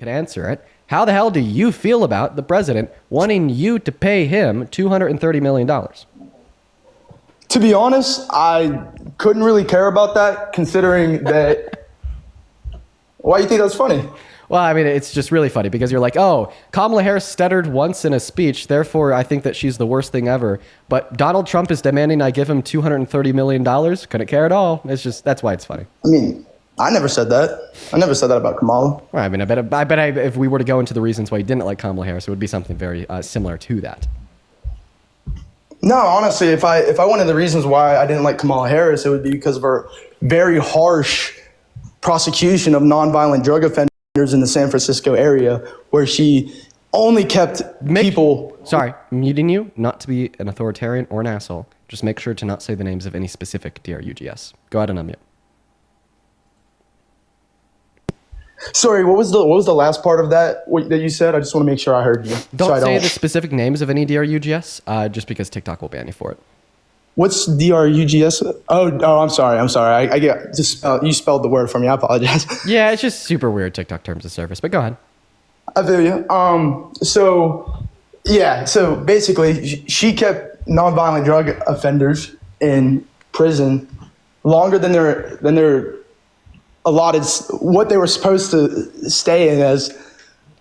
can answer it. How the hell do you feel about the president wanting you to pay him $230 million? To be honest, I couldn't really care about that, considering that. Why do you think that's funny? Well, I mean, it's just really funny because you're like, oh, Kamala Harris stuttered once in a speech, therefore I think that she's the worst thing ever. But Donald Trump is demanding I give him $230 million. Couldn't care at all. It's just, that's why it's funny. I mean, I never said that. I never said that about Kamala. Well, I mean, I bet if we were to go into the reasons why he didn't like Kamala Harris, it would be something very similar to that. No, honestly, if I went into the reasons why I didn't like Kamala Harris, it would be because of her very harsh prosecution of nonviolent drug offenders in the San Francisco area, where she only kept people. Sorry, muting you, not to be an authoritarian or an asshole. Just make sure to not say the names of any specific DRUGS. Go ahead and unmute. Sorry, what was the last part of that you said? I just want to make sure I heard you. Don't say the specific names of any DRUGS, just because TikTok will ban you for it. What's DRUGS? Oh, I'm sorry. I get just you spelled the word for me. I apologize. Yeah, it's just super weird TikTok terms of service. But go ahead. I feel you. So basically, she kept nonviolent drug offenders in prison longer than their allotted what they were supposed to stay in as.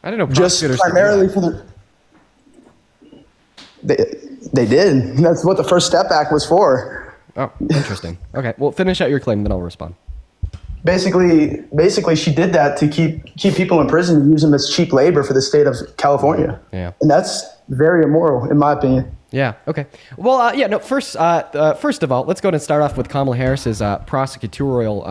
I don't know. Just primarily for the. They did. That's what the First Step Act was for. Oh, interesting. Okay, well, finish out your claim, then I'll respond. Basically, she did that to keep people in prison and use them as cheap labor for the state of California. Yeah. And that's very immoral, in my opinion. Yeah. Okay. Well, first of all, let's go ahead and start off with Kamala Harris's prosecutorial,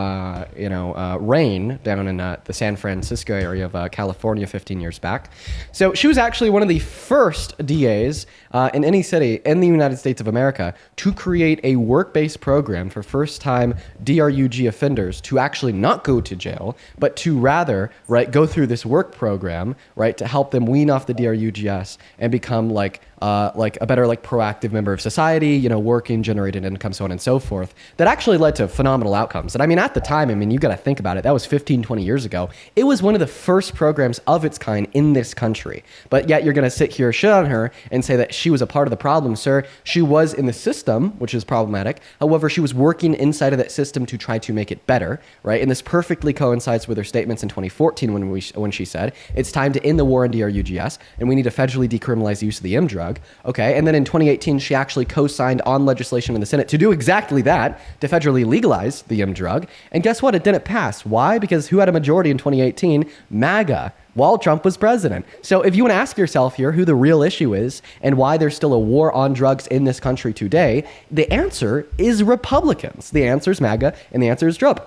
reign down in the San Francisco area of California 15 years back. So she was actually one of the first DAs in any city in the United States of America to create a work-based program for first-time DRUG offenders to actually not go to jail, but to rather, go through this work program, to help them wean off the DRUGS and become like a better proactive member of society, working, generating income, so on and so forth. That actually led to phenomenal outcomes. And I mean, at the time, you got to think about it. That was 15, 20 years ago. It was one of the first programs of its kind in this country. But yet you're going to sit here, shit on her, and say that she was a part of the problem, sir. She was in the system, which is problematic. However, she was working inside of that system to try to make it better, right? And this perfectly coincides with her statements in 2014 when she said, it's time to end the war on DRUGS, and we need to federally decriminalize the use of the M drug. Okay, and then in 2018, she actually co-signed on legislation in the Senate to do exactly that, to federally legalize the M drug. And guess what? It didn't pass. Why? Because who had a majority in 2018? MAGA, while Trump was president. So if you want to ask yourself here who the real issue is and why there's still a war on drugs in this country today, the answer is Republicans. The answer is MAGA, and the answer is Trump.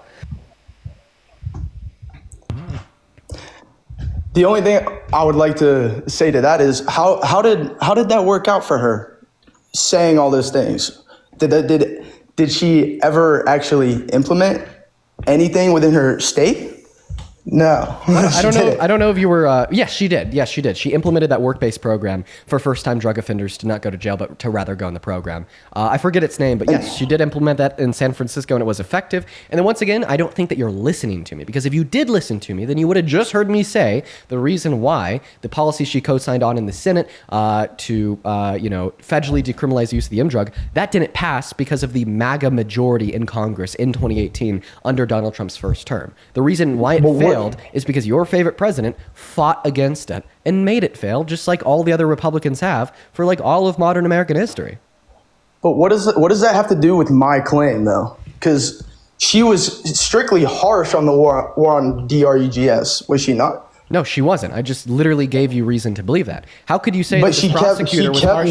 The only thing I would like to say to that is how did that work out for her, saying all those things? Did she ever actually implement anything within her state? No. I don't know. I don't know if you were. Yes, she did. Yes, she did. She implemented that work-based program for first-time drug offenders to not go to jail, but to rather go in the program. I forget its name, but yes, she did implement that in San Francisco, and it was effective. And then once again, I don't think that you're listening to me, because if you did listen to me, then you would have just heard me say the reason why the policy she co-signed on in the Senate to federally decriminalize the use of the M drug, that didn't pass because of the MAGA majority in Congress in 2018 under Donald Trump's first term. The reason why it failed is because your favorite president fought against it and made it fail, just like all the other Republicans have for all of modern American history. But what does that have to do with my claim, though? Because she was strictly harsh on the war on DRUGS, was she not? No, she wasn't. I just literally gave you reason to believe that. How could you say that this prosecutor was harsh?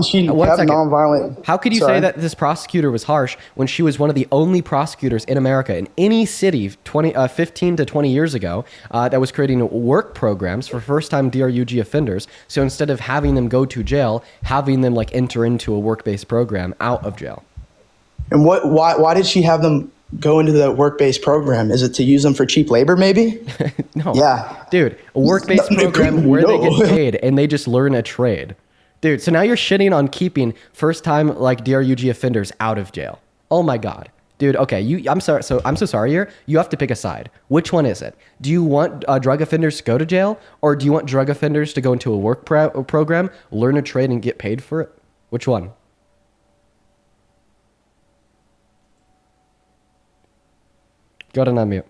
She kept nonviolent. How could you say that this prosecutor was harsh when she was one of the only prosecutors in America in any city 15 to 20 years ago that was creating work programs for first-time DRUG offenders? So instead of having them go to jail, having them enter into a work-based program out of jail. And why did she have them go into the work-based program? Is it to use them for cheap labor, maybe? No. Yeah. Dude, a work-based program where they get paid and they just learn a trade. Dude, so now you're shitting on keeping first-time DRUG offenders out of jail. Oh my God. Dude, okay, I'm sorry. So I'm so sorry here. You have to pick a side. Which one is it? Do you want drug offenders to go to jail, or do you want drug offenders to go into a work program, learn a trade, and get paid for it? Which one? Go ahead and unmute.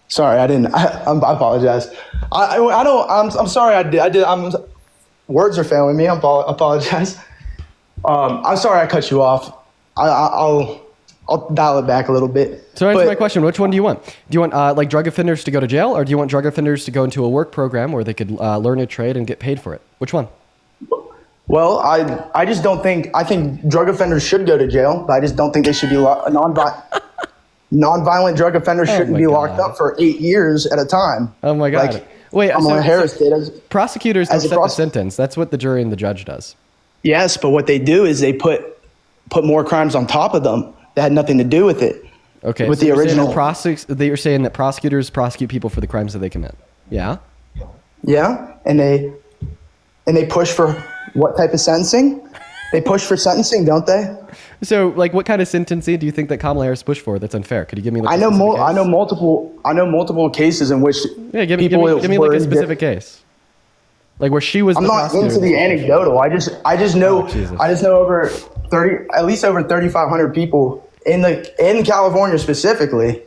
Sorry, I didn't. I apologize. I don't. I'm sorry. I did. Words are failing me. I apologize. I'm sorry I cut you off. I'll dial it back a little bit. So answer my question. Which one do you want? Do you want like drug offenders to go to jail, or do you want drug offenders to go into a work program where they could learn a trade and get paid for it? Which one? Well, I just don't think. I think drug offenders should go to jail, but I just don't think they should be nonviolent drug offenders shouldn't be locked up for 8 years at a time. Oh my God. Like, wait, Kamala Harris did. Prosecutors don't set the sentence. That's what the jury and the judge does. Yes, but what they do is they put more crimes on top of them that had nothing to do with it. Okay. With so the original. You're saying that prosecutors prosecute people for the crimes that they commit. Yeah. Yeah, and they push for what type of sentencing? They push for sentencing, don't they? So, like, what kind of sentencing do you think that Kamala Harris pushed for that's unfair? Could you give me? Like, I know multiple cases in which give me like a specific case, like where she was. I'm not into the anecdotal. I just know over 3,500 people in California specifically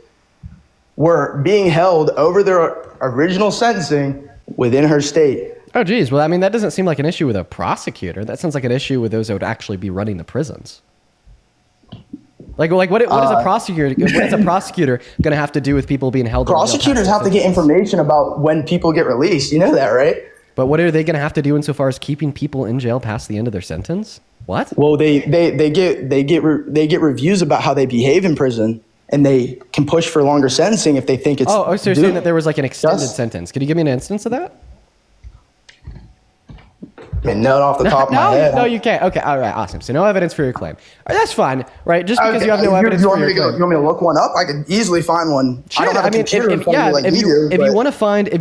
were being held over their original sentencing within her state. Oh, geez. Well, I mean, that doesn't seem like an issue with a prosecutor. That sounds like an issue with those that would actually be running the prisons. What is a prosecutor? What is a prosecutor going to have to do with people being held? Prosecutors have to get information about when people get released. You know that, right? But what are they going to have to do insofar as keeping people in jail past the end of their sentence? What? Well, they get reviews about how they behave in prison, and they can push for longer sentencing if they think it's. So you're saying that there was like an extended sentence? Could you give me an instance of that? I mean, not off the top of my head. No, you can't. Okay, all right, awesome. So no evidence for your claim. All right, that's fine, right? Just because you have no evidence for your claim. You want me to look one up? I could easily find one. Sure. I don't have a computer in front of me like you do. If you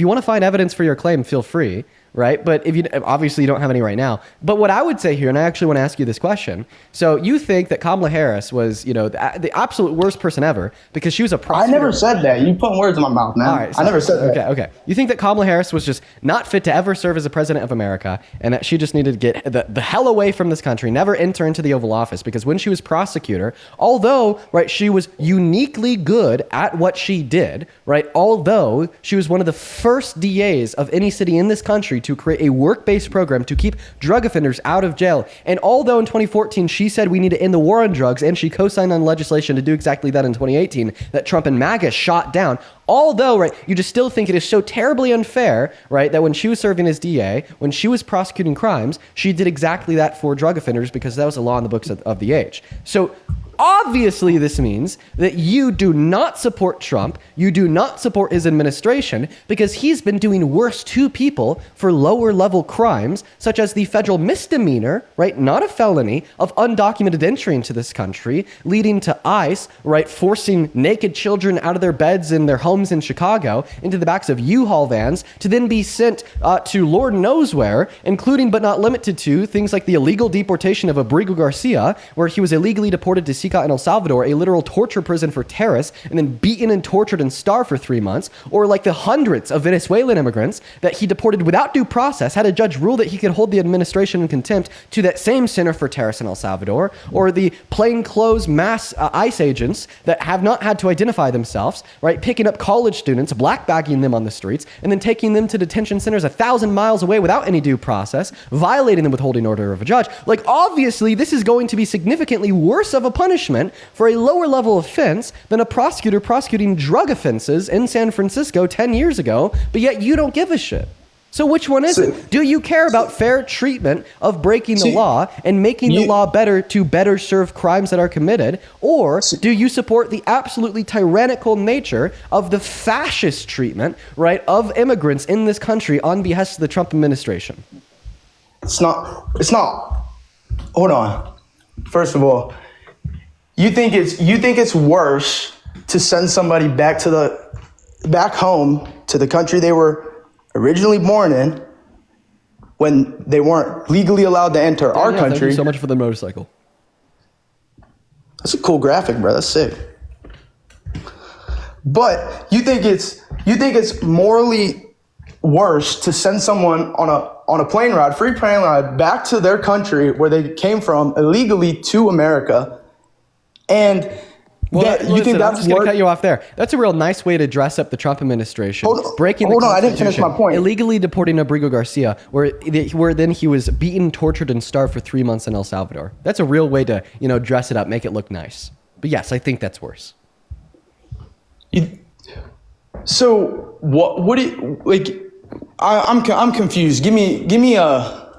want to find evidence for your claim, feel free, right? But if you obviously you don't have any right now. But what I would say here, and I actually want to ask you this question. So you think that Kamala Harris was, the absolute worst person ever because she was a prosecutor? I never said that. You put words in my mouth, man. All right, I never said that. Okay. You think that Kamala Harris was just not fit to ever serve as a president of America, and that she just needed to get the hell away from this country, never enter into the Oval Office, because when she was prosecutor, although, right, she was uniquely good at what she did, right, although she was one of the first DAs of any city in this country to create a work-based program to keep drug offenders out of jail. And although in 2014 she said we need to end the war on drugs, and she co-signed on legislation to do exactly that in 2018 that Trump and MAGA shot down, although, right, you just still think it is so terribly unfair, right, that when she was serving as DA, when she was prosecuting crimes, she did exactly that for drug offenders because that was a law in the books of the age. So obviously, this means that you do not support Trump, you do not support his administration, because he's been doing worse to people for lower level crimes, such as the federal misdemeanor, right, not a felony, of undocumented entry into this country, leading to ICE, right, forcing naked children out of their beds in their homes in Chicago into the backs of U-Haul vans to then be sent to Lord knows where, including but not limited to things like the illegal deportation of Abrigo Garcia, where he was illegally deported to Sica in El Salvador, a literal torture prison for terrorists, and then beaten and tortured and starved for 3 months, or like the hundreds of Venezuelan immigrants that he deported without due process, had a judge rule that he could hold the administration in contempt to that same center for terrorists in El Salvador, or the plainclothes mass ICE agents that have not had to identify themselves, right, picking up college students, blackbagging them on the streets, and then taking them to detention centers 1,000 miles away without any due process, violating the withholding order of a judge. Like, obviously, this is going to be significantly worse of a punishment for a lower level offense than a prosecutor prosecuting drug offenses in San Francisco 10 years ago, but yet you don't give a shit. So which one is it? Do you care about fair treatment of breaking the law and making the law better to better serve crimes that are committed? Or do you support the absolutely tyrannical nature of the fascist treatment, right, of immigrants in this country on behest of the Trump administration? It's not. Hold on. First of all, you think it's worse to send somebody back home to the country they were originally born in when they weren't legally allowed to enter our country. Thank you so much for the motorcycle. That's a cool graphic, bro. That's sick. But you think it's morally worse to send someone on a plane ride, free plane ride, back to their country where they came from illegally to America, and Well, you think I'm that's just going to worse? cut you off there. That's a real nice way to dress up the Trump administration. Breaking the I didn't finish Constitution, my point. illegally deporting Abrigo Garcia, where then he was beaten, tortured, and starved for 3 months in El Salvador. That's a real way to, dress it up, make it look nice. But yes, I think that's worse. So what do you like? I'm confused. Give me a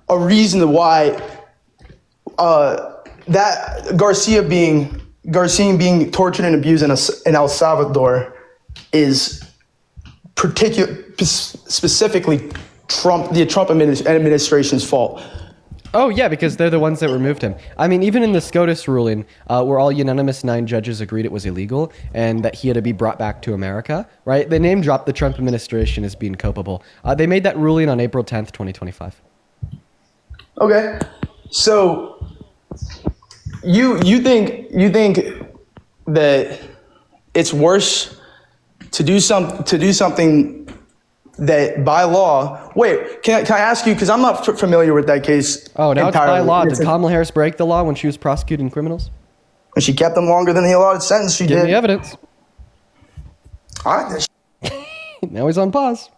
reason to why that Garcia being tortured and abused in El Salvador is specifically the Trump administration's fault. Oh, yeah, because they're the ones that removed him. I mean, even in the SCOTUS ruling, where all unanimous 9 judges agreed it was illegal and that he had to be brought back to America, right? They name dropped the Trump administration as being culpable. They made that ruling on April 10th, 2025. Okay. So you think that it's worse to do something that by law. Wait, can I ask you, because I'm not familiar with that case. Oh, now entirely. it's by law. Did Kamala Harris break the law when she was prosecuting criminals? And she kept them longer than the allotted sentence. She Give did. me evidence. All right. Now he's on pause.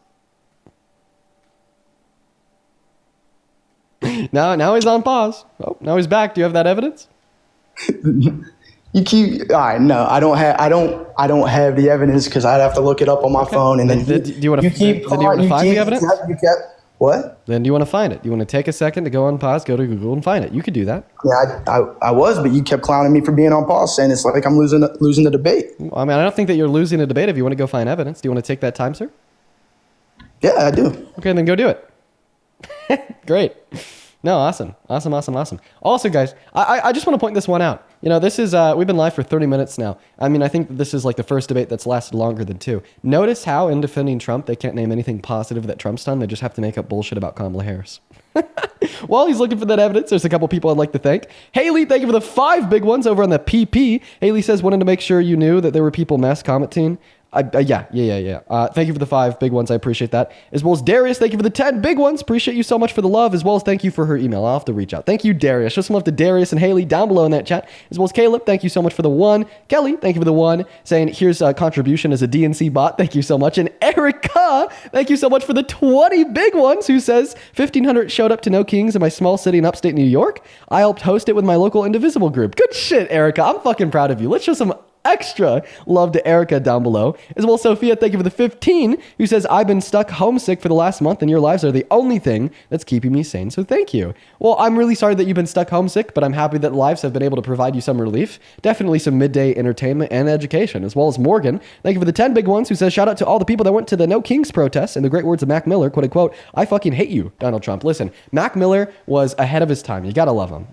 Now he's on pause. Oh, now he's back. Do you have that evidence? You keep. All right. No, I don't have the evidence because I'd have to look it up on my phone. And then Do you want to find the evidence? What? Then do you want to find it? Do you want to take a second to go on pause, go to Google, and find it? You could do that. Yeah, I was, but you kept clowning me for being on pause, saying it's like I'm losing the debate. I mean, I don't think that you're losing a debate if you want to go find evidence. Do you want to take that time, sir? Yeah, I do. Okay, then go do it. Great. No, awesome. Also, guys, I just want to point this one out. This is, we've been live for 30 minutes now. I mean, I think this is like the first debate that's lasted longer than 2. Notice how in defending Trump, they can't name anything positive that Trump's done. They just have to make up bullshit about Kamala Harris. While he's looking for that evidence, there's a couple people I'd like to thank. Haley, thank you for the 5 big ones over on the PP. Haley says, wanted to make sure you knew that there were people mass commenting. Yeah. Thank you for the 5 big ones. I appreciate that. As well as Darius, thank you for the 10 big ones. Appreciate you so much for the love, as well as thank you for her email. I'll have to reach out. Thank you, Darius. Show some love to Darius and Haley down below in that chat. As well as Caleb, thank you so much for the 1. Kelly, thank you for the 1. Saying, here's a contribution as a DNC bot. Thank you so much. And Erica, thank you so much for the 20 big ones, who says, 1,500 showed up to No Kings in my small city in upstate New York. I helped host it with my local Indivisible group. Good shit, Erica. I'm fucking proud of you. Let's show some extra love to Erica down below. As well, Sophia, thank you for the 15, who says, I've been stuck homesick for the last month and your lives are the only thing that's keeping me sane. So thank you. Well, I'm really sorry that you've been stuck homesick, but I'm happy that lives have been able to provide you some relief. Definitely some midday entertainment and education. As well as Morgan, thank you for the 10 big ones, who says, shout out to all the people that went to the No Kings protests, and the great words of Mac Miller, quote unquote, I fucking hate you, Donald Trump. Listen, Mac Miller was ahead of his time. You gotta love him.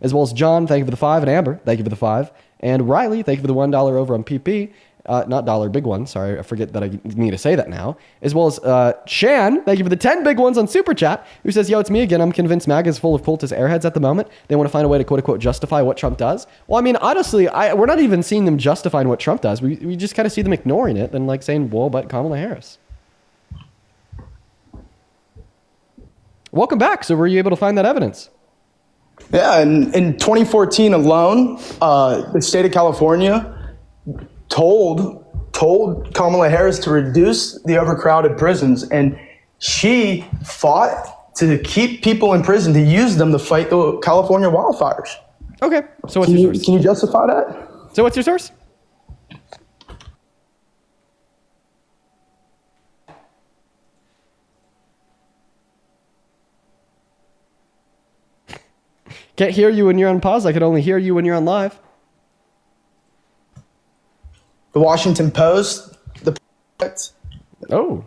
As well as John, thank you for the 5, and Amber, thank you for the 5. And Riley, thank you for the $1 over on PP. Not dollar, big one. Sorry, I forget that I need to say that now. As well as Shan, thank you for the 10 big ones on Super Chat, who says, yo, it's me again. I'm convinced MAGA is full of cultist airheads at the moment. They want to find a way to quote-unquote justify what Trump does. Well, I mean, honestly, we're not even seeing them justifying what Trump does. We just kind of see them ignoring it and like saying, well, but Kamala Harris. Welcome back. So were you able to find that evidence? Yeah, in 2014 alone, the state of California told Kamala Harris to reduce the overcrowded prisons, and she fought to keep people in prison, to use them to fight the California wildfires. Okay, so what's your source? Can you justify that? So what's your source? Can't hear you when you're on pause. I can only hear you when you're on live. The Washington Post. Oh,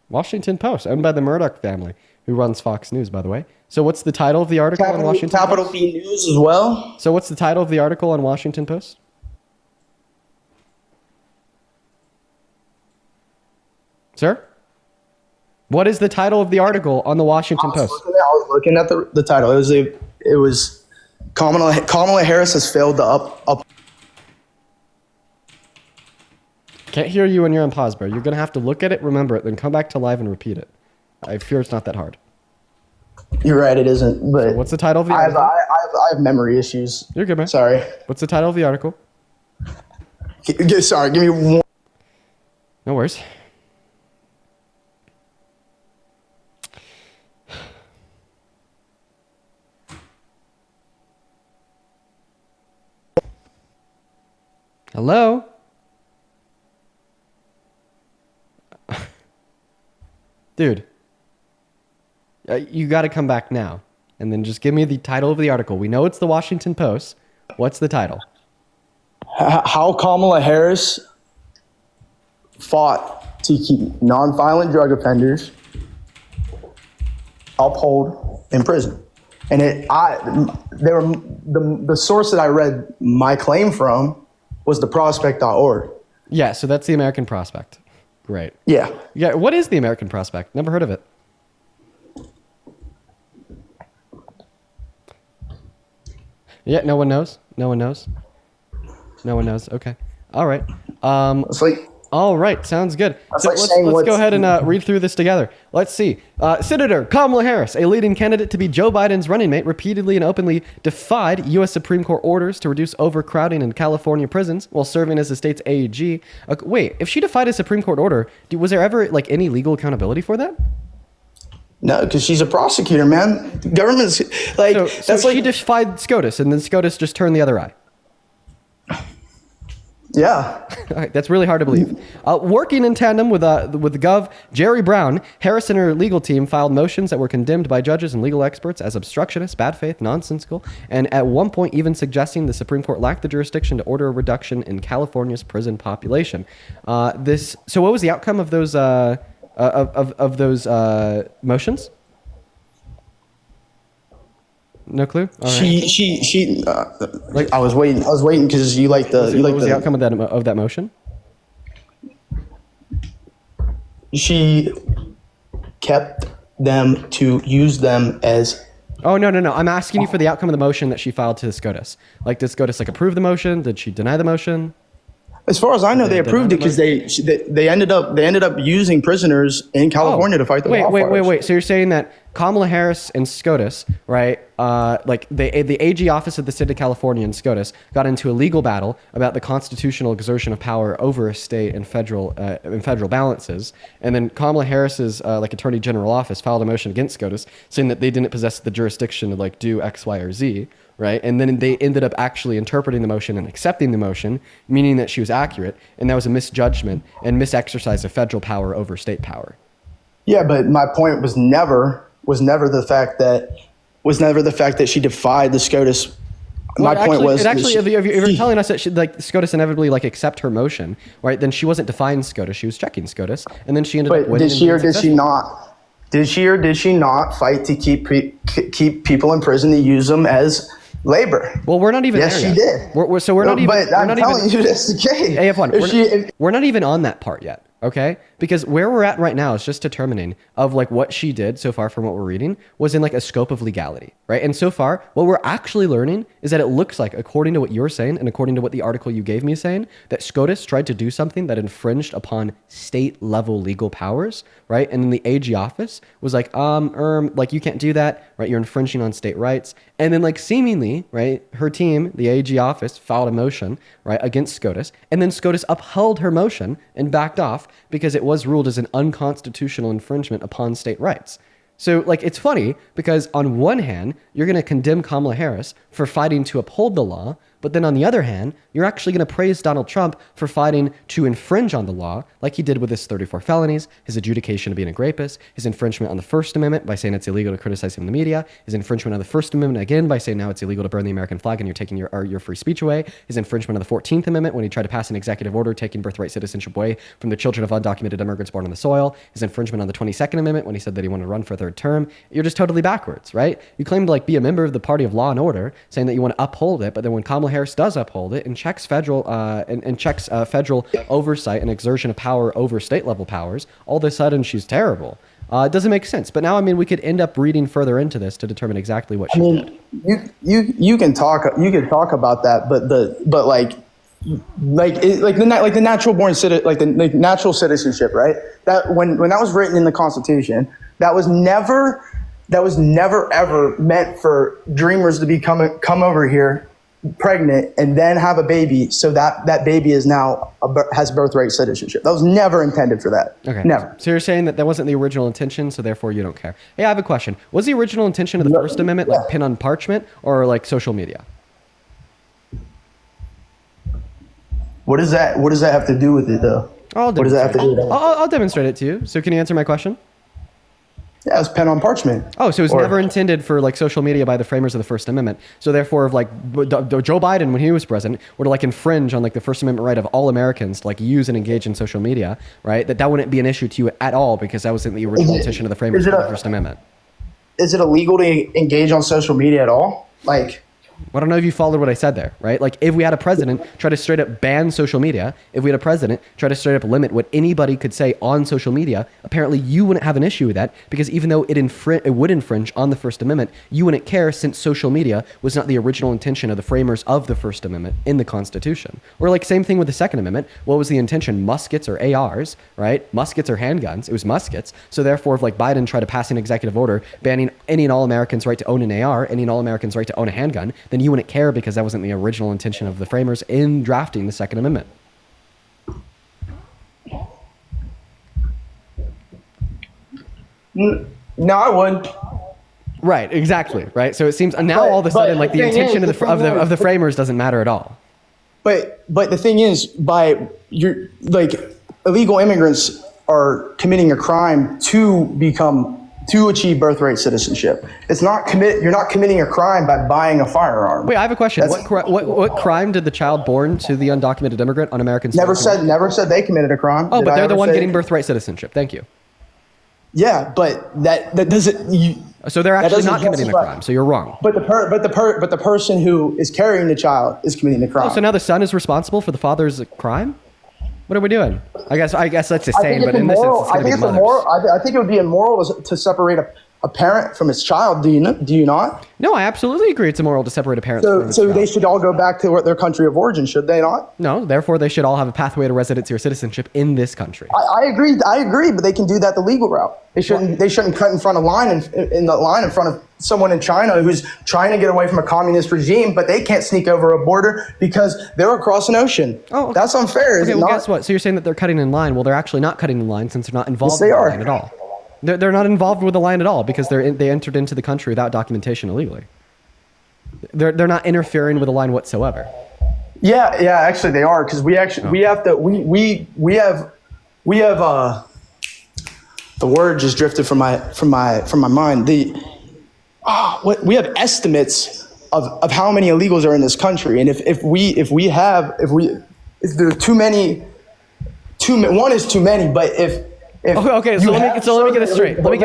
Washington Post, owned by the Murdoch family, who runs Fox News, by the way. So what's the title of the article on Washington Capital Post? B News as well. So what's the title of the article on Washington Post? Sir? What is the title of the article on the Washington Post? I was looking at the title. It was Kamala Harris has failed to up. Can't hear you when you're on pause, bro. You're going to have to look at it, remember it, then come back to live and repeat it. I fear it's not that hard. You're right, it isn't. But So what's the title of the I article? have memory issues. You're good, man. Sorry. What's the title of the article? Sorry, give me one. No worries. Hello? Dude. You got to come back now. And then just give me the title of the article. We know it's the Washington Post. What's the title? How Kamala Harris fought to keep nonviolent drug offenders upheld in prison. And the source that I read my claim from was the prospect.org. Yeah, so that's the American Prospect. Great. Yeah. Yeah, what is the American Prospect? Never heard of it. Yeah, no one knows? No one knows? No one knows. Okay. All right. It's like, All right, sounds good. That's So like let's saying go ahead and read through this together. Let's see. Senator Kamala Harris, a leading candidate to be Joe Biden's running mate, repeatedly and openly defied U.S. Supreme Court orders to reduce overcrowding in California prisons while serving as the state's AG. Wait, if she defied a Supreme Court order, was there ever like any legal accountability for that? no, because she's a prosecutor, man. The government's like, So that's like, she defied SCOTUS, and then SCOTUS just turned the other eye. yeah. All right, that's really hard to believe. Working in tandem with Gov. Jerry Brown, Harris and her legal team filed motions that were condemned by judges and legal experts as obstructionist, bad faith, nonsensical, and at one point even suggesting the Supreme Court lacked the jurisdiction to order a reduction in California's prison population. So what was the outcome of those motions? No clue. All right. She like, I was waiting because you like the, What was the outcome of that motion? she kept them to use them as, Oh, no. I'm asking you for the outcome of the motion that she filed to SCOTUS. Like, did SCOTUS approve the motion? Did she deny the motion? as far as I know, they approved it because they ended up using prisoners in California to fight the wildfires. Wait. So you're saying that Kamala Harris and SCOTUS, right? Like the AG office of the state of California and SCOTUS got into a legal battle about the constitutional exertion of power over a state and federal balances, and then Kamala Harris's like Attorney General office filed a motion against SCOTUS saying that they didn't possess the jurisdiction to like do X, Y, or Z. Right, and then they ended up actually interpreting the motion and accepting the motion, meaning that she was accurate, and that was a misjudgment and misexercise of federal power over state power. Yeah, but my point was never the fact that she defied the SCOTUS. My point was if you're telling us that she, like SCOTUS inevitably like accept her motion, right? Then she wasn't defying SCOTUS; she was checking SCOTUS, and then she ended up winning. Did she or did she not? Did she or did she not fight to keep people in prison to use them as labor? Well, we're not even there yet. Yes, she did. We're not even. But I'm telling you, that's the case. AF1. We're not even on that part yet. Okay, because where we're at right now is just determining of like what she did so far from what we're reading was in like a scope of legality, right? And so far, what we're actually learning is that it looks like, according to what you're saying and according to what the article you gave me is saying, that SCOTUS tried to do something that infringed upon state level legal powers, right? And then the AG office was like, like you can't do that, right? You're infringing on state rights. And then like seemingly, right, her team, the AG office, filed a motion, right, against SCOTUS, and then SCOTUS upheld her motion and backed off because it was ruled as an unconstitutional infringement upon state rights. So, like, it's funny because on one hand, you're going to condemn Kamala Harris for fighting to uphold the law, but then on the other hand, you're actually going to praise Donald Trump for fighting to infringe on the law, like he did with his 34 felonies, his adjudication of being a rapist, his infringement on the First Amendment by saying it's illegal to criticize him in the media, his infringement on the First Amendment again by saying now it's illegal to burn the American flag and you're taking your free speech away, his infringement on the 14th Amendment when he tried to pass an executive order taking birthright citizenship away from the children of undocumented immigrants born on the soil, his infringement on the 22nd Amendment when he said that he wanted to run for a third term. You're just totally backwards, right? You claim to like be a member of the party of law and order, saying that you want to uphold it, but then when Kamala Harris does uphold it and checks federal federal oversight and exertion of power over state level powers, all of a sudden she's terrible. It doesn't make sense. But now, I mean, we could end up reading further into this to determine exactly what she did. You can talk about that, but the natural born like the natural citizenship, right? That when that was written in the Constitution, that was never ever meant for dreamers to come over here pregnant and then have a baby, so that baby is now has birthright citizenship. That was never intended for that. Okay. Never. So you're saying that wasn't the original intention, so therefore you don't care. Hey, I have a question. Was the original intention of the First Amendment like pen on parchment or like social media? What does that have to do with it, though? What does that have to do with it? I'll demonstrate it to you. So can you answer my question? Yeah, it was pen on parchment. Oh, so it was never intended for like social media by the framers of the First Amendment. So therefore, if like Joe Biden, when he was president, were to like infringe on like the First Amendment right of all Americans to like use and engage in social media, right? That wouldn't be an issue to you at all because that wasn't the original intention of the framers of the First Amendment. Is it illegal to engage on social media at all? Like, I don't know if you followed what I said there, right? Like if we had a president try to straight up ban social media, if we had a president try to straight up limit what anybody could say on social media, apparently you wouldn't have an issue with that because even though it would infringe on the First Amendment, you wouldn't care since social media was not the original intention of the framers of the First Amendment in the Constitution. Or like same thing with the Second Amendment. What was the intention? Muskets or ARs, right? Muskets or handguns. It was muskets. So therefore, if like Biden tried to pass an executive order banning any and all Americans' right to own an AR, any and all Americans' right to own a handgun, then you wouldn't care because that wasn't the original intention of the framers in drafting the Second Amendment. No, I would. Right, exactly, right? So it seems now all of a sudden like the intention of the framers doesn't matter at all. But the thing is, illegal immigrants are committing a crime to achieve birthright citizenship. You're not committing a crime by buying a firearm. Wait, I have a question. What crime did the child born to the undocumented immigrant on American soil never said they committed a crime. Oh, but they're the one getting birthright citizenship. Thank you. Yeah, but that doesn't. So they're actually not committing a crime. So you're wrong. But the person who is carrying the child is committing the crime. Oh, so now the son is responsible for the father's crime? What are we doing? I guess that's the same, but in this instance, it's going to be the mother's. I think it would be immoral to separate a parent from his child. Do you not? No, I absolutely agree. It's immoral to separate a parent from his child. So they should all go back to their country of origin, should they not? No, therefore they should all have a pathway to residency or citizenship in this country. I agree, but they can do that the legal route. They shouldn't cut in front of in front of someone in China who's trying to get away from a communist regime, but they can't sneak over a border because they're across an ocean. Oh, okay. That's unfair. Okay, well, guess what? So you're saying that they're cutting in line. Well, they're actually not cutting in line since they're not involved in the line at all. They're not involved with the line at all because they entered into the country without documentation illegally. They're not interfering with the line whatsoever. Yeah, actually they are because we have the word just drifted from my mind. We have estimates of how many illegals are in this country, and if there are too many, one is too many, but if Okay, so let me get this straight. One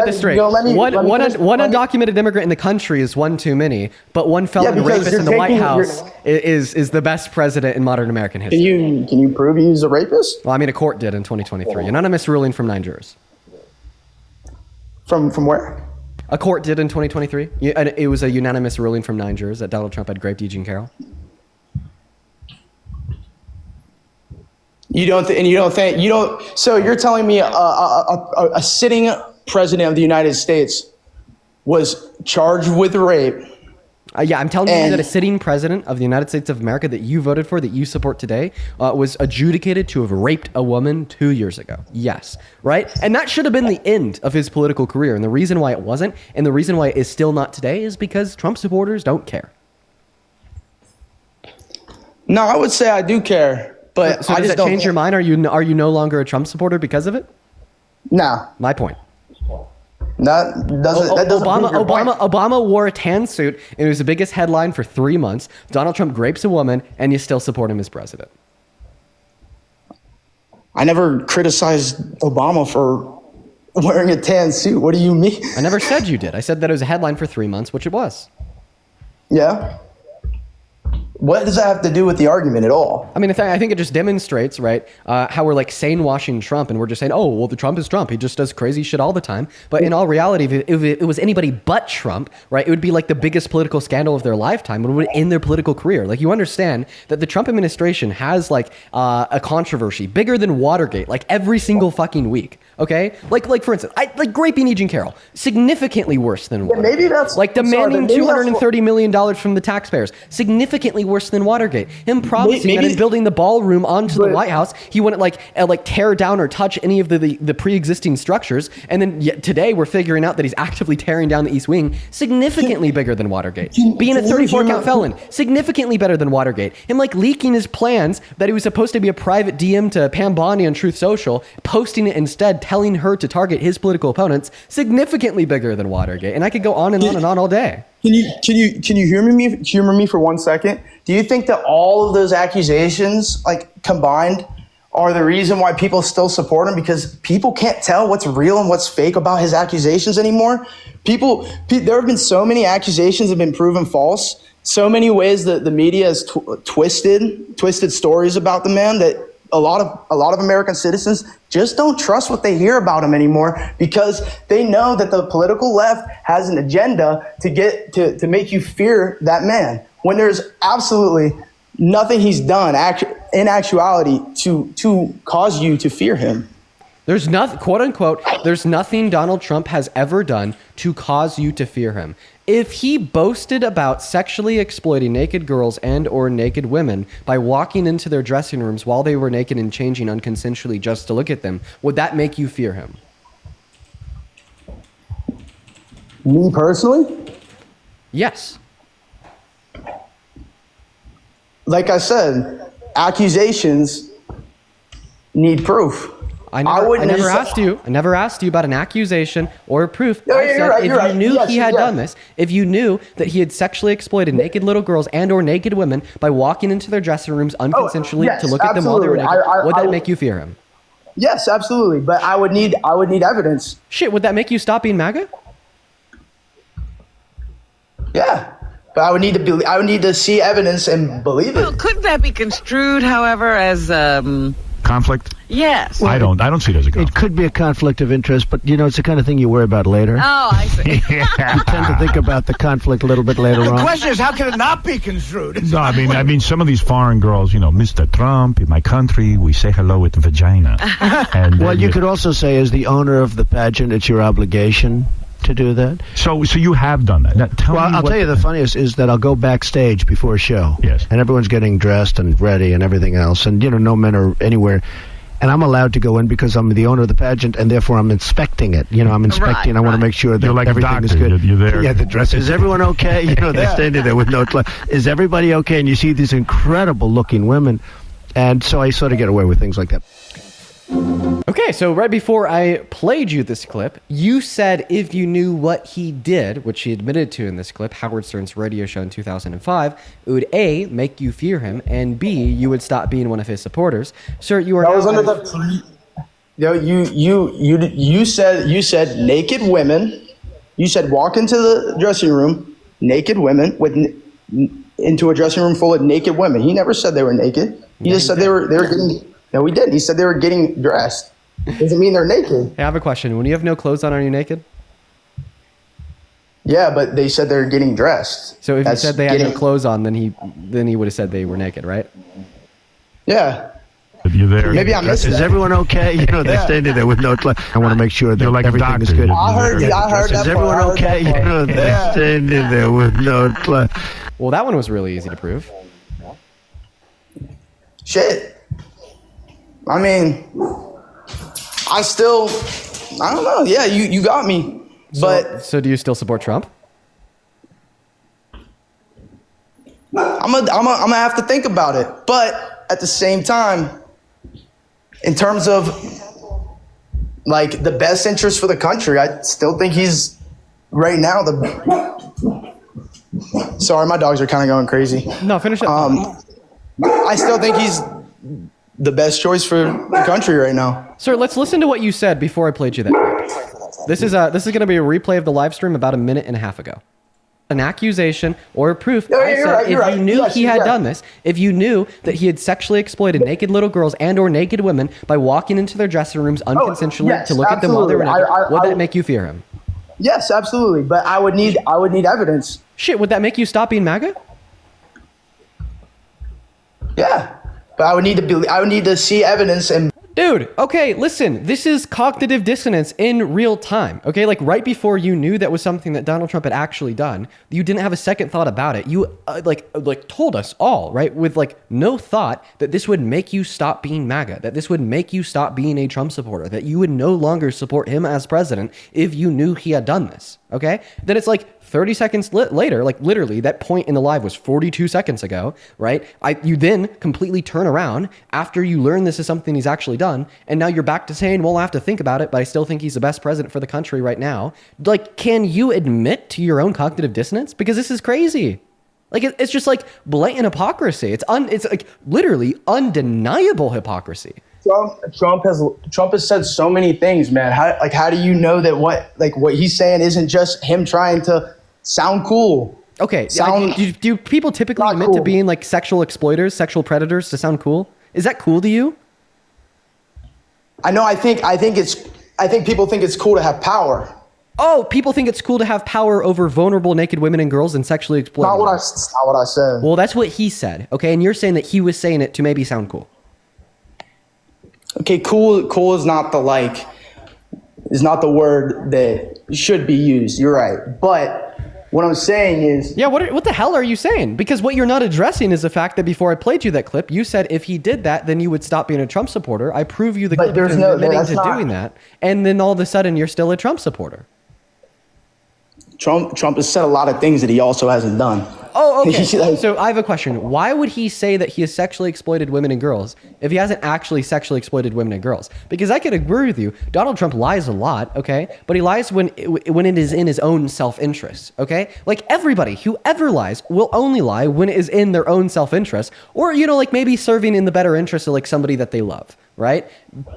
undocumented immigrant in the country is one too many, but one felon rapist in the White House is the best president in modern American history. Can you prove he's a rapist? Well, I mean, a court did in 2023. Unanimous ruling from 9 jurors. From where? A court did in 2023. It was a unanimous ruling from 9 jurors that Donald Trump had raped E. Jean Carroll. So you're telling me a sitting president of the United States was charged with rape? Yeah, I'm telling you that a sitting president of the United States of America that you voted for, that you support today, was adjudicated to have raped a woman 2 years ago. Yes, right? And that should have been the end of his political career. And the reason why it wasn't, and the reason why it is still not today, is because Trump supporters don't care. No, I would say I do care. But so does that change your mind? Are you no longer a Trump supporter because of it? No. My point. That doesn't Obama wore a tan suit and it was the biggest headline for 3 months. Donald Trump rapes a woman and you still support him as president. I never criticized Obama for wearing a tan suit. What do you mean? I never said you did. I said that it was a headline for 3 months, which it was. Yeah. what does that have to do with the argument at all? I mean, I think it just demonstrates, right, how we're like sane washing Trump, and we're just saying, oh, well, the Trump is Trump. He just does crazy shit all the time. But in all reality, if it was anybody but Trump, right, it would be like the biggest political scandal of their lifetime. It would end their political career. Like, you understand that the Trump administration has like a controversy bigger than Watergate, like every single fucking week. Okay, like for instance, like Grapey and Jean Carroll, significantly worse than Watergate. Maybe that's like demanding $230 million from the taxpayers, significantly worse than Watergate. Him promising that in building the ballroom onto the White House, he wouldn't like tear down or touch any of the pre-existing structures. And then yet today we're figuring out that he's actively tearing down the East Wing, significantly bigger than Watergate. Being a 34 count felon, significantly better than Watergate. Him like leaking his plans that he was supposed to be a private DM to Pam Bondi on Truth Social, posting it instead, telling her to target his political opponents, significantly bigger than Watergate. And I could go on and on and on all day. Can you humor me for 1 second? Do you think that all of those accusations, like combined, are the reason why people still support him? Because people can't tell what's real and what's fake about his accusations anymore. There have been so many accusations that have been proven false. So many ways that the media has twisted stories about the man that a lot of American citizens just don't trust what they hear about him anymore, because they know that the political left has an agenda to make you fear that man, when there's absolutely nothing he's done in actuality to cause you to fear him. There's nothing, quote unquote, there's nothing Donald Trump has ever done to cause you to fear him. If he boasted about sexually exploiting naked girls and or naked women by walking into their dressing rooms while they were naked and changing unconsensually just to look at them, would that make you fear him? Me personally? Yes. Like I said, accusations need proof. I never asked you about an accusation or proof. No, I said if you knew he had done this, if you knew that he had sexually exploited naked little girls and or naked women by walking into their dressing rooms unconsensually to look at them while they were naked, would that make you fear him? Yes, absolutely. But I would need evidence. Shit, would that make you stop being MAGA? Yeah. But I would need to see evidence and believe it. Well, couldn't that be construed, however, as conflict? Yes. Well, I don't see it as a conflict. It could be a conflict of interest, but it's the kind of thing you worry about later. Oh, I see. You tend to think about the conflict a little bit later on. The question is, how can it not be construed? No, I mean, some of these foreign girls, Mr. Trump, in my country, we say hello with vagina. And well, you could also say, as the owner of the pageant, it's your obligation to do that. So you have done that. Now, I'll tell you the funniest is that I'll go backstage before a show. Yes. And everyone's getting dressed and ready and everything else. And, no men are anywhere. And I'm allowed to go in because I'm the owner of the pageant, and therefore I'm inspecting it. I'm inspecting. I want to make sure that like everything is good. You're there. Yeah, the dress. Is everyone okay? They're standing there with no clothes. Is everybody okay? And you see these incredible-looking women. And so I sort of get away with things like that. Okay, so right before I played you this clip, you said if you knew what he did, which he admitted to in this clip, Howard Stern's radio show in 2005, it would A, make you fear him, and B, you would stop being one of his supporters. Sir, you are. That was under the. You said naked women. You said walk into the dressing room, naked women into a dressing room full of naked women. He never said they were naked. He just said they were getting. No, we didn't. He said they were getting dressed. Doesn't mean they're naked. Hey, I have a question. When you have no clothes on, are you naked? Yeah, but they said they're getting dressed. So if you said they had no clothes on, then he would have said they were naked, right? Yeah. You're there. Maybe I missed Is that. everyone okay? They're standing there with no clothes. I want to make sure that like everything is doctor. good. I heard that. Is everyone okay? They're standing there with no clothes. Well, that one was really easy to prove. Shit. I mean, I don't know. Yeah, you got me. So do you still support Trump? I'm gonna have to think about it. But at the same time, in terms of like the best interest for the country, I still think he's right now Sorry, my dogs are kind of going crazy. No, finish it. I still think he's the best choice for the country right now. Sir, let's listen to what you said before I played you that clip. This is going to be a replay of the live stream about a minute and a half ago. an accusation or proof. No, I you're said right, you're if right. you knew Yes, he you're had right. done this, if you knew that he had sexually exploited naked little girls and or naked women by walking into their dressing rooms unconsensually yes, to look at them while they were naked, absolutely. would that make you fear him? Yes, absolutely. But I would need evidence. Shit, would that make you stop being MAGA? Yeah. But I would need to see evidence and Dude, okay, listen, this is cognitive dissonance in real time, okay? Like, right before you knew that was something that Donald Trump had actually done, you didn't have a second thought about it. You, like told us all, right, with, like, no thought that this would make you stop being MAGA, that this would make you stop being a Trump supporter, that you would no longer support him as president if you knew he had done this, okay? Then it's like 30 seconds later, like literally that point in the live was 42 seconds ago, right? You then completely turn around after you learn this is something he's actually done. And now you're back to saying, well, I have to think about it, but I still think he's the best president for the country right now. Like, can you admit to your own cognitive dissonance? Because this is crazy. Like, it's just like blatant hypocrisy. It's like literally undeniable hypocrisy. Trump has said so many things, man. How do you know that what he's saying isn't just him trying to sound cool? Okay, do people typically Not admit to cool. being like sexual exploiters, sexual predators to sound cool? Is that cool to you? I know. I think people think it's cool to have power. Oh, people think it's cool to have power over vulnerable naked women and girls and sexually exploit Not them. what I said. Well, that's what he said, okay? And you're saying that he was saying it to maybe sound cool. Okay, cool is not the word that should be used. You're right. But what I'm saying is, Yeah, what the hell are you saying? Because what you're not addressing is the fact that before I played you that clip, you said if he did that, then you would stop being a Trump supporter. I prove you the But clip there's of no- him admitting that's to not- doing that, and then all of a sudden you're still a Trump supporter. Trump has said a lot of things that he also hasn't done. Oh, okay. He's like- So I have a question. Why would he say that he has sexually exploited women and girls if he hasn't actually sexually exploited women and girls? Because I could agree with you. Donald Trump lies a lot, okay? But he lies when it is in his own self-interest, okay? Like everybody who ever lies will only lie when it is in their own self-interest or, like maybe serving in the better interest of like somebody that they love. Right?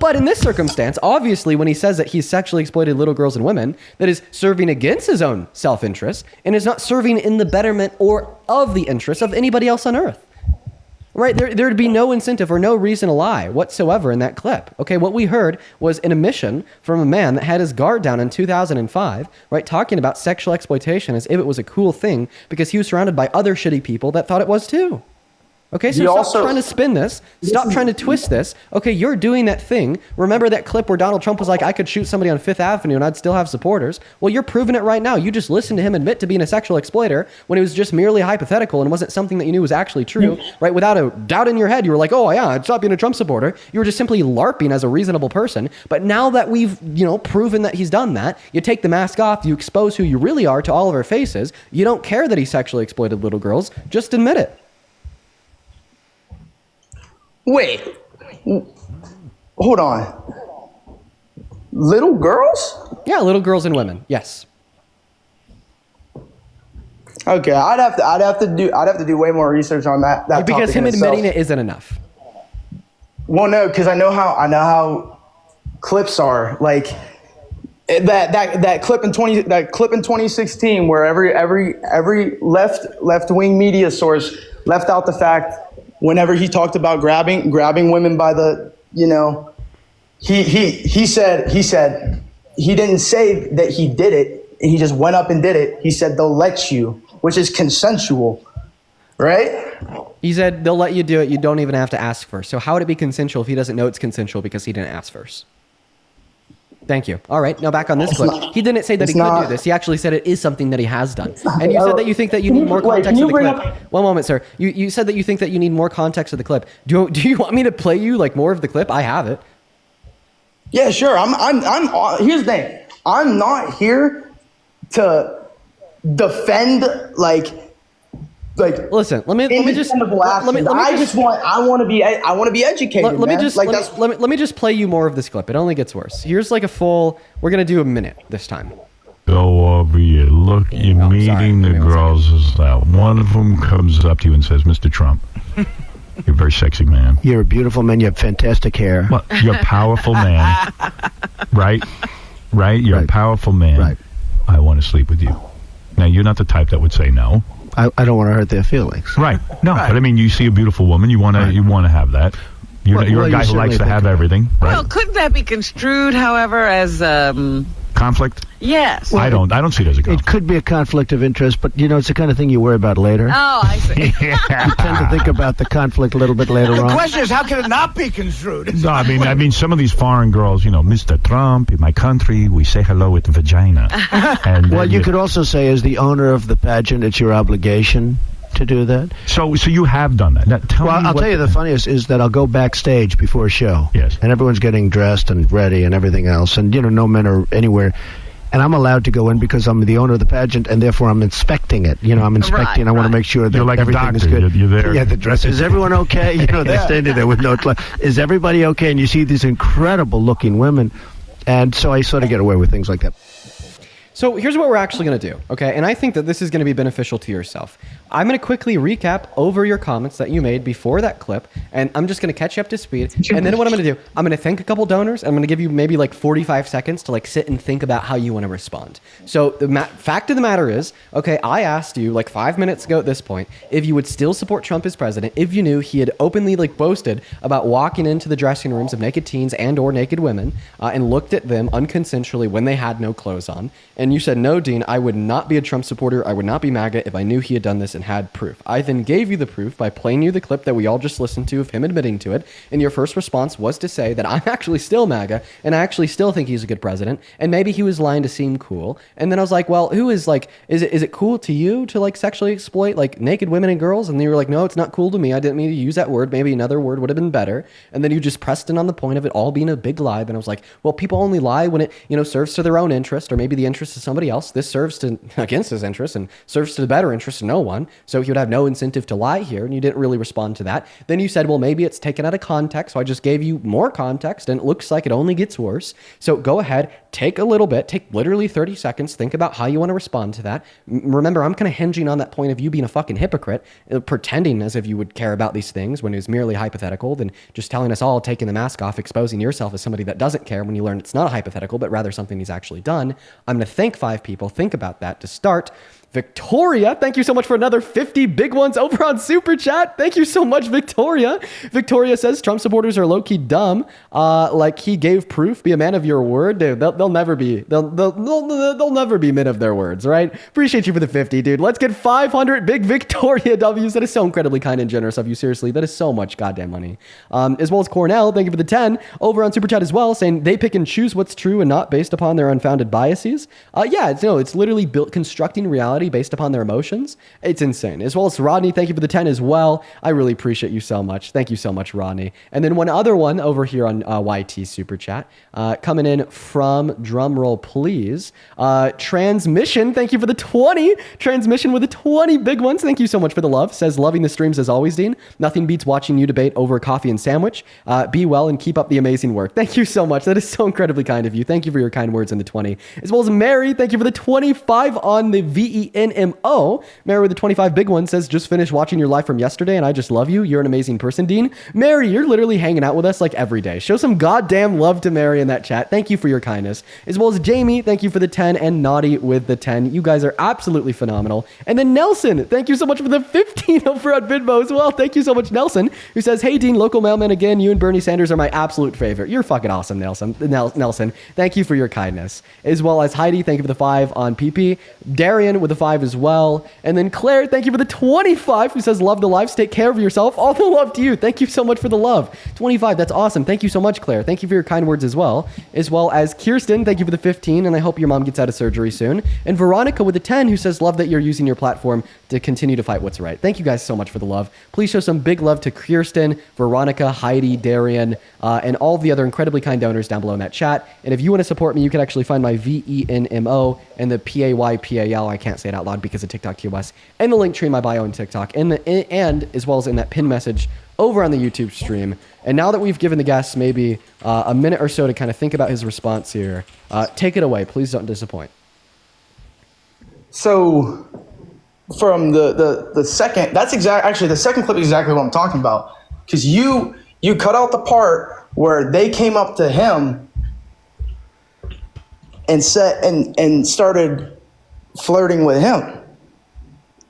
But in this circumstance, obviously, when he says that he's sexually exploited little girls and women, that is serving against his own self-interest and is not serving in the betterment or of the interest of anybody else on earth. Right? There'd be no incentive or no reason to lie whatsoever in that clip. Okay, what we heard was an admission from a man that had his guard down in 2005, right, talking about sexual exploitation as if it was a cool thing because he was surrounded by other shitty people that thought it was too. Okay, so stop trying to spin this. Stop trying to twist this. Okay, you're doing that thing. Remember that clip where Donald Trump was like, I could shoot somebody on Fifth Avenue and I'd still have supporters? Well, you're proving it right now. You just listened to him admit to being a sexual exploiter when it was just merely hypothetical and wasn't something that you knew was actually true, right? Without a doubt in your head, you were like, oh, yeah, I'd stop being a Trump supporter. You were just simply LARPing as a reasonable person. But now that we've, proven that he's done that, you take the mask off, you expose who you really are to all of our faces. You don't care that he sexually exploited little girls. Just admit it. Wait, hold on. Little girls? Yeah, little girls and women. Yes. Okay, I'd have to do way more research on that. Because topic him in itself. admitting it isn't enough. Well, no, because I know how clips are. Like that clip in 2016 where every left wing media source left out the fact whenever he talked about grabbing women by the he said he didn't say that he did it and he just went up and did it. He said they'll let you, which is consensual, right? He said they'll let you do it. You don't even have to ask first. So how would it be consensual if he doesn't know it's consensual because he didn't ask first? Thank you. All right. Now back on this clip. He didn't say that he could do this. He actually said it is something that he has done. And you said that you think that you need more context of the clip. One moment, sir. You said that you think that you need more context of the clip. Do you want me to play you like more of the clip? I have it. Yeah, sure. I'm here's the thing. I'm not here to defend listen, let me just I want to be educated. Let me just play you more of this clip. It only gets worse. Here's like a full. We're gonna do a minute this time. Go over here. Look, you're sorry. meeting the Give me 1 girls as well. One of them comes up to you and says, Mr. Trump, you're a very sexy man. You're a beautiful man. You have fantastic hair. Well, you're a powerful man. Right? Right? You're a Right. powerful man. Right. I want to sleep with you. Now, you're not the type that would say no. I don't want to hurt their feelings. Right. No, but I mean, you see a beautiful woman, you want to have that. You're Well, a guy you who likes certainly to have think- everything, right? Well, couldn't that be construed, however, as Conflict? yes? I don't see it as a It conflict. could be a conflict of interest, but it's the kind of thing you worry about later. Oh, I see. You tend to think about the conflict a little bit later The on. question is, how can it not be construed? No, I mean, some of these foreign girls, Mr. Trump, in my country, we say hello with vagina. And Well, you could also say, as the owner of the pageant, it's your obligation to do that. So you have done that. Now, tell Well, me I'll what tell you the funniest is that I'll go backstage before a show. Yes. And everyone's getting dressed and ready and everything else. And, no men are anywhere. And I'm allowed to go in because I'm the owner of the pageant, and therefore I'm inspecting it. I'm inspecting. Right, I want right. to make sure that You're like a everything is doctor. good. You're there. Yeah, the dress. Is everyone okay? They're standing there with no clothes. Is everybody okay? And you see these incredible-looking women. And so I sort of get away with things like that. So here's what we're actually going to do, okay? And I think that this is going to be beneficial to yourself. I'm going to quickly recap over your comments that you made before that clip, and I'm just going to catch you up to speed. And then what I'm going to do, I'm going to thank a couple donors, and I'm going to give you maybe like 45 seconds to like sit and think about how you want to respond. So the fact of the matter is, okay, I asked you like 5 minutes ago at this point if you would still support Trump as president if you knew he had openly like boasted about walking into the dressing rooms of naked teens and or naked women and looked at them unconsensually when they had no clothes on. And you said, no, Dean, I would not be a Trump supporter. I would not be MAGA if I knew he had done this and had proof. I then gave you the proof by playing you the clip that we all just listened to of him admitting to it. And your first response was to say that I'm actually still MAGA and I actually still think he's a good president. And maybe he was lying to seem cool. And then I was like, well, who is like, is it cool to you to like sexually exploit like naked women and girls? And you were like, no, it's not cool to me. I didn't mean to use that word. Maybe another word would have been better. And then you just pressed in on the point of it all being a big lie. And I was like, well, people only lie when it, serves to their own interest or maybe the interest of somebody else. This serves to against his interest and serves to the better interest of no one. So he would have no incentive to lie here. And you didn't really respond to that. Then you said, well, maybe it's taken out of context. So I just gave you more context and it looks like it only gets worse. So go ahead, take a little bit, take literally 30 seconds, think about how you want to respond to that. Remember, I'm kind of hinging on that point of you being a fucking hypocrite, pretending as if you would care about these things when it was merely hypothetical, then just telling us all, taking the mask off, exposing yourself as somebody that doesn't care when you learn it's not a hypothetical, but rather something he's actually done. I'm going to thank 5 people. Think about that to start. Victoria, thank you so much for another 50 big ones over on Super Chat. Thank you so much, Victoria. Victoria says Trump supporters are low-key dumb. Like he gave proof. Be a man of your word, dude. They'll never be. They'll never be men of their words, right? Appreciate you for the 50, dude. Let's get 500 big Victoria W's. That is so incredibly kind and generous of you. Seriously, that is so much goddamn money. As well as Cornell, thank you for the 10 over on Super Chat as well, saying they pick and choose what's true and not based upon their unfounded biases. It's literally constructing reality based upon their emotions. It's insane. As well as Rodney, thank you for the 10 as well. I really appreciate you so much. Thank you so much, Rodney. And then one other one over here on YT Super Chat, coming in from, drumroll please, Transmission, thank you for the 20. Transmission with the 20 big ones. Thank you so much for the love. Says, loving the streams as always, Dean. Nothing beats watching you debate over a coffee and sandwich. Be well and keep up the amazing work. Thank you so much. That is so incredibly kind of you. Thank you for your kind words in the 20. As well as Mary, thank you for the 25 on the VENMO. Mary with the 25 big one says, just finished watching your live from yesterday and I just love you. You're an amazing person, Dean. Mary, you're literally hanging out with us like every day. Show some goddamn love to Mary in that chat. Thank you for your kindness. As well as Jamie, thank you for the 10 and Naughty with the 10. You guys are absolutely phenomenal. And then Nelson, thank you so much for the 15 over at Vidmo as well. Thank you so much, Nelson, who says, hey, Dean, local mailman again. You and Bernie Sanders are my absolute favorite. You're fucking awesome, Nelson. Nelson, thank you for your kindness. As well as Heidi, thank you for the 5 on PP. Darian with the 5 as well. And then Claire, thank you for the 25, who says, love the lives. Take care of yourself. All the love to you. Thank you so much for the love. 25, that's awesome. Thank you so much, Claire. Thank you for your kind words as well. As well as Kirsten, thank you for the 15, and I hope your mom gets out of surgery soon. And Veronica with the 10, who says, love that you're using your platform to continue to fight what's right. Thank you guys so much for the love. Please show some big love to Kirsten, Veronica, Heidi, Darian, and all of the other incredibly kind donors down below in that chat. And if you want to support me, you can actually find my VENMO and the PAYPAL, I can't say it out loud because of TikTok TOS, and the link tree in my bio on TikTok, and as well as in that pin message over on the YouTube stream. And now that we've given the guests maybe a minute or so to kind of think about his response here, take it away. Please don't disappoint. So from the second, actually the second clip is exactly what I'm talking about. Because you cut out the part where they came up to him and said and started flirting with him.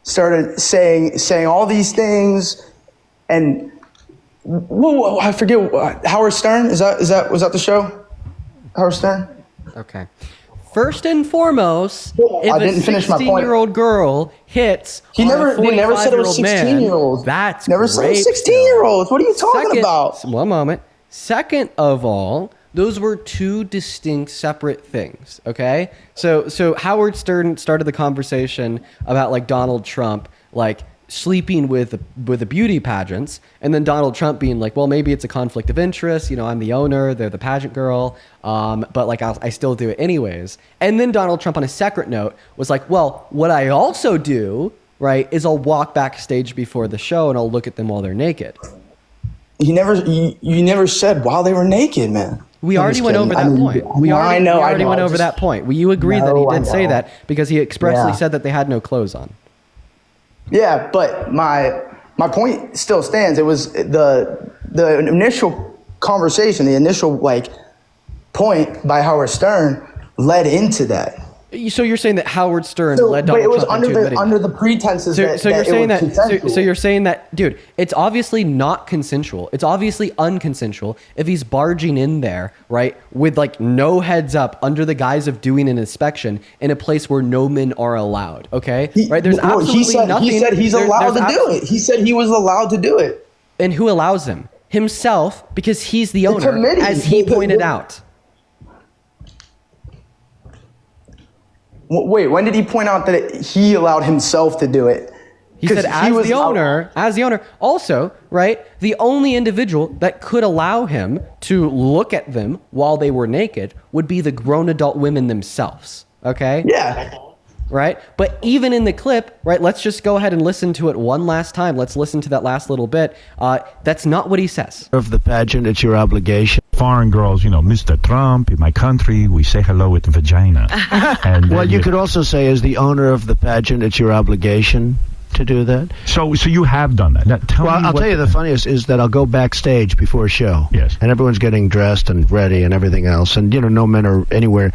Started saying all these things, and I forget, Howard Stern, was that the show? Howard Stern? Okay. First and foremost, I didn't if a finish my point. 16-year-old girl hits He on never a said it was 45-year-old 16-year-olds. That's never said it was great. 16-year-olds. What are you talking Second, about? One moment. Second of all, those were two distinct, separate things. Okay, so Howard Stern started the conversation about like Donald Trump like sleeping with the beauty pageants, and then Donald Trump being like, well, maybe it's a conflict of interest. You know, I'm the owner, they're the pageant girl, but like I still do it anyways. And then Donald Trump, on a separate note, was like, well, what I also do, right, is I'll walk backstage before the show and I'll look at them while they're naked. You never said while they were naked, man. We already went over that point. We already went over that point. You agreed that he did say that because he expressly said that they had no clothes on. Yeah, but my point still stands. It was the initial conversation, the initial like point by Howard Stern led into that. So you're saying that Howard Stern led Donald but it was Trump into admitting under that. the pretenses that So you're it saying was that. consensual. So you're saying that, dude. It's obviously not consensual. It's obviously unconsensual if he's barging in there, right, with like no heads up, under the guise of doing an inspection in a place where no men are allowed. Okay, right? There's absolutely nothing. He said he's allowed to do it. He said he was allowed to do it. And who allows him? Himself, because he's the owner, committee. as he pointed out. Wait, when did he point out that he allowed himself to do it? He said, as the owner, also, right, the only individual that could allow him to look at them while they were naked would be the grown adult women themselves. Okay? Yeah. Right? But even in the clip, right, let's just go ahead and listen to it one last time. Let's listen to that last little bit. That's not what he says. Of the pageant, it's your obligation. Foreign girls, Mr. Trump, in my country, we say hello with vagina. And Well, you could also say, as the owner of the pageant, it's your obligation to do that. So you have done that. Now, I'll tell you the funniest is that I'll go backstage before a show. Yes. And everyone's getting dressed and ready and everything else. And, no men are anywhere.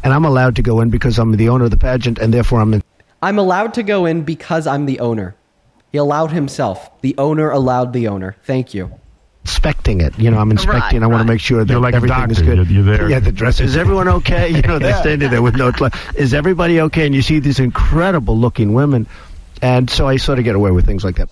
And I'm allowed to go in because I'm the owner of the pageant, and therefore I'm allowed to go in because I'm the owner. He allowed himself. The owner allowed the owner. Thank you. inspecting it. I'm inspecting. I want to make sure that You're like everything is doctor. good. You're there. Yeah, the dress. Is everyone okay? They're standing there with no clothes. Is everybody okay? And you see these incredible looking women. And so I sort of get away with things like that.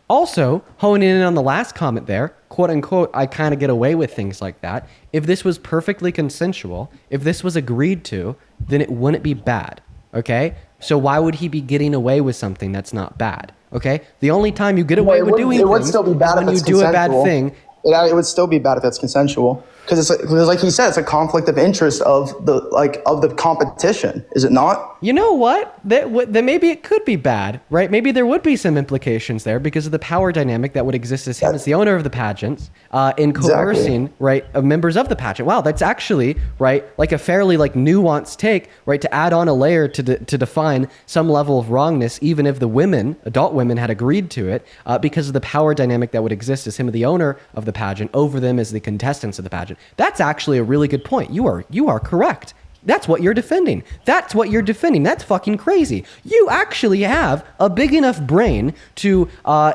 Also, honing in on the last comment there, quote unquote, I kind of get away with things like that. If this was perfectly consensual, if this was agreed to, then it wouldn't be bad. Okay? So why would he be getting away with something that's not bad? Okay? The only time you get away with doing things is when you do a bad thing. It would still be bad if it's consensual, because like he said, it's a conflict of interest of the competition, is it not? You know what? Then maybe it could be bad, right? Maybe there would be some implications there because of the power dynamic that would exist as him as the owner of the pageant in coercing, right, members of the pageant. Wow, that's actually, right, like a fairly nuanced take, right, to add on a layer to define some level of wrongness, even if the women, adult women, had agreed to it because of the power dynamic that would exist as him as the owner of the pageant over them as the contestants of the pageant. That's actually a really good point. You are correct. That's what you're defending. That's fucking crazy. You actually have a big enough brain to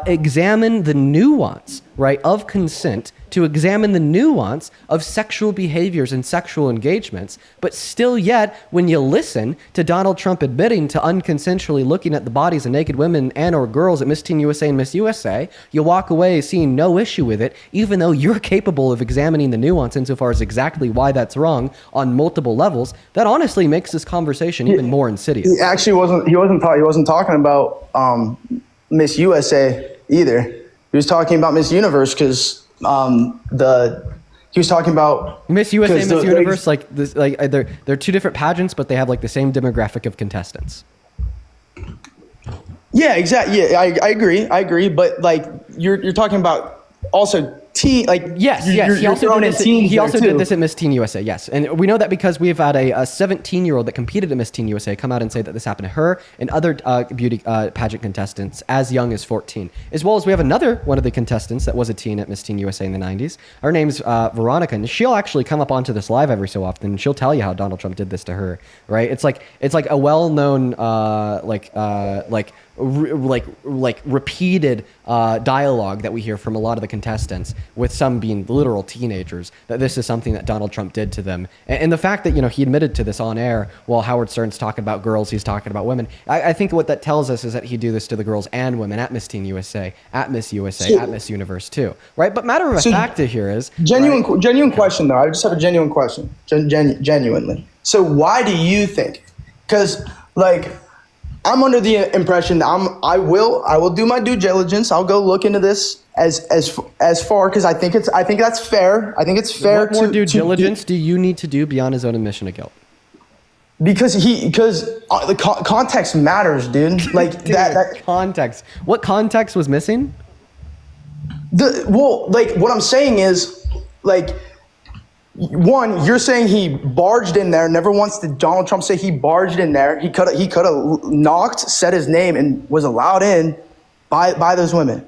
examine the nuance, right, of consent, to examine the nuance of sexual behaviors and sexual engagements, but still yet, when you listen to Donald Trump admitting to unconsensually looking at the bodies of naked women and or girls at Miss Teen USA and Miss USA, you walk away seeing no issue with it, even though you're capable of examining the nuance insofar as exactly why that's wrong on multiple levels. That honestly makes this conversation even more insidious. He actually wasn't talking about Miss USA either. He was talking about Miss Universe because he was talking about Miss USA and Miss Universe, they're two different pageants, but they have the same demographic of contestants. Yeah, exactly. Yeah, I agree. But you're talking about also teen, like Yes, you're he also throwing did in this. teens He there, also too. did this at Miss Teen USA. Yes, and we know that because we've had a 17-year-old that competed at Miss Teen USA come out and say that this happened to her and other beauty pageant contestants as young as 14, as well as we have another one of the contestants that was a teen at Miss Teen USA in the 90s. Her name's Veronica, and she'll actually come up onto this live every so often, and she'll tell you how Donald Trump did this to her. Right? It's like a well-known repeated dialogue that we hear from a lot of the contestants, with some being literal teenagers, that this is something that Donald Trump did to them. And the fact that, he admitted to this on air while Howard Stern's talking about girls, he's talking about women. I think what that tells us is that he'd do this to the girls and women at Miss Teen USA, at Miss USA, at Miss Universe too, right? But matter of fact here is... Genuine question, though. I just have a genuine question. Genuinely. So why do you think? Because, I'm under the impression that I will do my due diligence. I'll go look into this as far, because I think that's fair. I think it's fair. What more due diligence do you need to do beyond his own admission of guilt? Because the context matters, dude. That context. What context was missing? What I'm saying is, one, you're saying he barged in there. Never once did Donald Trump say he barged in there. He could have knocked, said his name, and was allowed in by those women.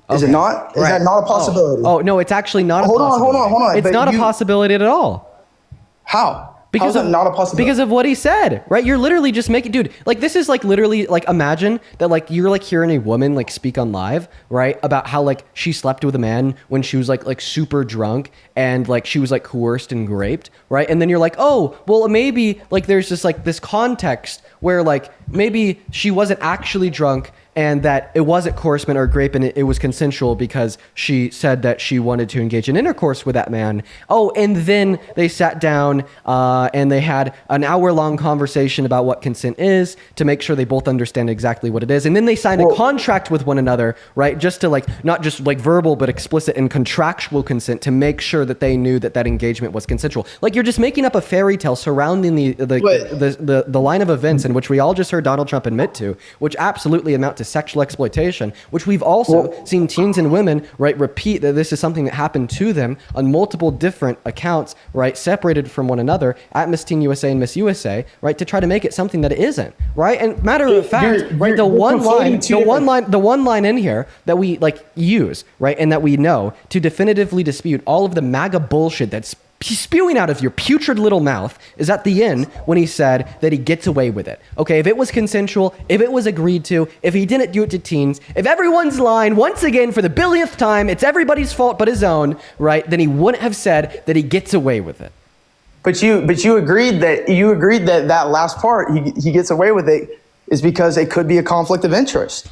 Is it not? Is that not a possibility? Oh no, it's actually not a possibility. Hold on. It's not a possibility at all. How? Because How is that not a possibility? Because of what he said, right? You're literally just making, dude, this is literally, imagine that you're hearing a woman speak on live, right? About how she slept with a man when she was super drunk and she was coerced and raped, right? And then you're like, oh, well, maybe there's just this context where maybe she wasn't actually drunk and that it wasn't coercement or rape and it was consensual because she said that she wanted to engage in intercourse with that man. Oh, and then they sat down and they had an hour-long conversation about what consent is to make sure they both understand exactly what it is. And then they signed a contract with one another, right? Just to not just verbal, but explicit and contractual consent to make sure that they knew that engagement was consensual. You're just making up a fairy tale surrounding the line of events in which we all just heard Donald Trump admit to, which absolutely amount to sexual exploitation, which we've also seen teens and women, right, repeat that this is something that happened to them on multiple different accounts, right, separated from one another at Miss Teen USA and Miss USA, right, to try to make it something that it isn't, right? And matter of fact, right, the one line in here that we use, right, and that we know to definitively dispute all of the MAGA bullshit that's spewing out of your putrid little mouth is at the end when he said that he gets away with it. Okay, if it was consensual, if it was agreed to, if he didn't do it to teens, if everyone's lying once again for the billionth time, it's everybody's fault but his own, right? Then he wouldn't have said that he gets away with it. But you agreed that that last part he gets away with it is because it could be a conflict of interest.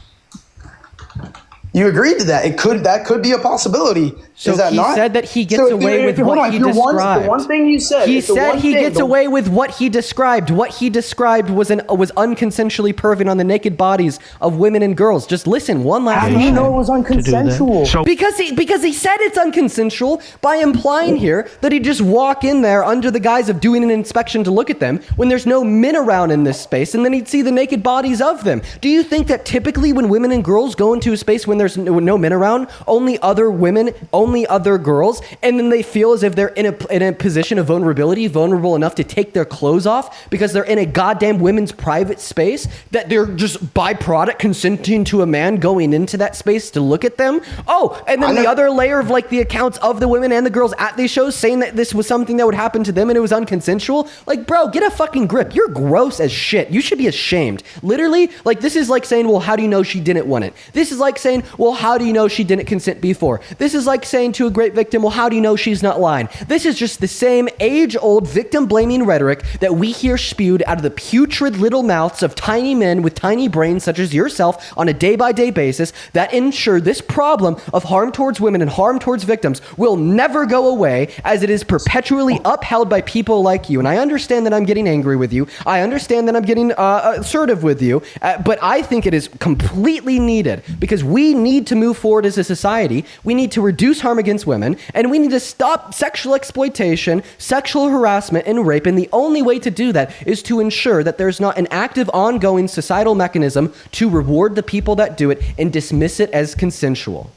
You agreed to that. That could be a possibility. So is that he not? said that he gets away with what he described. The one thing you said. He said he gets away with what he described. What he described was unconsensually perving on the naked bodies of women and girls. Just listen one last time. How do you know it was unconsensual? So Because he said it's unconsensual by implying here that he'd just walk in there under the guise of doing an inspection to look at them when there's no men around in this space, and then he'd see the naked bodies of them. Do you think that typically when women and girls go into a space when there's no men around, only other women, only other girls, and then they feel as if they're in a position of vulnerable enough to take their clothes off because they're in a goddamn women's private space, that they're just byproduct consenting to a man going into that space to look at them? Oh, and then the other layer of the accounts of the women and the girls at these shows saying that this was something that would happen to them and it was unconsensual. Bro, get a fucking grip. You're gross as shit. You should be ashamed. Literally, this is like saying, well, how do you know she didn't want it? This is like saying, well, how do you know she didn't consent before? This is like saying to a great victim, well, how do you know she's not lying? This is just the same age-old victim-blaming rhetoric that we hear spewed out of the putrid little mouths of tiny men with tiny brains such as yourself on a day-by-day basis that ensure this problem of harm towards women and harm towards victims will never go away, as it is perpetually upheld by people like you. And I understand that I'm getting angry with you. I understand that I'm getting assertive with you, but I think it is completely needed because we need to move forward as a society. We need to reduce harm against women, and we need to stop sexual exploitation, sexual harassment, and rape. And the only way to do that is to ensure that there's not an active, ongoing societal mechanism to reward the people that do it and dismiss it as consensual.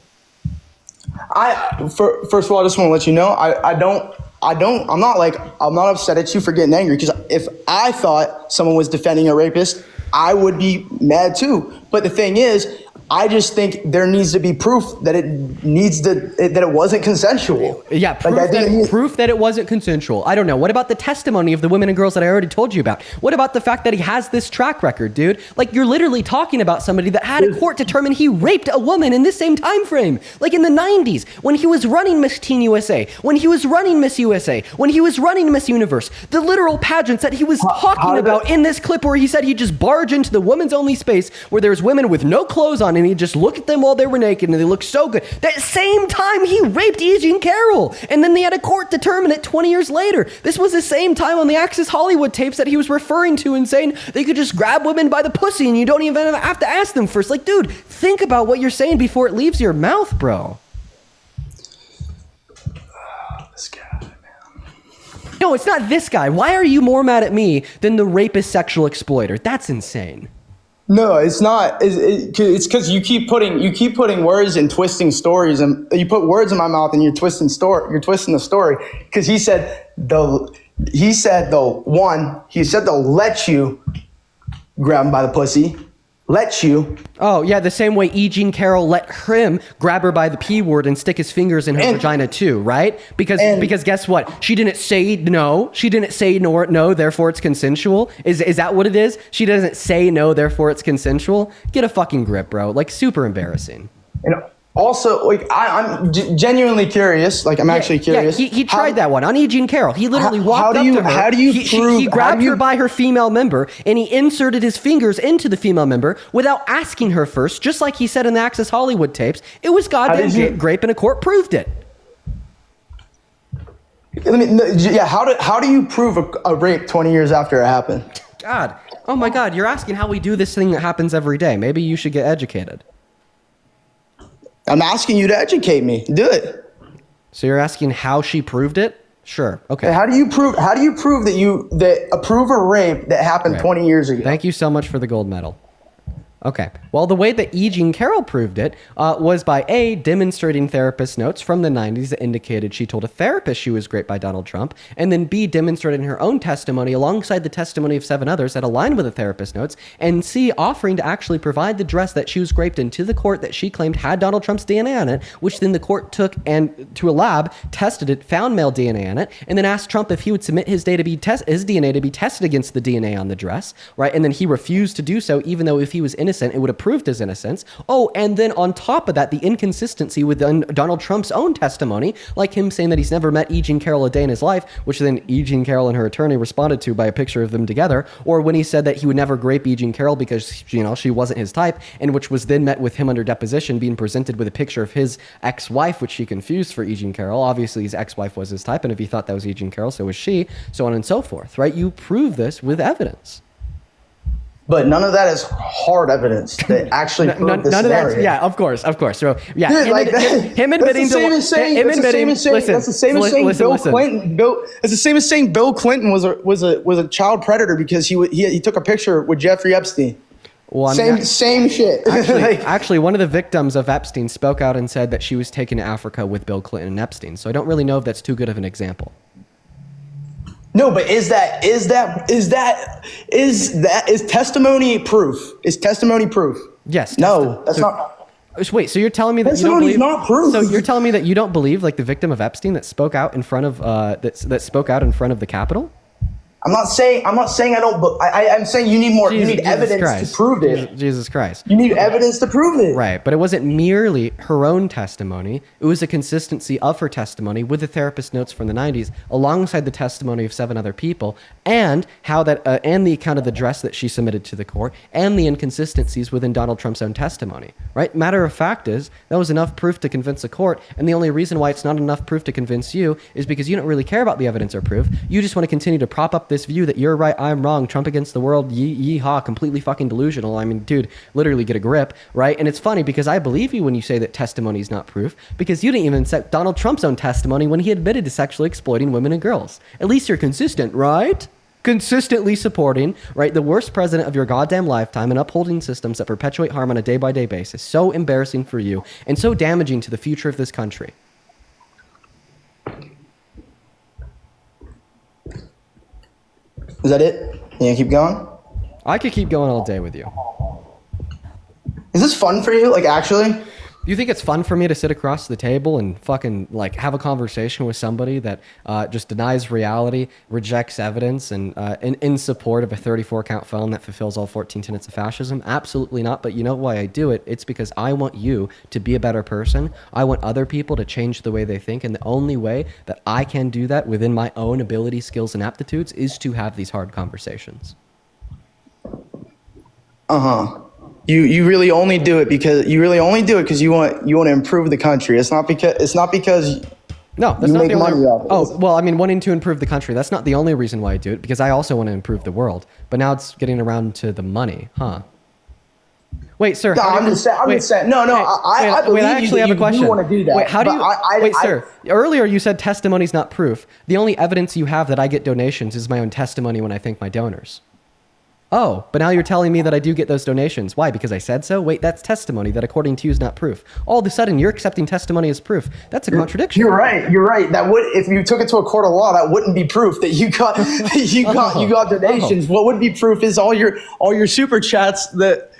First of all, I just want to let you know, I'm not upset at you for getting angry, because if I thought someone was defending a rapist, I would be mad too. But the thing is, I just think there needs to be proof that it wasn't consensual. Yeah, proof that it wasn't consensual. I don't know. What about the testimony of the women and girls that I already told you about? What about the fact that he has this track record, dude? Like, you're literally talking about somebody that had a court determine he raped a woman in this same time frame. Like in the 90s, when he was running Miss Teen USA, when he was running Miss USA, when he was running Miss Universe, the literal pageants that he was talking about in this clip where he said he'd just barge into the women's only space where there's women with no clothes on, and he just looked at them while they were naked and they looked so good. That same time he raped E. Jean Carroll, and then they had a court determine it 20 years later. This was the same time on the Access Hollywood tapes that he was referring to and saying they could just grab women by the pussy and you don't even have to ask them first. Like, dude, think about what you're saying before it leaves your mouth, bro. This guy, man. No, it's not this guy. Why are you more mad at me than the rapist sexual exploiter? That's insane. No, it's not. It's because you keep putting words and twisting stories, and you put words in my mouth and you're twisting the story. Because he said they'll let you grab him by the pussy. Let you. Oh, yeah, the same way E. Jean Carroll let him grab her by the P word and stick his fingers in her vagina too, right? Because guess what? She didn't say no. She didn't say no, therefore it's consensual. Is that what it is? She doesn't say no, therefore it's consensual? Get a fucking grip, bro. Like, super embarrassing. And also, like, I'm genuinely curious. Like, I'm actually curious. Yeah, he tried that one on E. Jean Carroll. He literally walked up to her. How do you prove? He grabbed her by her female member, and he inserted his fingers into the female member without asking her first, just like he said in the Access Hollywood tapes. It was goddamn grape, and a court proved it. How do you prove a rape 20 years after it happened? God. Oh, my God. You're asking how we do this thing that happens every day. Maybe you should get educated. I'm asking you to educate me. Do it. So you're asking how she proved it? Sure. Okay. How do you prove that approve a rape that happened 20 years ago? Thank you so much for the gold medal. Okay. Well, the way that E. Jean Carroll proved it was by A, demonstrating therapist notes from the 90s that indicated she told a therapist she was raped by Donald Trump, and then B, demonstrating her own testimony alongside the testimony of 7 others that aligned with the therapist notes, and C, offering to actually provide the dress that she was raped in to the court that she claimed had Donald Trump's DNA on it, which then the court took and to a lab, tested it, found male DNA on it, and then asked Trump if he would submit his DNA to be tested against the DNA on the dress, right? And then he refused to do so, even though if he was innocent, it would have proved his innocence. Oh, and then on top of that, the inconsistency with Donald Trump's own testimony, like him saying that he's never met E. Jean Carroll a day in his life, which then E. Jean Carroll and her attorney responded to by a picture of them together, or when he said that he would never rape E. Jean Carroll because, she wasn't his type, and which was then met with him under deposition being presented with a picture of his ex-wife, which he confused for E. Jean Carroll. Obviously, his ex-wife was his type, and if he thought that was E. Jean Carroll, so was she, so on and so forth, right? You prove this with evidence. But none of that is hard evidence that actually proved this none of scenario. that. Yeah, of course. So yeah, Dude, him admitting that's the same as saying Bill Clinton was a child predator because he took a picture with Jeffrey Epstein. Well, same shit. Actually, one of the victims of Epstein spoke out and said that she was taken to Africa with Bill Clinton and Epstein. So I don't really know if that's too good of an example. No, but is testimony proof? Is testimony proof? Yes. No, that's not. Wait, so you're telling me that you don't believe? Not proof. So you're telling me that you don't believe, like, the victim of Epstein that spoke out in front of that spoke out in front of the Capitol? I'm not saying I don't. But I'm saying you need more. You need evidence to prove it. Jesus Christ. You need evidence to prove it. Right, but it wasn't merely her own testimony. It was a consistency of her testimony with the therapist notes from the 90s, alongside the testimony of 7 other people, and how that and the account of the dress that she submitted to the court, and the inconsistencies within Donald Trump's own testimony. Right. Matter of fact is that was enough proof to convince a court, and the only reason why it's not enough proof to convince you is because you don't really care about the evidence or proof. You just want to continue to prop up this view that you're right, I'm wrong, Trump against the world, yeehaw, completely fucking delusional. I mean, dude, literally get a grip, right? And it's funny because I believe you when you say that testimony is not proof, because you didn't even accept Donald Trump's own testimony when he admitted to sexually exploiting women and girls. At least you're consistent, right? consistently supporting, right, the worst president of your goddamn lifetime and upholding systems that perpetuate harm on a day-by-day basis. So embarrassing for you and so damaging to the future of this country. Is that it? Can you keep going? I could keep going all day with you. Is this fun for you? Like, actually? You think it's fun for me to sit across the table and fucking like have a conversation with somebody that just denies reality, rejects evidence, and in support of a 34-count felon that fulfills all 14 tenets of fascism? Absolutely not. But you know why I do it? It's because I want you to be a better person. I want other people to change the way they think. And the only way that I can do that within my own ability, skills, and aptitudes is to have these hard conversations. Uh-huh. You really only do it because you want to improve the country. It's not because No, that's you not make the only. money off of Oh, this. well, I mean, wanting to improve the country. That's not the only reason why I do it, because I also want to improve the world. But now it's getting around to the money, huh? Wait, sir. No, how do I'm you- just saying. wait, I believe I actually have a question. You want to do that. Wait, how do but you? Sir. Earlier you said testimony's not proof. The only evidence you have that I get donations is my own testimony when I thank my donors. Oh, but now you're telling me that I do get those donations. Why? Because I said so? Wait, that's testimony that according to you is not proof. All of a sudden, you're accepting testimony as proof. That's a contradiction. You're right. That would, if you took it to a court of law, that wouldn't be proof that you got you got donations. What would be proof is all your super chats. That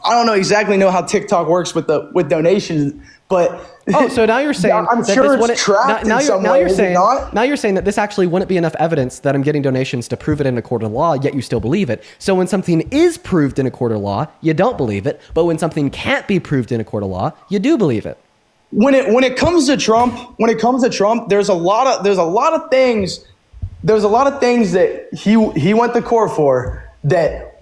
I don't exactly know how TikTok works with donations, but So now you're saying I'm that sure this it's wouldn't- tracked now in some now way, you're is it saying not? now you're saying that this actually wouldn't be enough evidence that I'm getting donations to prove it in a court of law, yet you still believe it. So when something is proved in a court of law, you don't believe it, but when something can't be proved in a court of law, you do believe it. when it comes to Trump, there's a lot of things that he went to court for that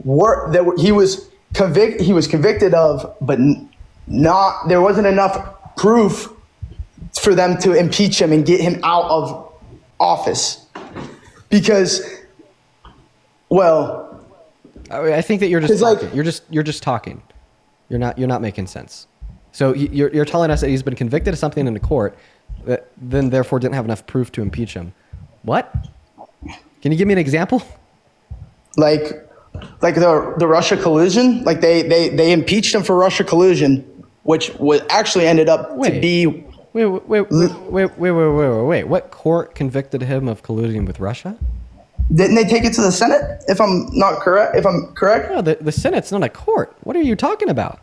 he was convicted of, but there wasn't enough proof for them to impeach him and get him out of office. Because, well, I think that you're just 'Cause, like- talking. You're just talking. You're not making sense. So you're telling us that he's been convicted of something in the court, that then therefore didn't have enough proof to impeach him. What? Can you give me an example? like the Russia collusion, like they impeached him for Russia collusion, which actually ended up to be. Wait. What court convicted him of colluding with Russia? Didn't they take it to the Senate? If I'm correct. No, the Senate's not a court. What are you talking about?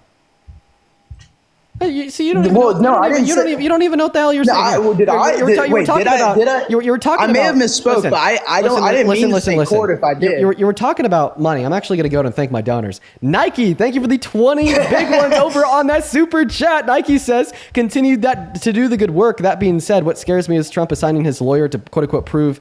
You don't even Well, know, no, I you didn't say- you don't even know what the hell you're No, saying. did I? You were talking about. You were talking I may about- have misspoke, listen, but I didn't mean to say court if I did. You were talking about money. I'm actually going to go and thank my donors. Nike, thank you for the 20 big ones over on that super chat. Nike says, continue to do the good work. That being said, what scares me is Trump assigning his lawyer to quote unquote prove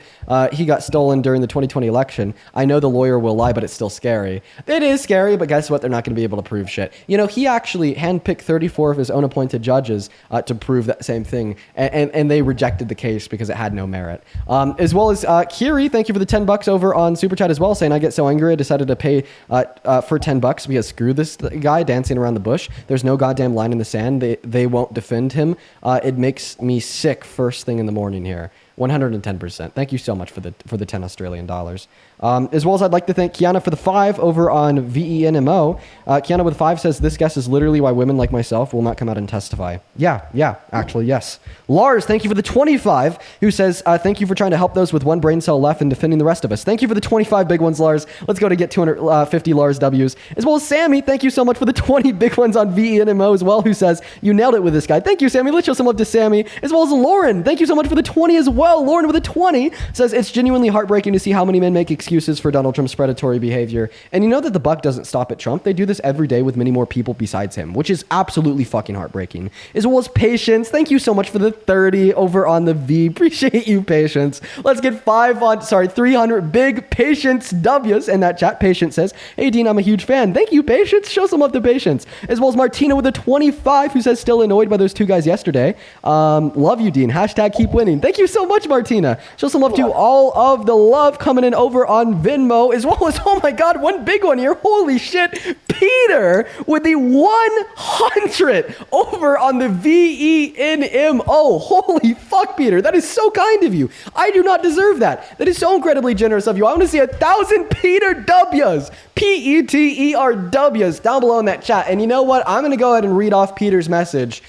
he got stolen during the 2020 election. I know the lawyer will lie, but it's still scary. It is scary, but guess what? They're not going to be able to prove shit. You know, he actually handpicked 34 of his own appointed judges to prove that same thing, and they rejected the case because it had no merit. As well as Kiri, thank you for the $10 over on Super Chat as well, saying I get so angry I decided to pay for $10 because screw this guy dancing around the bush. There's no goddamn line in the sand. They won't defend him. It makes me sick first thing in the morning here. 110%. Thank you so much for the 10 Australian dollars. As well as I'd like to thank Kiana for the 5 over on VENMO. Kiana with 5 says, this guess is literally why women like myself will not come out and testify. Yeah, actually, yes. Lars, thank you for the 25, who says, thank you for trying to help those with one brain cell left and defending the rest of us. Thank you for the 25 big ones, Lars. Let's go to get 250 Lars W's. As well as Sammy, thank you so much for the 20 big ones on VENMO as well, who says, you nailed it with this guy. Thank you, Sammy. Let's show some love to Sammy. As well as Lauren, thank you so much for the 20 as well. Lauren with a 20 says, it's genuinely heartbreaking to see how many men make excuses for Donald Trump's predatory behavior. And you know that the buck doesn't stop at Trump. They do this every day with many more people besides him, which is absolutely fucking heartbreaking. As well as Patience, thank you so much for the 30 over on the V. Appreciate you, Patience. Let's get 300 big Patience W's in that chat. Patience says, hey Dean, I'm a huge fan. Thank you, Patience. Show some love to Patience. As well as Martina with a 25, who says, still annoyed by those two guys yesterday. Love you, Dean. Hashtag keep winning. Thank you so much much, Martina. Show some love to all of the love coming in over on Venmo, as well as, oh my God, one big one here. Holy shit. Peter with the 100 over on the VENMO. Holy fuck, Peter. That is so kind of you. I do not deserve that. That is so incredibly generous of you. I want to see 1,000 Peter W's. PETERW's down below in that chat. And you know what? I'm going to go ahead and read off Peter's message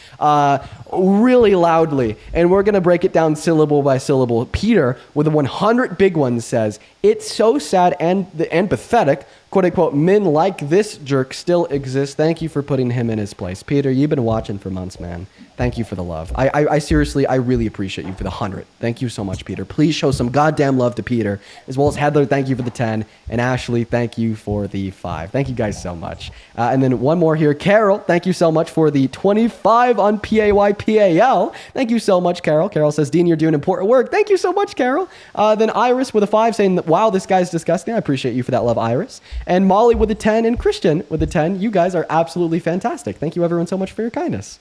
really loudly. And we're going to break it down syllable by syllable. Peter, with the 100 big ones, says, "It's so sad and pathetic, quote unquote, men like this jerk still exist. Thank you for putting him in his place." Peter, you've been watching for months, man. Thank you for the love. I seriously, I really appreciate you for the 100. Thank you so much, Peter. Please show some goddamn love to Peter, as well as Heather. Thank you for the 10. And Ashley, thank you for the 5. Thank you guys so much. And then one more here. Carol, thank you so much for the 25 on PAYPAL. Thank you so much, Carol. Carol says, "Dean, you're doing important work." Thank you so much, Carol. Then Iris with a 5 saying, "Wow, this guy's disgusting." I appreciate you for that love, Iris. And Molly with a 10 and Christian with a 10. You guys are absolutely fantastic. Thank you everyone so much for your kindness.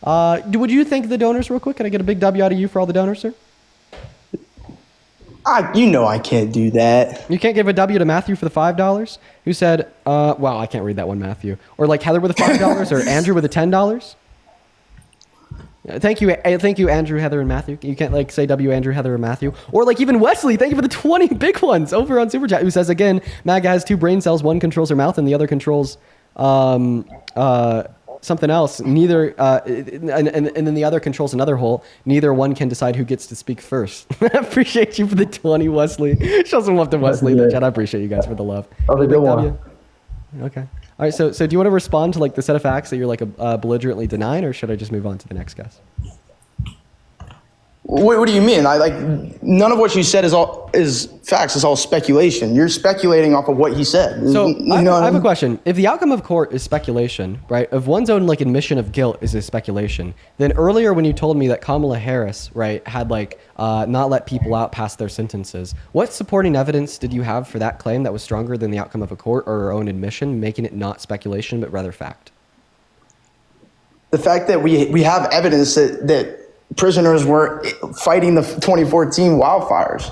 Would you thank the donors real quick? Can I get a big W out of you for all the donors, sir? You know I can't do that. You can't give a W to Matthew for the $5 who said, wow, I can't read that one, Matthew. Or like Heather with the $5 or Andrew with the $10. Thank you, Andrew, Heather, and Matthew. You can't like say W, Andrew, Heather, and Matthew. Or like even Wesley, thank you for the 20 big ones over on Super Chat, who says, again, MAGA has 2 brain cells. One controls her mouth and the other controls something else. Neither, and then the other controls another hole. Neither one can decide who gets to speak first. I appreciate you for the 20, Wesley. Show some love to Wesley in the chat. I appreciate you guys for the love. Oh, the good one. Okay. All right. So do you want to respond to like the set of facts that you're like belligerently denying, or should I just move on to the next guest? What do you mean? None of what you said is facts. It's all speculation. You're speculating off of what he said. So you know I have a question. If the outcome of court is speculation, right? If one's own like admission of guilt is a speculation, then earlier when you told me that Kamala Harris, right, had like not let people out past their sentences, what supporting evidence did you have for that claim that was stronger than the outcome of a court or her own admission, making it not speculation but rather fact? The fact that we have evidence that prisoners were fighting the 2014 wildfires.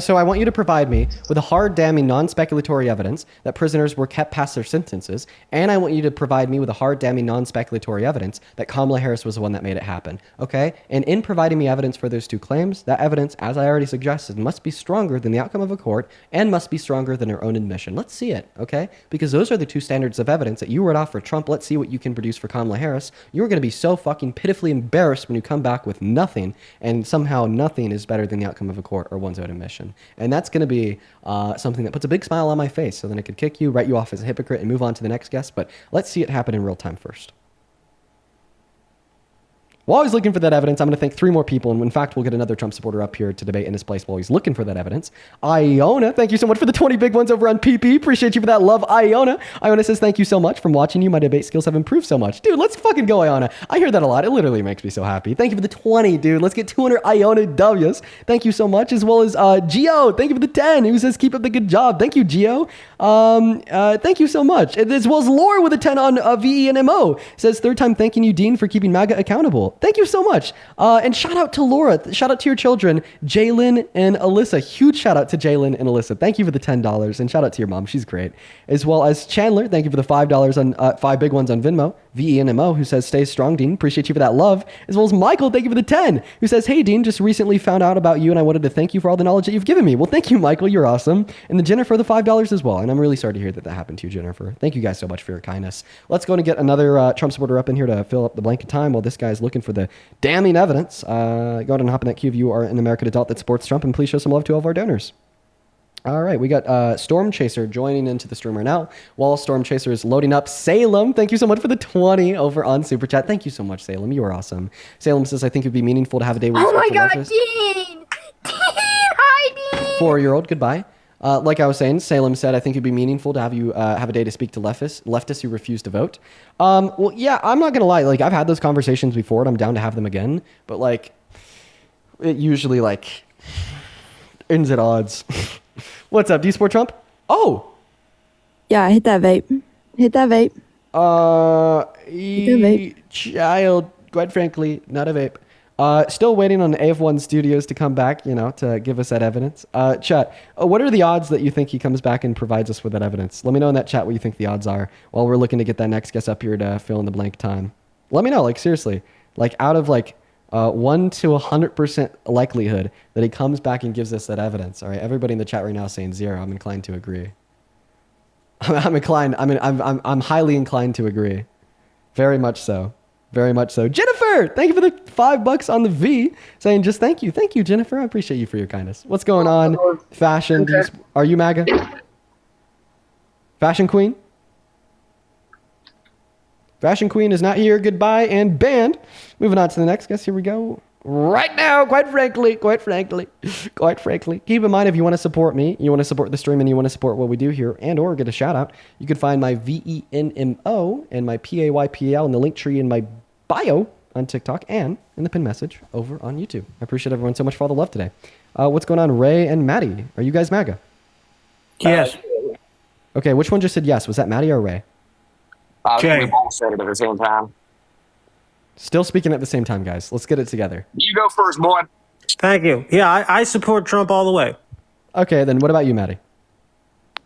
So I want you to provide me with a hard, damning, non-speculatory evidence that prisoners were kept past their sentences, and I want you to provide me with a hard, damning, non-speculatory evidence that Kamala Harris was the one that made it happen. Okay? And in providing me evidence for those 2 claims, that evidence, as I already suggested, must be stronger than the outcome of a court and must be stronger than her own admission. Let's see it. Okay? Because those are the 2 standards of evidence that you read off for Trump. Let's see what you can produce for Kamala Harris. You're going to be so fucking pitifully embarrassed when you come back with nothing, and somehow nothing is better than the outcome of a court or one's own admission. And that's going to be something that puts a big smile on my face, so then I could kick you, write you off as a hypocrite, and move on to the next guest. But let's see it happen in real time first. While he's looking for that evidence, I'm going to thank 3 more people, and in fact, we'll get another Trump supporter up here to debate in his place while he's looking for that evidence. Iona, thank you so much for the 20 big ones over on PP. Appreciate you for that love, Iona. Iona says, "Thank you so much. From watching you, my debate skills have improved so much." Dude, let's fucking go, Iona. I hear that a lot. It literally makes me so happy. Thank you for the 20, dude. Let's get 200 Iona W's. Thank you so much, as well as Gio. Thank you for the 10, who says, "Keep up the good job." Thank you, Gio. Thank you so much. As well as Laura with a 10 on VENMO. Says, "Third time thanking you, Dean, for keeping MAGA accountable." Thank you so much. And shout out to Laura. Shout out to your children, Jalen and Alyssa. Huge shout out to Jalen and Alyssa. Thank you for the $10. And shout out to your mom. She's great. As well as Chandler. Thank you for the $5 on 5 big ones on Venmo. VENMO, who says, "Stay strong, Dean. Appreciate you for that love." As well as Michael. Thank you for the 10, who says, "Hey, Dean, just recently found out about you and I wanted to thank you for all the knowledge that you've given me." Well, thank you, Michael. You're awesome. And then Jennifer, the $5 as well. And I'm really sorry to hear that happened to you, Jennifer. Thank you guys so much for your kindness. Let's go and get another Trump supporter up in here to fill up the blank of time while this guy's looking for the damning evidence. Go ahead and hop in that queue if you are an American adult that supports Trump, and please show some love to all of our donors. All right, we got Storm Chaser joining into the stream right now. While Storm Chaser is loading up, Salem, thank you so much for the 20 over on Super Chat. Thank you so much, Salem. You are awesome. Salem says, "I think it would be meaningful to have a day with Oh my God, Dean! Dean! Hi, Dean! 4-year-old, goodbye. Like I was saying, Salem said, "I think it'd be meaningful to have you have a day to speak to leftists who refuse to vote." Well, yeah, I'm not gonna lie. Like, I've had those conversations before, and I'm down to have them again. But like, it usually like ends at odds. What's up? Do you support Trump? Oh, yeah, hit that vape. Hit that vape. Child, quite frankly, not a vape. Still waiting on AF1 Studios to come back, to give us that evidence. Chat, what are the odds that you think he comes back and provides us with that evidence? Let me know in that chat what you think the odds are while we're looking to get that next guest up here to fill in the blank time. Let me know, seriously. Out of 1 to 100% likelihood that he comes back and gives us that evidence. All right, everybody in the chat right now is saying 0. I'm inclined to agree. I'm highly inclined to agree. Very much so. Very much so. Jennifer, thank you for the $5 on the V. Saying just thank you. Thank you, Jennifer. I appreciate you for your kindness. What's going on? Fashion. Are you MAGA? Fashion Queen? Fashion Queen is not here. Goodbye and banned. Moving on to the next guest. Here we go. Right now, quite frankly. Keep in mind, if you want to support me, you want to support the stream, and you want to support what we do here and or get a shout out, you can find my VENMO and my PAYPL in the link tree in my bio on TikTok and in the pin message over on YouTube. I appreciate everyone so much for all the love today. What's going on, Ray and Maddie? Are you guys MAGA? Yes. Okay, which one just said yes? Was that Maddie or Ray? Jay. We both said it at the same time. Still speaking at the same time, guys. Let's get it together. You go first, boy. Thank you. Yeah, I support Trump all the way. Okay, then what about you, Maddie?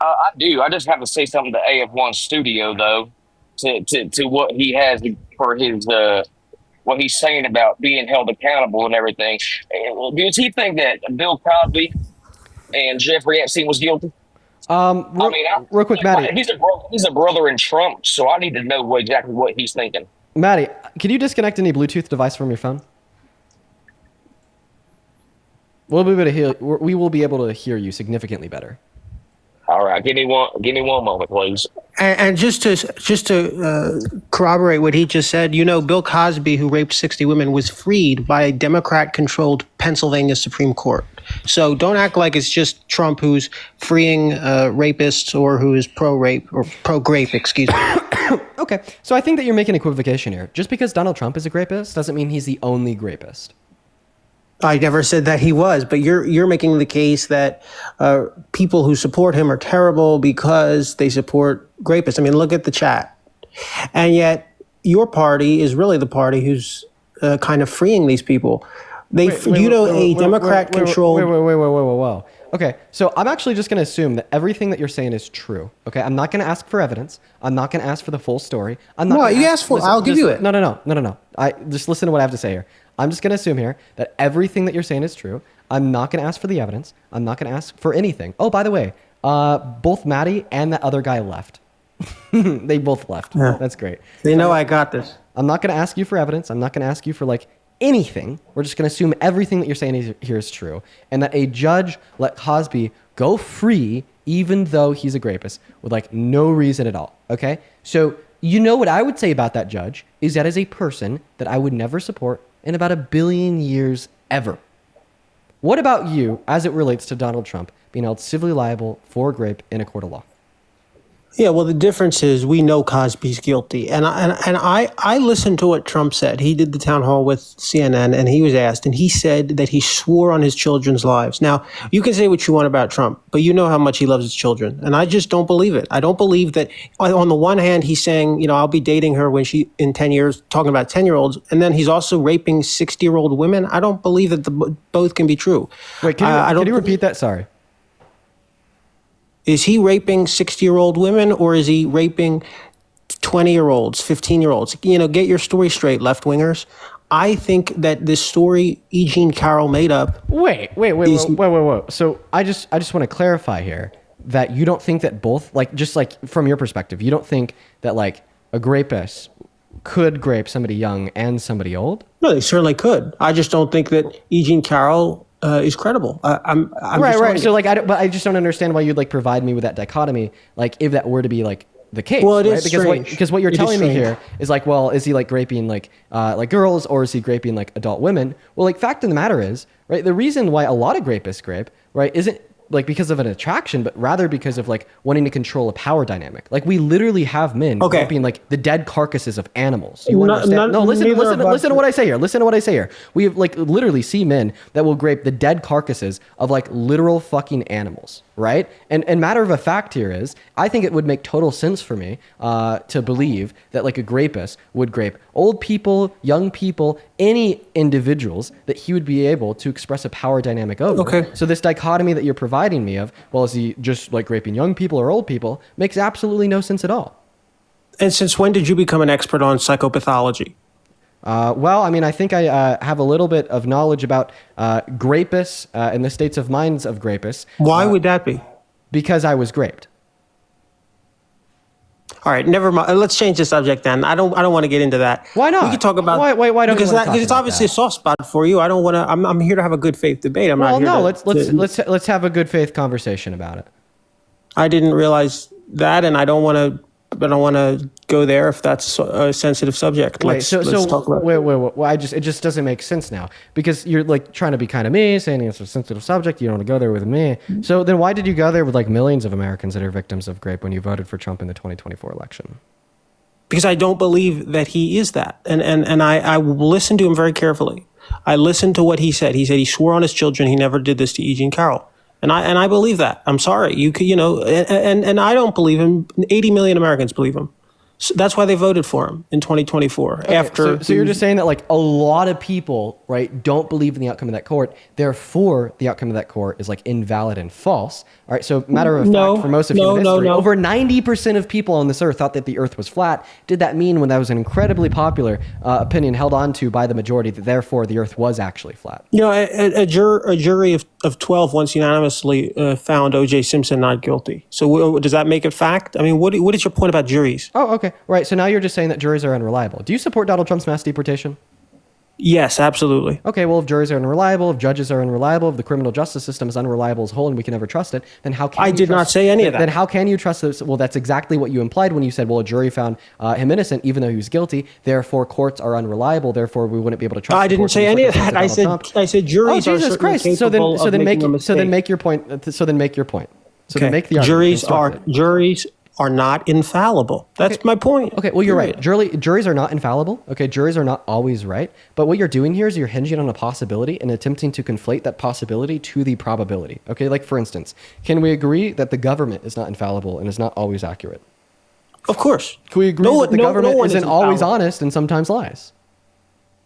I do. I just have to say something to AF1 Studio, though, to what he has for his what he's saying about being held accountable and everything. Does he think that Bill Cosby and Jeffrey Epstein was guilty? Real quick, Maddie. He's a brother in Trump, so I need to know exactly what he's thinking. Maddie, can you disconnect any Bluetooth device from your phone? We will be able to hear you significantly better. All right, give me one moment, please. And just to corroborate what he just said, Bill Cosby, who raped 60 women, was freed by a Democrat-controlled Pennsylvania Supreme Court. So don't act like it's just Trump who's freeing rapists or who is pro-rape or pro-grape, excuse me. Okay, so I think that you're making equivocation here. Just because Donald Trump is a grapist doesn't mean he's the only grapist. I never said that he was, but you're making the case that people who support him are terrible because they support rapists. I mean, look at the chat. And yet your party is really the party who's kind of freeing these people. Democrat-controlled... Whoa. Okay, so I'm actually just going to assume that everything that you're saying is true. Okay, I'm not going to ask for evidence. I'm not going to ask for the full story. I'll give you it. No. Just listen to what I have to say here. I'm just going to assume here that everything that you're saying is true. I'm not going to ask for the evidence. I'm not going to ask for anything. Oh, by the way, both Maddie and that other guy left. They both left. Yeah. That's great. They know I got this. I'm not going to ask you for evidence. I'm not going to ask you for anything. We're just going to assume everything that you're saying here is true, and that a judge let Cosby go free even though he's a rapist with no reason at all. Okay, so what I would say about that judge is that is a person that I would never support in about 1 billion years ever. What about you as it relates to Donald Trump being held civilly liable for rape in a court of law? Yeah, well, the difference is we know Cosby's guilty. And I listened to what Trump said. He did the town hall with CNN, and he was asked, and he said that he swore on his children's lives. Now, you can say what you want about Trump, but you know how much he loves his children. And I just don't believe it. I don't believe that on the one hand, he's saying, I'll be dating her when in 10 years, talking about 10-year-olds. And then he's also raping 60-year-old women. I don't believe that both can be true. Wait, can you repeat that? Sorry. Is he raping 60-year-old women, or is he raping 20-year-olds, 15-year-olds? Get your story straight, left-wingers. I think that this story E. Jean Carroll made up. Wait. So I just want to clarify here that you don't think that both, from your perspective, you don't think that a rapist could rape somebody young and somebody old? No, they certainly could. I just don't think that E. Jean Carroll is credible. I'm right. So but I just don't understand why you'd provide me with that dichotomy. If that were to be the case, well, it right? is strange. Because what you're telling me here is is he raping girls, or is he raping adult women? Well, fact of the matter is, right, the reason why a lot of rapists rape, right, isn't like because of an attraction, but rather because of like wanting to control a power dynamic. Like we literally have men raping like the dead carcasses of animals. You understand? No, listen to what I say here. Listen to what I say here. We have like literally see men that will grape the dead carcasses of like literal fucking animals, right? And matter of a fact here is, I think it would make total sense for me to believe that like a grapist would grape old people, young people, any individuals that he would be able to express a power dynamic over. Okay. So this dichotomy that you're providing me of, well, is he just like raping young people or old people, makes absolutely no sense at all. And since when did you become an expert on psychopathology? Well, I mean, I think I have a little bit of knowledge about grapists and the states of minds of grapists. Why would that be? Because I was graped. All right, never mind. Let's change the subject then. I don't want to get into that. Why not? We can talk about why don't you because wanna talk it's about obviously that? a soft spot for you. I don't want to. I'm here to have a good faith debate. I'm Well, not here no. Let's have a good faith conversation about it. I didn't realize that, and I don't want to go there if that's a sensitive subject. Let's talk about it. Well, it just doesn't make sense now because you're like trying to be kind of me, saying it's a sensitive subject. You don't want to go there with me. So then why did you go there with like millions of Americans that are victims of rape when you voted for Trump in the 2024 election? Because I don't believe that he is that. And I listened to him very carefully. I listened to what he said. He said he swore on his children he never did this to E. Jean Carroll. And I believe that. I'm sorry. And I don't believe him. 80 million Americans believe him. So that's why they voted for him in 2024. Okay, so you're just saying that like a lot of people, right, don't believe in the outcome of that court. Therefore, the outcome of that court is like invalid and false. All right. So matter of fact, for most of human history, over 90% of people on this earth thought that the earth was flat. Did that mean when that was an incredibly popular opinion held on to by the majority that therefore the earth was actually flat? You know, a jury of 12 once unanimously found O.J. Simpson not guilty. So does that make it fact? I mean, what is your point about juries? Oh, okay. Right. So now you're just saying that juries are unreliable. Do you support Donald Trump's mass deportation? Yes, absolutely. Okay, well, if juries are unreliable, if judges are unreliable, if the criminal justice system is unreliable as a whole and we can never trust it, then how can I did not say any of that. Then how can you trust this? Well, that's exactly what you implied when you said, well, a jury found him innocent even though he was guilty. Therefore, courts are unreliable. Therefore, we wouldn't be able to trust. I didn't say any of that. I said juries are certainly capable of making a mistake. So then make your point. So then make your point. So then make the argument. Juries are not infallible. That's my point. Okay, well, you're right. Juries are not infallible. Okay, juries are not always right. But what you're doing here is you're hinging on a possibility and attempting to conflate that possibility to the probability. Okay, like for instance, can we agree that the government is not infallible and is not always accurate? Of course. Can we agree that the government isn't always honest and sometimes lies?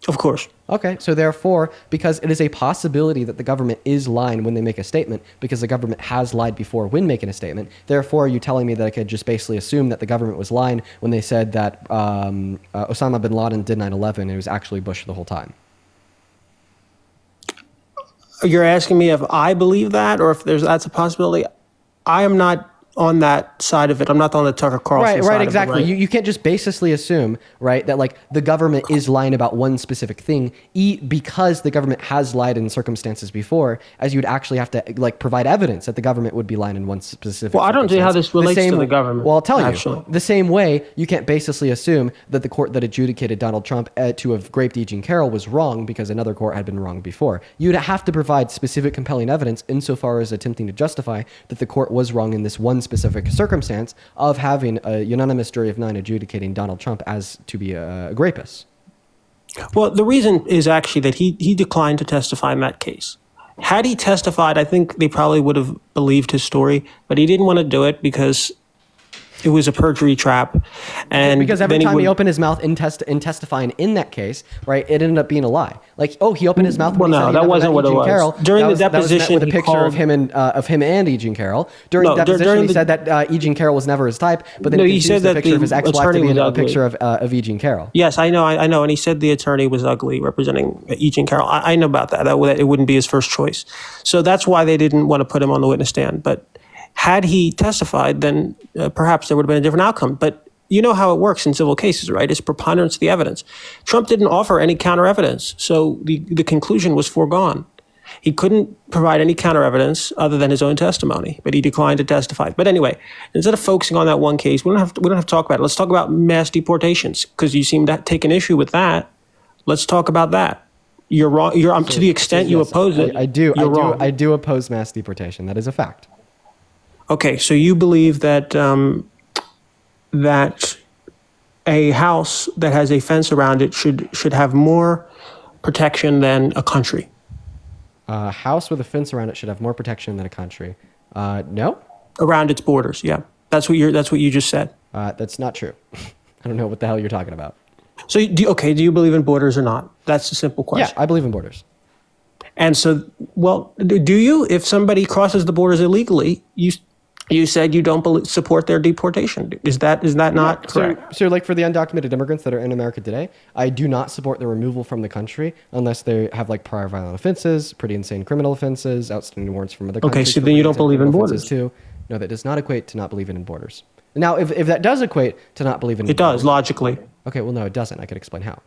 Of course. Okay, so therefore, because it is a possibility that the government is lying when they make a statement, because the government has lied before when making a statement, therefore, are you telling me that I could just basically assume that the government was lying when they said that Osama bin Laden did 9/11 and it was actually Bush the whole time? You're asking me if I believe that or if that's a possibility? I am not on that side of it. I'm not on the Tucker Carlson side right, of exactly. it. Right? You can't just baselessly assume, right, that like the government is lying about one specific thing because the government has lied in circumstances before, as you'd actually have to like provide evidence that the government would be lying in one specific. Well, I don't see how this relates to the government. Well, I'll tell actually. you. The same way, you can't baselessly assume that the court that adjudicated Donald Trump to have raped E. Jean Carroll was wrong because another court had been wrong before. You'd have to provide specific compelling evidence insofar as attempting to justify that the court was wrong in this one specific circumstance of having a unanimous jury of 9 adjudicating Donald Trump as to be a rapist. Well, the reason is actually that he declined to testify in that case. Had he testified, I think they probably would have believed his story, but he didn't want to do it because it was a perjury trap. And because every time he opened his mouth in testifying in that case, right, it ended up being a lie. Like, oh, he opened his mouth. Well, no, that wasn't what it was. Carroll. During the deposition, that was met with a picture of him and E. Jean Carroll. During the deposition, he said that E. Jean Carroll was never his type, but then he said that the picture of his ex-wife to be a picture of E. Jean Carroll. Yes, I know, and he said the attorney was ugly, representing E. Jean Carroll. I know about that. That it wouldn't be his first choice, so that's why they didn't want to put him on the witness stand. But had he testified, then perhaps there would have been a different outcome. But you know how it works in civil cases, right? It's preponderance of the evidence. Trump didn't offer any counter evidence, so the conclusion was foregone. He couldn't provide any counter evidence other than his own testimony, but he declined to testify. But anyway, instead of focusing on that one case, we don't have to talk about it. Let's talk about mass deportations, because you seem to take an issue with that. Let's talk about that. You're wrong. To the extent you Yes, oppose it, I do. you're wrong. I do oppose mass deportation. That is a fact. Okay, so you believe that that a house that has a fence around it should have more protection than a country. A house with a fence around it should have more protection than a country. No, Around its borders, yeah. That's what you just said. that's not true. I don't know what the hell you're talking about. So, do you believe in borders or not? That's a simple question. Yeah, I believe in borders. And so, well, do you? If somebody crosses the borders illegally, you said you don't support their deportation. Is that not correct? So like for the undocumented immigrants that are in America today, I do not support their removal from the country unless they have like prior violent offenses, pretty insane criminal offenses, outstanding warrants from other countries. Okay, so for then you pretty don't insane believe in criminal borders. offenses Too. No, that does not equate to not believing in borders. Now, if that does equate to not believing in It does, borders, logically. okay, well, no, it doesn't. I could explain how.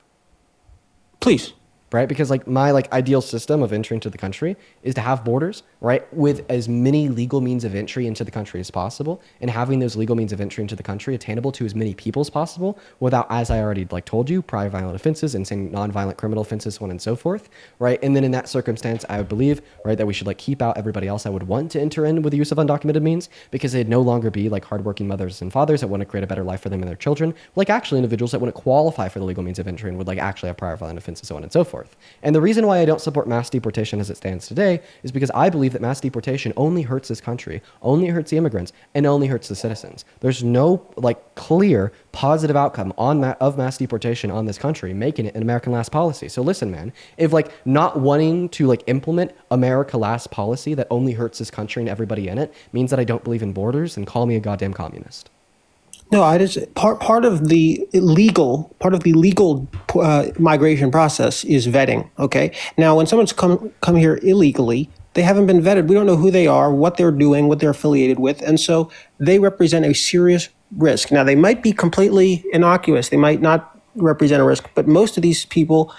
Please. Right? Because like my like ideal system of entry into the country is to have borders, right, with as many legal means of entry into the country as possible, and having those legal means of entry into the country attainable to as many people as possible without, as I already like told you, prior violent offenses, insane non-violent criminal offenses, so on and so forth, right? And then in that circumstance, I would believe, right, that we should like keep out everybody else I would want to enter in with the use of undocumented means, because they'd no longer be like hardworking mothers and fathers that want to create a better life for them and their children, like actually individuals that wouldn't qualify for the legal means of entry and would like actually have prior violent offenses, so on and so forth. And the reason why I don't support mass deportation as it stands today is because I believe that mass deportation only hurts this country, only hurts the immigrants, and only hurts the citizens. There's no like clear positive outcome of mass deportation on this country, making it an American last policy. So listen, man, if like not wanting to like implement America last policy that only hurts this country and everybody in it means that I don't believe in borders, then call me a goddamn communist. No, I just part of the legal migration process is vetting. Okay, now when someone's come here illegally, they haven't been vetted. We don't know who they are, what they're doing, what they're affiliated with, and so they represent a serious risk. Now they might be completely innocuous, they might not represent a risk, but most of these people,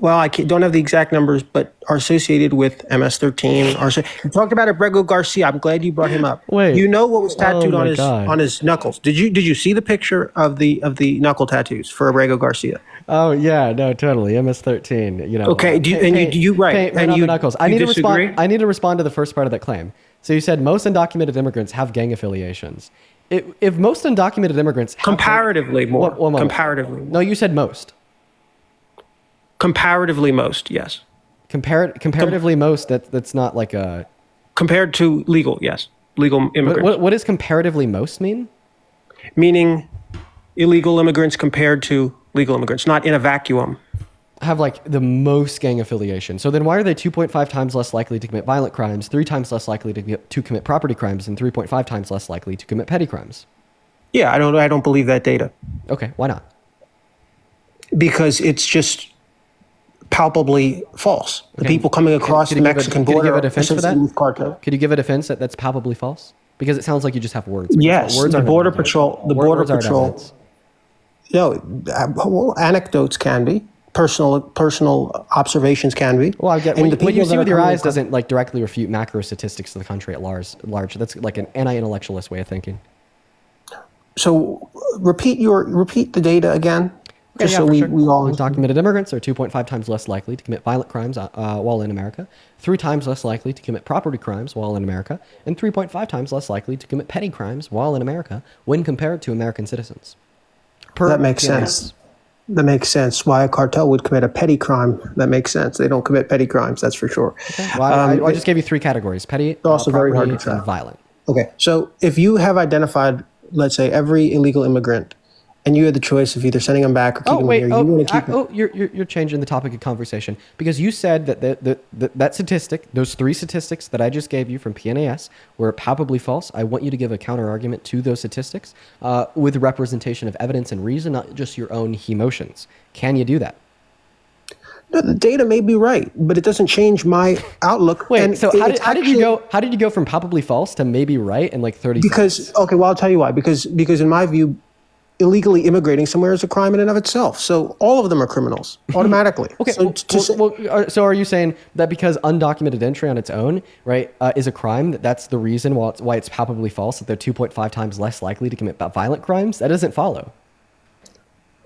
well, don't have the exact numbers, but are associated with MS-13. You talked about Abrego Garcia. I'm glad you brought him up. Wait. You know what was tattooed Oh on my his God. on his knuckles? Did you see the picture of the knuckle tattoos for Abrego Garcia? Oh yeah, no, totally. MS-13. You know. Okay, right? Paint And on you the knuckles. you disagree? I need to respond to the first part of that claim. So you said most undocumented immigrants have gang affiliations. If most undocumented immigrants have Comparatively more. One moment. Comparatively. No, you said most. Comparatively most, yes. Comparatively most. That's not like a. Compared to legal, yes. Legal immigrants. What does comparatively most mean? Meaning illegal immigrants compared to legal immigrants, not in a vacuum. Have like the most gang affiliation. So then why are they 2.5 times less likely to commit violent crimes, 3 times less likely to commit property crimes, and 3.5 times less likely to commit petty crimes? Yeah, I don't believe that data. Okay, why not? Because it's just palpably false. The Okay. people coming across the Mexican border Could you give a defense for that? with cartel. Could you give a defense that's palpably false? Because it sounds like you just have words. Yes, Words the aren't border evidence. patrol. The Words border aren't patrol. evidence. No, well, anecdotes can be. Personal observations can be. Well, I get And what, the what you people see that with are your coming eyes across- doesn't like directly refute macro statistics of the country at large. That's like an anti-intellectualist way of thinking. So repeat the data again, just so for we sure. all. Undocumented immigrants are 2.5 times less likely to commit violent crimes while in America, 3 times less likely to commit property crimes while in America, and 3.5 times less likely to commit petty crimes while in America when compared to American citizens. That makes sense. That makes sense. Why a cartel would commit a petty crime? That makes sense. They don't commit petty crimes, that's for sure. Well, I just gave you 3 categories: petty, also very hard property, to track. and violent. Okay, so if you have identified, let's say, every illegal immigrant, and you had the choice of either sending them back or keeping them here, you want to keep them. You're changing the topic of conversation because you said that statistic, those 3 statistics that I just gave you from PNAS were palpably false. I want you to give a counter argument to those statistics with representation of evidence and reason, not just your own emotions. Can you do that? No, the data may be right, but it doesn't change my outlook. Wait, And so it's how did you go? How did you go from palpably false to maybe right in like 30 Because seconds? okay, well I'll tell you why. Because in my view, illegally immigrating somewhere is a crime in and of itself. So all of them are criminals automatically. Okay, so are you saying that because undocumented entry on its own, right, is a crime, that's the reason why it's palpably false, that they're 2.5 times less likely to commit violent crimes? That doesn't follow.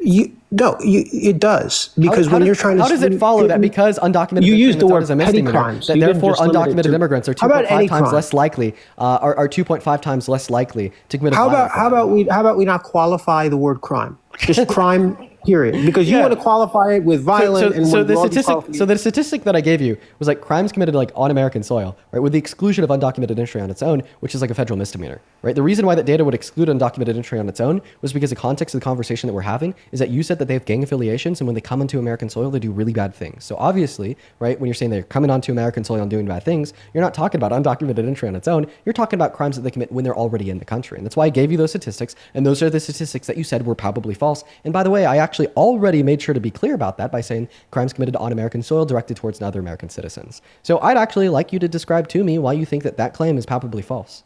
It does, because when you're trying to. How does it follow that because undocumented you use the word is a petty misdemeanor, crimes, that you didn't therefore just limit it undocumented to- immigrants are How about 2.5 any times crime? less likely, are 2.5 times less likely to commit a How violent crime? about we not qualify the word crime? Just crime, period. Because you want to qualify it with violent and so with the all these statistic, so the statistic that I gave you was like crimes committed like on American soil, right, with the exclusion of undocumented entry on its own, which is like a federal misdemeanor, right? The reason why that data would exclude undocumented entry on its own was because the context of the conversation that we're having is that you said that they have gang affiliations, and when they come onto American soil, they do really bad things. So obviously, right, when you're saying they're coming onto American soil and doing bad things, you're not talking about undocumented entry on its own. You're talking about crimes that they commit when they're already in the country, and that's why I gave you those statistics. And those are the statistics that you said were probably false. And by the way, I actually already made sure to be clear about that by saying crimes committed on American soil directed towards other American citizens. So I'd actually like you to describe to me why you think that that claim is probably false.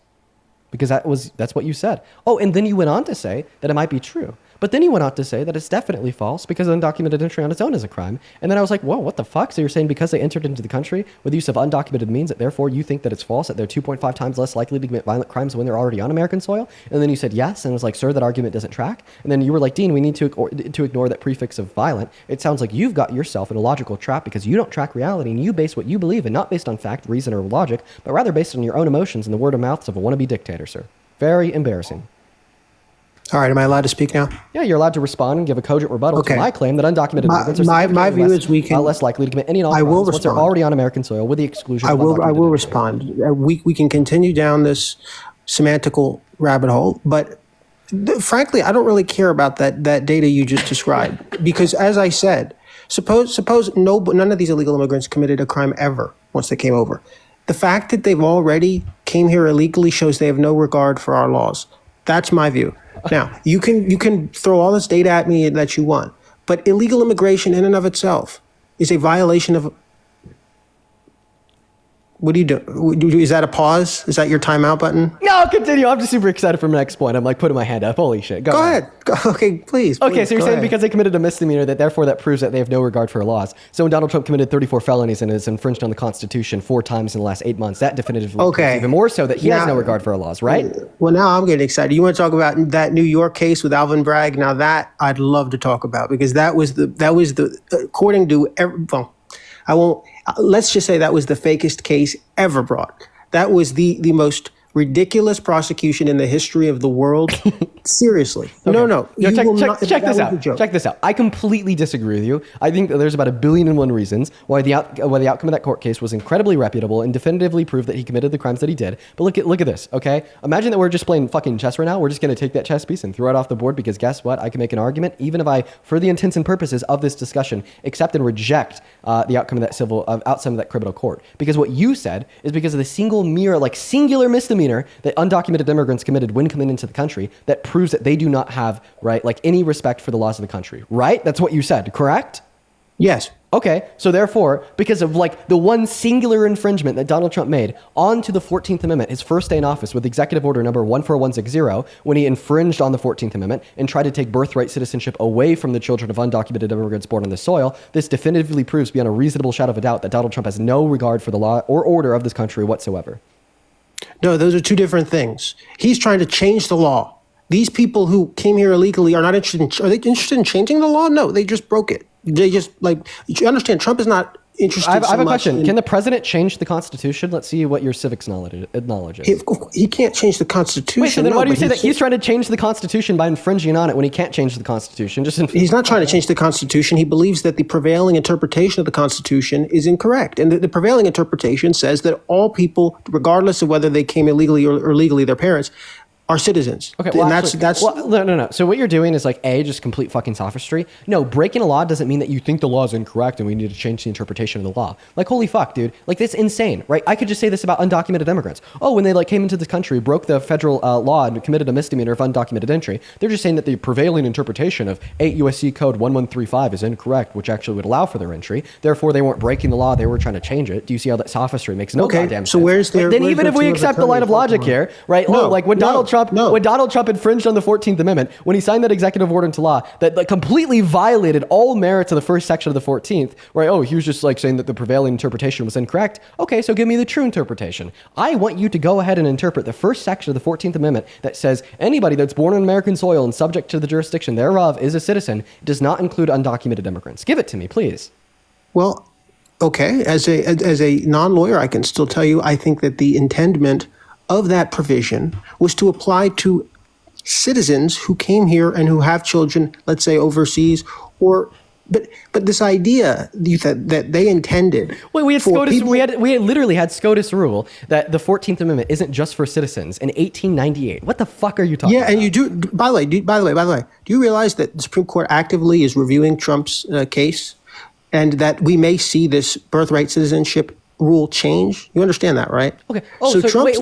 Because that's what you said. Oh, and then you went on to say that it might be true. But then you went on to say that it's definitely false because undocumented entry on its own is a crime. And then I was like, whoa, what the fuck? So you're saying because they entered into the country with the use of undocumented means that therefore you think that it's false, that they're 2.5 times less likely to commit violent crimes when they're already on American soil? And then you said yes, and I was like, sir, that argument doesn't track. And then you were like, Dean, we need to ignore that prefix of violent. It sounds like you've got yourself in a logical trap because you don't track reality and you base what you believe in not based on fact, reason, or logic, but rather based on your own emotions and the word of mouths of a wannabe dictator, sir. Very embarrassing. All right, am I allowed to speak now? Yeah, you're allowed to respond and give a cogent rebuttal to my claim that undocumented immigrants are my view is we can less likely to commit any I will crimes once they're respond. already on American soil, with the exclusion. I of will undocumented respond. We can continue down this semantical rabbit hole, but frankly, I don't really care about that data you just described because, as I said, suppose none of these illegal immigrants committed a crime ever once they came over. The fact that they've already came here illegally shows they have no regard for our laws. That's my view. Now, you can throw all this data at me that you want, but illegal immigration in and of itself is a violation of. What do you do? Is that a pause? Is that your timeout button? No, continue. I'm just super excited for my next point. I'm like putting my hand up. Holy shit. Go ahead. Okay, please. Okay, so you're go saying ahead. because they committed a misdemeanor that therefore that proves that they have no regard for laws. So when Donald Trump committed 34 felonies and has infringed on the Constitution 4 times in the last 8 months, that definitively proves even more so that he has no regard for our laws, right? Well, now I'm getting excited. You want to talk about that New York case with Alvin Bragg? Now that I'd love to talk about because that was the according to I won't. Let's just say that was the fakest case ever brought. That was the most ridiculous prosecution in the history of the world. Seriously. Okay. No. Check this out. Check this out. I completely disagree with you. I think that there's about 1,000,000,001 reasons why the outcome of that court case was incredibly reputable and definitively proved that he committed the crimes that he did. But look at this, okay? Imagine that we're just playing fucking chess right now. We're just going to take that chess piece and throw it off the board because guess what? I can make an argument, even if I, for the intents and purposes of this discussion, accept and reject the outcome of that outcome of that criminal court. Because what you said is because of the singular misdemeanor that undocumented immigrants committed when coming into the country that proves that they do not have, right, like any respect for the laws of the country, right? That's what you said, correct? Yes. Okay, so therefore, because of like the one singular infringement that Donald Trump made onto the 14th Amendment, his first day in office with Executive Order number 14160, when he infringed on the 14th Amendment and tried to take birthright citizenship away from the children of undocumented immigrants born on the soil, this definitively proves beyond a reasonable shadow of a doubt that Donald Trump has no regard for the law or order of this country whatsoever. No, those are two different things. He's trying to change the law. These people who came here illegally are not interested in. Are they interested in changing the law? No, they just broke it. They just you understand. Trump is not interested. I have a much question. Can the president change the Constitution? Let's see what your civics knowledge is. He can't change the Constitution. Wait, so then why do you say that he's trying to change the Constitution by infringing on it when he can't change the Constitution? He's not trying to change the Constitution. He believes that the prevailing interpretation of the Constitution is incorrect. And the prevailing interpretation says that all people, regardless of whether they came illegally or legally, their parents, are citizens. Okay, well, and that's no. So what you're doing is like just complete fucking sophistry. No, breaking a law doesn't mean that you think the law is incorrect and we need to change the interpretation of the law. Like, holy fuck, dude. Like, that's insane, right? I could just say this about undocumented immigrants. Oh, when they came into this country, broke the federal law and committed a misdemeanor of undocumented entry, they're just saying that the prevailing interpretation of 8 U.S.C. Code 1135 is incorrect, which actually would allow for their entry. Therefore, they weren't breaking the law. They were trying to change it. Do you see how that sophistry makes no goddamn sense? So where's their? Then even if we accept the light of logic here, right? No, when Donald Trump Trump infringed on the 14th Amendment, when he signed that executive order into law that like, completely violated all merits of the first section of the 14th, right? Oh, he was just like saying that the prevailing interpretation was incorrect. Okay, so give me the true interpretation. I want you to go ahead and interpret the first section of the 14th Amendment that says anybody that's born on American soil and subject to the jurisdiction thereof is a citizen, does not include undocumented immigrants. Give it to me, please. Well, okay. As a non-lawyer, I can still tell you, I think that the intendment of that provision was to apply to citizens who came here and who have children, let's say overseas, but this idea that they intended. Wait, we literally had SCOTUS rule that the 14th Amendment isn't just for citizens in 1898. What the fuck are you talking about? Yeah, and you do. By the way, do you realize that the Supreme Court actively is reviewing Trump's case, and that we may see this birthright citizenship rule change? You understand that, right? Okay. Oh, so wait.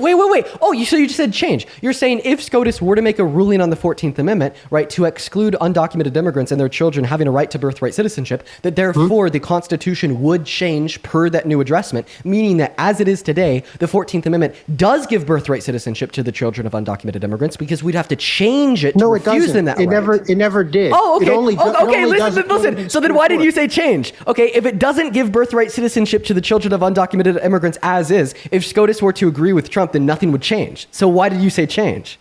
Oh, so you just said change. You're saying if SCOTUS were to make a ruling on the 14th Amendment, right, to exclude undocumented immigrants and their children having a right to birthright citizenship, that therefore the Constitution would change per that new addressment, meaning that as it is today, the 14th Amendment does give birthright citizenship to the children of undocumented immigrants because we'd have to change it to refuse them that right. It never did. Oh, okay. Okay, Listen. So then why did you say change? Okay, if it doesn't give birthright citizenship to the children of undocumented immigrants as is, if SCOTUS were to agree with Trump, then nothing would change. So why did you say change?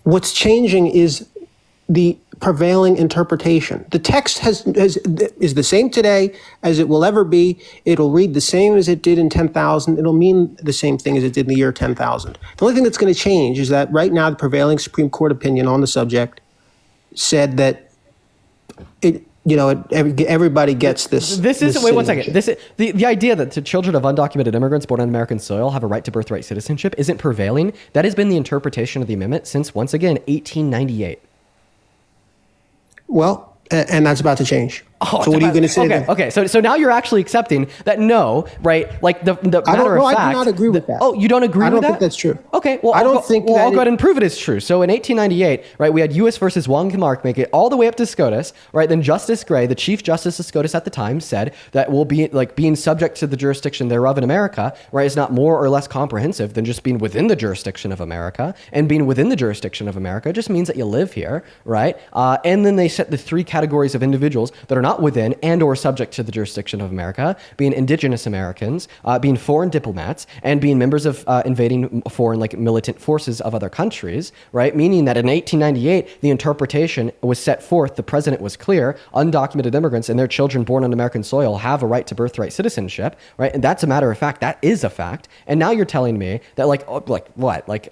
What's changing is the prevailing interpretation. The text is the same today as it will ever be. It'll read the same as it did in 10,000. It'll mean the same thing as it did in the year 10,000. The only thing that's going to change is that right now the prevailing Supreme Court opinion on the subject said that everybody gets this. Wait 1 second. The idea that the children of undocumented immigrants born on American soil have a right to birthright citizenship isn't prevailing. That has been the interpretation of the amendment since, once again, 1898. Well, and that's about to change. So what are you going to say? Okay. So now you're actually accepting that no, right? Like the matter of fact. I do not agree with that. Oh, you don't agree with that? I don't think that's true. Okay. Well, I'll go ahead and prove it is true. So in 1898, right, we had U.S. versus Wong Mark make it all the way up to SCOTUS, right? Then Justice Gray, the Chief Justice of SCOTUS at the time, said that will be like being subject to the jurisdiction thereof in America, right, is not more or less comprehensive than just being within the jurisdiction of America. And being within the jurisdiction of America just means that you live here, right? And then they set the three categories of individuals that are not within and or subject to the jurisdiction of America, being indigenous Americans, being foreign diplomats, and being members of invading foreign like militant forces of other countries, right? Meaning that in 1898, the interpretation was set forth, the president was clear, undocumented immigrants and their children born on American soil have a right to birthright citizenship, right? And that's a matter of fact, that is a fact. And now you're telling me that like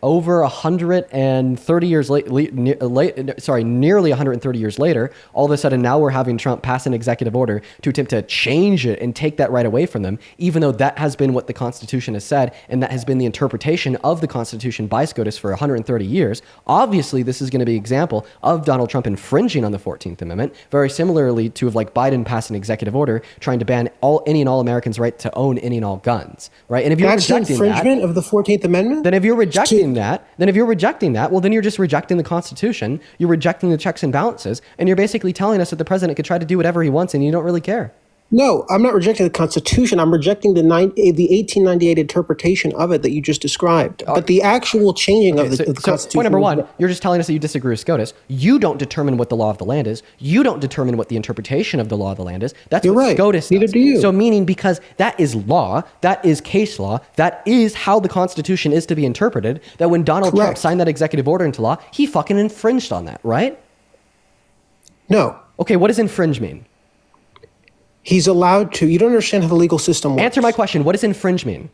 over 130 years nearly 130 years later, all of a sudden now we're having Trump pass an executive order to attempt to change it and take that right away from them, even though that has been what the Constitution has said, and that has been the interpretation of the Constitution by SCOTUS for 130 years. Obviously, this is going to be an example of Donald Trump infringing on the 14th Amendment, very similarly to like Biden passed an executive order trying to ban any and all Americans' right to own any and all guns, right? And if you're rejecting infringement of the 14th Amendment, then if you're rejecting that, well, then you're just rejecting the Constitution, you're rejecting the checks and balances, and you're basically telling us that the president could try to do whatever he wants and you don't really care. No, I'm not rejecting the Constitution. I'm rejecting the 1898 interpretation of it that you just described. But the actual changing of the Constitution. So point number one, you're just telling us that you disagree with SCOTUS. You don't determine what the law of the land is. You don't determine what the interpretation of the law of the land is. That's what SCOTUS does. Neither do you. So meaning because that is law, that is case law, that is how the Constitution is to be interpreted, that when Donald Trump signed that executive order into law, he fucking infringed on that, right? No. Okay, what does infringe mean? He's allowed to. You don't understand how the legal system works. Answer my question. What does infringe mean?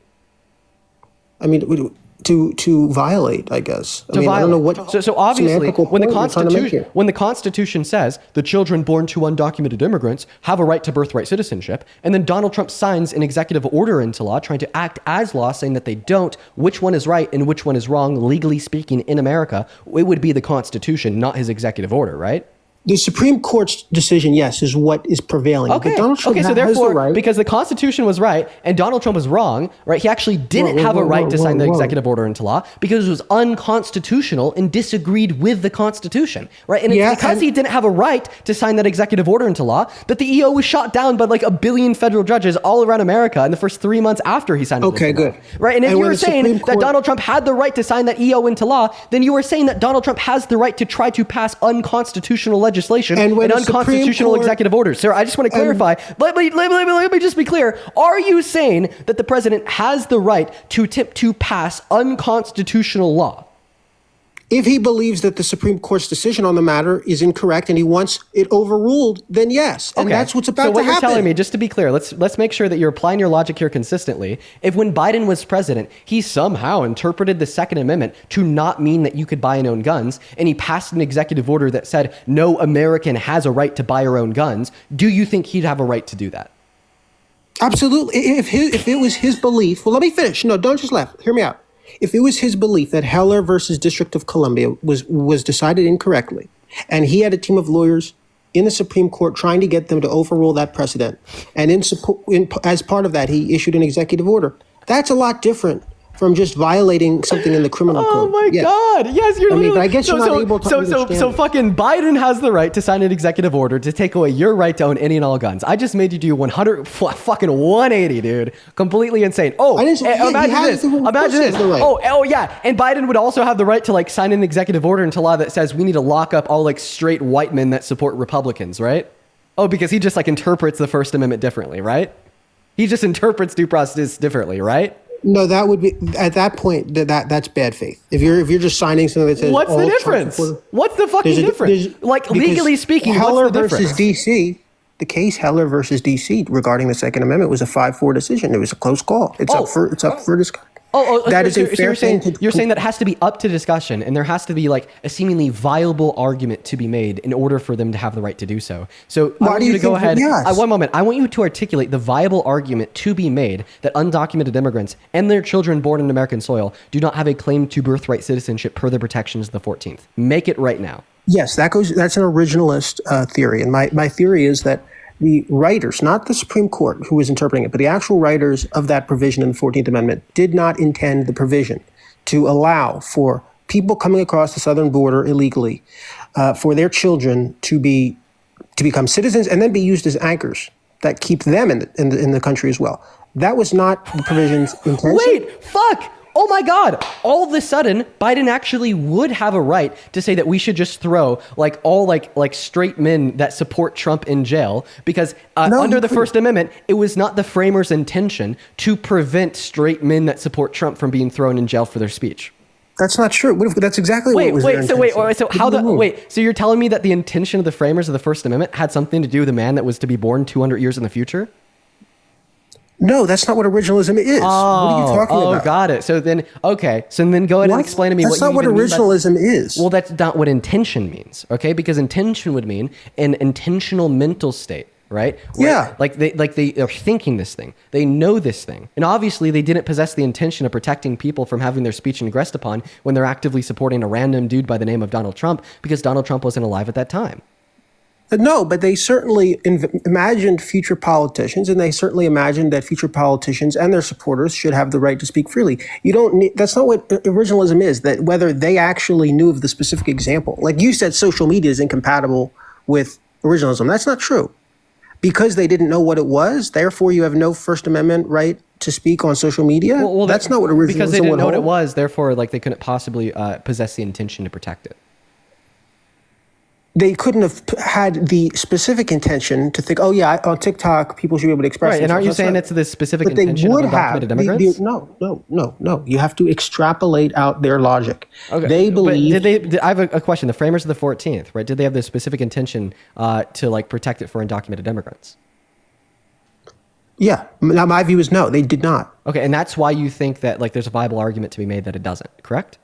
I mean, to violate, I guess. I don't know what. So obviously, when the Constitution says the children born to undocumented immigrants have a right to birthright citizenship, and then Donald Trump signs an executive order into law trying to act as law, saying that they don't, which one is right and which one is wrong, legally speaking, in America, it would be the Constitution, not his executive order, right? The Supreme Court's decision, yes, is what is prevailing. Okay. But Donald Trump so has therefore, the right. because the Constitution was right and Donald Trump was wrong, right? He actually didn't have a right to sign the executive order into law because it was unconstitutional and disagreed with the Constitution, right? And it's because he didn't have a right to sign that executive order into law that the EO was shot down by like 1 billion federal judges all around America in the first 3 months after he signed it into law. Right? And if you were saying that Donald Trump had the right to sign that EO into law, then you were saying that Donald Trump has the right to try to pass unconstitutional legislation and unconstitutional executive orders. Sir, I just want to clarify. Let me just be clear. Are you saying that the president has the right to attempt to pass unconstitutional law? If he believes that the Supreme Court's decision on the matter is incorrect and he wants it overruled, then yes. And that's what's about to happen. So what you're telling me, just to be clear, let's make sure that you're applying your logic here consistently. If when Biden was president, he somehow interpreted the Second Amendment to not mean that you could buy and own guns, and he passed an executive order that said no American has a right to buy or own guns, do you think he'd have a right to do that? Absolutely. If it was his belief, well, let me finish. No, don't just laugh. Hear me out. If it was his belief that Heller versus District of Columbia was decided incorrectly, and he had a team of lawyers in the Supreme Court trying to get them to overrule that precedent, and as part of that, he issued an executive order, that's a lot different from just violating something in the criminal code. Oh my God! Yes, you're. But I guess you're not able to understand. So fucking Biden has the right to sign an executive order to take away your right to own any and all guns. I just made you do 180, dude. Completely insane. Oh, imagine this. Imagine this. Oh yeah. And Biden would also have the right to like sign an executive order into law that says we need to lock up all like straight white men that support Republicans, right? Oh, because he just like interprets the First Amendment differently, right? He just interprets due process differently, right? No, that would be at that point. That's bad faith. If you're just signing something that says, what's the difference? What's the fucking difference? Like legally speaking, Heller what's the difference? versus DC, the case Heller versus DC regarding the Second Amendment was a 5-4 decision. It was a close call. It's up for discussion. That is a fair thing. You're saying that it has to be up to discussion, and there has to be like a seemingly viable argument to be made in order for them to have the right to do so. So I want you to go ahead. One moment. I want you to articulate the viable argument to be made that undocumented immigrants and their children born on American soil do not have a claim to birthright citizenship per the protections of the 14th. Make it right now. Yes, that's an originalist theory, and my theory is that the writers, not the Supreme Court who was interpreting it, but the actual writers of that provision in the 14th Amendment did not intend the provision to allow for people coming across the southern border illegally for their children to become citizens and then be used as anchors that keep them in the country as well. That was not the provision's intention. Wait, fuck! Oh my God! All of a sudden, Biden actually would have a right to say that we should just throw like all like straight men that support Trump in jail because under the First Amendment, it was not the framers' intention to prevent straight men that support Trump from being thrown in jail for their speech. That's not true. That's exactly what was their intention. So you're telling me that the intention of the framers of the First Amendment had something to do with a man that was to be born 200 years in the future? No, that's not what originalism is. What are you talking about? Oh, got it. So then go ahead and explain to me that's not what originalism is. Well, that's not what intention means, okay? Because intention would mean an intentional mental state, right? Yeah. They are thinking this thing. They know this thing. And obviously, they didn't possess the intention of protecting people from having their speech ingressed upon when they're actively supporting a random dude by the name of Donald Trump because Donald Trump wasn't alive at that time. No, but they certainly imagined future politicians, and they certainly imagined that future politicians and their supporters should have the right to speak freely. That's not what originalism is, that whether they actually knew of the specific example. Like you said, social media is incompatible with originalism. That's not true. Because they didn't know what it was, therefore you have no First Amendment right to speak on social media? Well, that's not what originalism would hold. Because they didn't know what it was, therefore they couldn't possibly possess the intention to protect it. They couldn't have had the specific intention to think, oh yeah, on TikTok, people should be able to express themselves. And aren't you saying it's the specific intention of undocumented immigrants? No. You have to extrapolate out their logic. Okay. They believe... I have a question. The framers of the 14th, right? Did they have the specific intention to like protect it for undocumented immigrants? Yeah. Now my view is no, they did not. Okay, and that's why you think that like there's a viable argument to be made that it doesn't, correct?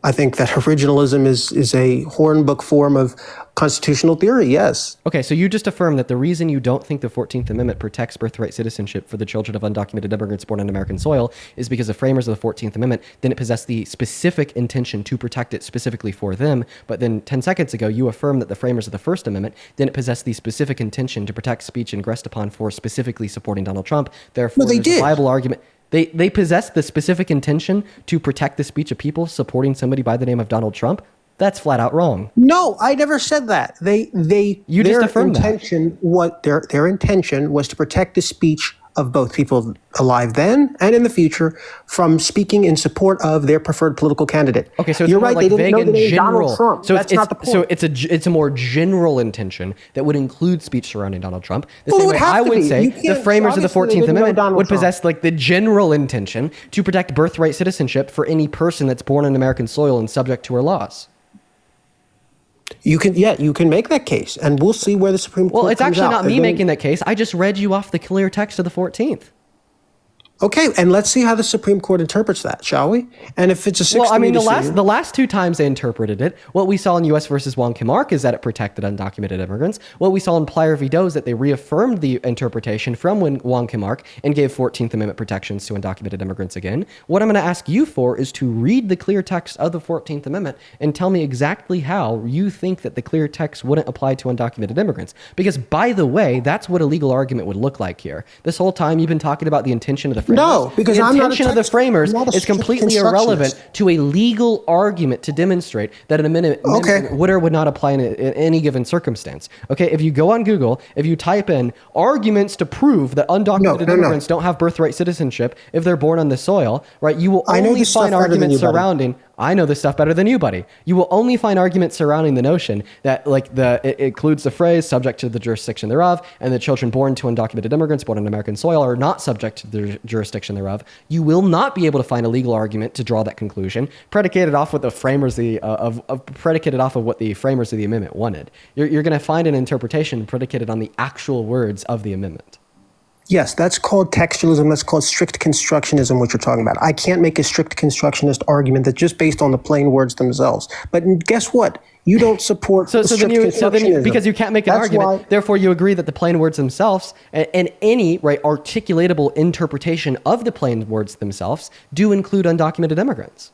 I think that originalism is a hornbook form of constitutional theory, yes. Okay, so you just affirmed that the reason you don't think the 14th Amendment protects birthright citizenship for the children of undocumented immigrants born on American soil is because the framers of the 14th Amendment didn't possess the specific intention to protect it specifically for them. But then 10 seconds ago, you affirmed that the framers of the First Amendment didn't possess the specific intention to protect speech ingressed upon for specifically supporting Donald Trump. Therefore, No, they there's did. a viable argument. They possess the specific intention to protect the speech of people supporting somebody by the name of Donald Trump. That's flat out wrong. No, I never said that. You just affirmed that. Their intention was to protect the speech of both people alive then and in the future from speaking in support of their preferred political candidate. Okay, so it's you're more right. like They didn't vague know and the name general. Donald Trump. So That's not the point. it's a more general intention that would include speech surrounding Donald Trump. The Well, it same would way have I to would be. say You the can't- framers of the obviously they 14th didn't know Amendment Donald would Trump. possess like the general intention to protect birthright citizenship for any person that's born on American soil and subject to our laws. You can make that case, and we'll see where the Supreme Court. Well, it's comes actually out. not me And then- making that case. I just read you off the clear text of the 14th. Okay, and let's see how the Supreme Court interprets that, shall we? And if it's a 6-3 Well, I mean, decision, the last two times they interpreted it, what we saw in U.S. versus Wong Kim Ark is that it protected undocumented immigrants. What we saw in Plyer v. Doe is that they reaffirmed the interpretation from Wong Kim Ark and gave 14th Amendment protections to undocumented immigrants again. What I'm going to ask you for is to read the clear text of the 14th Amendment and tell me exactly how you think that the clear text wouldn't apply to undocumented immigrants. Because, by the way, that's what a legal argument would look like here. This whole time you've been talking about the intention of the framers. No, because the I'm not a intention of the text- framers I'm not a is strict completely constructionist. irrelevant to a legal argument to demonstrate that an amendment would or would not apply in any given circumstance. Okay, if you go on Google, if you type in arguments to prove that undocumented immigrants don't have birthright citizenship if they're born on the soil, right, you will I know only this stuff find better than arguments you, buddy. surrounding. I know this stuff better than you, buddy. You will only find arguments surrounding the notion that it includes the phrase subject to the jurisdiction thereof, and the children born to undocumented immigrants born on American soil are not subject to the jurisdiction thereof. You will not be able to find a legal argument to draw that conclusion predicated off what the framers of what the framers of the amendment wanted. You're going to find an interpretation predicated on the actual words of the amendment. Yes, that's called textualism. That's called strict constructionism, what you're talking about. I can't make a strict constructionist argument that's just based on the plain words themselves. But guess what? You don't support So then constructionism. because you can't make an That's argument, why- therefore you agree that the plain words themselves and any articulatable interpretation of the plain words themselves do include undocumented immigrants.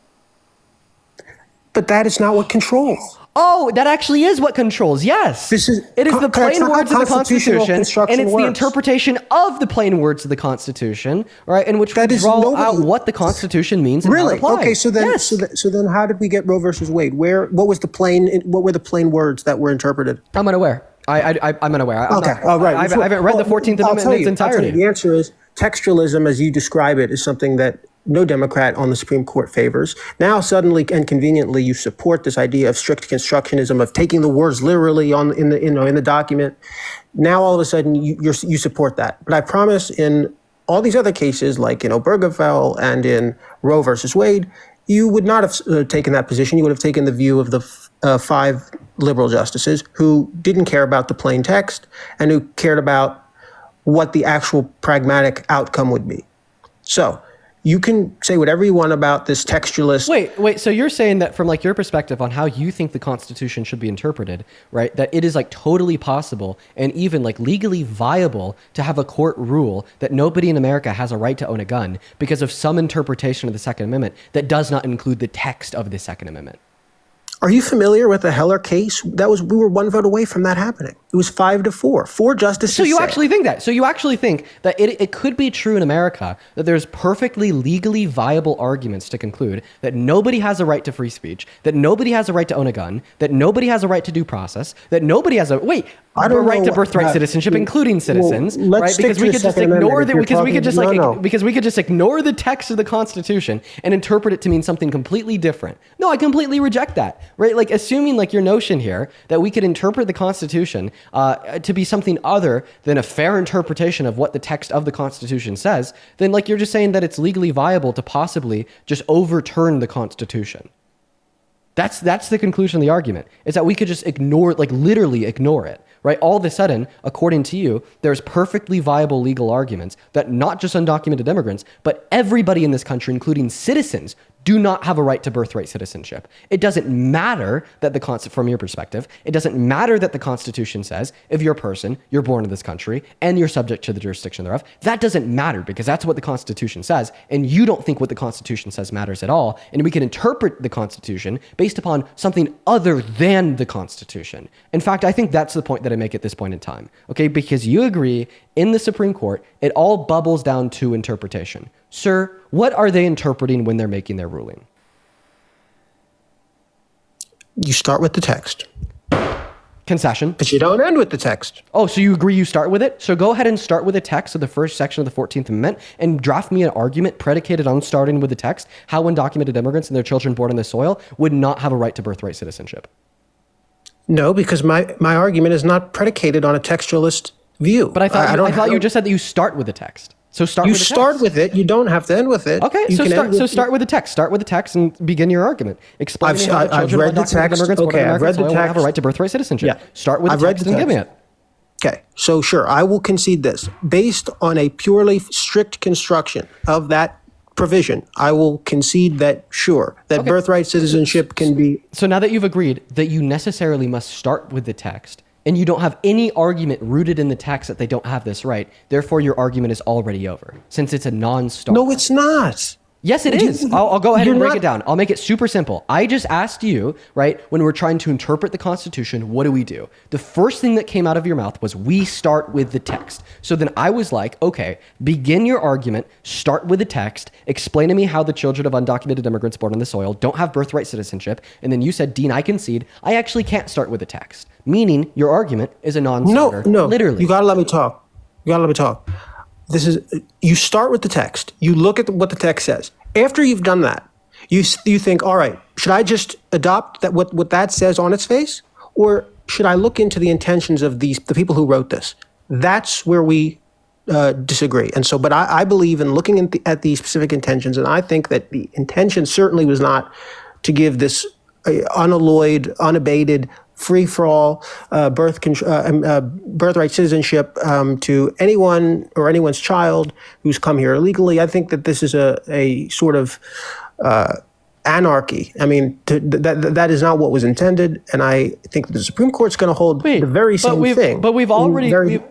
But that is not what controls. Oh, that actually is what controls. Yes, it is the that's plain not how words of the constitutional Constitution, construction and it's works. the interpretation of the plain words of the Constitution, right? In which we draw out what the Constitution means. And Really? How it applies. Okay. So then, yes. so then, how did we get Roe versus Wade? What were the plain words that were interpreted? I'm unaware. I'm unaware. I'm Okay. not- All right. I haven't read the 14th Amendment in its entirety. The answer is textualism, as you describe it, is something that no Democrat on the Supreme Court favors. Now, suddenly and conveniently, you support this idea of strict constructionism, of taking the words literally in the document. Now, all of a sudden, you support that. But I promise, in all these other cases, like in Obergefell and in Roe versus Wade, you would not have taken that position. You would have taken the view of the 5 liberal justices who didn't care about the plain text and who cared about what the actual pragmatic outcome would be. So you can say whatever you want about this textualist. Wait. So you're saying that from your perspective on how you think the Constitution should be interpreted, right? That it is totally possible and even legally viable to have a court rule that nobody in America has a right to own a gun because of some interpretation of the Second Amendment that does not include the text of the Second Amendment. Are you familiar with the Heller case? We were 1 vote away from that happening. It was 5-4. 4 justices. So you said- actually think that? So you actually think that it could be true in America that there's perfectly legally viable arguments to conclude that nobody has a right to free speech, that nobody has a right to own a gun, that nobody has a right to due process, that nobody has a right to birthright citizenship, including citizens, let's right? stick Because to we the could just Second ignore Amendment. because we could just ignore the text of the Constitution and interpret it to mean something completely different. No, I completely reject that. Right? Assuming your notion here that we could interpret the Constitution to be something other than a fair interpretation of what the text of the Constitution says, then you're just saying that it's legally viable to possibly just overturn the Constitution. That's the conclusion of the argument, is that we could just ignore, literally ignore it, right? All of a sudden, according to you, there's perfectly viable legal arguments that not just undocumented immigrants, but everybody in this country, including citizens, do not have a right to birthright citizenship. It doesn't matter that from your perspective, it doesn't matter that the Constitution says if you're a person, you're born in this country and you're subject to the jurisdiction thereof. That doesn't matter because that's what the Constitution says, and you don't think what the Constitution says matters at all. And we can interpret the Constitution based upon something other than the Constitution. In fact, I think that's the point that I make at this point in time. Okay, because you agree in the Supreme Court, it all bubbles down to interpretation. Sir, what are they interpreting when they're making their ruling? You start with the text. Concession. But you don't end with the text. Oh, so you agree you start with it? So go ahead and start with the text of the first section of the 14th Amendment and draft me an argument predicated on starting with the text, how undocumented immigrants and their children born in the soil would not have a right to birthright citizenship. No, because my argument is not predicated on a textualist view. But I thought you just said that you start with the text. So start you with the text. You start with it. You don't have to end with it. Okay, start with the text. Start with the text and begin your argument. Explain to me how I've read the text. Okay, I've read the text. Have a right to birthright citizenship. Yeah. Start with the text and give me it. Okay, so sure, I will concede this. Based on a purely strict construction of that provision, I will concede that, sure, that birthright citizenship can be... So now that you've agreed that you necessarily must start with the text, and you don't have any argument rooted in the text that they don't have this right, therefore your argument is already over, since it's a non-starter. No, it's not. Yes, it is. I'll go ahead and break it down. I'll make it super simple. I just asked you, right, when we're trying to interpret the Constitution, what do? The first thing that came out of your mouth was, we start with the text. So then I was like, okay, begin your argument, start with the text, explain to me how the children of undocumented immigrants born on the soil don't have birthright citizenship. And then you said, Dean, I concede, I actually can't start with the text. Meaning your argument is a non-starter. No, literally. You gotta let me talk. You start with the text. You look at what the text says. After you've done that, you think, all right, should I just adopt that what that says on its face, or should I look into the intentions of the people who wrote this? That's where we disagree. And so, but I believe in looking at the specific intentions, and I think that the intention certainly was not to give this unalloyed, unabated, free-for-all birthright citizenship to anyone or anyone's child who's come here illegally. I think that this is a sort of anarchy. I mean, that is not what was intended, and I think that the Supreme Court's going to hold the very same thing. But we've already...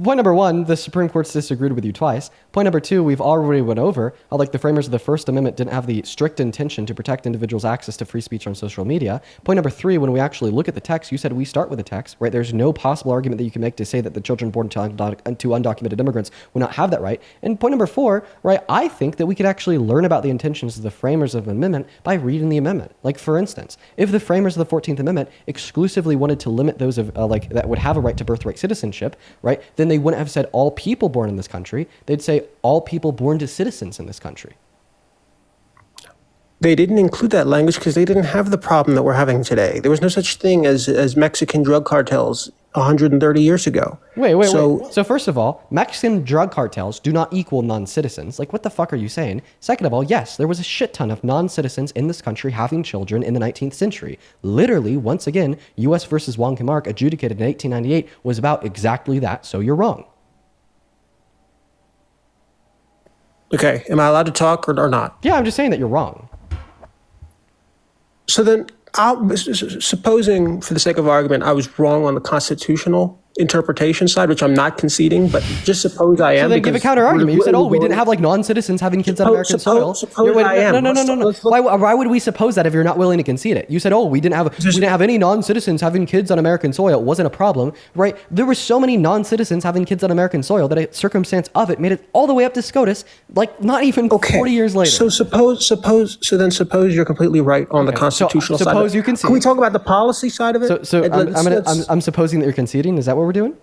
Point number one, the Supreme Court's disagreed with you twice. Point number two, we've already went over how, like, the framers of the First Amendment didn't have the strict intention to protect individuals' access to free speech on social media. Point number three, when we actually look at the text, you said we start with the text, right? There's no possible argument that you can make to say that the children born to undocumented immigrants will not have that right. And point number four, right, I think that we could actually learn about the intentions of the framers of an amendment by reading the amendment. Like, for instance, if the framers of the 14th Amendment exclusively wanted to limit those of that would have a right to birthright citizenship, right, then they wouldn't have said all people born in this country. They'd say all people born to citizens in this country. They didn't include that language because they didn't have the problem that we're having today. There was no such thing as Mexican drug cartels 130 years ago. Wait. So first of all, Mexican drug cartels do not equal non-citizens. Like, what the fuck are you saying? Second of all, yes, there was a shit ton of non-citizens in this country having children in the 19th century. Literally, once again, U.S. versus Wong Kim Ark, adjudicated in 1898, was about exactly that, so you're wrong. Okay, am I allowed to talk or not? Yeah, I'm just saying that you're wrong. So then, supposing, for the sake of argument, I was wrong on the constitutional interpretation side, which I'm not conceding, but just suppose I am. So then give a counter argument. You said, we didn't have, like, non-citizens having kids on American soil. Suppose I am. No. Why would we suppose that if you're not willing to concede it? You said, we didn't have any non-citizens having kids on American soil. It wasn't a problem, right? There were so many non-citizens having kids on American soil that a circumstance of it made it all the way up to SCOTUS, like, not even 40 years later. So suppose you're completely right on the constitutional side. Suppose you concede. Can we talk about the policy side of it? I'm supposing that you're conceding. Is that what we're doing?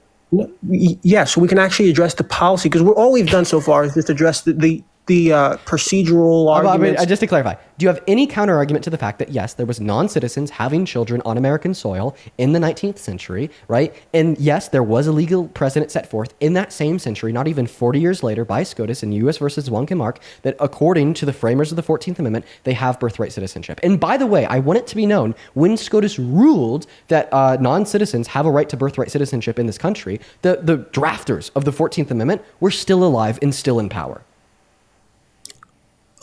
Yeah, so we can actually address the policy, because all we've done so far is just address the procedural arguments. Just to clarify, do you have any counter argument to the fact that, yes, there was non-citizens having children on American soil in the 19th century, right? And yes, there was a legal precedent set forth in that same century, not even 40 years later, by SCOTUS in U.S. versus Wong Kim Ark, that according to the framers of the 14th Amendment, they have birthright citizenship. And by the way, I want it to be known, when SCOTUS ruled that non-citizens have a right to birthright citizenship in this country, the drafters of the 14th Amendment were still alive and still in power.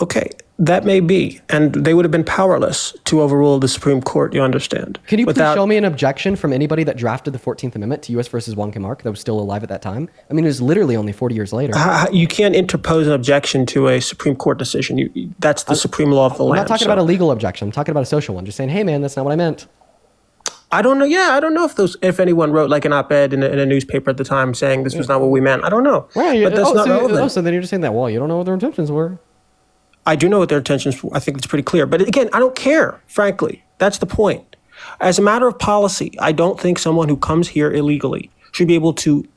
Okay, That may be, and they would have been powerless to overrule the Supreme Court, you understand. Can you please show me an objection from anybody that drafted the 14th Amendment to U.S. versus Wong Kim Ark that was still alive at that time? I mean, it was literally only 40 years later. You can't interpose an objection to a Supreme Court decision. That's the supreme law of the land. I'm not talking about a legal objection. I'm talking about a social one. Just saying, hey, man, that's not what I meant. I don't know. Yeah, I don't know if anyone wrote like an op-ed in a newspaper at the time saying this was not what we meant. I don't know. Right. But that's not relevant. So then you're just saying that, well, you don't know what their intentions were. I do know what their intentions were. I think it's pretty clear. But again, I don't care, frankly. That's the point. As a matter of policy, I don't think someone who comes here illegally should be able to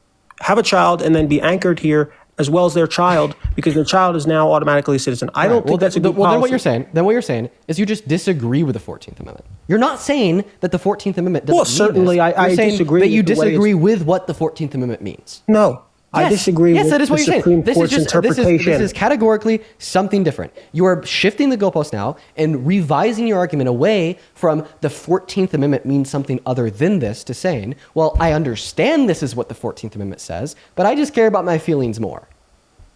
have a child and then be anchored here as well as their child, because their child is now automatically a citizen. I don't think that's a good policy. Then what you're saying is you just disagree with the 14th Amendment. You're not saying that the 14th Amendment doesn't mean this. Well, certainly I disagree. That you disagree with what the 14th Amendment means. No. Yes. I disagree with that is what the you're Supreme saying. Court's interpretation. This is categorically something different. You are shifting the goalpost now and revising your argument away from the 14th Amendment means something other than this to saying, well, I understand this is what the 14th Amendment says, but I just care about my feelings more.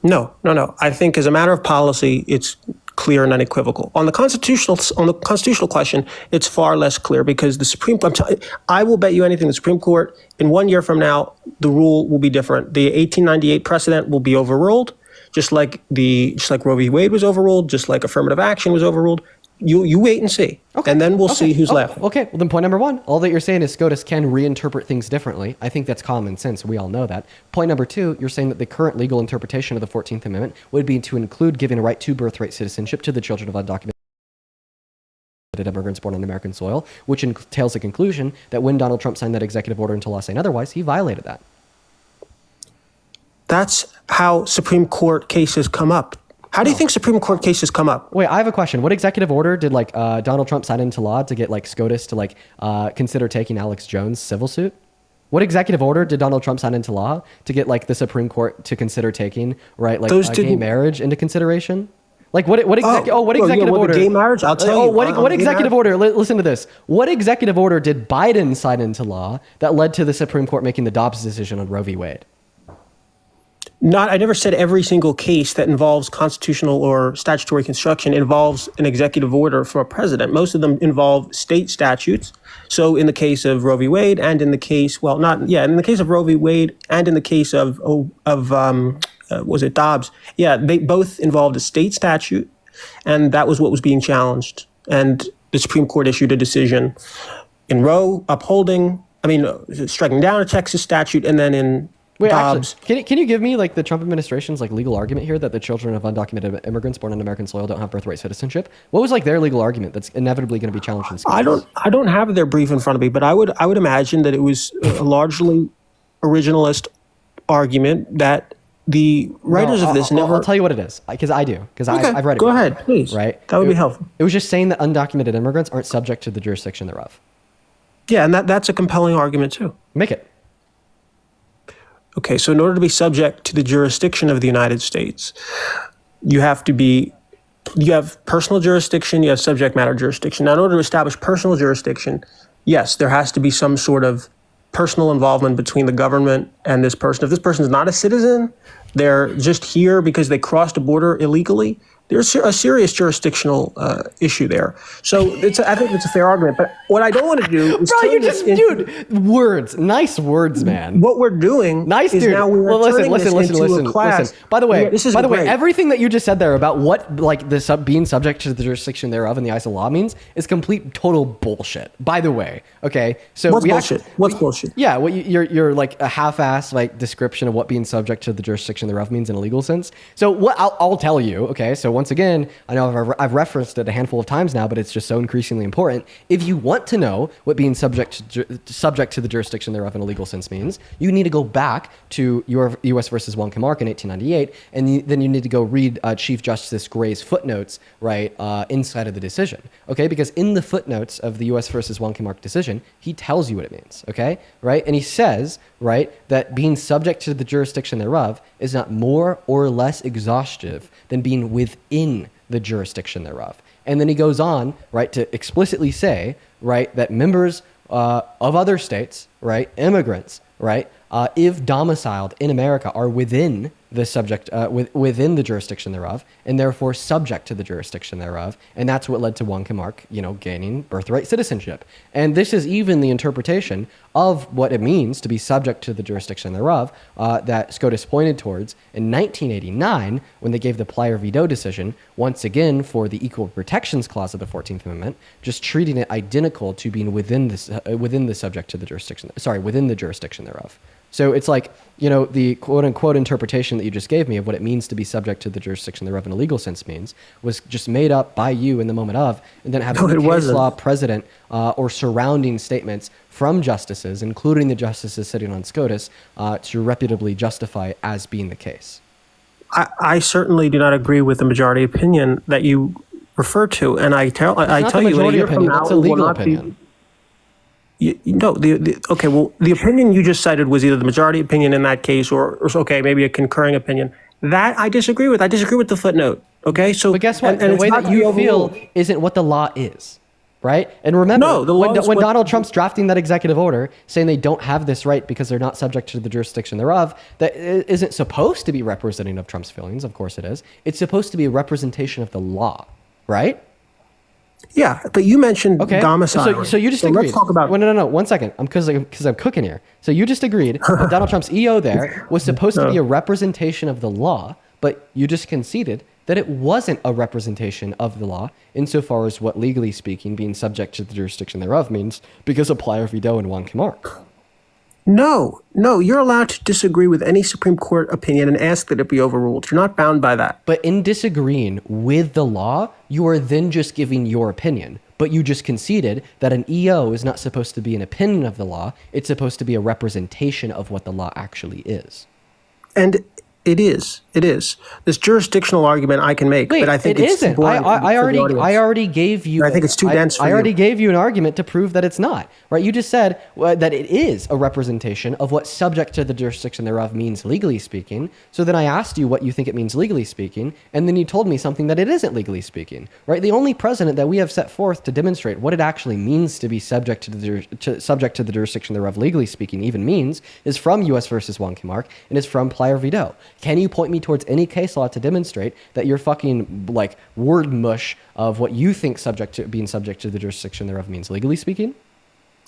No. I think as a matter of policy, it's clear and unequivocal. On the constitutional question, it's far less clear because the Supreme Court, I will bet you anything, the Supreme Court, in 1 year from now, the rule will be different. The 1898 precedent will be overruled, just like Roe v. Wade was overruled, just like affirmative action was overruled. You wait and see, and then we'll see who's left. Okay, well then point number one, all that you're saying is SCOTUS can reinterpret things differently. I think that's common sense. We all know that. Point number two, you're saying that the current legal interpretation of the 14th Amendment would be to include giving a right to birthright citizenship to the children of undocumented immigrants born on American soil, which entails a conclusion that when Donald Trump signed that executive order into law saying otherwise, he violated that. That's how Supreme Court cases come up. How do you think Supreme Court cases come up? Wait, I have a question. What executive order did Donald Trump sign into law to get SCOTUS to consider taking Alex Jones' civil suit? What executive order did Donald Trump sign into law to get the Supreme Court to consider taking gay marriage into consideration? What executive order? Gay marriage? I'll tell you. What executive order? Listen to this. What executive order did Biden sign into law that led to the Supreme Court making the Dobbs decision on Roe v. Wade? I never said every single case that involves constitutional or statutory construction involves an executive order from a president. Most of them involve state statutes. So in the case of Roe v. Wade and in the case, in the case of Roe v. Wade and in the case of was it Dobbs? Yeah, they both involved a state statute, and that was what was being challenged. And the Supreme Court issued a decision in Roe striking down a Texas statute, and then in Dobbs. Actually, can you give me the Trump administration's legal argument here that the children of undocumented immigrants born on American soil don't have birthright citizenship? What was their legal argument that's inevitably going to be challenged in schools? I don't have their brief in front of me, but I would imagine that it was a largely originalist argument that the writers of this never. I'll tell you what it is because I do because I've read it. Go ahead, please. Right, that would be helpful. It was just saying that undocumented immigrants aren't subject to the jurisdiction thereof. Yeah, and that's a compelling argument too. Make it. Okay, so in order to be subject to the jurisdiction of the United States, you have personal jurisdiction, you have subject matter jurisdiction. Now, in order to establish personal jurisdiction, yes, there has to be some sort of personal involvement between the government and this person. If this person is not a citizen, they're just here because they crossed a border illegally, there's a serious jurisdictional issue there. So I think it's a fair argument. But what I don't want to do is nice words, man. What we're doing nice, is dude. now we're turning this into a class. Listen. By the way, everything that you just said there about what being subject to the jurisdiction thereof in the eyes of law means is complete total bullshit. By the way, okay. So what's bullshit? What's bullshit? Yeah, you're a half-ass description of what being subject to the jurisdiction thereof means in a legal sense. So what I'll tell you. Okay, so once again, I know I've referenced it a handful of times now, but it's just so increasingly important. If you want to know what being subject to the jurisdiction thereof in a legal sense means, you need to go back to your U.S. versus Wong Kim Ark in 1898, and then you need to go read Chief Justice Gray's footnotes, inside of the decision, okay? Because in the footnotes of the U.S. versus Wong Kim Ark decision, he tells you what it means, okay? Right? And he says, that being subject to the jurisdiction thereof is not more or less exhaustive than being within the jurisdiction thereof. And then he goes on, to explicitly say, that members of other states, right, immigrants, right, if domiciled in America, are within the subject, within the jurisdiction thereof, and therefore subject to the jurisdiction thereof. And that's what led to Wong Kim Ark, gaining birthright citizenship. And this is even the interpretation of what it means to be subject to the jurisdiction thereof that SCOTUS pointed towards in 1989 when they gave the Plyer v. Doe decision, once again for the Equal Protections Clause of the 14th Amendment, just treating it identical to being within the subject to the jurisdiction, within the jurisdiction thereof. So it's like, the quote-unquote interpretation that you just gave me of what it means to be subject to the jurisdiction thereof in a legal sense means was just made up by you in the moment of, and then having the case law precedent or surrounding statements from justices, including the justices sitting on SCOTUS, to reputably justify it as being the case. I certainly do not agree with the majority opinion that you refer to, and I tell you, in a year from now, it's a legal opinion. The opinion you just cited was either the majority opinion in that case or maybe a concurring opinion. That I disagree with. I disagree with the footnote. Okay, so but guess what? The way that you feel isn't what the law is, right? And remember, when Donald Trump's drafting that executive order saying they don't have this right because they're not subject to the jurisdiction thereof, that isn't supposed to be representative of Trump's feelings. Of course it is. It's supposed to be a representation of the law, right? Yeah, but you mentioned domicile. So you just agreed. Let's talk about. Well, no. 1 second. Because I'm cooking here. So you just agreed that Donald Trump's EO there was supposed to be a representation of the law, but you just conceded that it wasn't a representation of the law insofar as what legally speaking being subject to the jurisdiction thereof means because of Plyer v. Doe and Wong Kim Ark. No, you're allowed to disagree with any Supreme Court opinion and ask that it be overruled. You're not bound by that. But in disagreeing with the law, you are then just giving your opinion. But you just conceded that an EO is not supposed to be an opinion of the law. It's supposed to be a representation of what the law actually is. And it is. This jurisdictional argument I can make, but I think it it's isn't. I already gave you. I think it's too dense for you. I already gave you an argument to prove that it's not. Right? You just said that it is a representation of what subject to the jurisdiction thereof means legally speaking. So then I asked you what you think it means legally speaking, and then you told me something that it isn't legally speaking. Right? The only precedent that we have set forth to demonstrate what it actually means to be subject to the jurisdiction thereof legally speaking even means is from U.S. versus Wong Kim Ark and is from Plyer v. Doe. Can you point me towards any case law to demonstrate that your fucking word mush of what you think being subject to the jurisdiction thereof means legally speaking?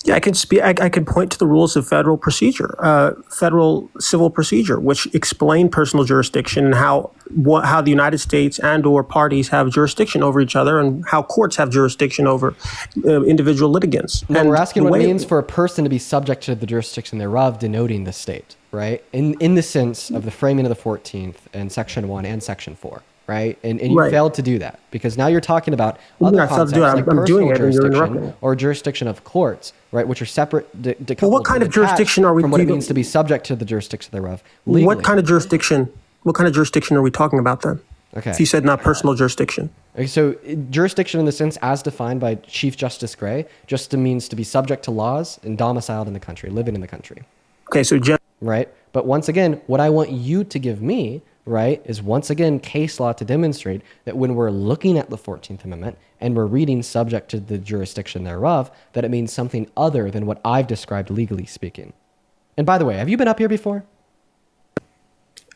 Yeah, I can point to the rules of federal procedure, federal civil procedure, which explain personal jurisdiction and how the United States and or parties have jurisdiction over each other and how courts have jurisdiction over individual litigants. No, we're asking what it means for a person to be subject to the jurisdiction thereof, denoting the state, right? In the sense of the framing of the 14th and Section 1 and Section 4. Right, and you failed to do that because now you're talking about other concepts like personal jurisdiction or jurisdiction of courts, right, which are separate. Well, what kind of jurisdiction are we? From what it means to be subject to the jurisdiction thereof. Legally. What kind of jurisdiction? What kind of jurisdiction are we talking about then? Okay. If you said not personal jurisdiction. Okay, so jurisdiction in the sense as defined by Chief Justice Gray just means to be subject to laws and domiciled in the country, living in the country. Okay, so right, but once again, what I want you to give me. Right, is once again case law to demonstrate that when we're looking at the 14th Amendment and we're reading subject to the jurisdiction thereof, that it means something other than what I've described legally speaking. And by the way, have you been up here before?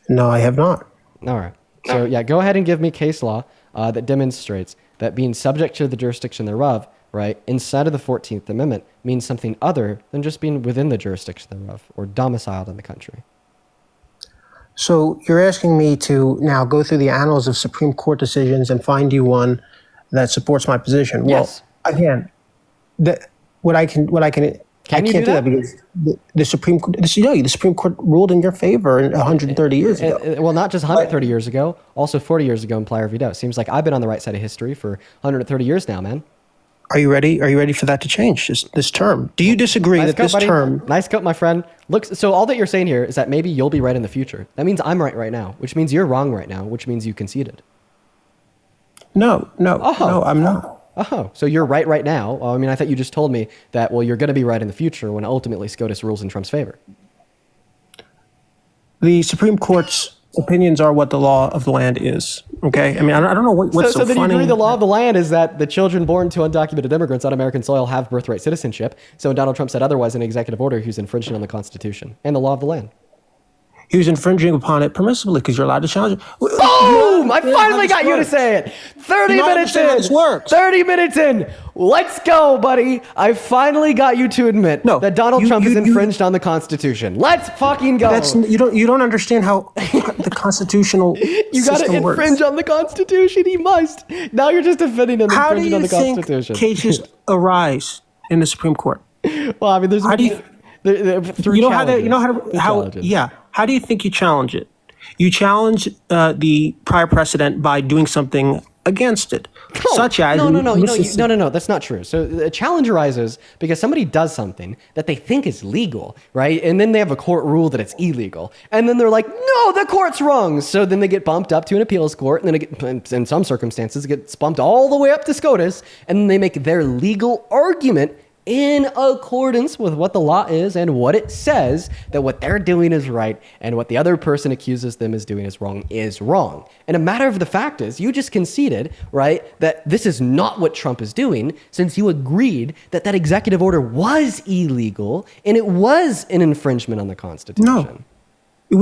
No, I have not. All right. So yeah, go ahead and give me case law that demonstrates that being subject to the jurisdiction thereof, right, inside of the 14th Amendment means something other than just being within the jurisdiction thereof or domiciled in the country. So you're asking me to now go through the annals of Supreme Court decisions and find you one that supports my position. Yes. Well, again, I can't do that because the Supreme Court ruled in your favor 130 years ago. Well, not just 130 years ago, also 40 years ago in Plyer v. Doe. Seems like I've been on the right side of history for 130 years now, man. Are you ready? Are you ready for that to change this term? Do you disagree that this term? Nice coat, my friend. Look, so all that you're saying here is that maybe you'll be right in the future. That means I'm right now, which means you're wrong right now, which means you conceded. No, I'm not. Oh, so you're right now. I mean, I thought you just told me that, well, you're going to be right in the future when ultimately SCOTUS rules in Trump's favor. The Supreme Court's opinions are what the law of the land is. Okay, I mean, I don't know what's so then funny. you agree the law of the land is that the children born to undocumented immigrants on American soil have birthright citizenship. So when Donald Trump said otherwise in an executive order, he was infringing on the Constitution and the law of the land. He was infringing upon it permissibly because you're allowed to challenge it. Boom! I finally got you to say it. 30 minutes in. This works. 30 minutes in. Let's go, buddy. I finally got you to admit that Donald Trump has infringed on the Constitution. Let's fucking go. You don't understand how the constitutional you got to infringe on the Constitution. He must. Now you're just defending him infringing on the Constitution. How do you think cases arise in the Supreme Court? Well, I mean, there's how do you how do you think you challenge it? You challenge the prior precedent by doing something against it, such as no. That's not true. So the challenge arises because somebody does something that they think is legal, right? And then they have a court rule that it's illegal, and then they're like, "No, the court's wrong." So then they get bumped up to an appeals court, and then in some circumstances, it gets bumped all the way up to SCOTUS, and then they make their legal argument in accordance with what the law is and what it says, that what they're doing is right and what the other person accuses them as doing is wrong. And a matter of the fact is, you just conceded, right, that this is not what Trump is doing, since you agreed that that executive order was illegal and it was an infringement on the Constitution. No, it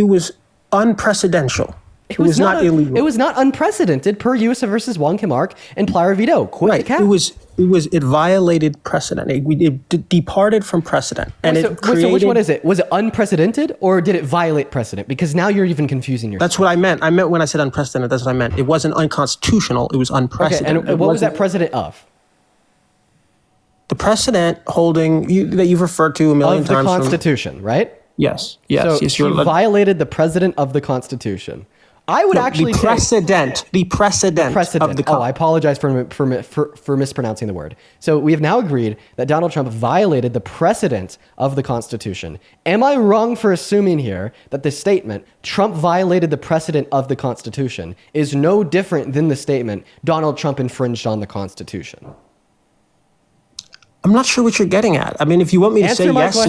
was unprecedented. It was not illegal. It was not unprecedented per U.S. versus Juan Camargue and Playa Vito. Right. It violated precedent. It departed from precedent. And so which one is it? Was it unprecedented or did it violate precedent? Because now you're even confusing yourself. That's what I meant. I meant when I said unprecedented, that's what I meant. It wasn't unconstitutional. It was unprecedented. Okay, and what was that precedent of? The precedent that you've referred to a million times. Of the Constitution, right? Yes. So you violated the precedent of the Constitution. I would actually the precedent of the Constitution. Oh, I apologize for mispronouncing the word. So we have now agreed that Donald Trump violated the precedent of the Constitution. Am I wrong for assuming here that the statement "Trump violated the precedent of the Constitution" is no different than the statement "Donald Trump infringed on the Constitution"? I'm not sure what you're getting at. I mean, if you want me to say yes, so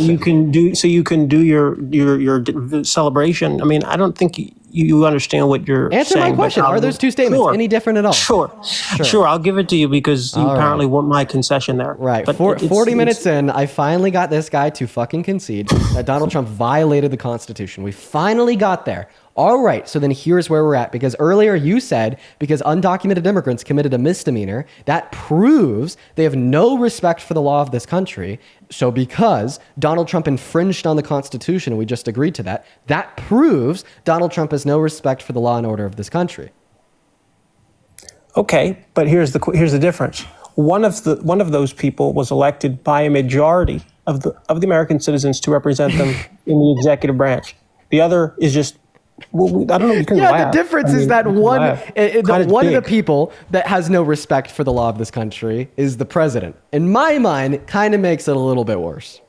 you can do your celebration. I mean, I don't think you understand what you're saying. Answer my question. Are those two statements any different at all? Sure. I'll give it to you because you apparently want my concession there. Right. But 40 minutes in, I finally got this guy to fucking concede that Donald Trump violated the Constitution. We finally got there. All right, so then here's where we're at. Because earlier you said because undocumented immigrants committed a misdemeanor, that proves they have no respect for the law of this country. So because Donald Trump infringed on the Constitution, and we just agreed to that, that proves Donald Trump has no respect for the law and order of this country. Okay, but here's the difference. One of those people was elected by a majority of the American citizens to represent them in the executive branch. The other is just. Well, I don't know. You can laugh. The difference is that one of the people that has no respect for the law of this country is the president. In my mind, it kind of makes it a little bit worse.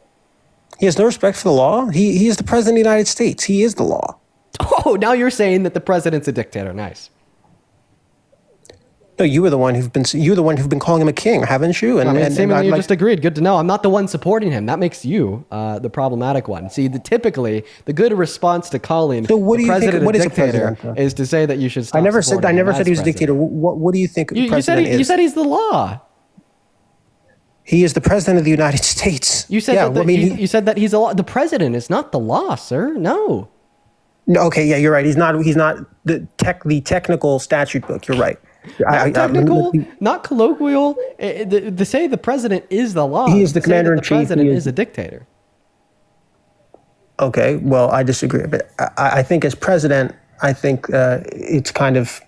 He has no respect for the law. He is the president of the United States. He is the law. Oh, now you're saying that the president's a dictator. Nice. No, you're the one who've been calling him a king, haven't you? And seemingly you just agreed. Good to know. I'm not the one supporting him. That makes you the problematic one. See, typically the good response to calling the president a dictator is to say that you should stop. I never said he was a dictator. What do you think? You said he's the law. He is the president of the United States. You said you said that he's the law. The president is not the law, sir. No. No. Okay. Yeah, you're right. He's not the technical statute book. You're right. Not technical, not colloquial. To say the president is the law. He is the commander in chief. The president is a dictator. Okay, well, I disagree. But I think as president, it's kind of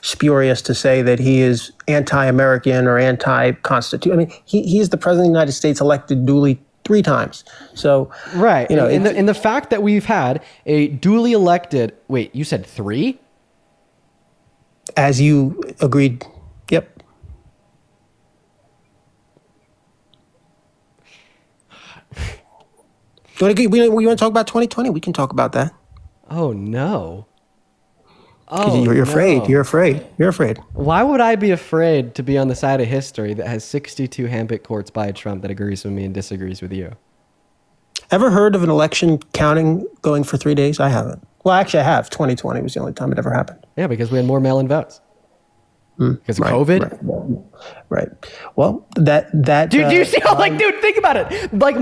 spurious to say that he is anti-American or anti-constitution. I mean, he is the president of the United States elected duly 3 times. So right, in the fact that we've had a duly elected. Wait, you said 3? As you agreed, yep. We want to talk about 2020? We can talk about that. Oh no! Oh, you're afraid. No. You're afraid. Why would I be afraid to be on the side of history that has 62 hand-picked courts by Trump that agrees with me and disagrees with you? Ever heard of an election counting going for 3 days? I haven't. Well, actually, I have. 2020 was the only time it ever happened. Yeah, because we had more mail-in votes. Because of Right, COVID? Right. Well, that Dude, do you see how, like, dude, think about it. Like,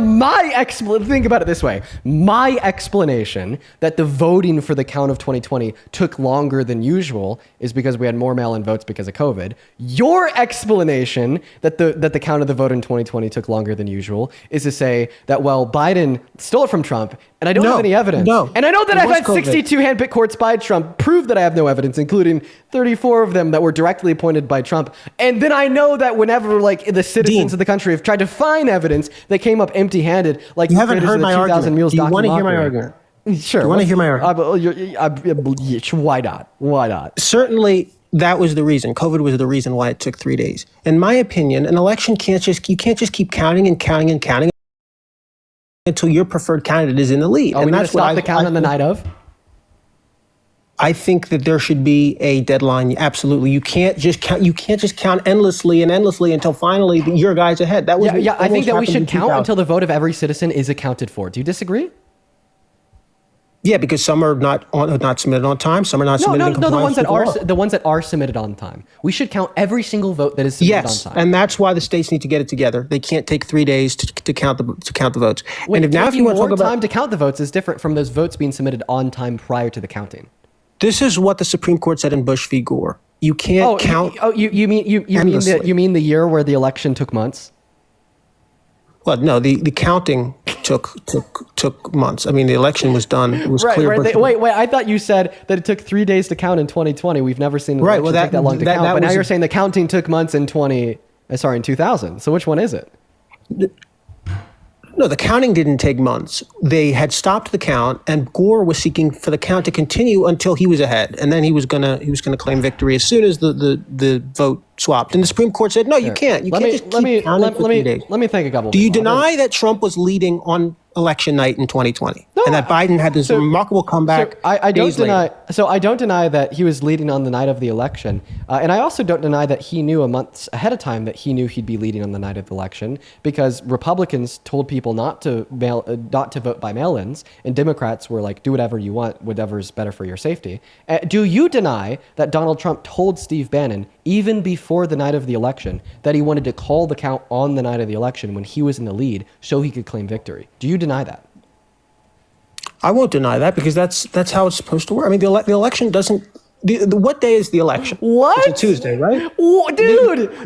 think about it this way. My explanation that the voting for the count of 2020 took longer than usual is because we had more mail-in votes because of COVID. Your explanation that the count of the vote in 2020 took longer than usual is to say that, well, Biden stole it from Trump, and I don't have any evidence. No. And I know that It I've was had COVID. 62 handpicked courts by Trump prove that I have no evidence, including 34 of them that were directly appointed by Trump. And then I know that whenever, like, the citizens Dean. of the country have tried to find evidence, they came up empty-handed, like You the haven't creators heard of the my 2000 argument. Mules Do you want to hear my documentary. argument? Sure. Do you want to hear my argument? Why not? Why not? Certainly, that was the reason. COVID was the reason why it took 3 days. In my opinion, an election can't just keep counting and counting and counting until your preferred candidate is in the lead. Are we going to stop the count on the night of? I think that there should be a deadline. Absolutely, you can't just count. You can't just count endlessly until finally your guy's ahead. That was I think that we almost happened should in count 2000. until the vote of every citizen is accounted for. Do you disagree? Yeah, because some are not submitted on time. Some are not submitted in The compliance ones that with the law. the ones that are submitted on time. We should count every single vote that is submitted Yes, on time. and that's why the states need to get it together. They can't take 3 days to count the votes. Wait, and if taking you want to more talk about time to count the votes is different from those votes being submitted on time prior to the counting. this, is what the Supreme Court said in Bush v. Gore. You can't count. You mean the year where the election took months? Well, no, the counting took months. I mean, the election was done. It was clear. Right. Wait. I thought you said that it took 3 days to count in 2020. We've never seen an Right, election well, take that long to count. that But now was you're saying the counting took months in 2000. So which one is it? No, the counting didn't take months. They had stopped the count, and Gore was seeking for the count to continue until he was ahead, and then he was gonna claim victory as soon as the vote swapped. And the Supreme Court said, no, you can't. You can't just keep counting for 3 days. Let me think a couple. Do you deny that Trump was leading on election night in 2020, and that Biden had this remarkable comeback? I don't days deny. later? So I don't deny that he was leading on the night of the election, and I also don't deny that he knew a month ahead of time that he knew he'd be leading on the night of the election because Republicans told people not to vote by mail-ins, and Democrats were like, do whatever you want, whatever's better for your safety. Do you deny that Donald Trump told Steve Bannon even before the night of the election that he wanted to call the count on the night of the election when he was in the lead so he could claim victory? Do you deny that? I won't deny that because that's how it's supposed to work. I mean, the election doesn't. What day is the election? What? It's a Tuesday, right? Dude,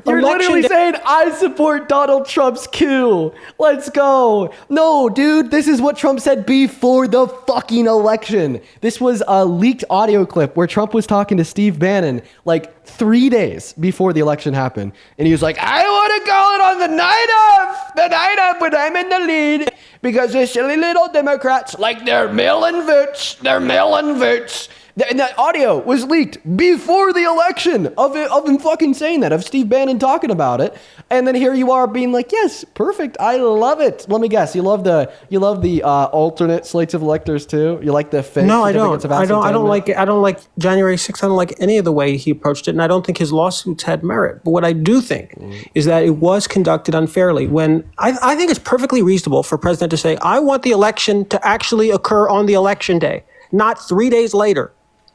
you're election literally day- saying I support Donald Trump's coup. Let's go. No, dude, this is what Trump said before the fucking election. This was a leaked audio clip where Trump was talking to Steve Bannon like 3 days before the election happened. And he was like, I want to call it on the night of when I'm in the lead because the silly little Democrats like their mail-in votes. And that audio was leaked before the election of him fucking saying that, of Steve Bannon talking about it. And then here you are being like, yes, perfect. I love it. Let me guess. You love the alternate slates of electors too? You like the fake No, I certificates don't. of I don't absentee? like it. I don't like January 6th. I don't like any of the way he approached it, and I don't think his lawsuits had merit. But what I do think is that it was conducted unfairly. When I think it's perfectly reasonable for a president to say, I want the election to actually occur on the election day, not 3 days later.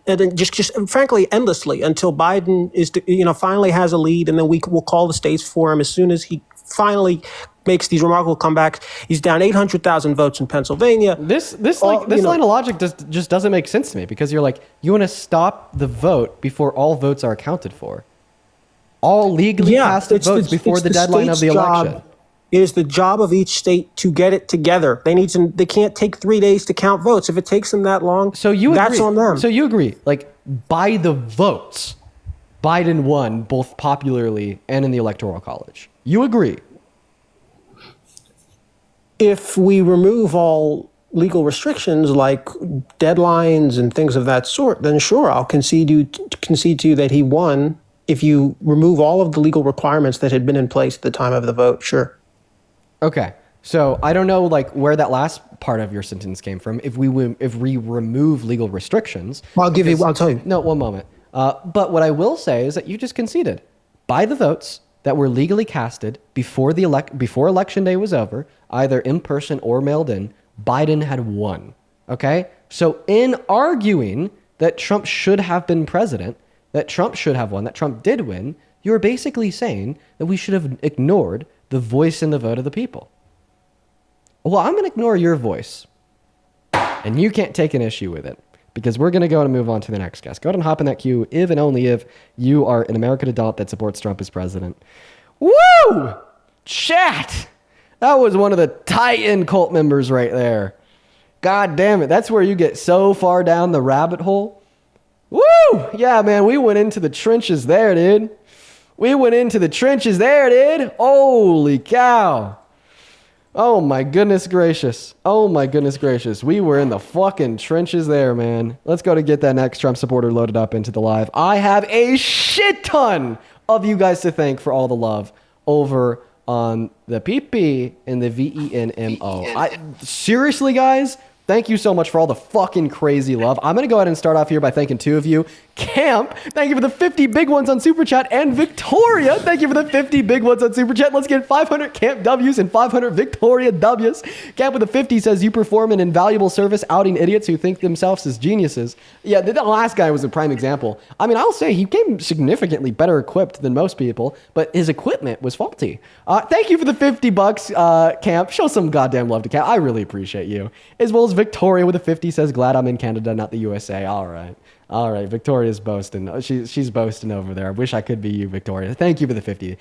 And then just frankly, endlessly until Biden finally has a lead, and then we will call the states for him as soon as he finally makes these remarkable comebacks. He's down 800,000 votes in Pennsylvania. This line of logic just doesn't make sense to me because you're like, you want to stop the vote before all votes are accounted for. All legally casted votes before the deadline of the election. It is the job of each state to get it together. They can't take 3 days to count votes. If it takes them that long, that's on them. So you agree, like, by the votes, Biden won both popularly and in the Electoral College. You agree? If we remove all legal restrictions like deadlines and things of that sort, then sure, I'll concede to you that he won. If you remove all of the legal requirements that had been in place at the time of the vote, sure. Okay, so I don't know like where that last part of your sentence came from. If we remove legal restrictions, I'll tell you. No, one moment. But what I will say is that you just conceded by the votes that were legally casted before election day was over, either in person or mailed in. Biden had won. Okay? So in arguing that Trump should have been president, that Trump should have won, that Trump did win, you're basically saying that we should have ignored the voice and the vote of the people. Well, I'm going to ignore your voice. And you can't take an issue with it. Because we're going to go and move on to the next guest. Go ahead and hop in that queue if and only if you are an American adult that supports Trump as president. Woo! Chat! That was one of the Titan cult members right there. God damn it. That's where you get so far down the rabbit hole. Woo! Yeah, man, we went into the trenches there, dude. We went into the trenches there, dude. Holy cow. Oh my goodness gracious. Oh my goodness gracious. We were in the fucking trenches there, man. Let's go to get that next Trump supporter loaded up into the live. I have a shit ton of you guys to thank for all the love over on the PP and the VENMO. Seriously, guys, thank you so much for all the fucking crazy love. I'm going to go ahead and start off here by thanking two of you. Camp, thank you for the 50 big ones on Super Chat. And Victoria, thank you for the 50 big ones on Super Chat. Let's get 500 Camp W's and 500 Victoria W's. Camp with the 50 says, you perform an invaluable service outing idiots who think themselves as geniuses. Yeah, the last guy was a prime example. I mean, I'll say he came significantly better equipped than most people, but his equipment was faulty. Thank you for the 50 bucks, Camp. Show some goddamn love to Camp. I really appreciate you. As well as Victoria with a 50 says, glad I'm in Canada, not the USA. All right. All right, Victoria's boasting. She's boasting over there. I wish I could be you, Victoria. Thank you for the 50.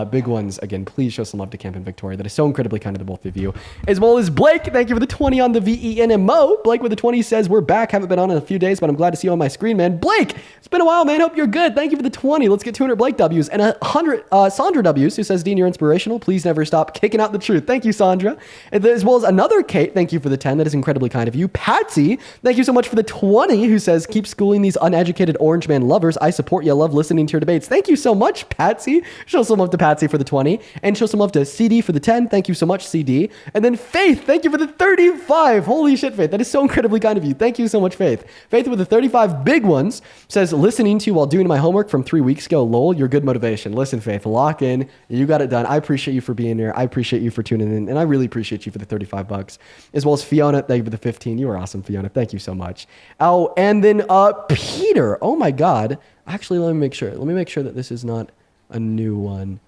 Big ones. Again, please show some love to Camp and Victoria. That is so incredibly kind of the both of you. As well as Blake. Thank you for the 20 on the VENMO. Blake with the 20 says, we're back. Haven't been on in a few days, but I'm glad to see you on my screen, man. Blake, it's been a while, man. Hope you're good. Thank you for the 20. Let's get 200 Blake W's. And 100 Sandra W's, who says, Dean, you're inspirational. Please never stop kicking out the truth. Thank you, Sandra. As well as another Kate. Thank you for the 10. That is incredibly kind of you. Patsy, thank you so much for the 20, who says, keep schooling these uneducated Orange Man lovers. I support you. I love listening to your debates. Thank you so much, Patsy. Show some love to Patsy for the 20. And show some love to CD for the 10. Thank you so much, CD. And then Faith, thank you for the 35. Holy shit, Faith. That is so incredibly kind of you. Thank you so much, Faith. Faith with the 35 big ones says, listening to you while doing my homework from 3 weeks ago. Lol, you're good motivation. Listen, Faith, lock in. You got it done. I appreciate you for being here. I appreciate you for tuning in. And I really appreciate you for the 35 bucks. As well as Fiona, thank you for the 15. You are awesome, Fiona. Thank you so much. Oh, and then Peter. Oh my God. Actually, let me make sure. Let me make sure that this is not a new one.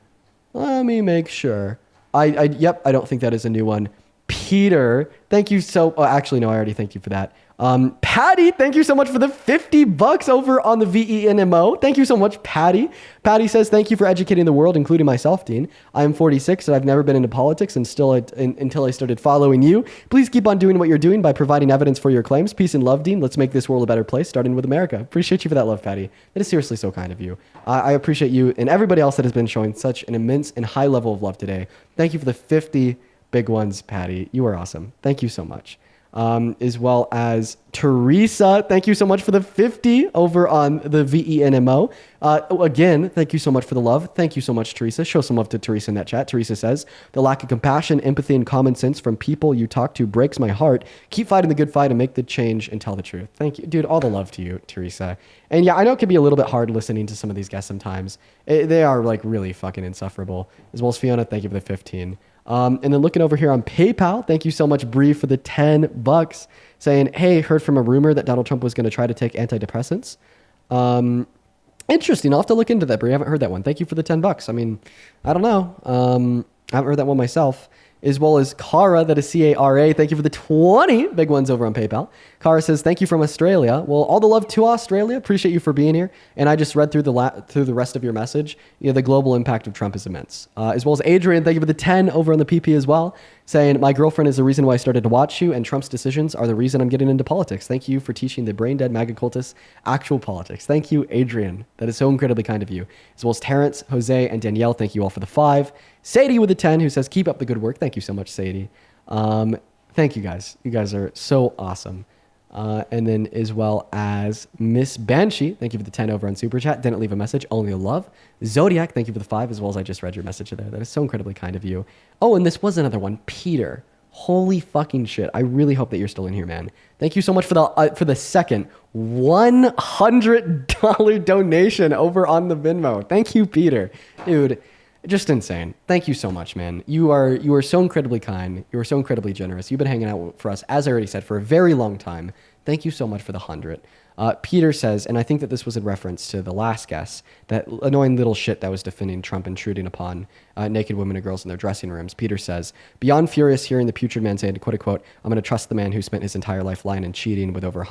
Let me make sure. Yep, I don't think that is a new one. Peter, thank you so... Oh, actually, no, I already thank you for that. Patty, thank you so much for the 50 bucks over on the VENMO. Thank you so much, Patty. Patty says, thank you for educating the world, including myself, Dean. I'm 46 and I've never been into politics until I started following you. Please keep on doing what you're doing by providing evidence for your claims. Peace and love, Dean. Let's make this world a better place, starting with America. Appreciate you for that love, Patty. That is seriously so kind of you. I appreciate you and everybody else that has been showing such an immense and high level of love today. Thank you for the 50 big ones, Patty. You are awesome. Thank you so much. As well as Teresa. Thank you so much for the 50 over on the VENMO. Again, thank you so much for the love. Thank you so much, Teresa. Show some love to Teresa in that chat. Teresa says, the lack of compassion, empathy, and common sense from people you talk to breaks my heart. Keep fighting the good fight and make the change and tell the truth. Thank you. Dude, all the love to you, Teresa. And yeah, I know it can be a little bit hard listening to some of these guests sometimes. They are like really fucking insufferable. As well as Fiona, thank you for the 15. And then looking over here on PayPal, thank you so much, Bree, for the 10 bucks, saying, hey, heard from a rumor that Donald Trump was going to try to take antidepressants. Interesting. I'll have to look into that, Bree. I haven't heard that one. Thank you for the 10 bucks. I mean, I don't know. I haven't heard that one myself. As well as Cara, that is C-A-R-A. Thank you for the 20 big ones over on PayPal. Cara says, thank you from Australia. Well, all the love to Australia. Appreciate you for being here. And I just read through the rest of your message. Yeah, the global impact of Trump is immense. As well as Adrian, thank you for the 10 over on the PP as well, saying, my girlfriend is the reason why I started to watch you, and Trump's decisions are the reason I'm getting into politics. Thank you for teaching the brain-dead MAGA cultists actual politics. Thank you, Adrian. That is so incredibly kind of you. As well as Terrence, Jose, and Danielle, thank you all for the 5. Sadie with the 10, who says, keep up the good work. Thank you so much, Sadie. Thank you guys. You guys are so awesome. And then as well as Miss Banshee, thank you for the 10 over on Super Chat. Didn't leave a message, only a love. Zodiac, thank you for the 5, as well as I just read your message there. That is so incredibly kind of you. Oh, and this was another one, Peter. Holy fucking shit. I really hope that you're still in here, man. Thank you so much for the second $100 donation over on the Venmo. Thank you, Peter. Dude, Just insane. Thank you so much, man. You are so incredibly kind. You are so incredibly generous. You've been hanging out for us, as I already said, for a very long time. Thank you so much for the 100. Peter says, and I think that this was in reference to the last guest, that annoying little shit that was defending Trump intruding upon naked women and girls in their dressing rooms. Peter says, beyond furious hearing the putrid man say, quote unquote, I'm going to trust the man who spent his entire life lying and cheating with over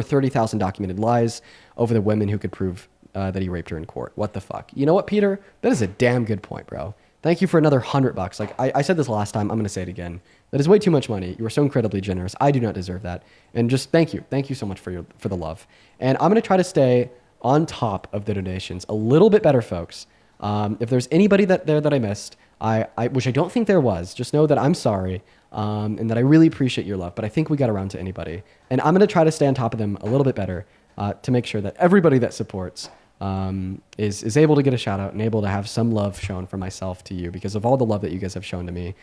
30,000 documented lies over the women who could prove that he raped her in court. What the fuck? You know what, Peter? That is a damn good point, bro. Thank you for another $100. Like I said this last time, I'm going to say it again. That is way too much money. You are so incredibly generous. I do not deserve that. And just thank you. Thank you so much for the love. And I'm going to try to stay on top of the donations a little bit better, folks. If there's anybody that I missed, which I don't think there was, just know that I'm sorry. And that I really appreciate your love, but I think we got around to anybody. And I'm going to try to stay on top of them a little bit better to make sure that everybody that supports is able to get a shout out and able to have some love shown from myself to you because of all the love that you guys have shown to me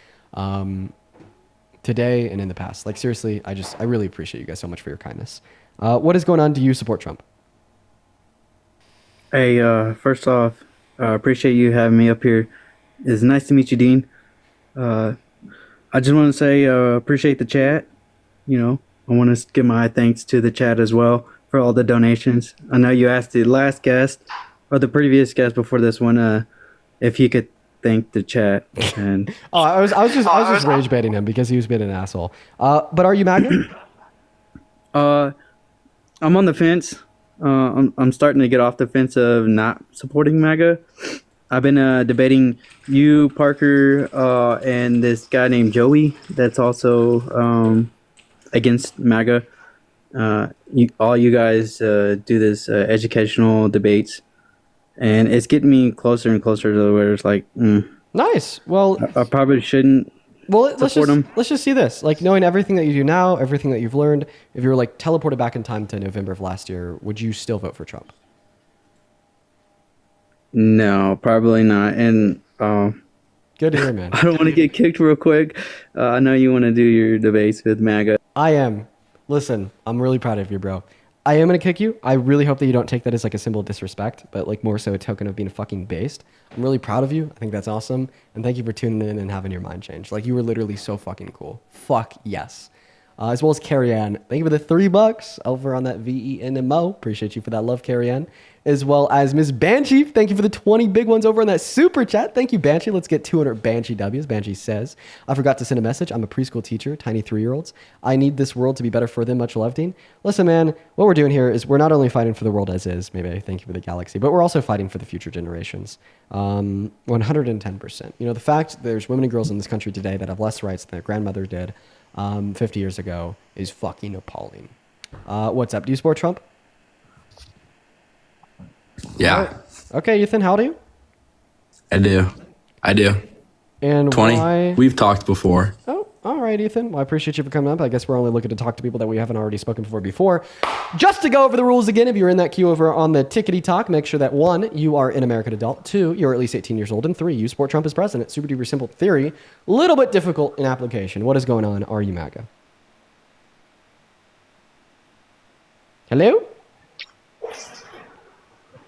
today and in the past. Like seriously, I really appreciate you guys so much for your kindness. What is going on? Do you support Trump? Hey, first off, appreciate you having me up here. It's nice to meet you, Dean. I just want to say appreciate the chat. You know, I want to give my thanks to the chat as well for all the donations. I know you asked the last guest or the previous guest before this one if he could thank the chat. And I was just rage baiting him because he was being an asshole. But are you MAGA? I'm on the fence. I'm starting to get off the fence of not supporting MAGA. I've been debating you, Parker, and this guy named Joey that's also against MAGA. All you guys do this educational debates, and it's getting me closer and closer to where it's like, nice. Well, I probably shouldn't. Well, let's just see this. Like knowing everything that you do now, everything that you've learned. If you were like teleported back in time to November of last year, would you still vote for Trump? No, probably not. And good to hear, man. I don't want to get kicked real quick. I know you want to do your debates with MAGA. I am. Listen, I'm really proud of you, bro. I am going to kick you. I really hope that you don't take that as like a symbol of disrespect, but like more so a token of being fucking based. I'm really proud of you. I think that's awesome. And thank you for tuning in and having your mind changed. Like you were literally so fucking cool. Fuck yes. As well as Carrie Ann. Thank you for the $3 over on that VENMO. Appreciate you for that love, Carrie Ann. As well as Ms. Banshee. Thank you for the 20 big ones over on that super chat. Thank you, Banshee. Let's get 200 Banshee W's. Banshee says, I forgot to send a message. I'm a preschool teacher, tiny 3-year-olds. I need this world to be better for them. Much love, Dean. Listen, man, what we're doing here is we're not only fighting for the world as is, maybe thank you for the galaxy, but we're also fighting for the future generations. 110%. You know, the fact there's women and girls in this country today that have less rights than their grandmother did 50 years ago is fucking appalling. What's up? Do you support Trump? Yeah. Right. Okay, Ethan, how old are you? I do. And 20. why? We've talked before. Oh, all right, Ethan. Well, I appreciate you for coming up. I guess we're only looking to talk to people that we haven't already spoken before. Just to go over the rules again, if you're in that queue over on the Tickety Talk, make sure that 1, you are an American adult, 2, you're at least 18 years old, and 3, you support Trump as president. Super duper simple theory. Little bit difficult in application. What is going on? Are you MAGA? Hello?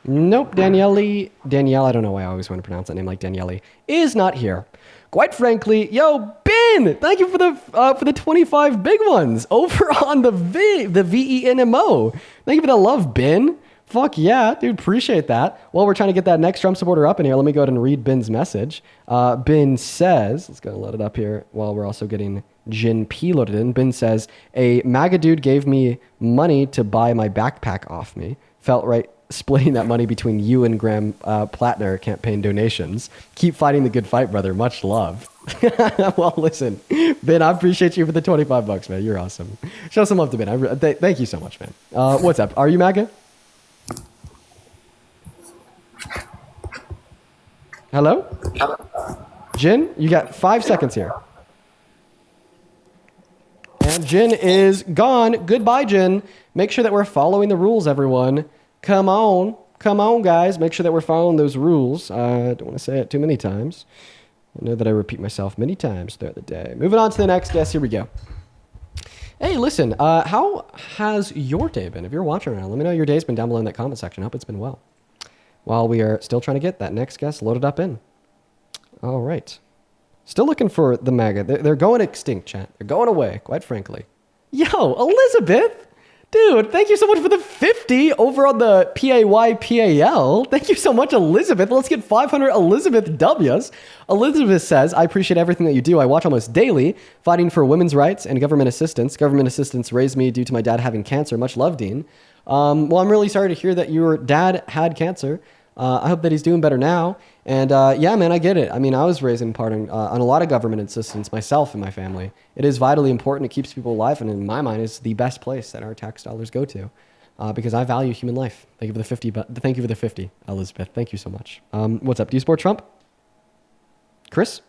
Nope, Danielle, I don't know why I always want to pronounce that name like Danielle, is not here. Quite frankly, yo, Ben, thank you for the 25 big ones over on the VENMO. Thank you for the love, Ben. Fuck yeah, dude, appreciate that. While we're trying to get that next Trump supporter up in here, let me go ahead and read Ben's message. Ben says, let's go and load it up here while we're also getting Jin P loaded in. Ben says, a MAGA dude gave me money to buy my backpack off me. Felt right splitting that money between you and Graham Plattner campaign donations. Keep fighting the good fight, brother. Much love. Well, listen, Ben, I appreciate you for the $25, man. You're awesome. Show some love to Ben. Thank you so much, man. What's up? Are you MAGA? Hello? Jin, you got 5 seconds here. And Jin is gone. Goodbye, Jin. Make sure that we're following the rules, everyone. Come on, guys. Make sure that we're following those rules. I don't want to say it too many times. I know that I repeat myself many times throughout the day. Moving on to the next guest. Here we go. Hey, listen, how has your day been? If you're watching right now, let me know your day's been down below in that comment section. I hope it's been well. while we are still trying to get that next guest loaded up in. All right. Still looking for the MAGA. They're going extinct, chat. They're going away, quite frankly. Yo, Elizabeth! Dude, thank you so much for the 50 over on the PAYPAL. Thank you so much, Elizabeth. Let's get 500 Elizabeth W's. Elizabeth says, I appreciate everything that you do. I watch almost daily, fighting for women's rights and government assistance. Government assistance raised me due to my dad having cancer. Much love, Dean. Well, I'm really sorry to hear that your dad had cancer. I hope that he's doing better now. And yeah, man, I get it. I mean, I was raised in part on a lot of government assistance myself and my family. It is vitally important. It keeps people alive. And in my mind, it's the best place that our tax dollars go to because I value human life. Thank you for the 50. Thank you for the 50, Elizabeth. Thank you so much. What's up? Do you support Trump? Chris?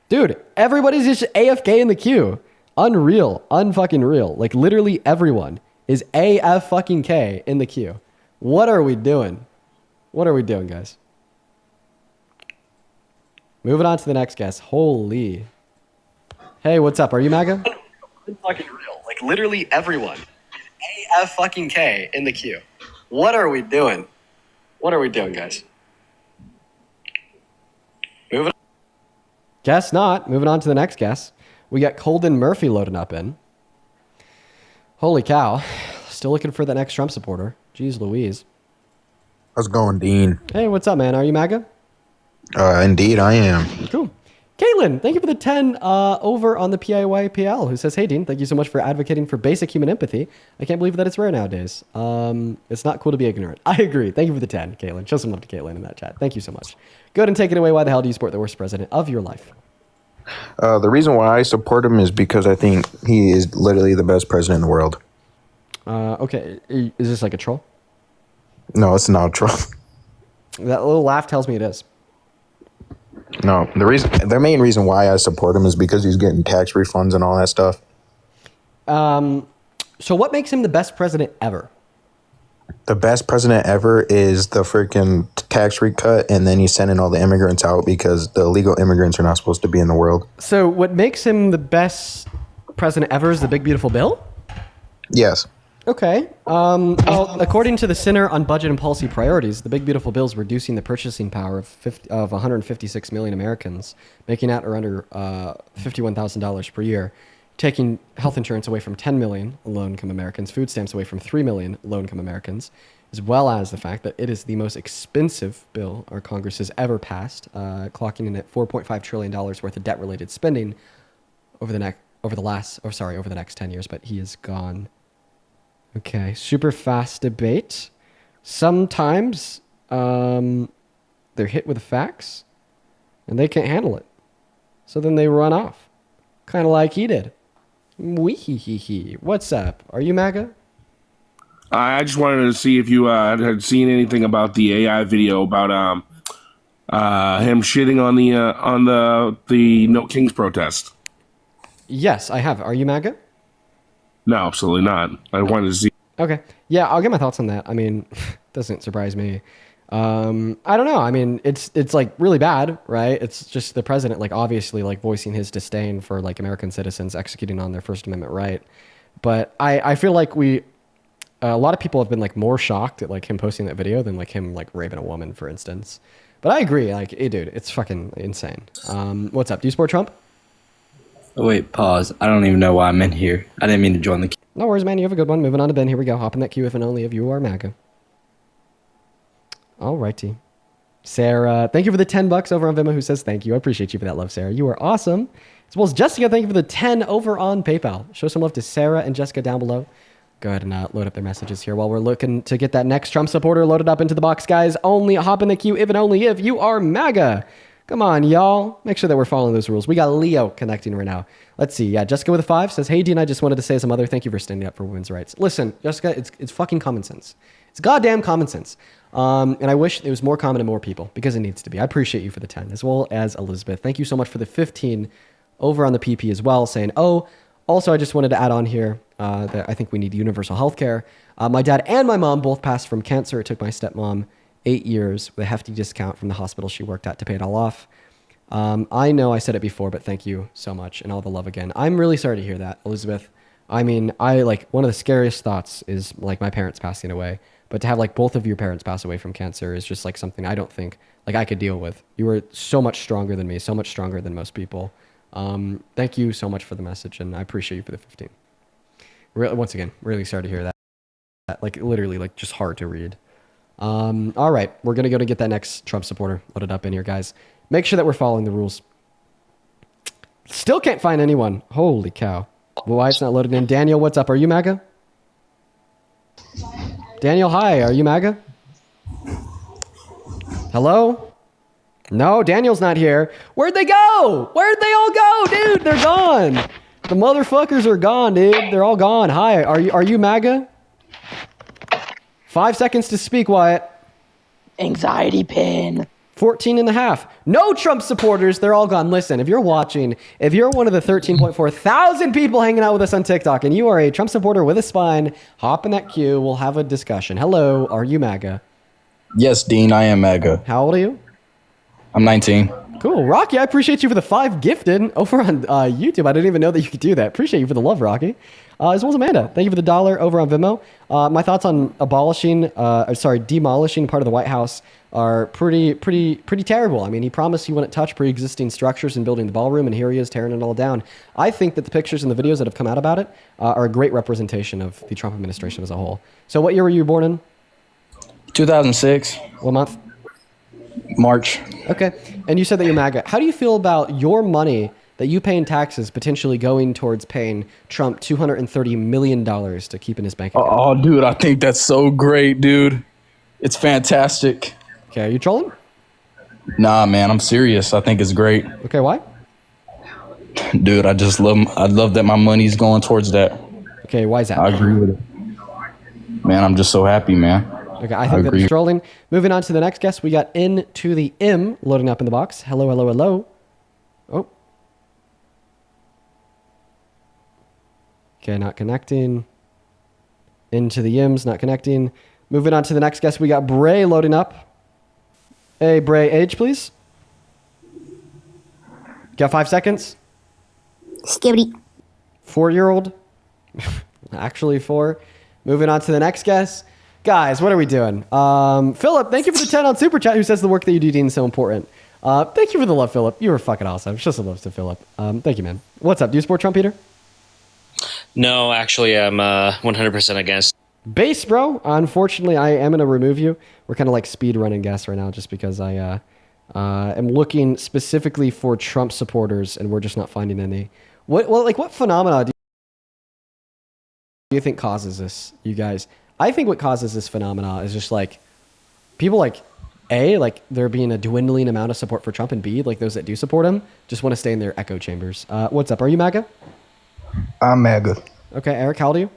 Dude, everybody's just AFK in the queue. Unreal. Unfucking real. Like literally everyone is AF fucking K in the queue. What are we doing? What are we doing, guys? Moving on to the next guest. Holy. Hey, what's up? Are you MAGA? It's fucking real. Like literally everyone is AF fucking K in the queue. What are we doing? What are we doing, guys? Moving on. Guess not. Moving on to the next guest. We got Colden Murphy loading up in. Holy cow. Still looking for the next Trump supporter. Jeez Louise. How's it going, Dean? Hey, what's up, man? Are you MAGA? Indeed, I am. Cool. Caitlin, thank you for the 10 over on the PIYPL, who says, hey, Dean, thank you so much for advocating for basic human empathy. I can't believe that it's rare nowadays. It's not cool to be ignorant. I agree. Thank you for the 10, Caitlin. Show some love to Caitlin in that chat. Thank you so much. Go ahead and take it away. Why the hell do you support the worst president of your life? The reason why I support him is because I think he is literally the best president in the world. Okay. Is this like a troll? No, it's not Trump. That little laugh tells me it is. No, the main reason why I support him is because he's getting tax refunds and all that stuff. So what makes him the best president ever? The best president ever is the freaking tax recut, and then he's sending all the immigrants out because the illegal immigrants are not supposed to be in the world. So what makes him the best president ever is the big beautiful bill? Yes. Okay. Well, according to the Center on Budget and Policy Priorities, the Big Beautiful Bill is reducing the purchasing power of 156 million Americans, making that or under $51,000 per year, taking health insurance away from 10 million low-income Americans, food stamps away from 3 million low-income Americans, as well as the fact that it is the most expensive bill our Congress has ever passed, clocking in at $4.5 trillion worth of debt-related spending over the next 10 years, but he is gone. Okay, super fast debate. Sometimes they're hit with facts and they can't handle it. So then they run off. Kind of like he did. Wee-hee-hee-hee. What's up? Are you MAGA? I just wanted to see if you had seen anything about the AI video about him shitting on the No Kings protest. Yes, I have. Are you MAGA? No, absolutely not. I wanted to see. Okay. Yeah, I'll get my thoughts on that. I mean, doesn't surprise me. I don't know. I mean, it's like really bad, right? It's just the president, like obviously like voicing his disdain for like American citizens executing on their First Amendment right. But I feel like a lot of people have been like more shocked at like him posting that video than like him like raping a woman, for instance. But I agree. Like, hey, dude, it's fucking insane. What's up? Do you support Trump? Oh, wait, pause. I don't even know why I'm in here. I didn't mean to join the queue. No worries, man. You have a good one. Moving on to Ben. Here we go. Hop in that queue if and only if you are MAGA. All righty. Sarah, thank you for the $10 over on Venmo, who says thank you. I appreciate you for that love, Sarah. You are awesome. As well as Jessica, thank you for the 10 over on PayPal. Show some love to Sarah and Jessica down below. Go ahead and load up their messages here while we're looking to get that next Trump supporter loaded up into the box, guys. Only hop in the queue if and only if you are MAGA. Come on, y'all. Make sure that we're following those rules. We got Leo connecting right now. Let's see. Yeah, Jessica with a 5 says, hey, Dean, I just wanted to say as a mother, thank you for standing up for women's rights. Listen, Jessica, it's fucking common sense. It's goddamn common sense. And I wish it was more common to more people because it needs to be. I appreciate you for the 10, as well as Elizabeth. Thank you so much for the 15 over on the PP as well, saying, oh, also, I just wanted to add on here that I think we need universal health care. My dad and my mom both passed from cancer. It took my stepmom 8 years with a hefty discount from the hospital she worked at to pay it all off. I know I said it before, but thank you so much and all the love again. I'm really sorry to hear that, Elizabeth. I mean, one of the scariest thoughts is like my parents passing away. but to have like both of your parents pass away from cancer is just like something I don't think like I could deal with. You were so much stronger than me, so much stronger than most people. Thank you so much for the message, and I appreciate you for the 15. Once again, really sorry to hear that. Like literally, like just hard to read. All right, we're gonna go to get that next Trump supporter loaded up in here, guys. Make sure that we're following the rules. Still can't find anyone. Holy cow! Why it's not loaded in? Daniel, what's up? Are you MAGA? Daniel, hi. Are you MAGA? Hello? No, Daniel's not here. Where'd they go? Where'd they all go, dude? They're gone. The motherfuckers are gone, dude. They're all gone. Hi. Are you MAGA? 5 seconds to speak, Wyatt. Anxiety pin. 14 and a half. No Trump supporters. They're all gone. Listen, if you're watching, if you're one of the 13.4 thousand people hanging out with us on TikTok and you are a Trump supporter with a spine, hop in that queue. We'll have a discussion. Hello. Are you MAGA? Yes, Dean, I am MAGA. How old are you? I'm 19. Cool. Rocky, I appreciate you for the 5 gifted over on YouTube. I didn't even know that you could do that. Appreciate you for the love, Rocky. As well as Amanda. Thank you for the $1 over on Venmo. My thoughts on demolishing part of the White House are pretty terrible. I mean, he promised he wouldn't touch pre-existing structures and building the ballroom, and here he is tearing it all down. I think that the pictures and the videos that have come out about it are a great representation of the Trump administration as a whole. So what year were you born in? 2006. What month? March. Okay. And you said that you're MAGA. How do you feel about your money that you pay in taxes potentially going towards paying Trump $230 million to keep in his bank account? Oh, dude, I think that's so great, dude. It's fantastic. Okay, are you trolling? Nah, man, I'm serious. I think it's great. Okay, why? Dude, I love that my money's going towards that. Okay, why is that? I agree with it. Man, I'm just so happy, man. Okay, I think that is trolling. Moving on to the next guest, we got Into the M loading up in the box. Hello, hello, hello. Oh. Okay, not connecting. Into the M's, not connecting. Moving on to the next guest, we got Bray loading up. Hey, Bray, age, please. Got 5 seconds? Skibbity. 4-year-old. Actually 4. Moving on to the next guest. Guys, what are we doing? Philip, thank you for the 10 on Super Chat, who says the work that you do, Dean, is so important. Thank you for the love, Philip. You were fucking awesome. Just a love to Philip. Thank you, man. What's up? Do you support Trump, Peter? No, actually, I'm 100% against. Base, bro. Unfortunately, I am going to remove you. We're kind of like speed running guests right now just because I am looking specifically for Trump supporters and we're just not finding any. What phenomena do you think causes this, you guys? I think what causes this phenomena is just like people like A, like there being a dwindling amount of support for Trump, and B, like those that do support him just want to stay in their echo chambers. What's up? Are you MAGA? I'm MAGA. Okay, Eric, how old are you?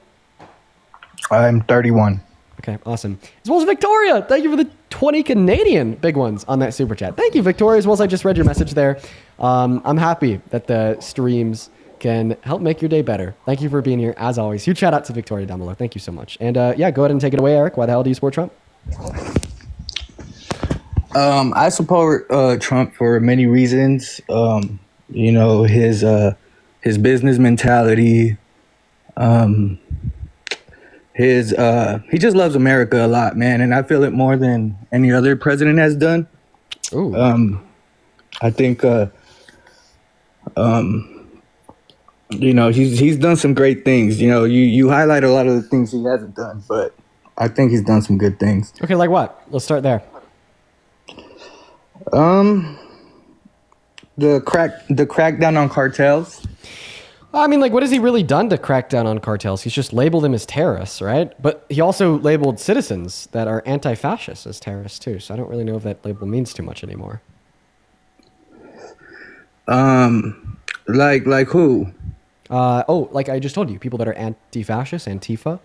I'm 31. Okay, awesome. As well as Victoria, thank you for the 20 Canadian big ones on that super chat. Thank you, Victoria, as well as I just read your message there. I'm happy that the streams can help make your day better. Thank you for being here, as always. Huge shout out to Victoria down below. Thank you so much. And yeah, go ahead and take it away, Eric. Why the hell do you support Trump? I support Trump for many reasons. You know, his business mentality. He just loves America a lot, man, and I feel it more than any other president has done. Ooh. I think you know, he's done some great things. You know, you highlight a lot of the things he hasn't done, but I think he's done some good things. Okay, like what? Let's start there. The crackdown on cartels. I mean, like, what has he really done to crack down on cartels? He's just labeled them as terrorists, right? But he also labeled citizens that are anti-fascist as terrorists too. So I don't really know if that label means too much anymore. Like who? Like I just told you, people that are anti-fascist, Antifa.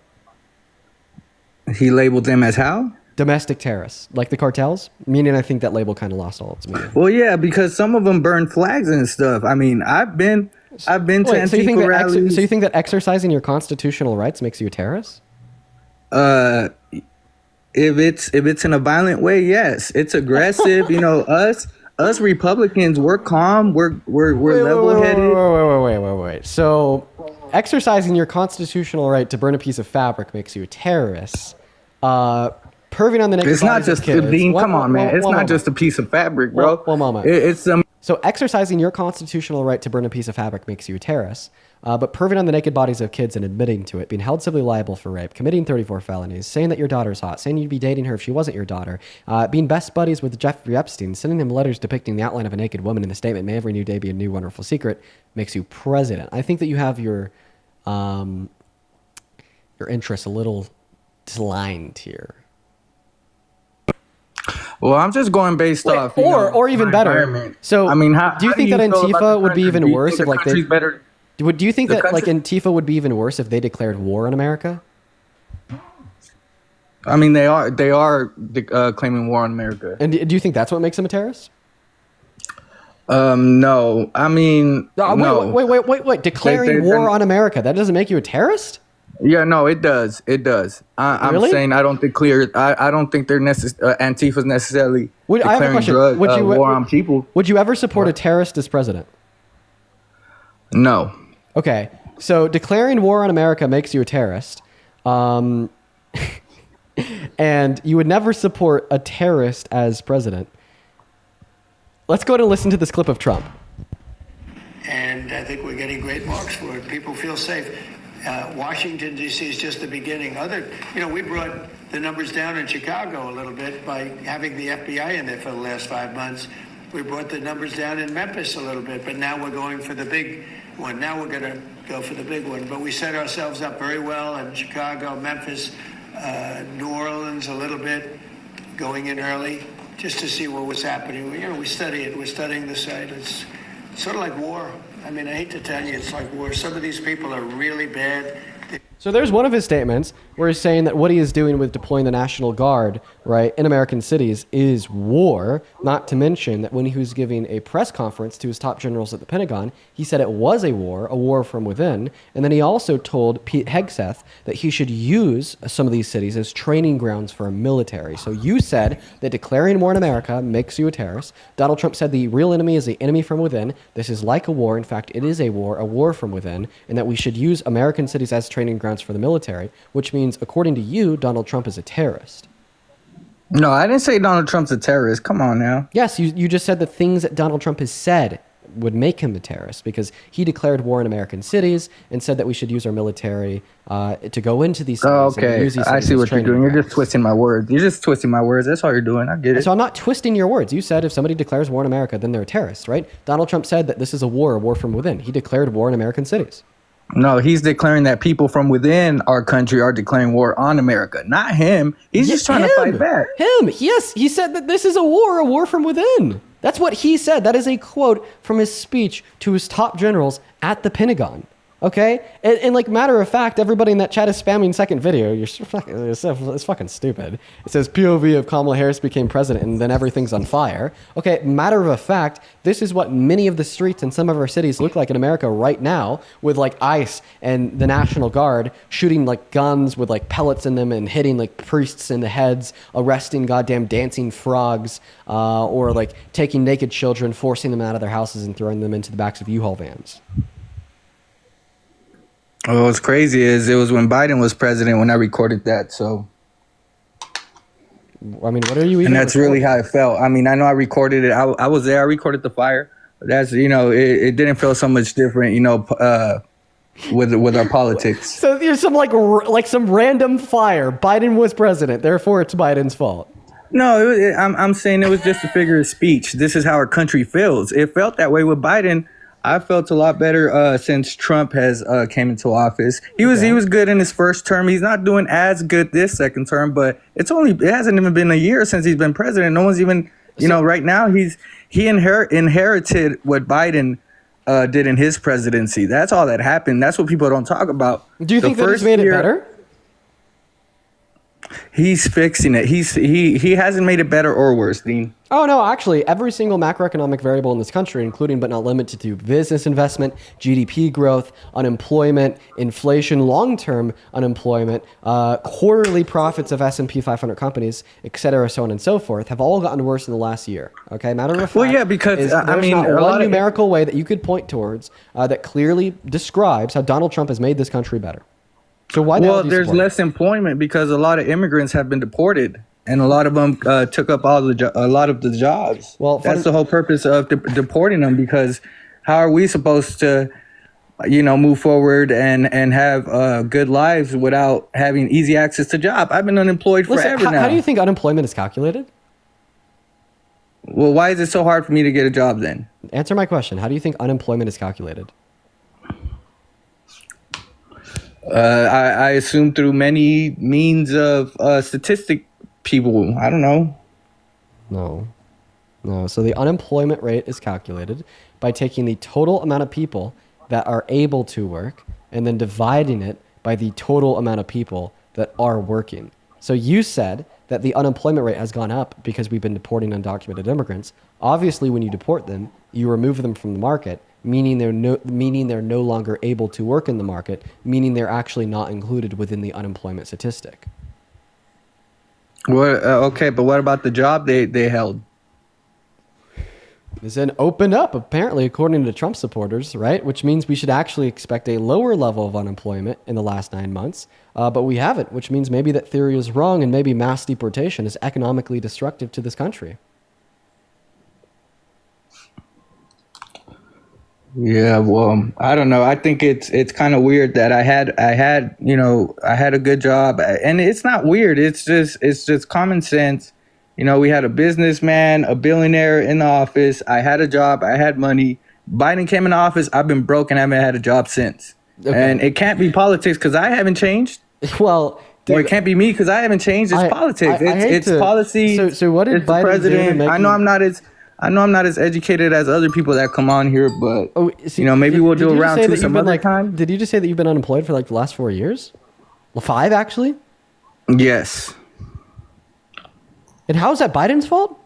He labeled them as how? Domestic terrorists, like the cartels. Meaning, I think that label kind of lost all its meaning. Well, yeah, because some of them burn flags and stuff. I mean, I've been to Antifa rallies. So you think that exercising your constitutional rights makes you a terrorist? If it's in a violent way, yes. It's aggressive. You know, us Republicans, we're calm. We're level-headed. Wait. So exercising your constitutional right to burn a piece of fabric makes you a terrorist. perving on the naked It's not bodies of just kids. Dean. Come on, man. It's not just a piece of fabric, bro. One moment. It's So exercising your constitutional right to burn a piece of fabric makes you a terrorist. But perving on the naked bodies of kids and admitting to it, being held civilly liable for rape, committing 34 felonies, saying that your daughter's hot, saying you'd be dating her if she wasn't your daughter, being best buddies with Jeffrey Epstein, sending him letters depicting the outline of a naked woman in the statement, may every new day be a new wonderful secret, makes you president. I think that you have your interests a little aligned here. Well, I'm just going based off, or even better. So, I mean, do you think that Antifa would be even worse if like they? Better? Do you think that like Antifa would be even worse if they declared war on America? I mean, they are claiming war on America. And do you think that's what makes them a terrorist? No. I mean, no. Wait. Declaring war on America, that doesn't make you a terrorist? Yeah, no, it does. It does. I'm Really? saying I don't think they're Antifa's necessarily I have a declaring question. war on people. Would you ever support a terrorist as president? No. Okay, so declaring war on America makes you a terrorist, and you would never support a terrorist as president. Let's go ahead and listen to this clip of Trump. And I think we're getting great marks for it. People feel safe. Washington, D.C. is just the beginning. We brought the numbers down in Chicago a little bit by having the FBI in there for the last 5 months. We brought the numbers down in Memphis a little bit, but now we're going for the big one. Now we're going to go for the big one. But we set ourselves up very well in Chicago, Memphis, New Orleans a little bit, going in early just to see what was happening. We study it. We're studying the site. It's sort of like war. I mean, I hate to tell you, it's like war. Some of these people are really bad. So there's one of his statements where he's saying that what he is doing with deploying the National Guard, right, in American cities is war, not to mention that when he was giving a press conference to his top generals at the Pentagon, he said it was a war from within, and then he also told Pete Hegseth that he should use some of these cities as training grounds for a military. So you said that declaring war in America makes you a terrorist. Donald Trump said the real enemy is the enemy from within. This is like a war. In fact, it is a war from within, and that we should use American cities as training grounds for the military, which means, according to you, Donald Trump is a terrorist. No, I didn't say Donald Trump's a terrorist. Come on now. Yes, you just said the things that Donald Trump has said would make him a terrorist because he declared war in American cities and said that we should use our military to go into these cities. Oh, okay, I see what you're doing. You're just twisting my words. That's all you're doing. I get it. So I'm not twisting your words. You said if somebody declares war in America, then they're a terrorist, right? Donald Trump said that this is a war from within. He declared war in American cities. No, he's declaring that people from within our country are declaring war on America, not him. He's just trying to fight back. Yes, he said that this is a war from within. That's what he said. That is a quote from his speech to his top generals at the Pentagon. Okay? And like matter of fact, everybody in that chat is spamming second video. It's fucking stupid. It says POV of Kamala Harris became president and then everything's on fire. Okay, matter of fact, this is what many of the streets in some of our cities look like in America right now with like ICE and the National Guard shooting like guns with like pellets in them and hitting like priests in the heads, arresting goddamn dancing frogs, or like taking naked children, forcing them out of their houses and throwing them into the backs of U-Haul vans. Well, what's crazy is it was when Biden was president when I recorded that. So, I mean, what are you even? And that's really how it felt. I mean, I know I recorded it. I was there. I recorded the fire. But that's it didn't feel so much different. With our politics. So there's some like some random fire. Biden was president, therefore it's Biden's fault. No, I'm saying it was just a figure of speech. This is how our country feels. It felt that way with Biden. I felt a lot better since Trump has came into office. He was good in his first term. He's not doing as good this second term, but it hasn't even been a year since he's been president. No one's even right now he inherited what Biden did in his presidency. That's all that happened. That's what people don't talk about. Do you think that he's made it better? He's fixing it. He hasn't made it better or worse, Dean. Oh, no, actually, every single macroeconomic variable in this country, including but not limited to business investment, GDP growth, unemployment, inflation, long-term unemployment, quarterly profits of S&P 500 companies, et cetera, so on and so forth, have all gotten worse in the last year. Okay, matter of fact, well, yeah, because there's not one numerical way that you could point towards that clearly describes how Donald Trump has made this country better. So why the hell Well, do you there's support it? less employment because a lot of immigrants have been deported, and a lot of them took up a lot of the jobs. Well, that's the whole purpose of deporting them. Because how are we supposed to, move forward and have good lives without having easy access to job? I've been unemployed forever now. How do you think unemployment is calculated? Well, why is it so hard for me to get a job then? Answer my question. How do you think unemployment is calculated? I assume through many means of statistic people. I don't know. No. So the unemployment rate is calculated by taking the total amount of people that are able to work and then dividing it by the total amount of people that are working. So you said that the unemployment rate has gone up because we've been deporting undocumented immigrants. Obviously, when you deport them, you remove them from the market, meaning they're no longer able to work in the market, meaning they're actually not included within the unemployment statistic. What? Okay, but what about the job they held? Is then opened up, apparently, according to Trump supporters, right? Which means we should actually expect a lower level of unemployment in the last 9 months, but we haven't, which means maybe that theory is wrong and maybe mass deportation is economically destructive to this country. Yeah, well, I don't know. I think it's kind of weird that I had a good job, and it's not weird. It's just common sense. We had a businessman, a billionaire in the office. I had a job. I had money. Biden came in office. I've been broke and haven't had a job since. Okay. And it can't be politics because I haven't changed. Well, dude, or it can't be me because I haven't changed. It's politics. It's policy. So what did Biden president? do to I know I'm not as educated as other people that come on here, but maybe we'll do a round two some other time. Did you just say that you've been unemployed for like the last 4 years? Well, 5 actually. Yes. And how is that Biden's fault?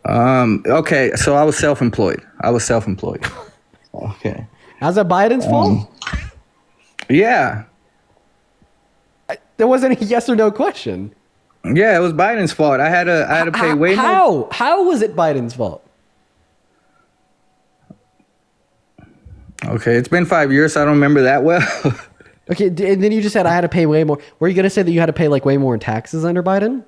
Okay, so I was self-employed. Okay. How's that Biden's fault? Yeah. There wasn't a yes or no question. Yeah, it was Biden's fault. I had to pay way more. How was it Biden's fault? Okay, it's been 5 years, so I don't remember that well. Okay, and then you just said I had to pay way more. Were you going to say that you had to pay like way more in taxes under Biden?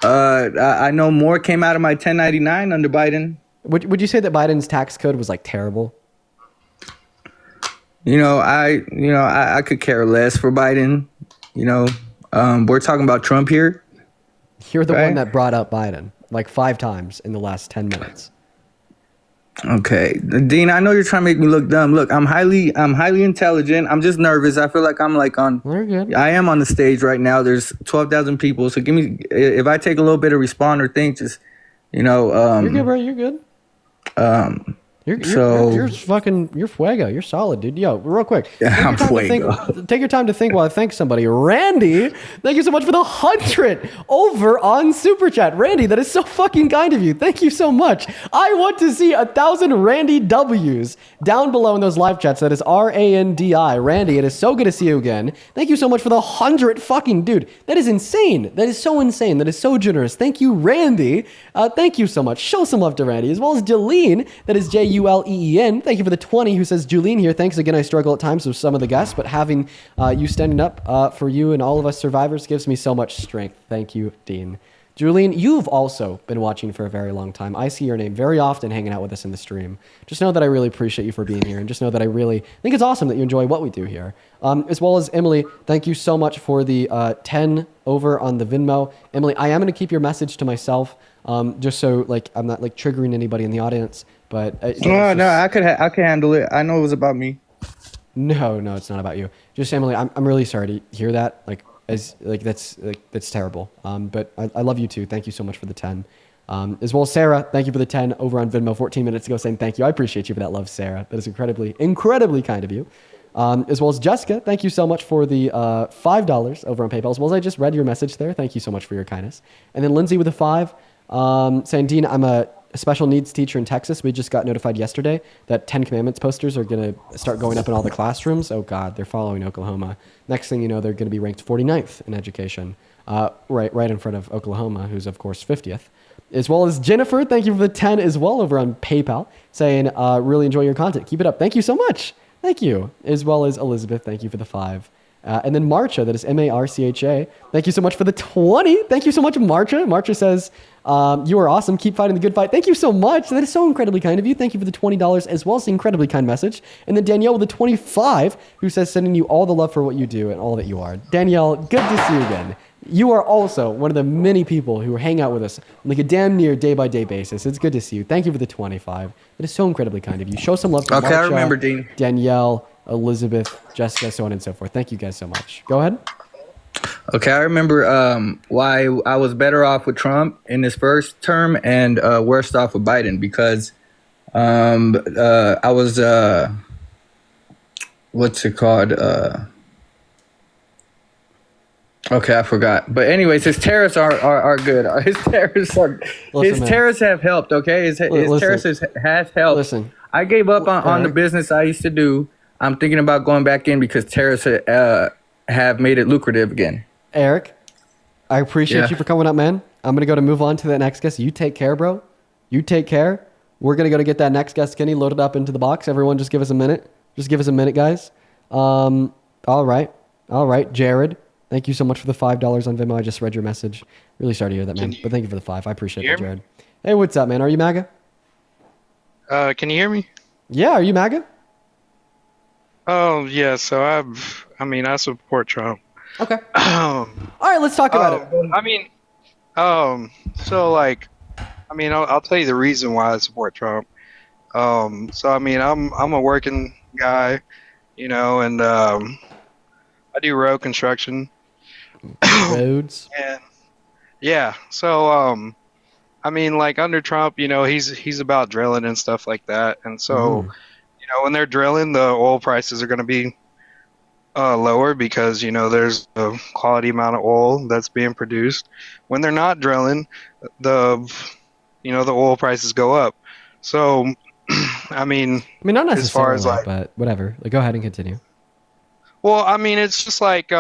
I know more came out of my 1099 under Biden. Would you say that Biden's tax code was like terrible? I could care less for Biden. We're talking about Trump here. You're the one that brought up Biden like 5 times in the last 10 minutes. Okay, Dean, I know you're trying to make me look dumb. Look, I'm highly intelligent. I'm just nervous. I feel like I'm like on. We're good. I am on the stage right now. There's 12,000 people. So give me, if I take a little bit of respond or think, just, You're good, bro. You're good. You're fuego. You're solid, dude. Yo, real quick. I'm fuego. Take your time to think while I thank somebody. Randy, thank you so much for the 100 over on Super Chat. Randy, that is so fucking kind of you. Thank you so much. I want to see 1,000 Randy W's down below in those live chats. That is R-A-N-D-I. Randy, it is so good to see you again. Thank you so much for the 100 fucking dude. That is insane. That is so insane. That is so generous. Thank you, Randy. Thank you so much. Show some love to Randy, as well as Jolene. That is Juleen. Thank you for the 20 who says, Julene here. Thanks again. I struggle at times with some of the guests, but having you standing up for you and all of us survivors gives me so much strength. Thank you, Dean. Julene, you've also been watching for a very long time. I see your name very often hanging out with us in the stream. Just know that I really appreciate you for being here, and just know that I really think it's awesome that you enjoy what we do here. As well as Emily, thank you so much for the 10 over on the Venmo. Emily, I am going to keep your message to myself, just so like I'm not like triggering anybody in the audience. But no, I could handle it. I know it was about me. No, it's not about you. Just Emily, I'm really sorry to hear that. That's terrible. But I love you too. Thank you so much for the 10. As well as Sarah, thank you for the 10 over on Venmo 14 minutes ago saying thank you. I appreciate you for that love, Sarah. That is incredibly kind of you. As well as Jessica, thank you so much for the $5 over on PayPal. As well as I just read your message there. Thank you so much for your kindness. And then Lindsay with a 5 saying, Dean, I'm a special needs teacher in Texas. We just got notified yesterday that 10 Commandments posters are going to start going up in all the classrooms. Oh, God, they're following Oklahoma. Next thing you know, they're going to be ranked 49th in education, right in front of Oklahoma, who's, of course, 50th. As well as Jennifer, thank you for the 10 as well over on PayPal, saying, really enjoy your content. Keep it up. Thank you so much. Thank you. As well as Elizabeth, thank you for the 5. And then Marcha, that is Marcha. Thank you so much for the 20. Thank you so much, Marcha. Marcha says, you are awesome. Keep fighting the good fight. Thank you so much. That is so incredibly kind of you. Thank you for the $20 as well as the incredibly kind message. And then Danielle with the 25, who says, sending you all the love for what you do and all that you are. Danielle, good to see you again. You are also one of the many people who hang out with us on like a damn near day-by-day basis. It's good to see you. Thank you for the 25. That is so incredibly kind of you. Show some love to Okay, Marcia, I remember, Dean. Danielle, Elizabeth, Jessica, so on and so forth. Thank you guys so much. Go ahead. Okay, I remember why I was better off with Trump in his first term and worse off with Biden because I was what's it called? Okay, I forgot. But anyways, his tariffs are good. His tariffs are tariffs have helped. Okay, his tariffs has helped. Listen, I gave up on the business I used to do. I'm thinking about going back in because tariffs have made it lucrative again. Eric, I appreciate you for coming up, man. I'm gonna move on to the next guest. You take care, bro. You take care. We're gonna go to get that next guest, Kenny, loaded up into the box. Everyone, just give us a minute. Just give us a minute, guys. All right, Jared. Thank you so much for the $5 on Venmo. I just read your message. Really sorry to hear that, man. But thank you for the 5. I appreciate that, Jared. Hey, what's up, man? Are you MAGA? Can you hear me? Yeah, are you MAGA? Oh, yeah. So I support Trump. Okay. All right, let's talk about it. I'll tell you the reason why I support Trump. I'm a working guy, and I do road construction. Roads. And yeah, so under Trump, he's about drilling and stuff like that, and so when they're drilling, the oil prices are going to be lower because there's a quality amount of oil that's being produced. When they're not drilling, the oil prices go up. So not necessarily, as far as but whatever. Go ahead and continue. Well, it's just like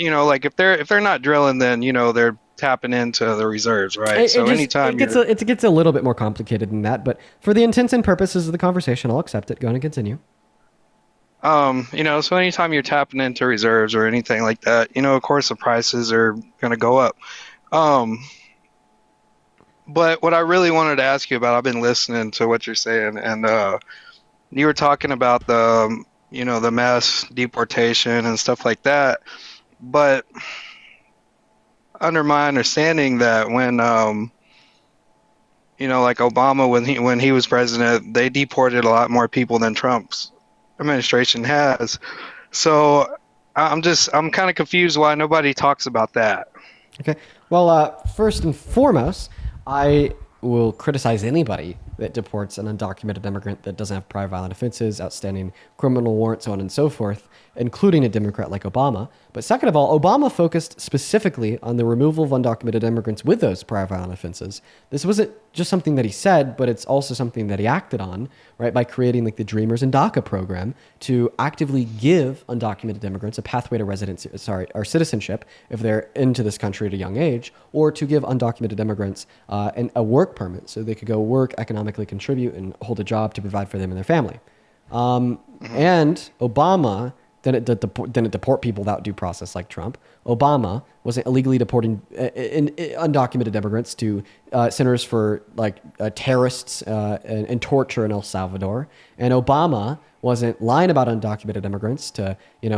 if they're not drilling, then they're tapping into the reserves, right? It gets a little bit more complicated than that, but for the intents and purposes of the conversation, I'll accept it. Go ahead and continue. So anytime you're tapping into reserves or anything like that, of course the prices are going to go up. But what I really wanted to ask you about, I've been listening to what you're saying, and you were talking about the mass deportation and stuff like that. But under my understanding that when Obama, when he was president, they deported a lot more people than Trump's administration has. So I'm kind of confused why nobody talks about that. Okay. Well, first and foremost, I will criticize anybody that deports an undocumented immigrant that doesn't have prior violent offenses, outstanding criminal warrants, so on and so forth, including a Democrat like Obama. But second of all, Obama focused specifically on the removal of undocumented immigrants with those prior violent offenses. This wasn't just something that he said, but it's also something that he acted on, right, by creating the Dreamers and DACA program to actively give undocumented immigrants a pathway to or citizenship if they're into this country at a young age, or to give undocumented immigrants a work permit so they could go work, economically contribute, and hold a job to provide for them and their family. And Obama didn't deport people without due process like Trump. Obama wasn't illegally deporting undocumented immigrants to centers for terrorists and torture in El Salvador. And Obama wasn't lying about undocumented immigrants to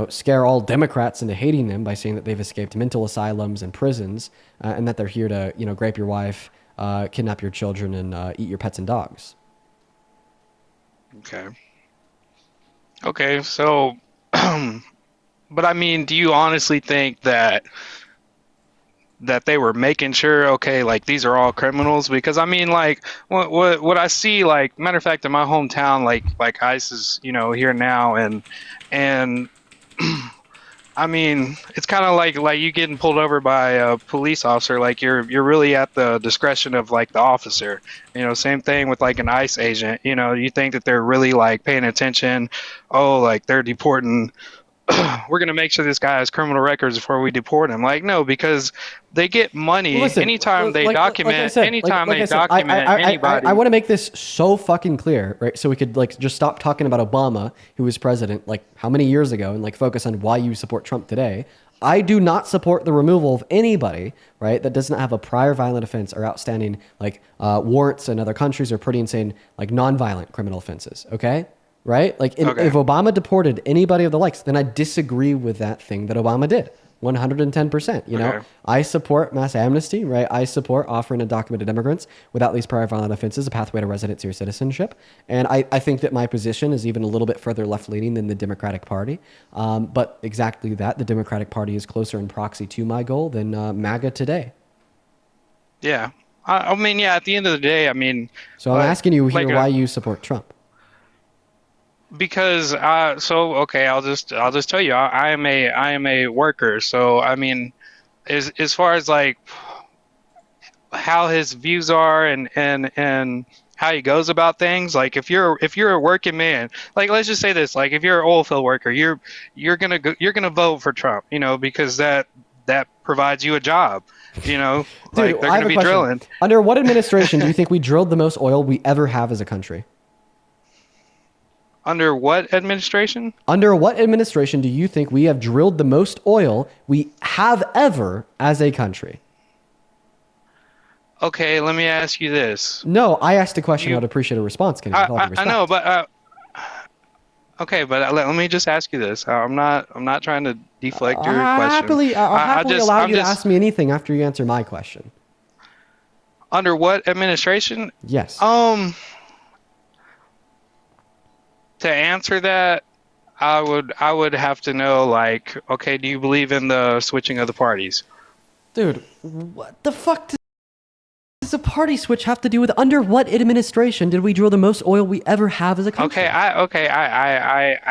scare all Democrats into hating them by saying that they've escaped mental asylums and prisons and that they're here to grape your wife, kidnap your children, and eat your pets and dogs. Okay, so but do you honestly think that they were making sure, these are all criminals? Because what I see, matter of fact, in my hometown, like ICE is here now, and it's kind of like you getting pulled over by a police officer. You're really at the discretion of the officer. Same thing with an ICE agent. You think that they're really paying attention. Oh, they're deporting we're gonna make sure this guy has criminal records before we deport him. Like, no, because they get money Listen, anytime they document. Anytime they document anybody. I want to make this so fucking clear, right? So we could like just stop talking about Obama, who was president like how many years ago, and like focus on why you support Trump today. I do not support the removal of anybody, right, that does not have a prior violent offense or outstanding like warrants in other countries or pretty insane like nonviolent criminal offenses. Okay. Right? Like, if Obama deported anybody of the likes, then I disagree with that thing that Obama did. 110%. You know, I support mass amnesty, right? I support offering undocumented immigrants without these prior violent offenses a pathway to residency or citizenship. And I think that my position is even a little bit further left leaning than the Democratic Party. But exactly that, the Democratic Party is closer in proxy to my goal than MAGA today. Yeah. I mean, yeah, at the end of the day, I mean. So I'm asking you here why you support Trump. Because okay, I'll just tell you, I am a worker. So I mean, as far as like how his views are and how he goes about things, like if you're a working man, like let's just say this, like if you're an oil field worker, you're gonna vote for Trump, you know, because that provides you a job, you know. Dude, like they're I gonna have a be question. drilling. Under what administration do you think we drilled the most oil we ever have as a country? Under what administration? Under what administration do you think we have drilled the most oil we have ever as a country? Okay, let me ask you this. No, I asked a question. I'd appreciate a response, Kenny. I know, but okay, but let me just ask you this. I'm not trying to deflect your question. I'll happily allow you to ask me anything after you answer my question. Under what administration? Yes. To answer that, I would have to know, like, okay, do you believe in the switching of the parties? Dude, what the fuck does a party switch have to do with under what administration did we drill the most oil we ever have as a country? I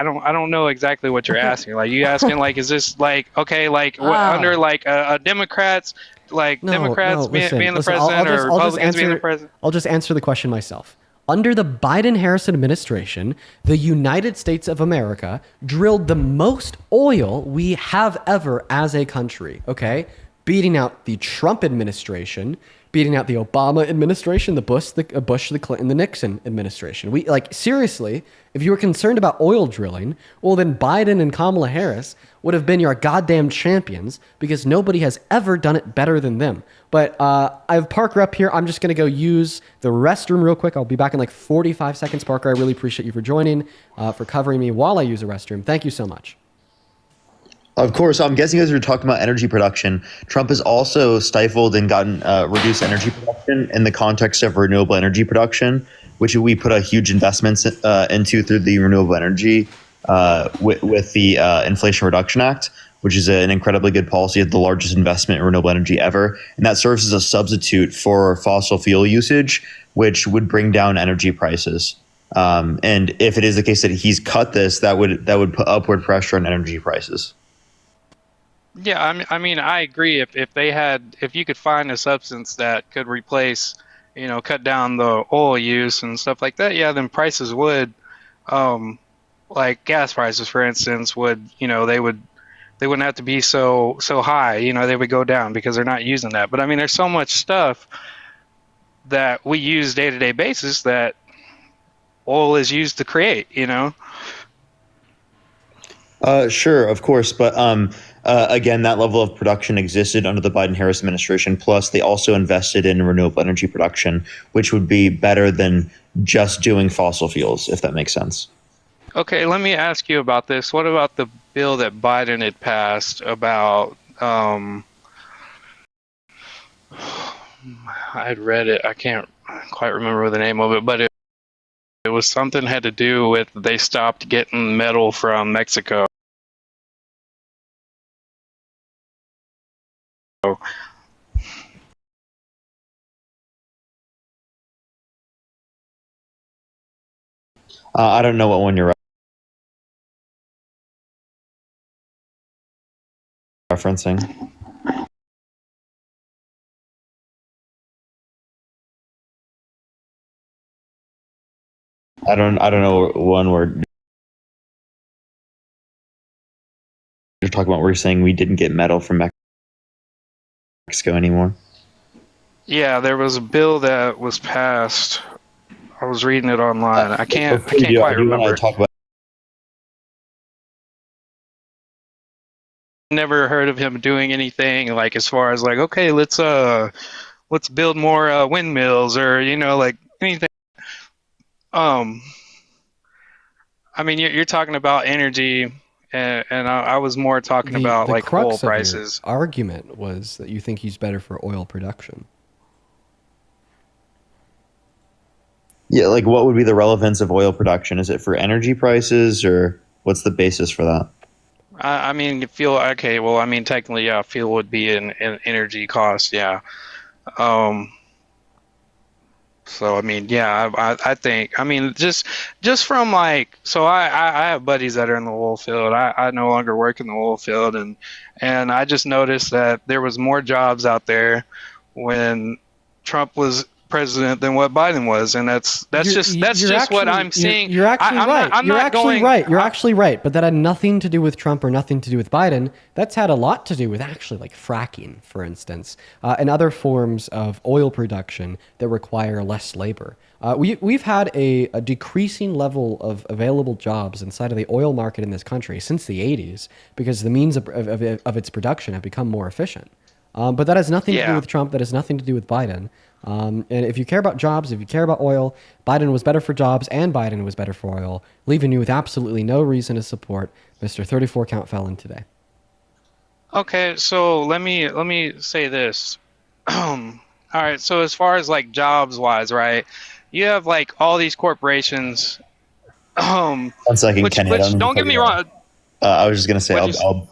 don't know exactly what you're asking. Like, you asking like, is this like, okay, like under like a Democrats, like Democrats being the president or Republicans being the president? I'll just answer the question myself. Under the Biden-Harris administration, the United States of America drilled the most oil we have ever as a country, okay? Beating out the Trump administration, beating out the Obama administration, the Bush, the Clinton, the Nixon administration. We like seriously, if you were concerned about oil drilling, well then Biden and Kamala Harris would have been your goddamn champions because nobody has ever done it better than them. But I have Parker up here. I'm just going to go use the restroom real quick. I'll be back in like 45 seconds. Parker, I really appreciate you for joining, for covering me while I use the restroom. Thank you so much. Of course, I'm guessing you guys were talking about energy production. Trump has also stifled and gotten reduced energy production in the context of renewable energy production, which we put a huge investments into through the renewable energy with the Inflation Reduction Act, which is an incredibly good policy, the largest investment in renewable energy ever. And that serves as a substitute for fossil fuel usage, which would bring down energy prices. And if it is the case that he's cut this, that would put upward pressure on energy prices. Yeah, I mean, I agree. If you could find a substance that could replace, you know, cut down the oil use and stuff like that, yeah, then prices would, like gas prices, for instance, would, you know, they wouldn't have to be so high. You know, they would go down because they're not using that. But I mean, there's so much stuff that we use day-to-day basis that oil is used to create. You know. Sure, of course, but again, that level of production existed under the Biden-Harris administration. Plus, they also invested in renewable energy production, which would be better than just doing fossil fuels, if that makes sense. Okay, let me ask you about this. What about the bill that Biden had passed about? I'd read it. I can't quite remember the name of it, but it was something had to do with they stopped getting metal from Mexico. I don't know what one you're referencing. I don't know one word talking about where you're saying we didn't get metal from Mexico anymore. Yeah, there was a bill that was passed. I was reading it online. I can't I do quite want remember. to talk about. Never heard of him doing anything like as far as like, okay, let's build more windmills or like anything. I mean, you're talking about energy, and I was more talking about The like crux oil of your prices. argument was that you think he's better for oil production. Yeah, like what would be the relevance of oil production? Is it for energy prices, or what's the basis for that? I mean, fuel. Okay, well, I mean, technically, yeah, fuel would be an energy cost. Yeah. So I mean, yeah, I think, I mean, just from like, so I have buddies that are in the oil field. I no longer work in the oil field, and I just noticed that there was more jobs out there when Trump was president than what Biden was, and that's just what I'm seeing. You're actually right. You're actually right. You're actually right. But that had nothing to do with Trump or nothing to do with Biden. That's had a lot to do with actually like fracking, for instance, and other forms of oil production that require less labor. We've had a decreasing level of available jobs inside of the oil market in this country since the 80s because the means of its production have become more efficient. But that has nothing to do with Trump. That has nothing to do with Biden. And if you care about jobs, if you care about oil, Biden was better for jobs and Biden was better for oil, leaving you with absolutely no reason to support Mr. 34 count felon today. Okay, so let me say this. All right, so as far as like jobs wise, right? You have like all these corporations. 1 second, Kenny. Don't get me wrong. I was just gonna say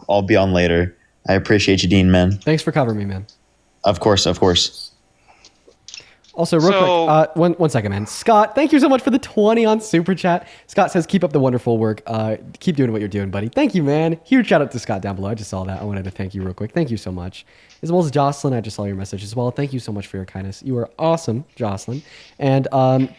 I'll be on later. I appreciate you, Dean, man. Thanks for covering me, man. Of course. Also, real quick, one second, man. Scott, thank you so much for the 20 on Super Chat. Scott says, keep up the wonderful work. Keep doing what you're doing, buddy. Thank you, man. Huge shout out to Scott down below. I just saw that. I wanted to thank you real quick. Thank you so much. As well as Jocelyn, I just saw your message as well. Thank you so much for your kindness. You are awesome, Jocelyn. And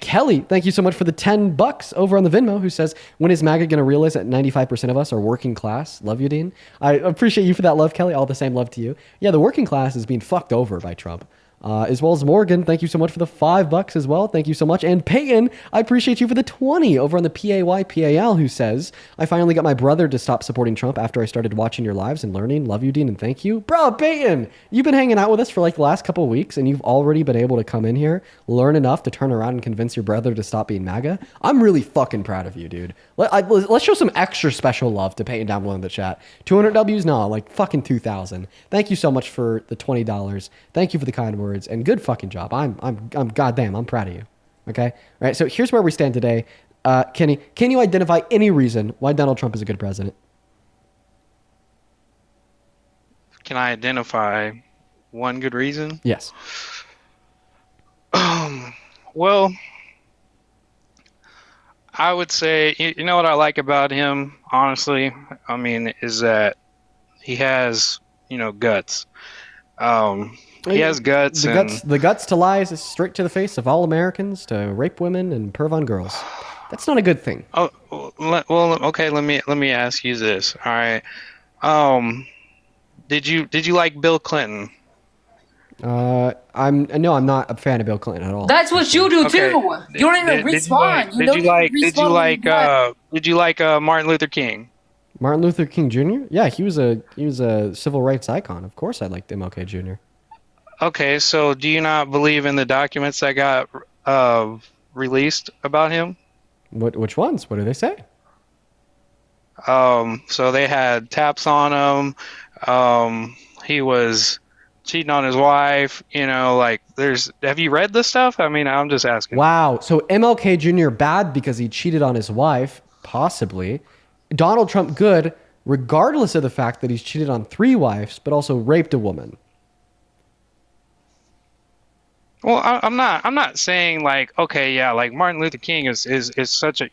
Kelly, thank you so much for the $10 over on the Venmo, who says, when is MAGA going to realize that 95% of us are working class? Love you, Dean. I appreciate you for that love, Kelly. All the same love to you. Yeah, the working class is being fucked over by Trump. As well as Morgan, thank you so much for the $5 as well. Thank you so much. And Peyton, I appreciate you for the 20 over on the PAYPAL, who says, I finally got my brother to stop supporting Trump after I started watching your lives and learning. Love you, Dean, and thank you. Bro, Peyton, you've been hanging out with us for like the last couple of weeks, and you've already been able to come in here, learn enough to turn around and convince your brother to stop being MAGA. I'm really fucking proud of you, dude. Let's show some extra special love to Peyton down below in the chat. 200 W's? No, like fucking 2,000. Thank you so much for the $20. Thank you for the kind words, and good fucking job. I'm goddamn, I'm proud of you. Okay? All right, so here's where we stand today. Kenny, can you identify any reason why Donald Trump is a good president? Can I identify one good reason? Yes. Well, I would say, you know what I like about him, honestly? I mean, is that he has, guts. He has guts. The guts to lie is straight to the face of all Americans, to rape women and perv on girls. That's not a good thing. Oh, well, okay. Let me ask you this. All right. Did you like Bill Clinton? I'm not a fan of Bill Clinton at all. That's what you do too. You don't even respond. Did you like Martin Luther King? Martin Luther King Jr.? Yeah, he was a civil rights icon. Of course, I liked MLK Jr. Okay, so do you not believe in the documents that got released about him? Which ones? What do they say? So they had taps on him. He was cheating on his wife. Have you read this stuff? I mean, I'm just asking. Wow. So MLK Jr. bad because he cheated on his wife, possibly. Donald Trump good, regardless of the fact that he's cheated on 3 wives, but also raped a woman. Well, I'm not saying like, okay, yeah, like Martin Luther King is such a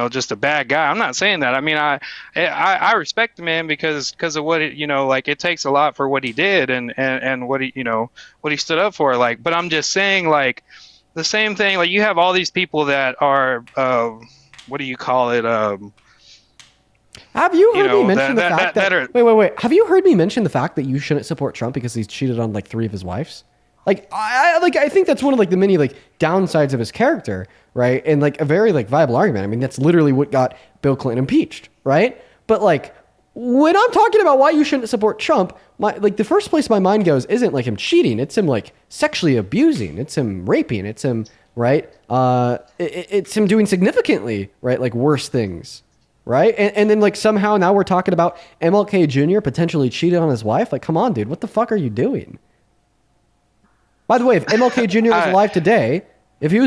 just a bad guy. I'm not saying that. I mean, I respect the man because of what it takes a lot for what he did and what he stood up for. Like, but I'm just saying like the same thing. Like you have all these people that are what do you call it? Have you heard me know, mention the fact that are, wait? Have you heard me mention the fact that you shouldn't support Trump because he's cheated on like 3 of his wives? Like I think that's one of like the many like downsides of his character, right? And like a very like viable argument. I mean, that's literally what got Bill Clinton impeached, right? But like when I'm talking about why you shouldn't support Trump, the first place my mind goes isn't like him cheating. It's him like sexually abusing. It's him raping. It's him, right? It's him doing significantly, right? Like worse things, right? And then like somehow now we're talking about MLK Jr. potentially cheated on his wife. Like, come on, dude, what the fuck are you doing? By the way, if MLK Jr. was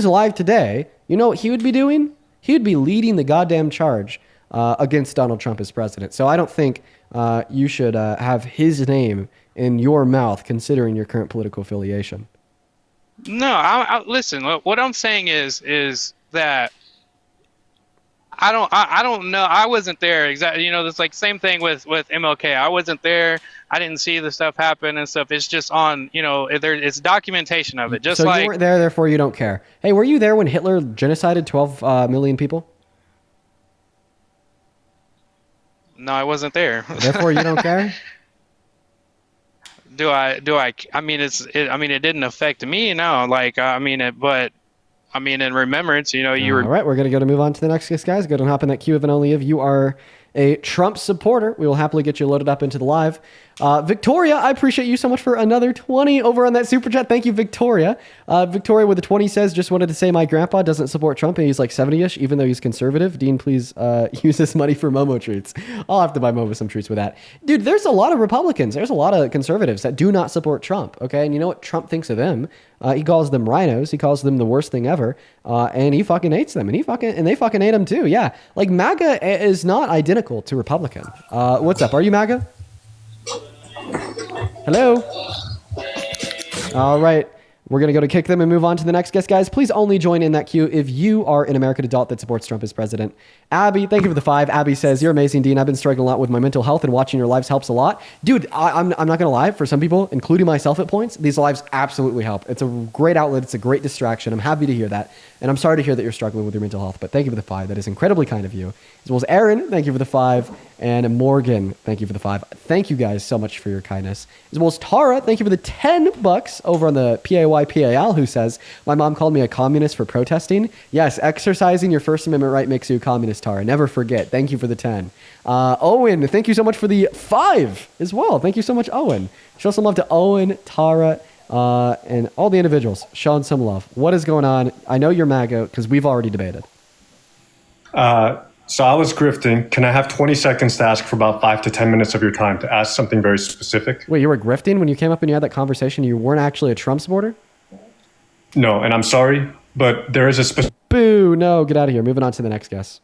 alive today, you know what he would be doing? He would be leading the goddamn charge against Donald Trump as president. So I don't think you should have his name in your mouth, considering your current political affiliation. No, listen. What I'm saying is that I don't know. I wasn't there exactly. You know, it's like same thing with MLK. I wasn't there. I didn't see the stuff happen and stuff. It's just on. You know, it's documentation of it. Just so like you weren't there, therefore you don't care. Hey, were you there when Hitler genocided 12 million people? No, I wasn't there. Therefore, you don't care. Do I? I mean, it didn't affect me. No, like but in remembrance, you know, you were. All right, we're gonna move on to the next guest, guys. Go ahead and hop in that queue if and only if you are a Trump supporter. We will happily get you loaded up into the live. Victoria, I appreciate you so much for another 20 over on that super chat. Thank you, Victoria. Victoria with the 20 says, just wanted to say my grandpa doesn't support Trump and he's like 70-ish, even though he's conservative. Dean, please use this money for Momo treats. I'll have to buy Momo some treats with that. Dude, there's a lot of Republicans. There's a lot of conservatives that do not support Trump. Okay. And you know what Trump thinks of them? He calls them rhinos. He calls them the worst thing ever. And he fucking hates them. And they fucking hate him too. Yeah. Like MAGA is not identical to Republican. What's up? Are you MAGA? Hello. All right. We're going to go to kick them and move on to the next guest, guys. Please only join in that queue if you are an American adult that supports Trump as president. Abby, thank you for the 5. Abby says, you're amazing, Dean. I've been struggling a lot with my mental health and watching your lives helps a lot. Dude, I'm not going to lie. For some people, including myself at points, these lives absolutely help. It's a great outlet. It's a great distraction. I'm happy to hear that. And I'm sorry to hear that you're struggling with your mental health, but thank you for the 5. That is incredibly kind of you. As well as Aaron, thank you for the 5. And Morgan, thank you for the 5. Thank you guys so much for your kindness. As well as Tara, thank you for the $10 over on the PAYPAL, who says, my mom called me a communist for protesting. Yes, exercising your First Amendment right makes you a communist, Tara. Never forget. Thank you for the 10. Owen, thank you so much for the 5 as well. Thank you so much, Owen. Show some love to Owen, Tara, and all the individuals showing some love. What is going on? I know you're MAGA because we've already debated. So I was grifting. Can I have 20 seconds to ask for about 5 to 10 minutes of your time to ask something very specific? Wait, you were grifting when you came up and you had that conversation? You weren't actually a Trump supporter? No, and I'm sorry, but there is a specific... Boo, no, get out of here. Moving on to the next guest.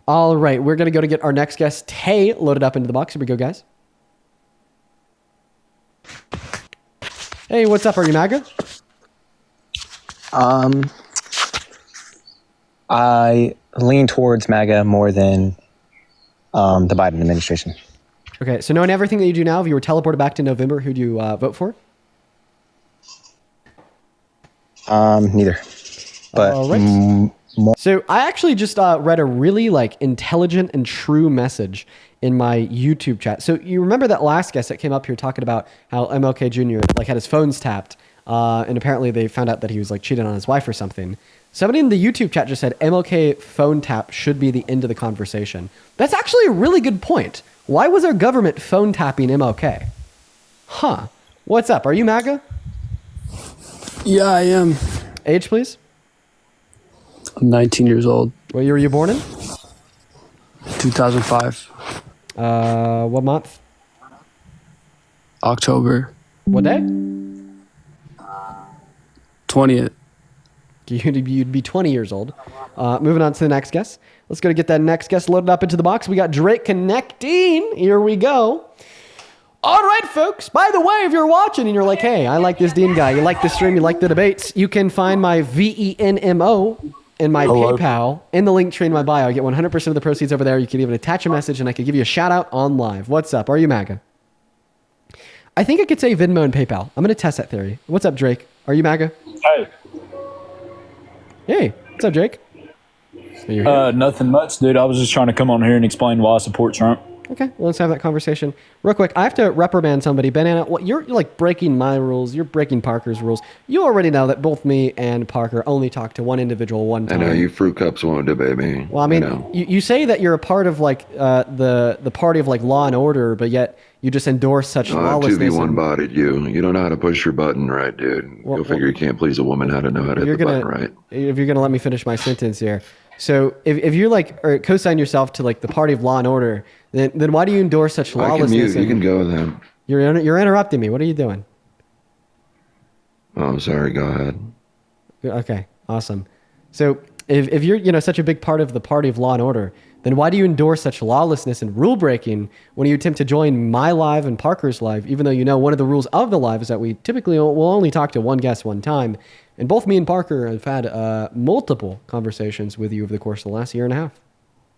All right, we're going to go to get our next guest, Tay, loaded up into the box. Here we go, guys. Hey, what's up? Are you MAGA? I lean towards MAGA more than the Biden administration. Okay, so knowing everything that you do now, if you were teleported back to November, who do you vote for? Neither. But all right. So I actually just read a really intelligent and true message in my YouTube chat. So you remember that last guest that came up here talking about how MLK Jr. had his phones tapped, and apparently they found out that he was cheating on his wife or something. Somebody in the YouTube chat just said MLK phone tap should be the end of the conversation. That's actually a really good point. Why was our government phone tapping MLK? Huh. What's up? Are you MAGA? Yeah, I am. Age, please? I'm 19 years old. What year were you born in? 2005. What month? October. What day? 20th. You'd be 20 years old. Moving on to the next guest. Let's go to get that next guest loaded up into the box. We got Drake connecting. Here we go. All right, folks. By the way, if you're watching and you're like, hey, I like this Dean guy, you like the stream, you like the debates, you can find my VENMO and my PayPal in the link tree in my bio. I get 100% of the proceeds over there. You can even attach a message and I could give you a shout out on live. What's up? Are you MAGA? I think I could say Venmo and PayPal. I'm going to test that theory. What's up, Drake? Are you MAGA? Hey. Hey, what's up, Drake? Nothing much, dude. I was just trying to come on here and explain why I support Trump. Okay, well, let's have that conversation real quick. I have to reprimand somebody. Banana, you're like breaking my rules. You're breaking Parker's rules. You already know that both me and Parker only talk to one individual one I time. know you fruit cups won't debate me. Well, I mean, you say that you're a part of like the party of like law and order, but yet you just endorse such lawlessness. 2v1 bodied you. You don't know how to push your button right, dude. You'll figure you can't please a woman how to know how to hit the button right. If you're gonna let me finish my sentence here. So if you're like, or co-sign yourself to like the party of law and order, then why do you endorse such lawlessness? I can mute. You can go then. You're interrupting me. What are you doing? Oh, I'm sorry. Go ahead. Okay, awesome. So if you're such a big part of the party of law and order, then why do you endorse such lawlessness and rule breaking when you attempt to join my live and Parker's live, even though you know one of the rules of the live is that we typically will only talk to one guest one time, and both me and Parker have had multiple conversations with you over the course of the last year and a half.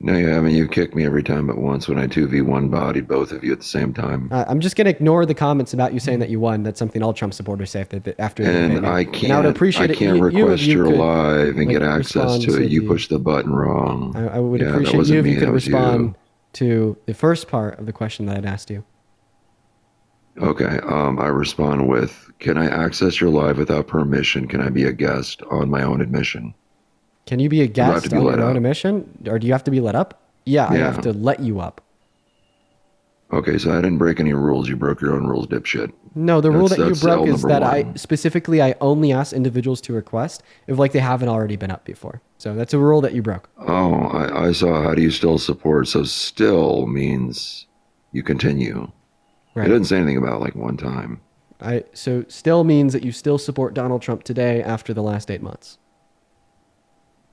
No, you haven't. You've kicked me every time but once when I 2v1 bodied both of you at the same time. I'm just going to ignore the comments about you saying that you won. That's something all Trump supporters say after the debate. And I can't request your live and get access to it. You pushed the button wrong. I would appreciate you if you could respond to the first part of the question that I'd asked you. Okay. I respond with, can I access your live without permission? Can I be a guest on my own admission? Can you be a guest on your own admission? Or do you have to be let up? Yeah, I have to let you up. Okay, so I didn't break any rules. You broke your own rules, dipshit. No, the rule that you broke is that I only ask individuals to request if like they haven't already been up before. So that's a rule that you broke. Oh, I saw how do you still support? So still means you continue. Right. It doesn't say anything about like one time. So still means that you still support Donald Trump today after the last 8 months.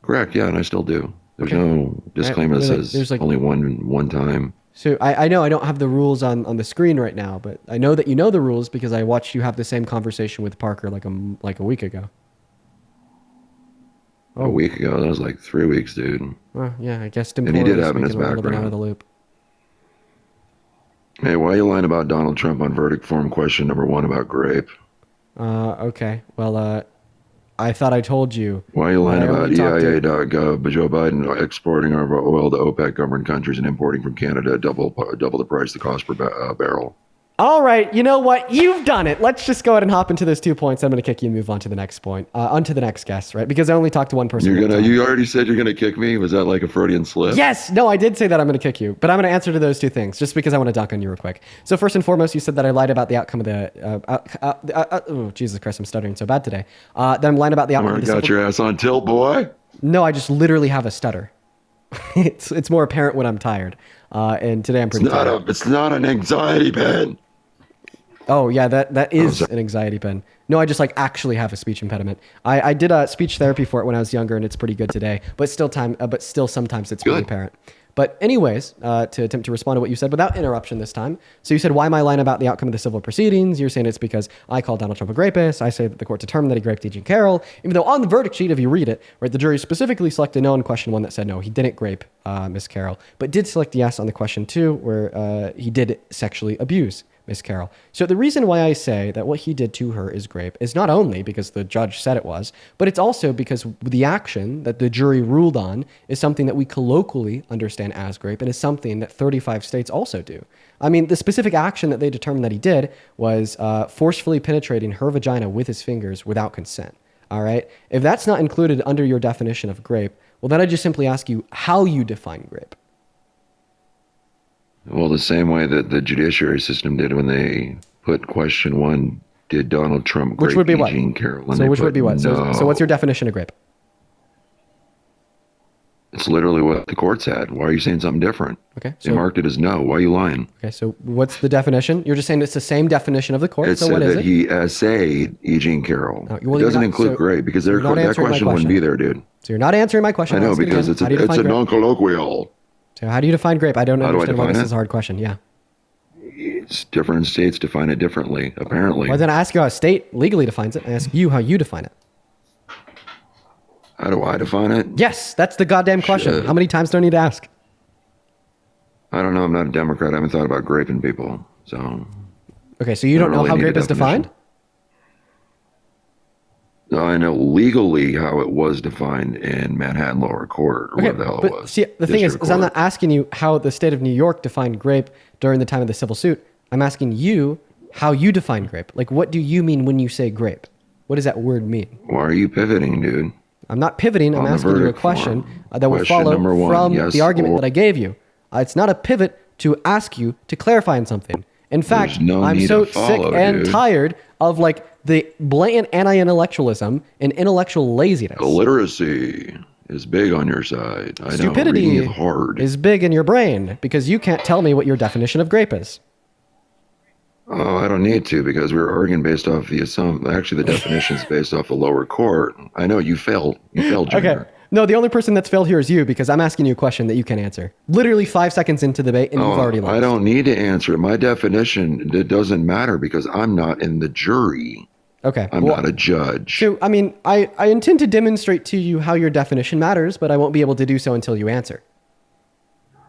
Correct. Yeah, and I still do. There's no disclaimer that says there's like only one time. So I know I don't have the rules on the screen right now, but I know that you know the rules because I watched you have the same conversation with Parker like a week ago. Oh. A week ago? That was like 3 weeks, dude. Well, yeah, I guess. And he did have in his background. Out of the loop. Hey, why are you lying about Donald Trump on verdict form question number 1 about grape? Okay. Well, I thought I told you. Why are you lying about EIA.gov, but Joe Biden exporting our oil to OPEC governed countries and importing from Canada double the price the cost per barrel? All right, you know what? You've done it. Let's just go ahead and hop into those 2 points. I'm going to kick you and move on to the next point, onto the next guest, right? Because I only talked to one person. You already said you're gonna kick me. Was that like a Freudian slip? Yes. No, I did say that I'm going to kick you, but I'm going to answer to those 2 things just because I want to dunk on you real quick. So first and foremost, you said that I lied about the outcome of the. Oh Jesus Christ, I'm stuttering so bad today. That I'm lying about the outcome. Got your ass on tilt, boy. No, I just literally have a stutter. it's more apparent when I'm tired, and today I'm pretty tired. It's not an anxiety pen. Oh yeah, that is an anxiety pen. No, I just like actually have a speech impediment. I did a speech therapy for it when I was younger, and it's pretty good today. But still sometimes it's pretty apparent. But anyways, to attempt to respond to what you said without interruption this time. So you said, why am I lying about the outcome of the civil proceedings? You're saying it's because I called Donald Trump a rapist. I say that the court determined that he raped E.G. Carroll, even though on the verdict sheet, if you read it, right, the jury specifically selected no on question 1 that said no, he didn't rape Miss Carroll, but did select yes on the question 2 where he did sexually abuse Miss Carroll. So the reason why I say that what he did to her is rape is not only because the judge said it was, but it's also because the action that the jury ruled on is something that we colloquially understand as rape and is something that 35 states also do. I mean, the specific action that they determined that he did was forcefully penetrating her vagina with his fingers without consent. All right? If that's not included under your definition of rape, well, then I just simply ask you how you define rape. Well, the same way that the judiciary system did when they put question 1, did Donald Trump rape Eugene Carroll? So which would be what? No. So what's your definition of rape? It's literally what the court said. Why are you saying something different? Okay. They marked it as no. Why are you lying? Okay, so what's the definition? You're just saying it's the same definition of the court. It said that he essayed Eugene Carroll. It doesn't include rape because that question wouldn't be there, dude. So you're not answering my question. I know, because it's a non-colloquial. So how do you define grape? I don't understand why this is a hard question. Yeah. It's different states define it differently, apparently. Well, then I ask you how a state legally defines it. I ask you how you define it. How do I define it? Yes, that's the goddamn question. Shit. How many times do I need to ask? I don't know. I'm not a Democrat. I haven't thought about graping people. So. Okay, so you don't know how grape is defined? I know legally how it was defined in Manhattan lower court, or whatever the hell it was. See, the thing is District I'm court. not asking you how the state of New York defined grape during the time of the civil suit. I'm asking you how you define grape. Like, what do you mean when you say grape? What does that word mean? Why are you pivoting, dude? I'm not pivoting. I'm On the asking you a verdict question form. that will Question follow number one, from yes the argument or- that I gave you. It's not a pivot to ask you to clarify on something. In fact, There's no I'm need so to follow, sick and dude. tired of like the blatant anti-intellectualism and intellectual laziness. Illiteracy is big on your side. I know. Stupidity Reading is hard. is big in your brain because you can't tell me what your definition of grape is. Oh, I don't need to because we were arguing based off the assumption. Actually, the definition is based off the lower court. I know you failed. You failed, Junior. Okay. No, the only person that's failed here is you because I'm asking you a question that you can answer. Literally 5 seconds into the debate and you've already lost. I don't need to answer it. My definition, it doesn't matter because I'm not in the jury. Okay. I'm not a judge. So, I mean, I intend to demonstrate to you how your definition matters, but I won't be able to do so until you answer.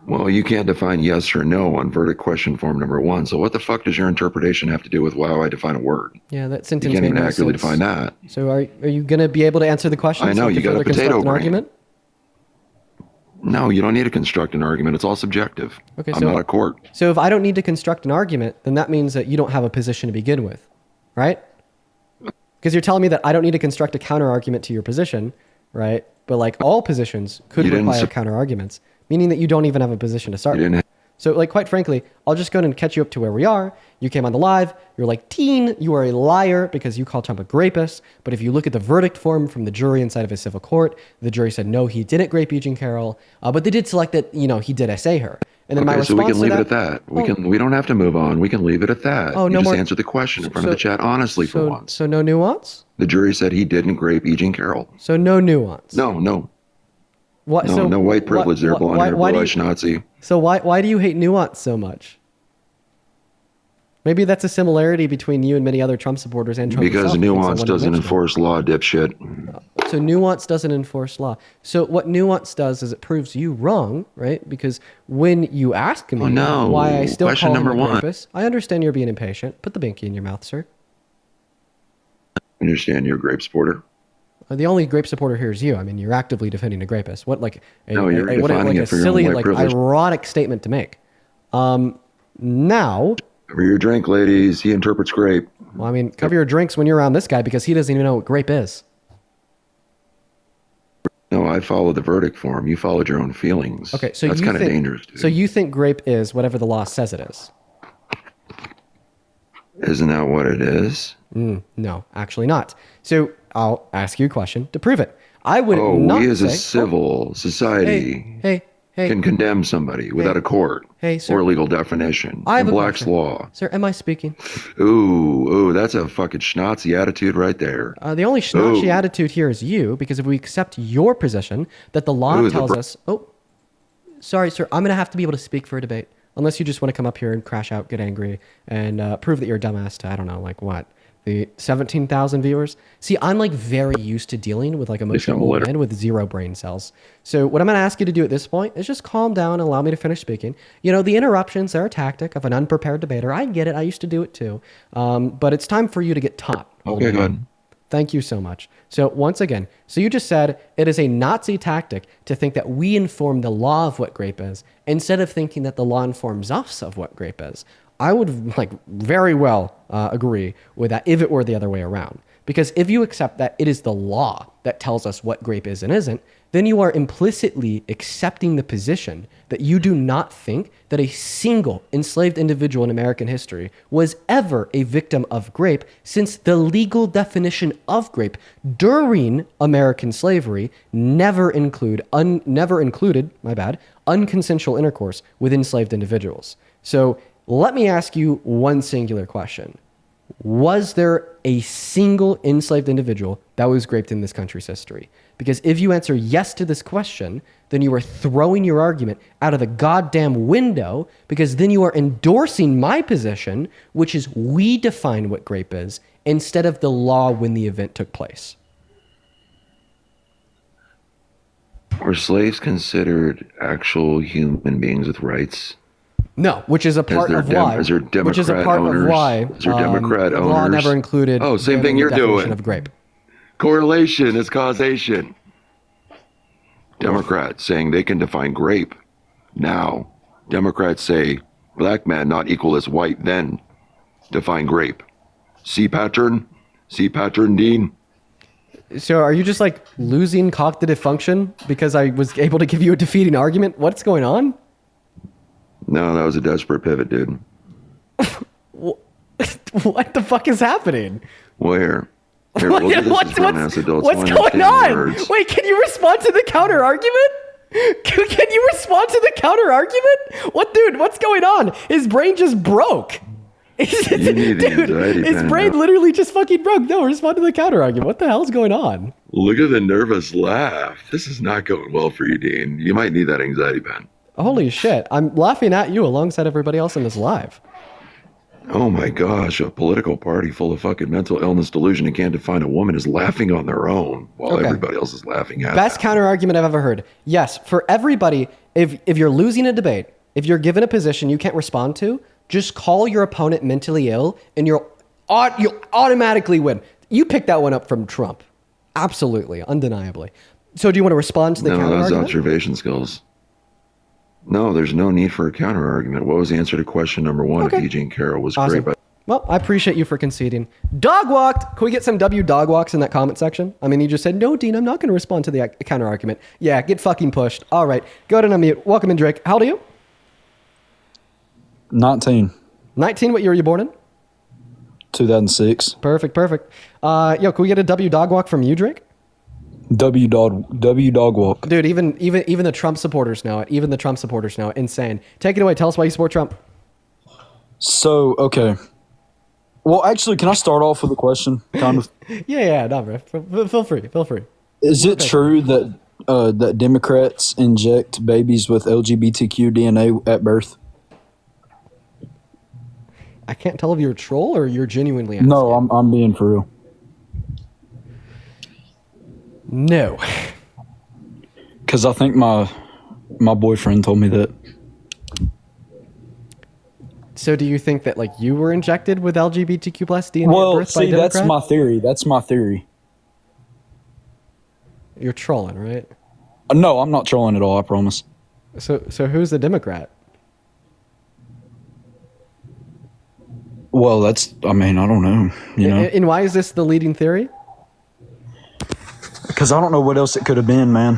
Well, you can't define yes or no on verdict question form number 1. So what the fuck does your interpretation have to do with how I define a word? Yeah, that You sentence can't made even no accurately sense. define that. So are you going to be able to answer the question? I know, so you to got a further construct potato an brain. argument? No, you don't need to construct an argument. It's all subjective. Okay, I'm not a court. So if I don't need to construct an argument, then that means that you don't have a position to begin with, right? Because you're telling me that I don't need to construct a counter argument to your position, right? But like all positions could You didn't require sup- counter arguments, meaning that you don't even have a position to start You with. didn't So like quite frankly, I'll just go ahead and catch you up to where we are. You came on the live, you're like, teen, you are a liar because you called Trump a rapist. But if you look at the verdict form from the jury inside of a civil court, the jury said no, he didn't rape Eugene Carroll, but they did select that, you know, he did essay her. And then my Okay, so response we can leave to it at that. We don't have to move on. We can leave it at that. Oh, you no just more- answer the question in front of the chat honestly for once. So no nuance? The jury said he didn't rape Eugene Carroll. So no nuance. No. What, No, so no white privilege there, blonde-haired why do boyish Nazi. So why do you hate nuance so much? Maybe that's a similarity between you and many other Trump supporters and Trump Because himself, nuance someone doesn't mentioned it. enforce law, dipshit. So nuance doesn't enforce law. So what nuance does is it proves you wrong, right? Because when you ask me why I still Question call him number a one. rapist, I understand you're being impatient. Put the binky in your mouth, sir. Understand you're a grape supporter. The only grape supporter here is you. I mean, you're actively defending a rapist. What like a, No, you're what defining like it a for your own silly, white like privilege. ironic statement to make. Now, Cover your drink, ladies. He interprets grape. well, I mean, cover your drinks when you're around this guy because he doesn't even know what grape is. No, I followed the verdict form. You followed your own feelings. Okay, so that's you kind of think- dangerous, dude. So you think grape is whatever the law says it is? Isn't that what it is? No, actually not. So I'll ask you a question to prove it. I would Oh, not we as a say, civil society hey, can condemn somebody without a court Hey, sir. or legal definition I have in a Black's question. law. Sir, am I speaking? Ooh, that's a fucking schnauzy attitude right there. The only schnauzy Ooh. attitude here is you, because if we accept your position that the law Ooh, the tells br- us, sorry, sir, I'm going to have to be able to speak for a debate. Unless you just want to come up here and crash out, get angry, and prove that you're a dumbass to, I don't know, like what? The 17,000 viewers? See, I'm like very used to dealing with like emotional old men with 0 brain cells. So what I'm going to ask you to do at this point is just calm down and allow me to finish speaking. You know, the interruptions are a tactic of an unprepared debater. I get it. I used to do it too. But it's time for you to get taught. Okay, good. Thank you so much. So once again, so you just said it is a Nazi tactic to think that we inform the law of what grape is instead of thinking that the law informs us of what grape is. I would like very well agree with that if it were the other way around. Because if you accept that it is the law that tells us what grape is and isn't, then you are implicitly accepting the position that you do not think that a single enslaved individual in American history was ever a victim of grape, since the legal definition of grape during American slavery never included unconsensual intercourse with enslaved individuals. So let me ask you one singular question. Was there a single enslaved individual that was raped in this country's history? Because if you answer yes to this question, then you are throwing your argument out of the goddamn window, because then you are endorsing my position, which is we define what grape is instead of the law when the event took place. Were slaves considered actual human beings with rights? No, which is a part of why. Is there Democrat which is a part owners? of why. Is there Democrat the owners? law never included. Oh, same them thing in the you're definition doing. Of grape. Correlation is causation. Democrats saying they can define grape. Now, Democrats say black man not equal as white, then define grape. See pattern? See pattern, Dean? So are you just like losing cognitive function because I was able to give you a defeating argument? What's going on? No, that was a desperate pivot, dude. What the fuck is happening? Where? Here, we'll do this as grown-ass adults. What's We'll going understand on? words. Wait, can you respond to the counter argument? Can you respond to the counter argument? What, dude? What's going on? His brain just broke. You need the anxiety His pen brain now. literally just fucking broke. No, respond to the counter argument. What the hell's going on? Look at the nervous laugh. This is not going well for you, Dean. You might need that anxiety pen. Holy shit! I'm laughing at you alongside everybody else in this live. Oh my gosh, a political party full of fucking mental illness delusion and can't define a woman is laughing on their own while Okay. everybody else is laughing at Best counter argument I've ever heard. Yes, for everybody, if you're losing a debate, if you're given a position you can't respond to, just call your opponent mentally ill and you'll automatically win. You picked that one up from Trump. Absolutely, undeniably. So do you want to respond to the No, counter that's argument? observation skills. No, there's no need for a counter argument. What was the answer to question number one? Okay. If E. Jean Carroll was Awesome. great, but Well, I appreciate you for conceding. Dog walked. Can we get some W dog walks in that comment section? I mean, you just said, no, Dean, I'm not going to respond to the counter argument. Yeah, get fucking pushed. All right, go ahead and unmute. Welcome in, Drake. How old are you? 19. 19, what year were you born in? 2006. Perfect. Yo, can we get a W dog walk from you, Drake? W dog walk. Dude, even the Trump supporters know it. Even the Trump supporters know it. Insane. Take it away. Tell us why you support Trump. So, okay. Well, actually, can I start off with a question? Kind of. Yeah, no, bro. Feel free. Is it true that that Democrats inject babies with LGBTQ DNA at birth? I can't tell if you're a troll or you're genuinely asking. No, I'm being for real. No. Because I think my boyfriend told me that. So do you think that like you were injected with LGBTQ plus DNA at Well, birth by a see, that's Democrat? my theory. You're trolling, right? No, I'm not trolling at all, I promise. So who's the Democrat? Well, I mean, I don't know, you know. And why is this the leading theory? Because I don't know what else it could have been, man.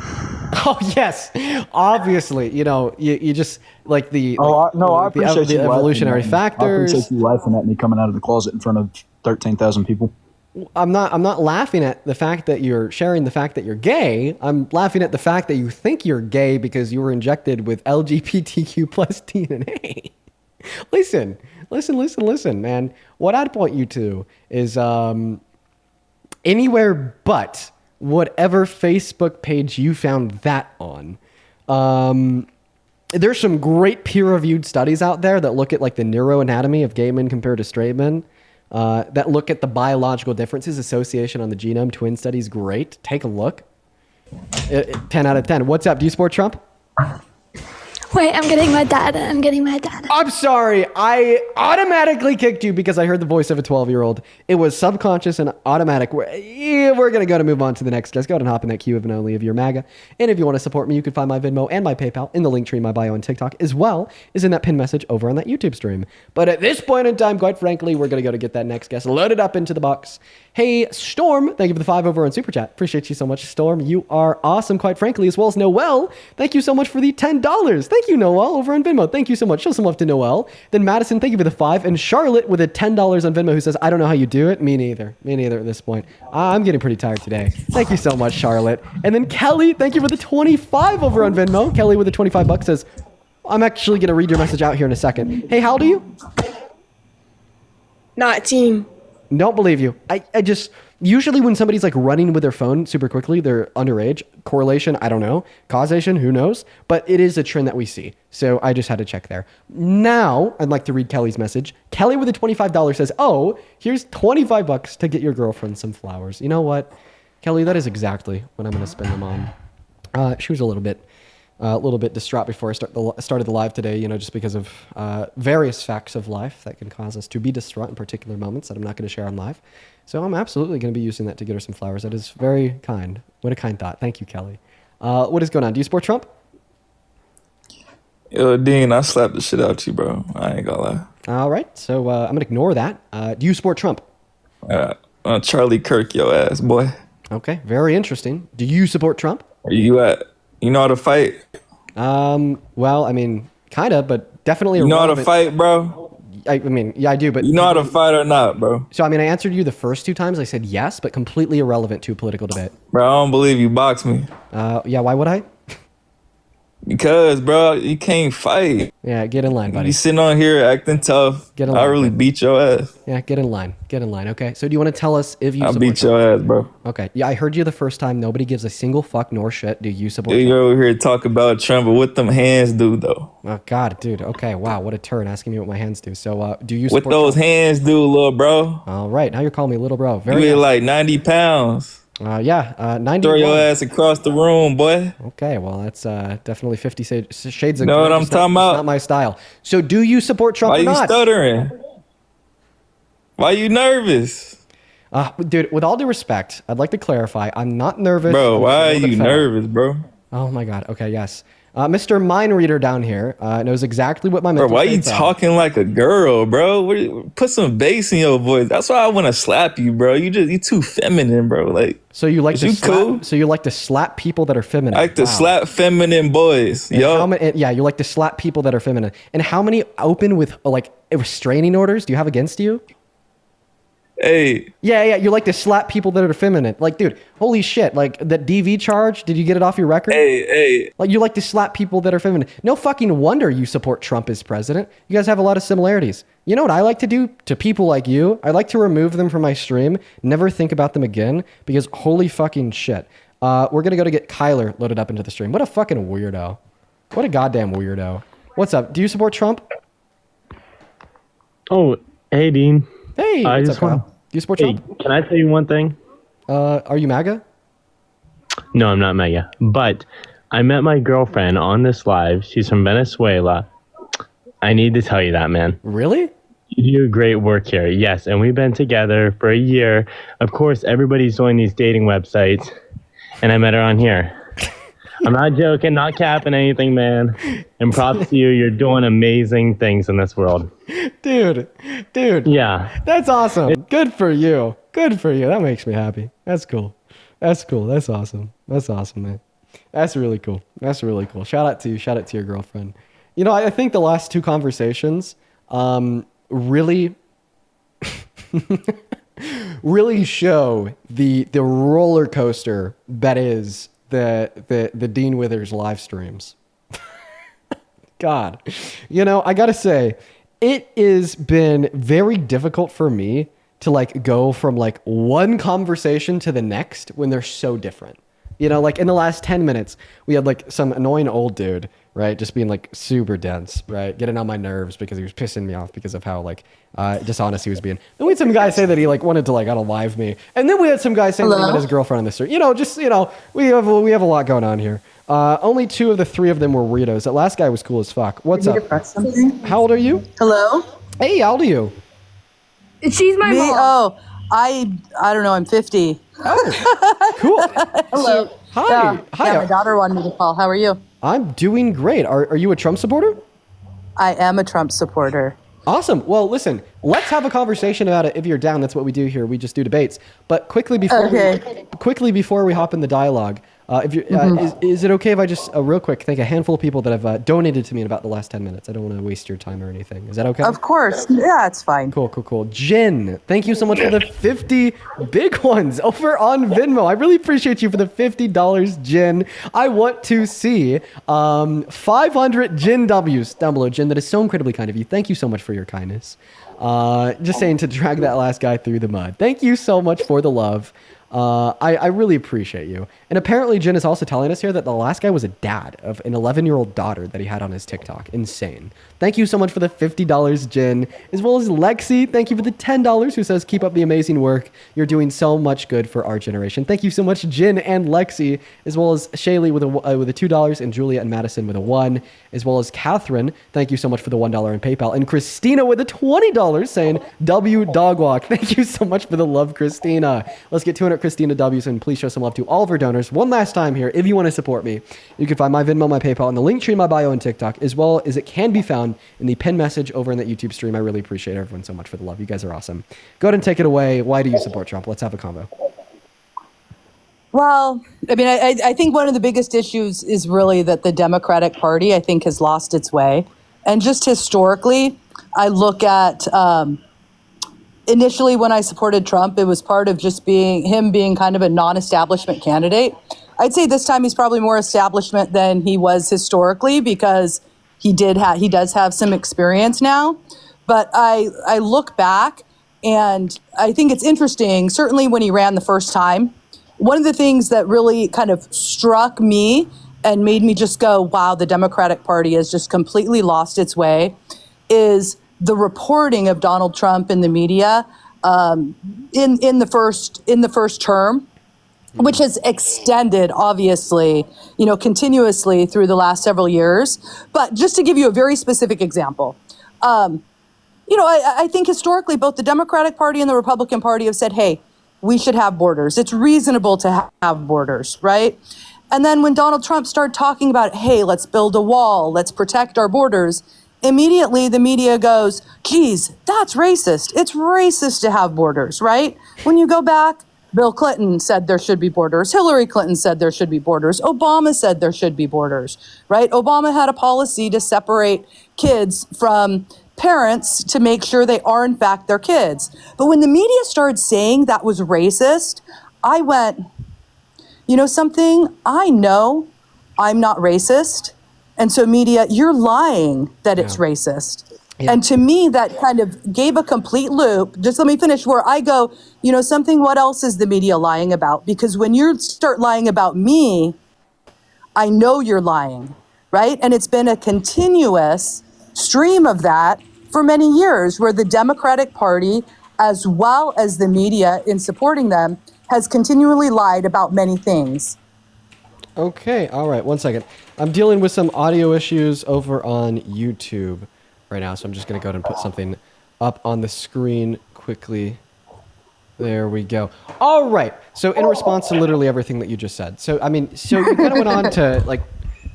Oh yes, obviously. You know, you just like the I like, appreciate the you evolutionary laughing at me. I factors. appreciate you laughing at me coming out of the closet in front of 13,000 people. I'm not laughing at the fact that you're sharing the fact that you're gay. I'm laughing at the fact that you think you're gay because you were injected with LGBTQ plus DNA. Listen, man. What I'd point you to is anywhere but whatever Facebook page you found that on. There's some great peer-reviewed studies out there that look at like the neuroanatomy of gay men compared to straight men. That look at the biological differences, association on the genome. Twin studies, great. Take a look. 10 out of 10. What's up? Do you support Trump? Wait, I'm getting my data. I'm sorry. I automatically kicked you because I heard the voice of a 12-year-old. It was subconscious and automatic. We're going to move on to the next guest. Go ahead and hop in that queue if and only if you're MAGA. And if you want to support me, you can find my Venmo and my PayPal in the link tree in my bio on TikTok, as well as in that pinned message over on that YouTube stream. But at this point in time, quite frankly, we're going to go to get that next guest loaded up into the box. Hey, Storm, thank you for the 5 over on Super Chat. Appreciate you so much, Storm. You are awesome, quite frankly, as well as Noel. Thank you so much for the $10. Thank you, Noel, over on Venmo. Thank you so much. Show some love to Noel. Then Madison, thank you for the 5. And Charlotte with a $10 on Venmo who says, I don't know how you do it. Me neither at this point. I'm getting pretty tired today. Thank you so much, Charlotte. And then Kelly, thank you for the 25 over on Venmo. Kelly with the 25 bucks says, I'm actually going to read your message out here in a second. Hey, how old are you? 19. Don't believe you. I just, usually when somebody's like running with their phone super quickly, they're underage. Correlation, I don't know. Causation, who knows? But it is a trend that we see. So I just had to check there. Now, I'd like to read Kelly's message. Kelly with a $25 says, oh, here's 25 bucks to get your girlfriend some flowers. You know what? Kelly, that is exactly what I'm going to spend them on. She was a little bit a little bit distraught before I started the live today, just because of various facts of life that can cause us to be distraught in particular moments that I'm not going to share on live. So I'm absolutely going to be using that to get her some flowers. That is very kind. What a kind thought. Thank you, Kelly. What is going on? Do you support Trump? Yo, Dean, I slapped the shit out you, bro. I ain't gonna lie. All right, so I'm going to ignore that. Do you support Trump? Charlie Kirk, your ass, boy. Okay, very interesting. Do you support Trump? Where you at? You know how to fight? Well, I mean, kind of, but definitely You know how to irrelevant. fight, bro? I mean, yeah, I do, but... You know how to fight or not, bro? So, I mean, I answered you the first 2 times. I said yes, but completely irrelevant to a political debate. Bro, I don't believe you box me. Yeah, why would I? Because, bro, you can't fight. Yeah, get in line, buddy. You sitting on here acting tough. Get in I line, really kid. beat your ass. Yeah, get in line. Get in line, okay? So do you want to tell us if you I support beat Trump? your ass, bro. Okay, yeah, I heard you the first time. Nobody gives a single fuck nor shit. Do you support Dude, Trump? you're over here talking about Trump, but what them hands do, though? Oh, God, dude. Okay, wow, what a turn asking me what my hands do. So do you What support those Trump? hands do, little bro? All right, now you're calling me little bro. You Very weigh nice. like 90 pounds. 91. Throw your ass across the room, boy. Okay, well, that's definitely 50 shades of Know gray. what I'm It's talking not, about? It's not my style. So do you support Trump Why or you not? stuttering? Why you nervous? Dude, with all due respect, I'd like to clarify. I'm not nervous. Bro, I'm why just a are little bit you fed up. nervous, bro? Oh my God. Okay, yes. Mr. Mind Reader down here knows exactly what my Bro, mental why you states are. talking like a girl, bro? Put some bass in your voice. That's why I want to slap you, bro. You too feminine, bro. Like, So you like is to you slap, cool? So you like to slap people that are feminine. I like to Wow. slap feminine boys. And Yo, how many, yeah, you like to slap people that are feminine. And how many open with like restraining orders do you have against you? hey, Yeah, you like to slap people that are feminine. Like, dude, holy shit. Like, that DV charge, did you get it off your record? hey. Like, you like to slap people that are feminine. No fucking wonder you support Trump as president. You guys have a lot of similarities. You know what I like to do to people like you? I like to remove them from my stream, never think about them again, because holy fucking shit. We're gonna go to get Kyler loaded up into the stream. What a fucking weirdo. What a goddamn weirdo. What's up? Do you support Trump? Oh, hey, Dean. Hey, I what's just up, Kyle? want. Do you support Hey, Trump? can I tell you one thing? Are you MAGA? No, I'm not Mega. But I met my girlfriend on this live. She's from Venezuela. I need to tell you that, man. Really? You do great work here. Yes, and we've been together for a year. Of course, everybody's doing these dating websites, and I met her on here. I'm not joking, not capping anything, man. And props to you. You're doing amazing things in this world. Dude. Yeah. That's awesome. Good for you. Good for you. That makes me happy. That's cool. That's awesome. That's awesome, man. That's really cool. Shout out to you. Shout out to your girlfriend. You know, I think the last 2 conversations really really show the roller coaster that is the Dean Withers live streams. God, you know, I gotta say, it has been very difficult for me to like go from like one conversation to the next when they're so different. You know, like in the last 10 minutes, we had like some annoying old dude, right? Just being like super dense, right? Getting on my nerves because he was pissing me off because of how like dishonest he was being. Then we had some guy say that he like wanted to like unalive me. And then we had some guy saying that he met his girlfriend on the street. You know, just, you know, we have a lot going on here. Only 2 of the 3 of them were weirdos. That last guy was cool as fuck. What's up? How old are you? Hello? Hey, how old are you? She's my Me? mom. Oh, I don't know. I'm 50. Cool. Hello. Hi. Yeah, Hi. Yeah, my daughter wanted me to call. How are you? I'm doing great. Are you a Trump supporter? I am a Trump supporter. Awesome. Well, listen, let's have a conversation about it if you're down. That's what we do here. We just do debates. But quickly before we hop in the dialogue, if you is it okay if I just real quick thank a handful of people that have donated to me in about the last 10 minutes? I don't want to waste your time or anything. Is that okay? Of course. Yeah, it's fine. Cool. Jen, thank you so much for the 50 big ones over on Venmo. I really appreciate you for the $50, Jen. I want to see 500 Jen W's down below. Jen, that is so incredibly kind of you. Thank you so much for your kindness. Just saying to drag that last guy through the mud. Thank you so much for the love. I really appreciate you. And apparently, Jen is also telling us here that the last guy was a dad of an 11-year-old daughter that he had on his TikTok. Insane. Thank you so much for the $50, Jen, as well as Lexi. Thank you for the $10 who says, keep up the amazing work. You're doing so much good for our generation. Thank you so much, Jen and Lexi, as well as Shaylee with a $2 and Julia and Madison with a $1, as well as Catherine. Thank you so much for the $1 in PayPal. And Christina with a $20 saying, W Dogwalk. Thank you so much for the love, Christina. Let's get 200 Christina W's, and please show some love to all of our donors. One last time here, if you want to support me, you can find my Venmo, my PayPal, and the link tree in my bio and TikTok, as well as it can be found in the pinned message over in that YouTube stream. I really appreciate everyone so much for the love. You guys are awesome. Go ahead and take it away. Why do you support Trump? Let's have a convo. Well, I mean, I think one of the biggest issues is really that the Democratic Party, I think, has lost its way. And just historically, I look at initially when I supported Trump, it was part of just being kind of a non-establishment candidate. I'd say this time he's probably more establishment than he was historically because he does have some experience now. But I look back and I think it's interesting, certainly when he ran the first time, one of the things that really kind of struck me and made me just go, wow, the Democratic Party has just completely lost its way, is the reporting of Donald Trump in the media in the first term, which has extended, obviously, continuously through the last several years. But just to give you a very specific example, I think historically both the Democratic Party and the Republican Party have said, hey, we should have borders. It's reasonable to have borders, right? And then when Donald Trump started talking about, hey, let's build a wall, let's protect our borders, immediately the media goes, geez, that's racist. It's racist to have borders, right? When you go back, Bill Clinton said there should be borders. Hillary Clinton said there should be borders. Obama said there should be borders, right? Obama had a policy to separate kids from parents to make sure they are in fact their kids. But when the media started saying that was racist, I went, you know something? I know I'm not racist. And so media, you're lying that it's racist. Yeah. And to me, that kind of gave a complete loop. Just let me finish where I go, something, what else is the media lying about? Because when you start lying about me, I know you're lying, right? And it's been a continuous stream of that for many years where the Democratic Party, as well as the media in supporting them, has continually lied about many things. Okay, all right, 1 second. I'm dealing with some audio issues over on YouTube right now, so I'm just going to go ahead and put something up on the screen quickly. There we go. All right, so in response to literally everything that you just said, so you kind of went on to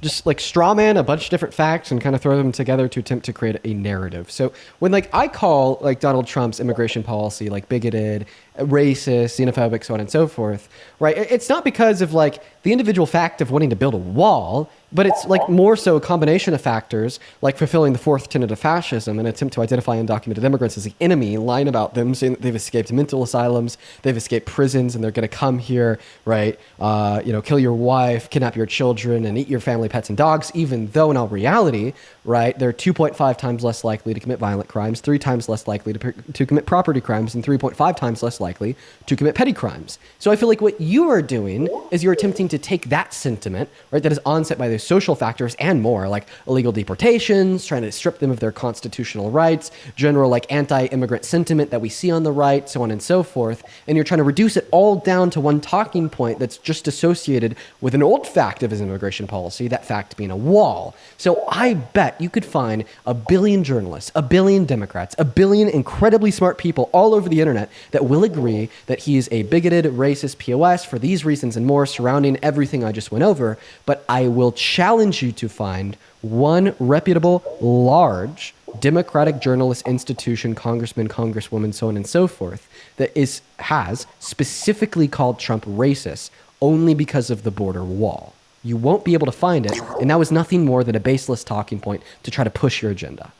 just straw man a bunch of different facts and kind of throw them together to attempt to create a narrative. So when I call Donald Trump's immigration policy bigoted, racist, xenophobic, so on and so forth, right? It's not because of the individual fact of wanting to build a wall, but it's more so a combination of factors like fulfilling the fourth tenet of fascism, an attempt to identify undocumented immigrants as the enemy, lying about them, saying that they've escaped mental asylums, they've escaped prisons, and they're going to come here, right? Kill your wife, kidnap your children, and eat your family pets and dogs, even though in all reality, right, they're 2.5 times less likely to commit violent crimes, 3 times less likely to commit property crimes, and 3.5 times less likely to commit petty crimes. So I feel like what you are doing is you're attempting to take that sentiment, right, that is onset by those social factors and more, like illegal deportations, trying to strip them of their constitutional rights, general anti-immigrant sentiment that we see on the right, so on and so forth, and you're trying to reduce it all down to one talking point that's just associated with an old fact of his immigration policy, that fact being a wall. So I bet you could find a billion journalists, a billion Democrats, a billion incredibly smart people all over the internet that will agree that he is a bigoted, racist POS for these reasons and more surrounding everything I just went over, but I will challenge you to find one reputable, large Democratic journalist institution, congressman, congresswoman, so on and so forth, that has specifically called Trump racist only because of the border wall. You won't be able to find it, and that was nothing more than a baseless talking point to try to push your agenda.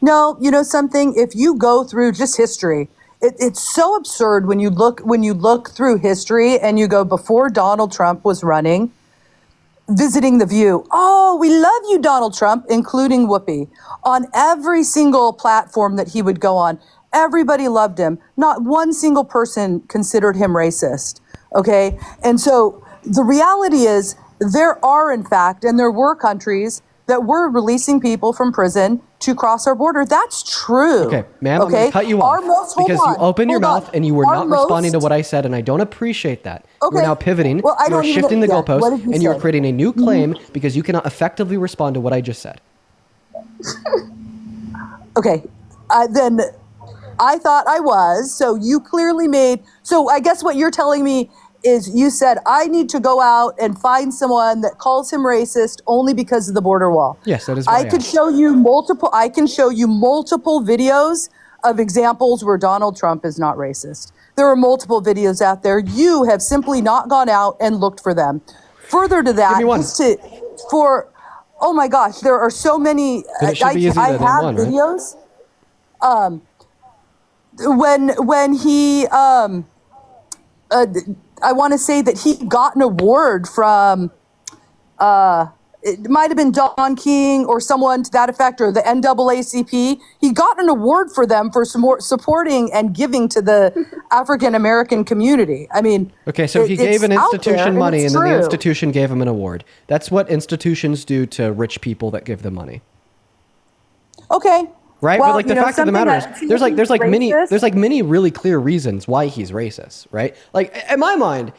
No, something, if you go through just history, it's so absurd when you look through history and you go before Donald Trump was running, visiting The View. Oh, we love you, Donald Trump, including Whoopi. On every single platform that he would go on, Everybody loved him. Not one single person considered him racist. Okay? And so the reality is there are, in fact, and there were countries that were releasing people from prison to cross our border. That's true. Okay, ma'am, I'm going to cut you off because you opened your mouth and you were not responding to what I said, and I don't appreciate that. You're now pivoting, you're shifting the goalpost, and you're creating a new claim because you cannot effectively respond to what I just said. Okay, then I thought I was, so you clearly so I guess what you're telling me is you said I need to go out and find someone that calls him racist only because of the border wall. Yes, that is what I can show you multiple videos of examples where Donald Trump is not racist. There are multiple videos out there. You have simply not gone out and looked for them. Further to that, oh my gosh, there are so many. I have videos. When he I want to say that he got an award from, it might have been Don King or someone to that effect, or the NAACP. He got an award for them for supporting and giving to the African American community. I mean, okay, so he gave an institution money and then the institution gave him an award. That's what institutions do to rich people that give them money. Okay. Right, well, but like the fact of the matter is, there's many really clear reasons why he's racist, right? Like in my mind,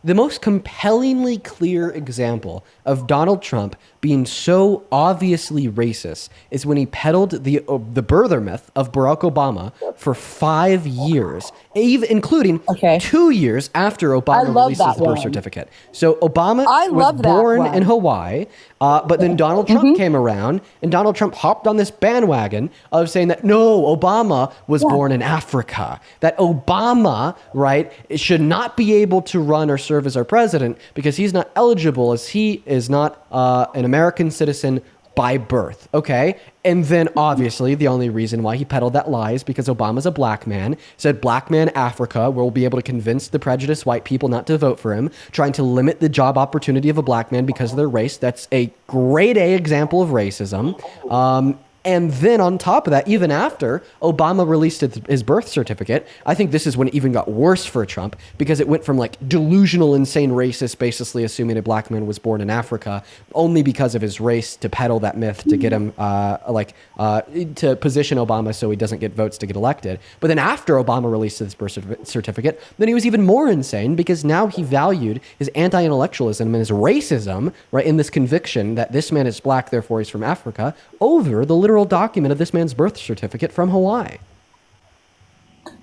the most compellingly clear example of Donald Trump being so obviously racist is when he peddled the birther myth of Barack Obama for 5 years, even including 2 years after Obama released his birth certificate. So Obama was born in Hawaii, but then Donald Trump came around, and Donald Trump hopped on this bandwagon of saying that no, Obama was born in Africa, that Obama, right, should not be able to run or serve as our president because he's not eligible, as he is not an American citizen by birth, okay? And then obviously the only reason why he peddled that lie is because Obama's a black man, said black man Africa will be able to convince the prejudiced white people not to vote for him, trying to limit the job opportunity of a black man because of their race. That's a grade A example of racism. And then on top of that, even after Obama released his birth certificate, I think this is when it even got worse for Trump because it went from like delusional, insane racist, basically assuming a black man was born in Africa only because of his race to peddle that myth to get him to position Obama so he doesn't get votes to get elected. But then after Obama released his birth certificate, then he was even more insane because now he valued his anti-intellectualism and his racism, right, in this conviction that this man is black, therefore he's from Africa, over the literal document of this man's birth certificate from Hawaii.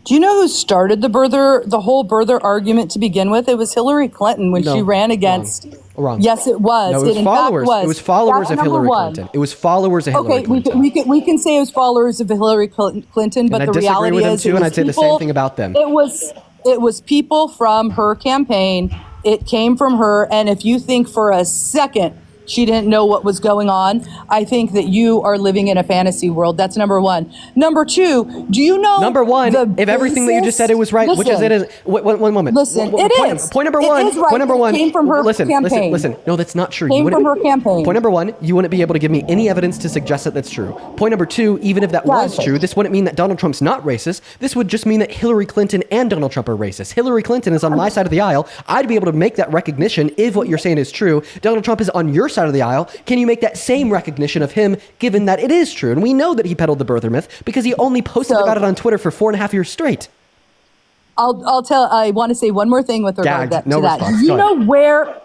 Do you know who started the whole birther argument to begin with? It was Hillary Clinton when she ran against. Wrong. Yes, it was. No, it was followers. It was followers of Hillary Clinton. It was followers of Hillary Clinton. We can say it was followers of Hillary Clinton, but the reality is, I disagree with them too, and I'd say the same thing about them. It was people from her campaign. It came from her, and if you think for a second she didn't know what was going on, I think that you are living in a fantasy world. That's number one. Number two, do you know? Number one, if everything that you just said it was right, which is it is. One moment. Listen, it is. Point number one. It is right. Point number one. It came from her campaign. Listen. No, that's not true. Came from her campaign. Point number one, you wouldn't be able to give me any evidence to suggest that that's true. Point number two, even if that was true, this wouldn't mean that Donald Trump's not racist. This would just mean that Hillary Clinton and Donald Trump are racist. Hillary Clinton is on my side of the aisle. I'd be able to make that recognition if what you're saying is true. Donald Trump is on your side of the aisle. Can you make that same recognition of him, given that it is true? And we know that he peddled the birther myth because he only posted about it on Twitter for 4.5 years straight. I want to say one more thing with regard to that. Response. Do you know where?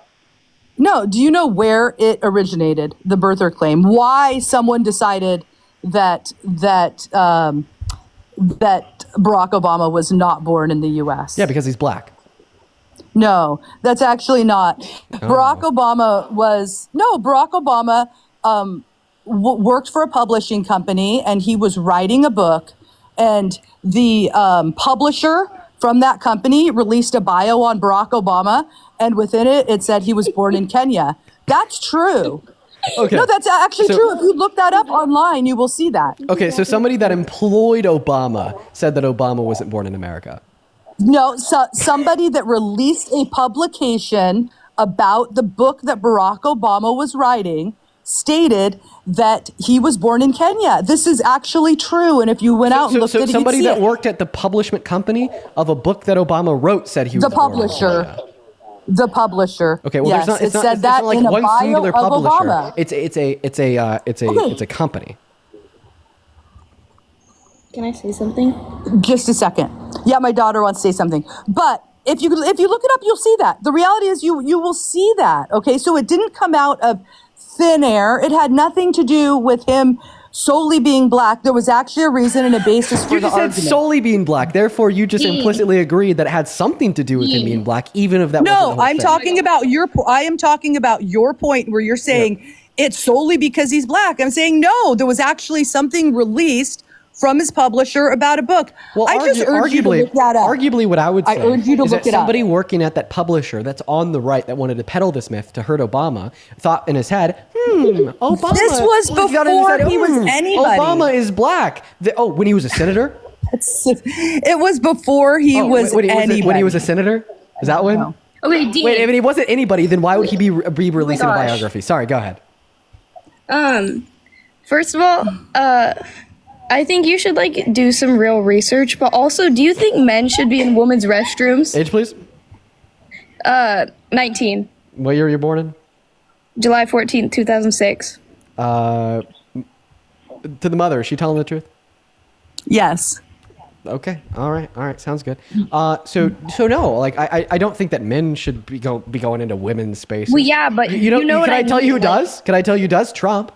No. Do you know where it originated? The birther claim. Why someone decided that Barack Obama was not born in the U.S. Yeah, because he's black. No, that's actually not. Barack Obama worked for a publishing company, and he was writing a book, and the publisher from that company released a bio on Barack Obama, and within it said he was born in Kenya. That's true. Okay. No, that's actually true. If you look that up online, you will see that. Okay, so somebody that employed Obama said that Obama wasn't born in America. No, somebody that released a publication about the book that Barack Obama was writing stated that he was born in Kenya. This is actually true. And if you went out and looked at it, somebody you'd see that it. worked at the publishment company of a book that Obama wrote said he was The born in publisher. Kenya. The publisher. Okay, well, yes, there's not. it It's not. said It's that not like in a one bio singular of publisher. Obama. It's a company. Can I say something? Just a second. Yeah, my daughter wants to say something. But if you look it up, you'll see that. The reality is you will see that. Okay, so it didn't come out of thin air. It had nothing to do with him solely being black. There was actually a reason and a basis for You the just said argument. solely being black. Therefore, you just implicitly agreed that it had something to do with him being black, even if that wasn't the No, whole I'm thing. talking about I am talking about your point where you're saying it's solely because he's black. I'm saying no, there was actually something released from his publisher about a book. Well, I just urge you to look that up. Arguably, what I would say I urge you to is look that it up. somebody working at that publisher that's on the right that wanted to peddle this myth to hurt Obama thought in his head, Obama. This was He got in his before head, he was anybody. Obama is black. When he was a senator? It was before he was anybody. When he was a senator? Is that when? Okay, Dean. Wait, if he wasn't anybody, then why would he be releasing a gosh. biography? Sorry, go ahead. First of all, I think you should do some real research, but also, do you think men should be in women's restrooms? Age, please. 19. What year were you born in? July 14th, 2006. To the mother, is she telling the truth? Yes. Okay. All right. Sounds good. So no, I don't think that men should be going into women's spaces. Well, yeah, but you know what can I tell you who mean, like- does? Can I tell you who does? Trump.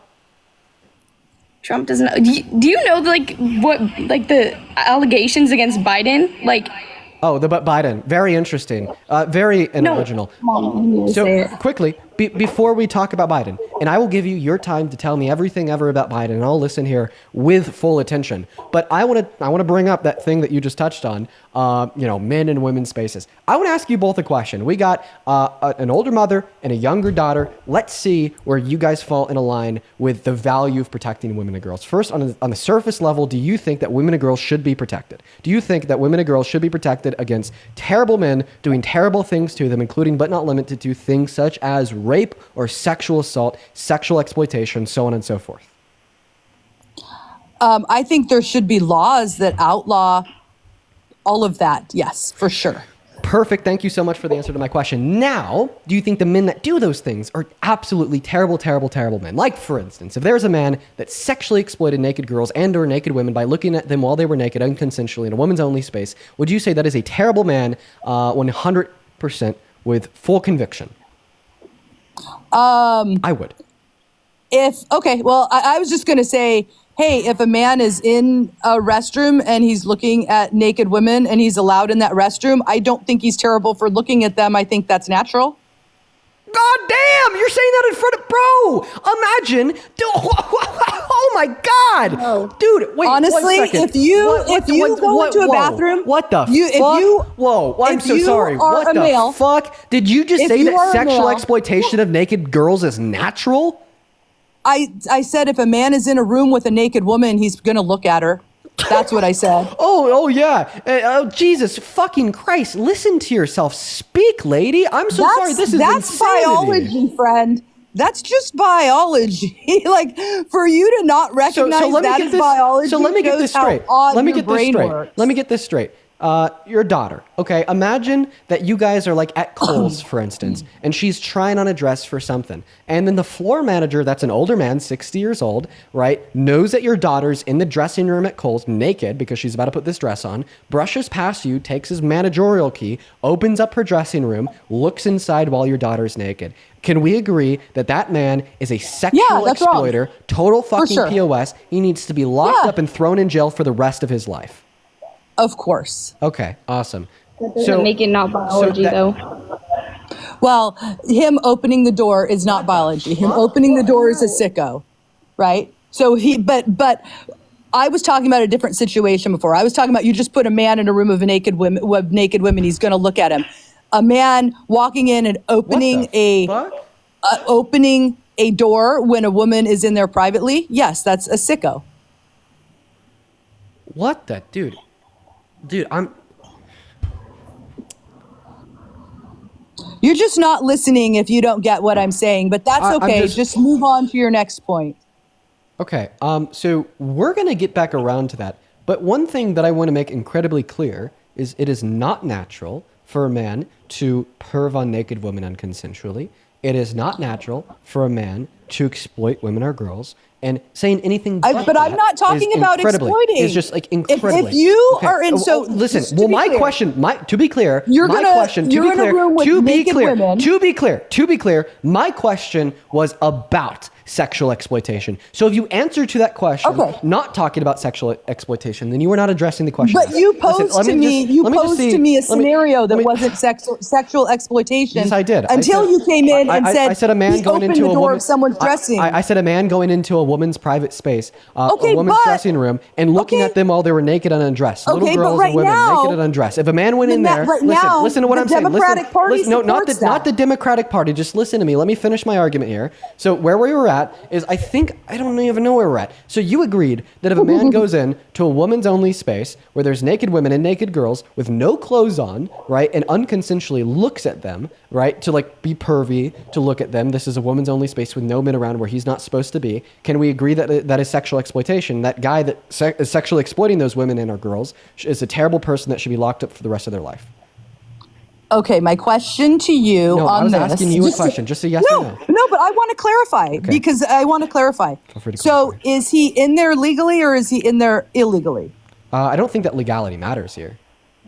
Trump doesn't. Do you know what the allegations against Biden? Oh, but Biden. Very interesting. Very original. Mom, you need to say So it. quickly, before we talk about Biden, and I will give you your time to tell me everything ever about Biden, and I'll listen here with full attention. But I want to bring up that thing that you just touched on. Men and women's spaces. I want to ask you both a question. We got an older mother and a younger daughter. Let's see where you guys fall in a line with the value of protecting women and girls. First, on the surface level, do you think that women and girls should be protected? Do you think that women and girls should be protected against terrible men doing terrible things to them, including but not limited to things such as rape or sexual assault, sexual exploitation, so on and so forth? I think there should be laws that outlaw all of that. Yes, for sure. Perfect. Thank you so much for the answer to my question. Now, do you think the men that do those things are absolutely terrible, terrible, terrible men? Like, for instance, if there's a man that sexually exploited naked girls and or naked women by looking at them while they were naked unconsensually in a woman's only space, would you say that is a terrible man 100% with full conviction? I would. I was just going to say, hey, if a man is in a restroom and he's looking at naked women and he's allowed in that restroom, I don't think he's terrible for looking at them. I think that's natural. God damn, you're saying that in front of, bro, imagine, dude, oh my God, dude, wait, honestly, 1 second. if you go into a bathroom, what the fuck? Whoa, I'm if so you sorry, are what a the male- fuck? Did you just if say you that are a sexual male- exploitation of naked girls is natural? I said if a man is in a room with a naked woman, he's going to look at her. That's what I said. Oh yeah. Oh Jesus fucking Christ! Listen to yourself. Speak, lady. I'm so sorry. This is that's insanity. biology, friend. That's just biology. Like, for you to not recognize that as biology. So let me get this straight. Let me get this straight. Works. Let me get this straight. Your daughter, okay? Imagine that you guys are like at Kohl's, for instance, and she's trying on a dress for something. And then the floor manager, that's an older man, 60 years old, right, knows that your daughter's in the dressing room at Kohl's naked because she's about to put this dress on, brushes past you, takes his managerial key, opens up her dressing room, looks inside while your daughter's naked. Can we agree that that man is a sexual that's exploiter, wrong. total fucking sure. POS? He needs to be locked up and thrown in jail for the rest of his life. Of course. Okay, awesome. That doesn't make it not biology, though. Well, him opening the door is not biology. Him opening the door is a sicko, right? So but I was talking about a different situation before. I was talking about you just put a man in a room of naked women, he's going to look at him. A man walking in and opening opening a door when a woman is in there privately, yes, that's a sicko. What the dude? Dude, You're just not listening if you don't get what I'm saying, but that's okay. Just move on to your next point. Okay, so we're going to get back around to that. But one thing that I want to make incredibly clear is it is not natural for a man to perv on naked women unconsensually. It is not natural for a man to exploit women or girls. And saying anything but I'm not talking about exploiting. It's just like incredibly. If you are in, so listen. Well, my question, to be clear, you're my gonna, question, you're to be in a clear, room with to be naked clear, women. to be clear, my question was about sexual exploitation. So if you answer to that question, not talking about sexual exploitation, then you were not addressing the question. But you posed to me a scenario that wasn't sexual exploitation. Yes, I did. Until you came in and said, I said a man going into the a door woman, of someone's dressing. I said a man going into a woman's private space, a woman's dressing room, and looking at them while they were naked and undressed. Little girls and women naked and undressed. If a man went in there, listen to what I'm saying. Democratic Party no, not the Democratic Party. Just listen to me. Let me finish my argument here. So where we were at is, I don't even know where we're at. So you agreed that if a man goes in to a woman's only space where there's naked women and naked girls with no clothes on, right, and unconsensually looks at them, right, to like be pervy, to look at them. This is a woman's only space with no men around where he's not supposed to be. Can we agree that that is sexual exploitation? That guy that is sexually exploiting those women and or girls is a terrible person that should be locked up for the rest of their life. Okay, my question to you no, on I was this. asking you a question. Just a yes or no. No, but I want to clarify because I want to clarify. So is he in there legally or is he in there illegally? I don't think that legality matters here.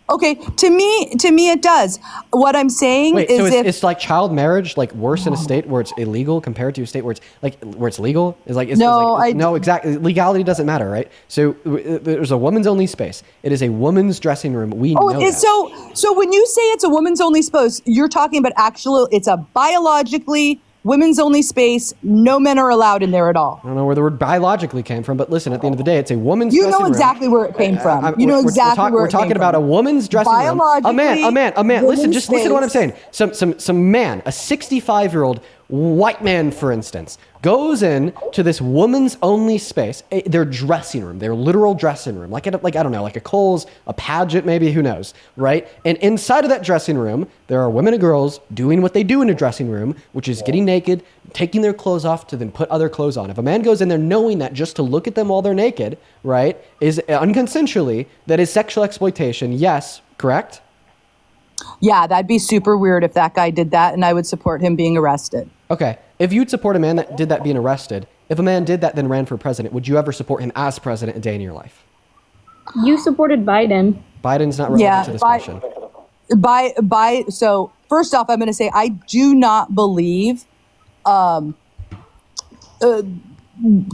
Okay, to me it does. What I'm saying Wait, is so if it's like child marriage, like worse in a state where it's illegal compared to a state where it's legal. Is like no, exactly. Legality doesn't matter, right? So there's a woman's only space. It is a woman's dressing room. We know that. So when you say it's a woman's only space, you're talking about it's a biologically women's only space. No men are allowed in there at all. I don't know where the word biologically came from, but listen, at the end of the day, it's a woman's dressing room. You know exactly where it came from. You know exactly where it came from. We're talking about a woman's dressing room. A man. Listen, just listen to what I'm saying. Some man, a 65-year-old white man, for instance, goes in to this woman's only space, their dressing room, their literal dressing room, like I don't know, like a Kohl's, a pageant, maybe, who knows, right? And inside of that dressing room, there are women and girls doing what they do in a dressing room, which is getting naked, taking their clothes off to then put other clothes on. If a man goes in there knowing that just to look at them while they're naked, right, is unconsensually, that is sexual exploitation. Yes, correct? Yeah, that'd be super weird if that guy did that, and I would support him being arrested. Okay, if you'd support a man that did that being arrested, if a man did that then ran for president, would you ever support him as president a day in your life? You supported Biden. Biden's not relevant to this question. So first off, I'm going to say I do not believe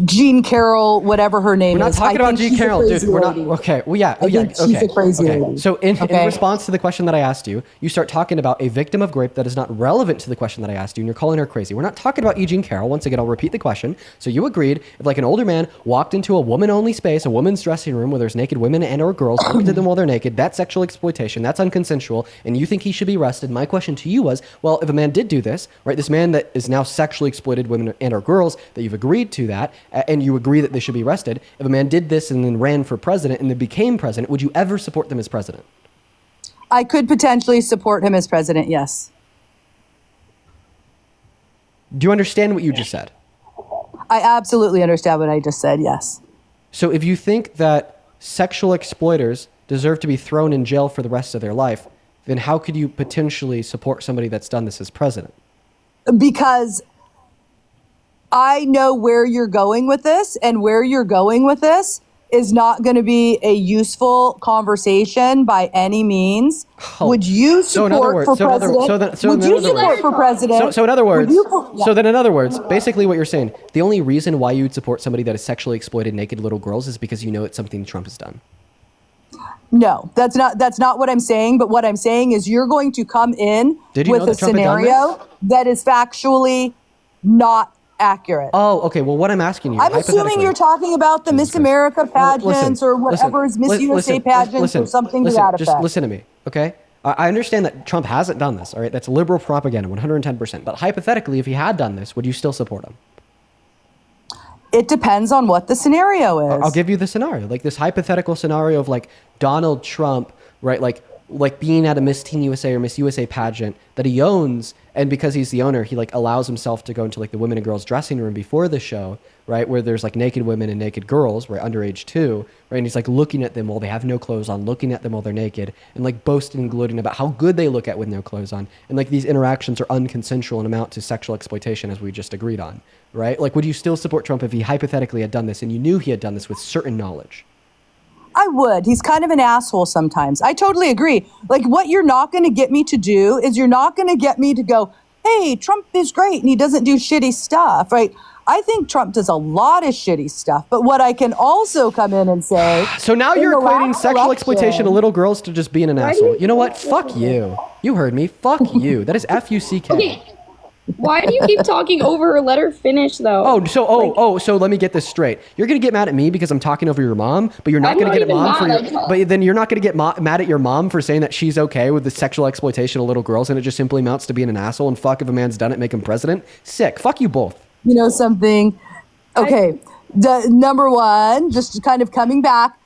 Jean Carroll, whatever her name is. We're not talking about Jean Carroll, dude. We're not. Okay. Well, yeah. She's a crazy lady. So in response to the question that I asked you, you start talking about a victim of rape that is not relevant to the question that I asked you, and you're calling her crazy. We're not talking about Jean Carroll. Once again, I'll repeat the question. So you agreed if like an older man walked into a woman-only space, a woman's dressing room where there's naked women and or girls, looked at them while they're naked, that's sexual exploitation, that's unconsensual, and you think he should be arrested. My question to you was, well, if a man did do this, right, this man that is now sexually exploited women and or girls, that you've agreed to that, and you agree that they should be arrested. If a man did this and then ran for president and then became president, would you ever support them as president? I could potentially support him as president, yes. Do you understand what you just said? I absolutely understand what I just said, yes. So if you think that sexual exploiters deserve to be thrown in jail for the rest of their life, then how could you potentially support somebody that's done this as president? Because I know where you're going with this, and where you're going with this is not going to be a useful conversation by any means. Would you support for president? Would you support for president? So in other words, then in other words, basically what you're saying, the only reason why you'd support somebody that has sexually exploited naked little girls is because you know it's something Trump has done. No, that's not what I'm saying. But what I'm saying is you're going to come in with a scenario that is factually not accurate. Oh, okay. Well, what I'm asking you, I'm assuming you're talking about the Miss America pageants or whatever is Miss USA pageants or something to that effect. Just listen to me, okay? I understand that Trump hasn't done this, all right? That's liberal propaganda, 110%. But hypothetically, if he had done this, would you still support him? It depends on what the scenario is. I'll give you the scenario, like this hypothetical scenario of like Donald Trump, right? Like like being at a Miss Teen USA or Miss USA pageant that he owns, and because he's the owner, he like allows himself to go into like the women and girls dressing room before the show, right, where there's like naked women and naked girls, right, underage too, right, and he's like looking at them while they have no clothes on, looking at them while they're naked, and like boasting and gloating about how good they look at with no clothes on, and like these interactions are unconsensual and amount to sexual exploitation, as we just agreed on, right? Like, would you still support Trump if he hypothetically had done this and you knew he had done this with certain knowledge? I would. He's kind of an asshole sometimes. I totally agree. Like, what you're not going to get me to do is you're not going to get me to go, hey, Trump is great and he doesn't do shitty stuff, right? I think Trump does a lot of shitty stuff. But what I can also come in and say... So now you're equating sexual exploitation of little girls to just being an asshole. You know what? Fuck you. You heard me. Fuck you. That is F-U-C-K. Okay. Why do you keep talking over her? Let her finish, though. So let me get this straight. You're gonna get mad at me because I'm talking over your mom, but you're not gonna get but then you're not gonna get mad at your mom for saying that she's okay with the sexual exploitation of little girls, and it just simply amounts to being an asshole. And fuck if a man's done it, make him president. Sick. Fuck you both. You know something? Okay, the number one, just kind of coming back.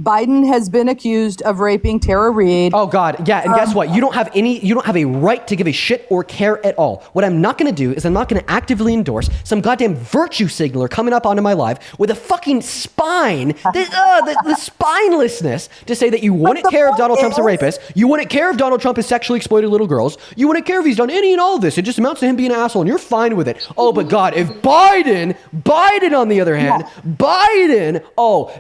Biden has been accused of raping Tara Reid. Oh God, yeah, and guess what? You don't have a right to give a shit or care at all. What I'm not gonna do is I'm not gonna actively endorse some goddamn virtue signaler coming up onto my live with a fucking spine, the spinelessness to say that you wouldn't care if Donald Trump's a rapist, you wouldn't care if Donald Trump has sexually exploited little girls, you wouldn't care if he's done any and all of this. It just amounts to him being an asshole, and you're fine with it. Oh, but God, if Biden on the other hand,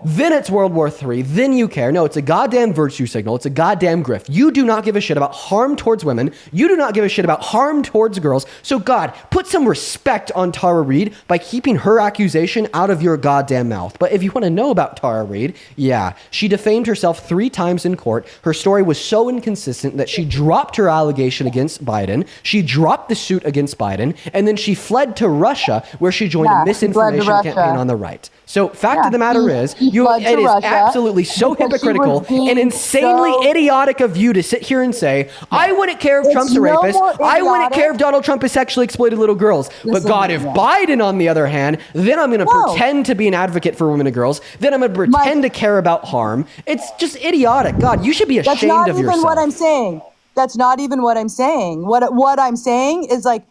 then it's World War III. Then you care. No, it's a goddamn virtue signal. It's a goddamn grift. You do not give a shit about harm towards women. You do not give a shit about harm towards girls. So God, put some respect on Tara Reid by keeping her accusation out of your goddamn mouth. But if you want to know about Tara Reid, yeah, she defamed herself 3 times in court. Her story was so inconsistent that she dropped her allegation against Biden. She dropped the suit against Biden, and then she fled to Russia, where she joined a misinformation campaign on the right. So fact of the matter is, it is absolutely so hypocritical and insanely idiotic of you to sit here and say, I wouldn't care if Trump's a rapist. I wouldn't care if Donald Trump has sexually exploited little girls. But God, if Biden, on the other hand, then I'm going to pretend to be an advocate for women and girls. Then I'm going to pretend to care about harm. It's just idiotic. God, you should be ashamed of yourself. That's not even what I'm saying. That's not even what I'm saying. What I'm saying is, like,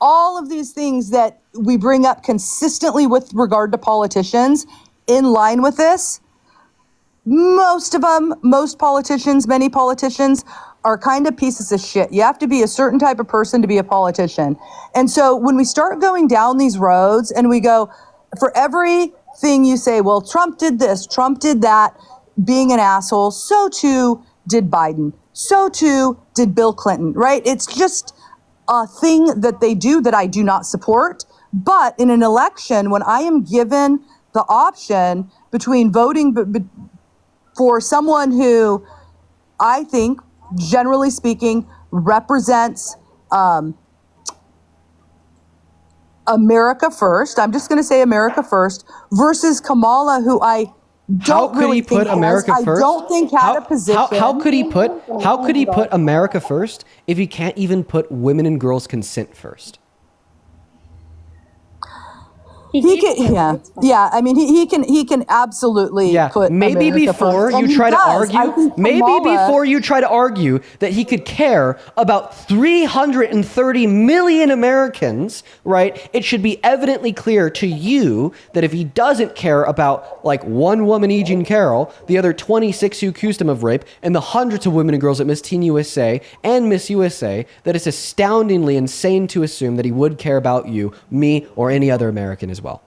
all of these things that we bring up consistently with regard to politicians in line with this, most politicians, many politicians are kind of pieces of shit. You have to be a certain type of person to be a politician. And so when we start going down these roads and we go, for everything you say, well, Trump did this, Trump did that, being an asshole, so too did Biden. So too did Bill Clinton, right? It's just a thing that they do that I do not support. But in an election, when I am given the option between voting for someone who I think, generally speaking, represents America first. I'm just going to say America first, versus Kamala, who I don't really think America first? I don't think had a position. How could he put America first if he can't even put women and girls' consent first? He can, yeah. I mean, he can absolutely put maybe America before first, you try to argue, before you try to argue that he could care about 330 million Americans, right? It should be evidently clear to you that if he doesn't care about like one woman, E. Jean Carroll, the other 26 who accused him of rape, and the hundreds of women and girls at Miss Teen USA and Miss USA, that it's astoundingly insane to assume that he would care about you, me, or any other American as well.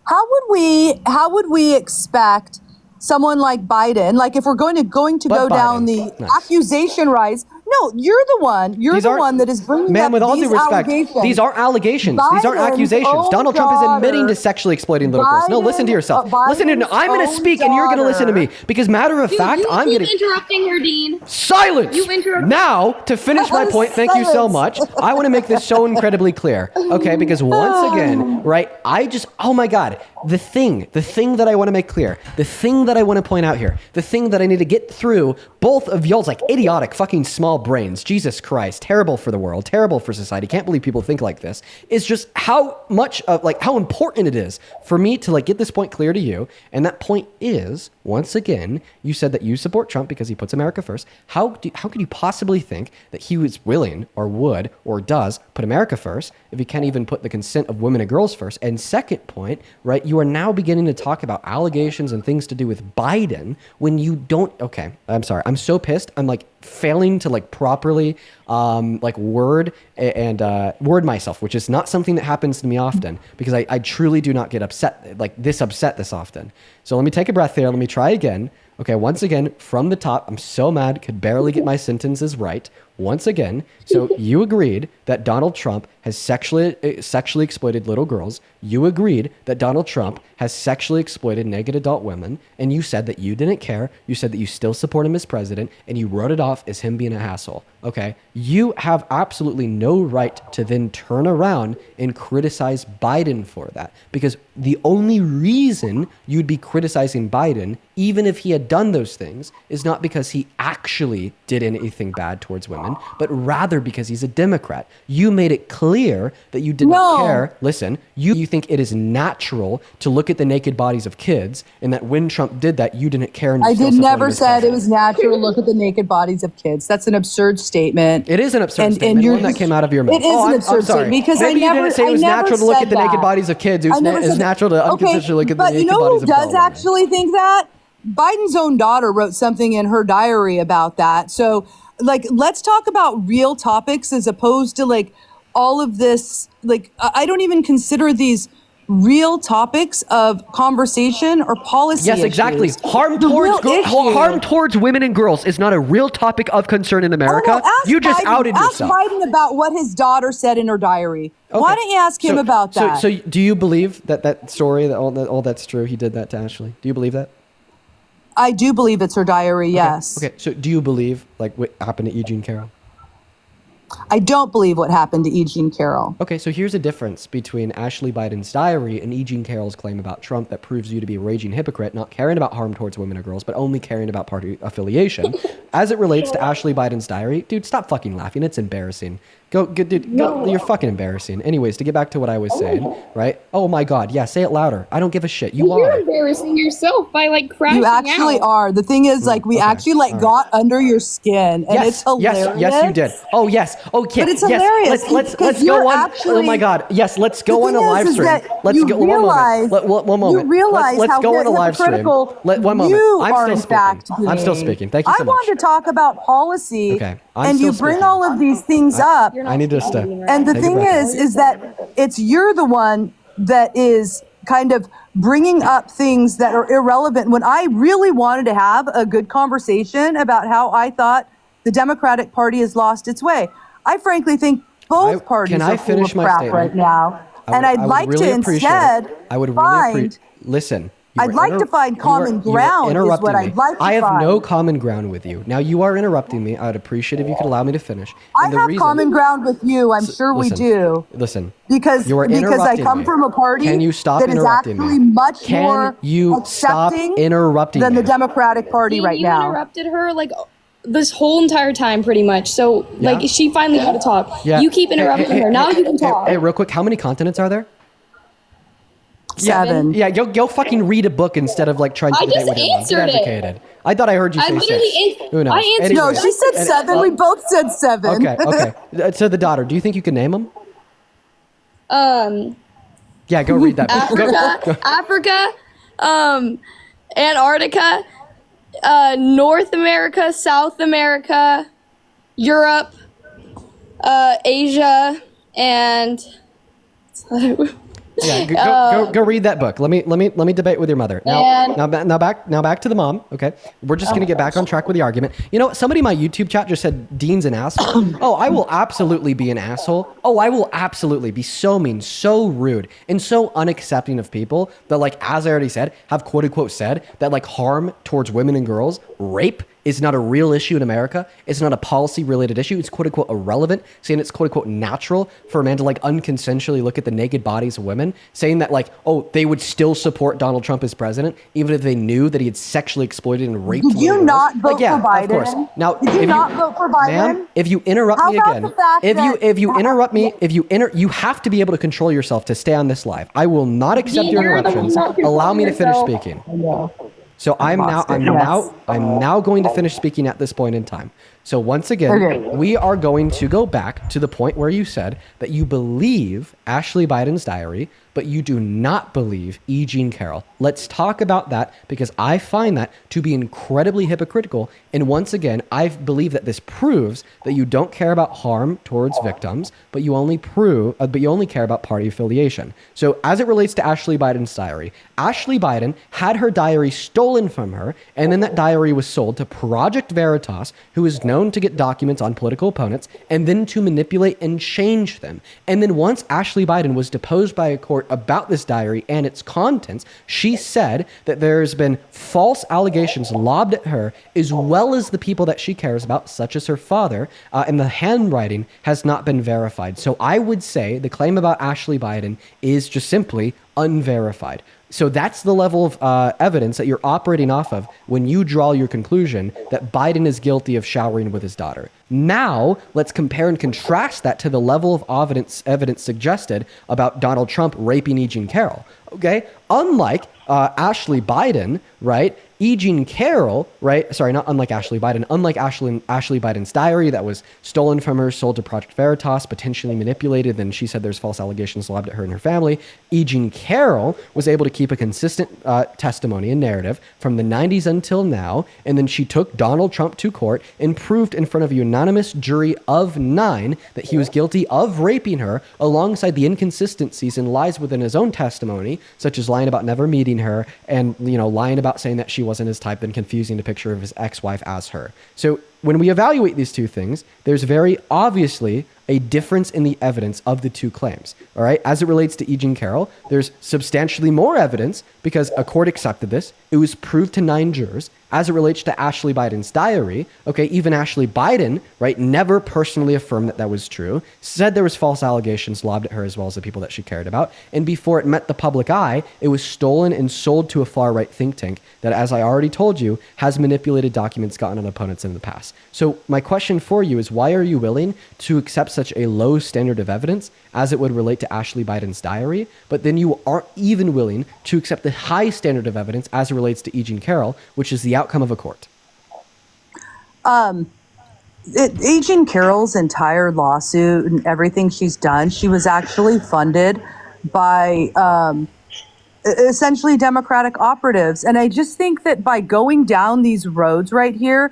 How would we expect someone like Biden, like if we're going to go down the accusation rise? No, you're the one that is bringing up with all these due respect, allegations. these aren't allegations. These aren't Biden's accusations. Donald Trump is admitting to sexually exploiting little girls. No, listen to yourself. I'm going to speak and you're going to listen to me. Because matter of fact, I'm going to... interrupting her, Dean. Silence! Now, to finish my point, thank you so much. I want to make this so incredibly clear. Okay, because once again, right, oh my God, the thing that I want to make clear, the thing that I want to point out here, the thing that I need to get through both of y'all's like idiotic fucking small brains. Jesus Christ. Terrible for the world. Terrible for society. Can't believe people think like this. Is just how much of like how important it is for me to like get this point clear to you. And that point is, once again, you said that you support Trump because he puts America first. How could you possibly think that he was willing or would or does put America first if he can't even put the consent of women and girls first? And second point, right, you are now beginning to talk about allegations and things to do with Biden when you don't. Okay, I'm sorry. I'm so pissed. I'm like failing to like properly like word myself, which is not something that happens to me often because I truly do not get upset this often. So let me take a breath here. Let me try again. Okay, once again, from the top, I'm so mad, could barely get my sentences right. Once again, so you agreed that Donald Trump has sexually exploited little girls. You agreed that Donald Trump has sexually exploited naked adult women. And you said that you didn't care. You said that you still support him as president. And you wrote it off as him being a hassle. Okay? You have absolutely no right to then turn around and criticize Biden for that. Because the only reason you'd be criticizing Biden, even if he had done those things, is not because he actually did anything bad towards women, but rather because he's a Democrat. You made it clear that you did not care. Listen, you think it is natural to look at the naked bodies of kids, and that when Trump did that, you didn't care. And I did never said it was natural to look at the naked bodies of kids. That's an absurd statement. It is an absurd statement. One that came out of your mouth. It is an absurd statement because maybe you didn't say it was natural to look at the naked bodies of kids. It's natural to unconsensually look at the naked bodies of But you know who does women. actually think that? Biden's own daughter wrote something in her diary about that. So, like, let's talk about real topics as opposed to like all of this. Like, I don't even consider these real topics of conversation or policy. Yes, exactly. issues. Harm towards women and girls is not a real topic of concern in America. You just outed yourself. Ask Biden about what his daughter said in her diary. Okay. Why don't you ask him about that? So do you believe that story, that all that's true? He did that to Ashley. Do you believe that? I do believe it's her diary, yes. Okay, so do you believe like what happened to E. Jean Carroll? I don't believe what happened to E. Jean Carroll. Okay, so here's a difference between Ashley Biden's diary and E. Jean Carroll's claim about Trump that proves you to be a raging hypocrite, not caring about harm towards women or girls, but only caring about party affiliation. As it relates to Ashley Biden's diary, dude, stop fucking laughing. It's embarrassing. Dude, you're fucking embarrassing. Anyways, to get back to what I was saying, right? Oh my God, yeah, say it louder. I don't give a shit. You're embarrassing yourself by like crashing You actually out. are. The thing is, like, we actually like got under your skin, and it's hilarious. Yes, you did. Oh yes. Okay. But it's yes. hilarious. Let's because go you're on. actually- Oh my God. Yes, let's go The on a thing live is stream. that Let's you go. realize- One moment. You realize Let's how go on a live stream. hypocritical One moment. you I'm are still in speaking. fact I'm still being. speaking. Thank you so I much. wanted to talk about policy, Okay. I'm and you still bring speaking. all of these things up. I need to step. And the Take a thing breath. is that you're the one that is kind of bringing up things that are irrelevant when I really wanted to have a good conversation about how I thought the Democratic Party has lost its way. I frankly think both parties can I are full finish of my crap statement? right now. And I I'd would like really to appreciate it. instead I would really find listen. you I'd were like to find you were- common you were ground is interrupting what me. I'd like to I have find. no common ground with you. Now you are interrupting me. I would appreciate if you could allow me to finish. I And the have reason- common ground with you. I'm sure we listen, do. Listen. Because You are I interrupting come me. from a party Can you stop that is interrupting actually me? much Can more you stop accepting interrupting than me? the Democratic Party right you now. interrupted her like this whole entire time, pretty much. So like she finally got to talk. Yeah. You keep interrupting her. Now you can talk. Hey, real quick, how many continents are there? 7. Yeah, go fucking read a book instead of like trying to I debate just with your mom. Get answered it. educated. I thought I heard you I say literally 6. answered- Who knows? I answered- No, she said And- 7. We both said 7. Okay. So the daughter, do you think you can name them? Yeah, go read that book. Go. Africa, Antarctica, North America, South America, Europe, Asia, and Yeah, go read that book. Let me debate with your mother. And- Now back to the mom. Okay, we're just gonna get back on track with the argument. You know, somebody in my YouTube chat just said Dean's an asshole. Oh, I will absolutely be an asshole. Oh, I will absolutely be so mean, so rude, and so unaccepting of people that, like, as I already said, have quote unquote said that like harm towards women and girls, rape is not a real issue in America. It's not a policy related issue. It's quote unquote irrelevant, saying it's quote unquote natural for a man to like unconsensually look at the naked bodies of women, saying that like, oh, they would still support Donald Trump as president, even if they knew that he had sexually exploited and raped Did you women. not vote Like, yeah, for Biden? of course. Now, Did you if not vote for Biden? Ma'am, if you interrupt How me about again, the fact if you that- interrupt me, you have to be able to control yourself to stay on this live. I will not accept your You're the one interruptions. not Allow me to finish yourself. speaking. So I'm now going to finish speaking at this point in time. So once again, Okay. we are going to go back to the point where you said that you believe Ashley Biden's diary, but you do not believe E. Jean Carroll. Let's talk about that because I find that to be incredibly hypocritical. And once again, I believe that this proves that you don't care about harm towards victims, but you only care about party affiliation. So as it relates to Ashley Biden's diary, Ashley Biden had her diary stolen from her, and then that diary was sold to Project Veritas, who is known to get documents on political opponents and then to manipulate and change them. And then once Ashley Biden was deposed by a court about this diary and its contents, she said that there's been false allegations lobbed at her, as well as the people that she cares about, such as her father, and the handwriting has not been verified. So I would say the claim about Ashley Biden is just simply unverified. So that's the level of evidence that you're operating off of when you draw your conclusion that Biden is guilty of showering with his daughter. Now, let's compare and contrast that to the level of evidence suggested about Donald Trump raping E. Jean Carroll. Okay? Unlike Ashley Biden, right? E. Jean Carroll, right? Sorry, not unlike Ashley Biden. Unlike Ashley Biden's diary that was stolen from her, sold to Project Veritas, potentially manipulated, then she said there's false allegations lobbed at her and her family. E. Jean Carroll was able to keep a consistent testimony and narrative from the 90s until now, and then she took Donald Trump to court and proved in front of a unanimous jury of 9 that he was guilty of raping her, alongside the inconsistencies and lies within his own testimony, such as lying about never meeting her and lying about saying that she wasn't his type and confusing the picture of his ex-wife as her. So when we evaluate these two things, there's very obviously a difference in the evidence of the two claims. All right. As it relates to E. Jean Carroll, there's substantially more evidence because a court accepted this. It was proved to 9 jurors. As it relates to Ashley Biden's diary, okay, even Ashley Biden, right, never personally affirmed that that was true, said there was false allegations lobbed at her as well as the people that she cared about. And before it met the public eye, it was stolen and sold to a far-right think tank that, as I already told you, has manipulated documents gotten on opponents in the past. So my question for you is, why are you willing to accept such a low standard of evidence as it would relate to Ashley Biden's diary, but then you aren't even willing to accept the high standard of evidence as it relates to E. Jean Carroll, which is the outcome of a court? E. Jean Carroll's entire lawsuit and everything she's done, she was actually funded by essentially Democratic operatives. And I just think that by going down these roads right here,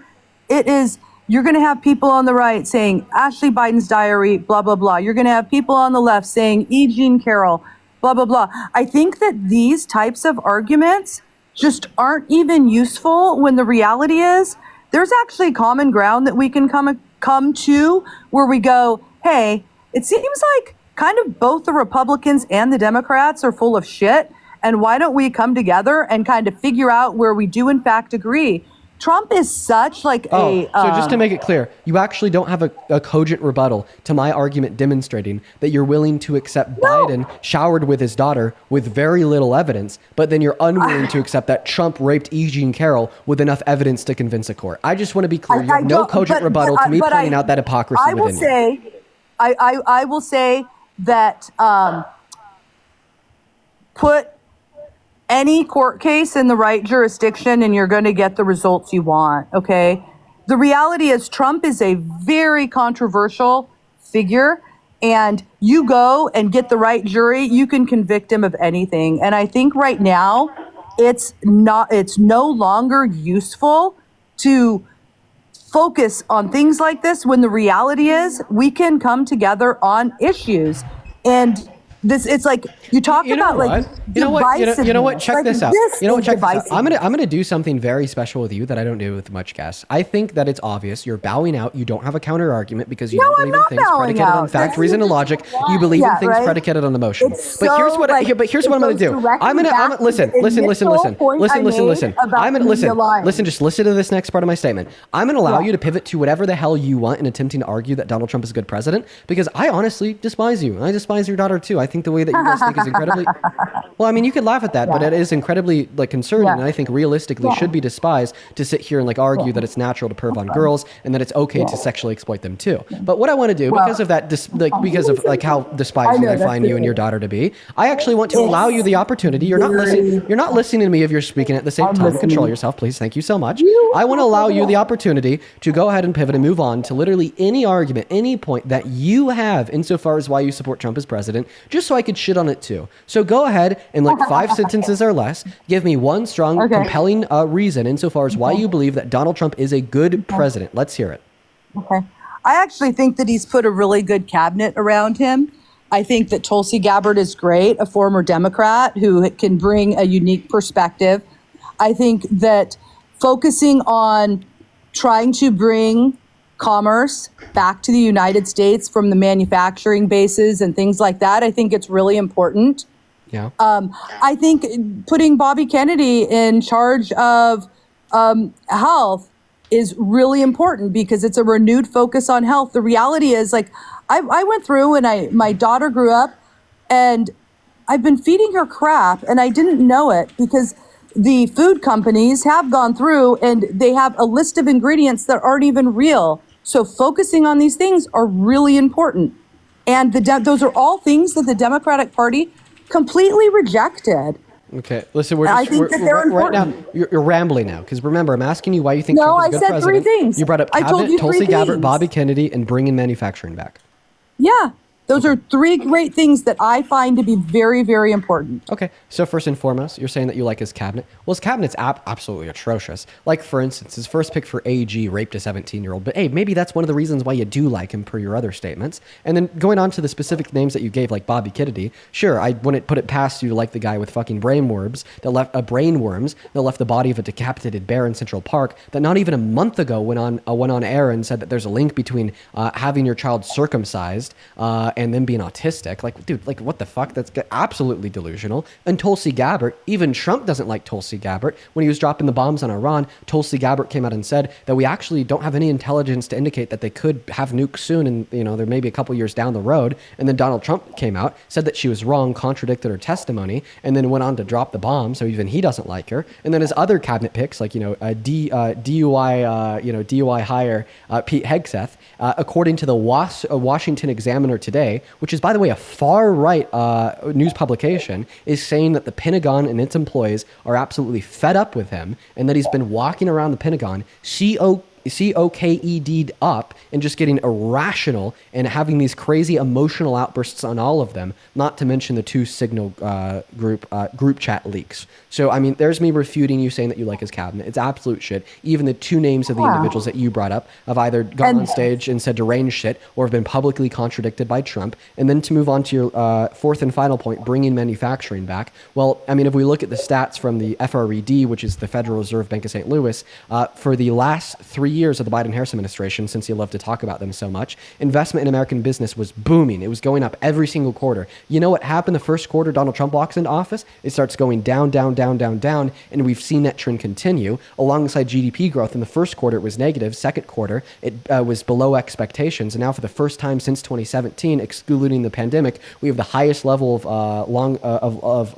you're going to have people on the right saying Ashley Biden's diary, blah, blah, blah. You're going to have people on the left saying E. Jean Carroll, blah, blah, blah. I think that these types of arguments just aren't even useful when the reality is there's actually common ground that we can come to where we go, hey, it seems like kind of both the Republicans and the Democrats are full of shit. And why don't we come together and kind of figure out where we do in fact agree? Trump is such like so just to make it clear, you actually don't have a cogent rebuttal to my argument demonstrating that you're willing to accept Biden showered with his daughter with very little evidence, but then you're unwilling to accept that Trump raped E. Jean Carroll with enough evidence to convince a court. I just want to be clear. You have no cogent rebuttal to me pointing out that hypocrisy within you. I will say that put any court case in the right jurisdiction and you're going to get the results you want, okay? The reality is Trump is a very controversial figure, and you go and get the right jury, you can convict him of anything. And I think right now it's no longer useful to focus on things like this when the reality is we can come together on issues. And it's like you talk about like You know what? You know what? Check Like, this out. this You know what? is Check this out. I'm divisiveness. gonna do something very special with you that I don't do with much guests. I think that it's obvious you're bowing out. You don't have a counter argument because you don't believe in things bowing predicated on out. fact, That's reason, and logic. You believe in Yeah, things right? predicated on emotion. It's But here's so, what. like, But here's what I'm it gonna goes do. directly I'm gonna back to listen. the Listen. initial point I made about I'm gonna the listen. line. Listen. Just listen to this next part of my statement. I'm gonna allow Yeah. you to pivot to whatever the hell you want in attempting to argue that Donald Trump is a good president because I honestly despise you. I despise your daughter too. I think the way that you guys think is incredibly. Well, I mean, you could laugh at that, but it is incredibly like concerning, and I think realistically should be despised to sit here and like argue that it's natural to perv on girls and that it's okay to sexually exploit them too. But what I want to do because of that, because of like how despising I find you and your daughter to be, I actually want to allow you the opportunity. You're not listening. You're not listening to me if you're speaking at the same time. Control yourself, please. Thank you so much. I want to allow you the opportunity to go ahead and pivot and move on to literally any argument, any point that you have insofar as why you support Trump as president, just so I could shit on it too. So go ahead and like 5 sentences or less, give me one strong, compelling reason insofar as why you believe that Donald Trump is a good president. Let's hear it. Okay. I actually think that he's put a really good cabinet around him. I think that Tulsi Gabbard is great, a former Democrat who can bring a unique perspective. I think that focusing on trying to bring commerce back to the United States from the manufacturing bases and things like that, I think it's really important. Yeah. I think putting Bobby Kennedy in charge of health is really important because it's a renewed focus on health. The reality is, like, I went through and my daughter grew up, and I've been feeding her crap, and I didn't know it because the food companies have gone through and they have a list of ingredients that aren't even real. So focusing on these things are really important. And those are all things that the Democratic Party completely rejected. Okay, listen, we're I just think that they're right now. important. You're rambling now because remember, I'm asking you why you think No, Trump is a I good said president. three things. You brought up I told cabinet, you three Tulsi Gabbard, things. Bobby Kennedy, and bringing manufacturing back. Yeah, those are three great things that I find to be very, very important. Okay, so first and foremost, you're saying that you like his cabinet. Well, his cabinet's absolutely atrocious. Like, for instance, his first pick for AG raped a 17-year-old. But hey, maybe that's one of the reasons why you do like him per your other statements. And then going on to the specific names that you gave, like Bobby Kennedy, sure, I wouldn't put it past you to like the guy with fucking brainworms that left the body of a decapitated bear in Central Park that not even a month ago went on air and said that there's a link between having your child circumcised and them being autistic. Like, dude, like, what the fuck? That's absolutely delusional. And Tulsi Gabbard, even Trump doesn't like Tulsi Gabbard. When he was dropping the bombs on Iran, Tulsi Gabbard came out and said that we actually don't have any intelligence to indicate that they could have nukes soon, and there may be a couple years down the road. And then Donald Trump came out, said that she was wrong, contradicted her testimony, and then went on to drop the bomb. So even he doesn't like her. And then his other cabinet picks, like DUI hire Pete Hegseth, according to the Washington Examiner today, which is, by the way, a far-right news publication, is saying that the Pentagon and its employees are absolutely fed up with him and that he's been walking around the Pentagon COKED'd up and just getting irrational and having these crazy emotional outbursts on all of them, not to mention the two Signal group chat leaks. So, I mean, there's me refuting you saying that you like his cabinet. It's absolute shit. Even the two names of the individuals that you brought up have either gone on stage and said deranged shit or have been publicly contradicted by Trump. And then to move on to your fourth and final point, bringing manufacturing back. Well, I mean, if we look at the stats from the FRED, which is the Federal Reserve Bank of St. Louis, for the last 3 years of the Biden-Harris administration, since you love to talk about them so much, investment in American business was booming. It was going up every single quarter. You know what happened the first quarter Donald Trump walks into office? It starts going down, and we've seen that trend continue. Alongside GDP growth, in the first quarter it was negative. Second quarter it was below expectations, and now for the first time since 2017, excluding the pandemic, we have the highest level of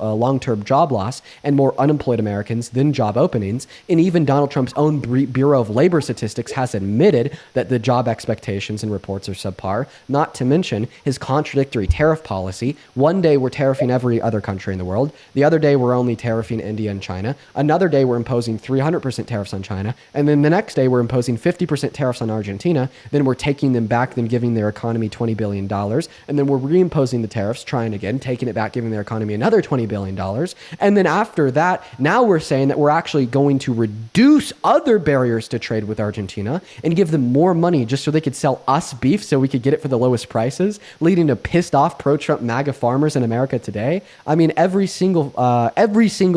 long-term job loss and more unemployed Americans than job openings. And even Donald Trump's own Bureau of Labor Statistics has admitted that the job expectations and reports are subpar, not to mention his contradictory tariff policy. One day we're tariffing every other country in the world. The other day we're only tariffing India and China. Another day we're imposing 300% tariffs on China. And then the next day we're imposing 50% tariffs on Argentina. Then we're taking them back, then giving their economy $20 billion. And then we're reimposing the tariffs, trying again, taking it back, giving their economy another $20 billion. And then after that, now we're saying that we're actually going to reduce other barriers to trade with our Argentina and give them more money just so they could sell us beef so we could get it for the lowest prices, leading to pissed off pro-Trump MAGA farmers in America today. I mean, every single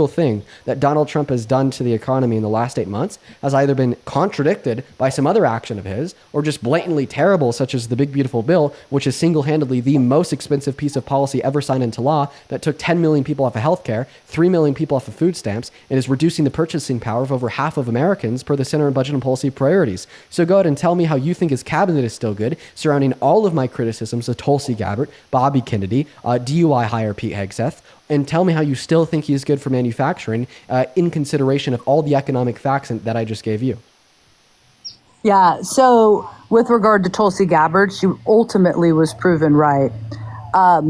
thing that Donald Trump has done to the economy in the last 8 months has either been contradicted by some other action of his or just blatantly terrible, such as the Big Beautiful Bill, which is single-handedly the most expensive piece of policy ever signed into law that took 10 million people off of healthcare, 3 million people off of food stamps, and is reducing the purchasing power of over half of Americans per the Center on Budget and Policy priorities. So go ahead and tell me how you think his cabinet is still good, surrounding all of my criticisms of Tulsi Gabbard, Bobby Kennedy, DUI hire Pete Hegseth, and tell me how you still think he is good for manufacturing in consideration of all the economic facts that I just gave you. Yeah, so with regard to Tulsi Gabbard, she ultimately was proven right.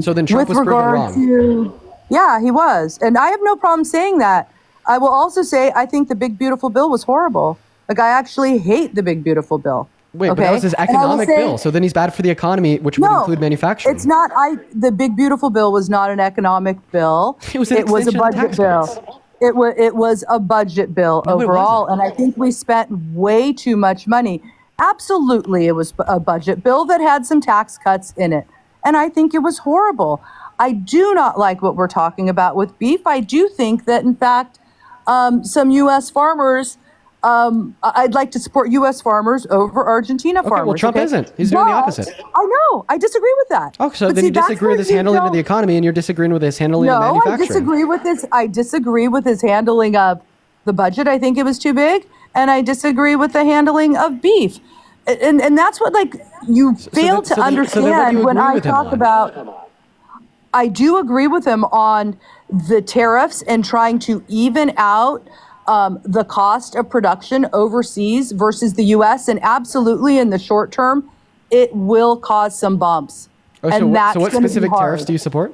So then Trump was proven wrong. Yeah, he was. And I have no problem saying that. I will also say I think the Big Beautiful Bill was horrible. Like, I actually hate the Big Beautiful Bill. Wait, but that was his economic bill. So then he's bad for the economy, which would include manufacturing. It's not. The Big Beautiful Bill was not an economic bill. It was a budget bill. It was a budget bill overall, and I think we spent way too much money. Absolutely, it was a budget bill that had some tax cuts in it, and I think it was horrible. I do not like what we're talking about with beef. I do think that, in fact, some U.S. farmers, I'd like to support U.S. farmers over Argentina farmers. Well, Trump isn't. He's doing the opposite. I know. I disagree with that. Oh, so then you disagree with his handling of the economy, and you're disagreeing with his handling of manufacturing. I disagree with his handling of the budget. I think it was too big, and I disagree with the handling of beef. And that's what, like, you fail to understand when I talk about. I do agree with him on the tariffs and trying to even out the cost of production overseas versus the U.S. And absolutely, in the short term, it will cause some bumps. Oh, so what specific tariffs do you support?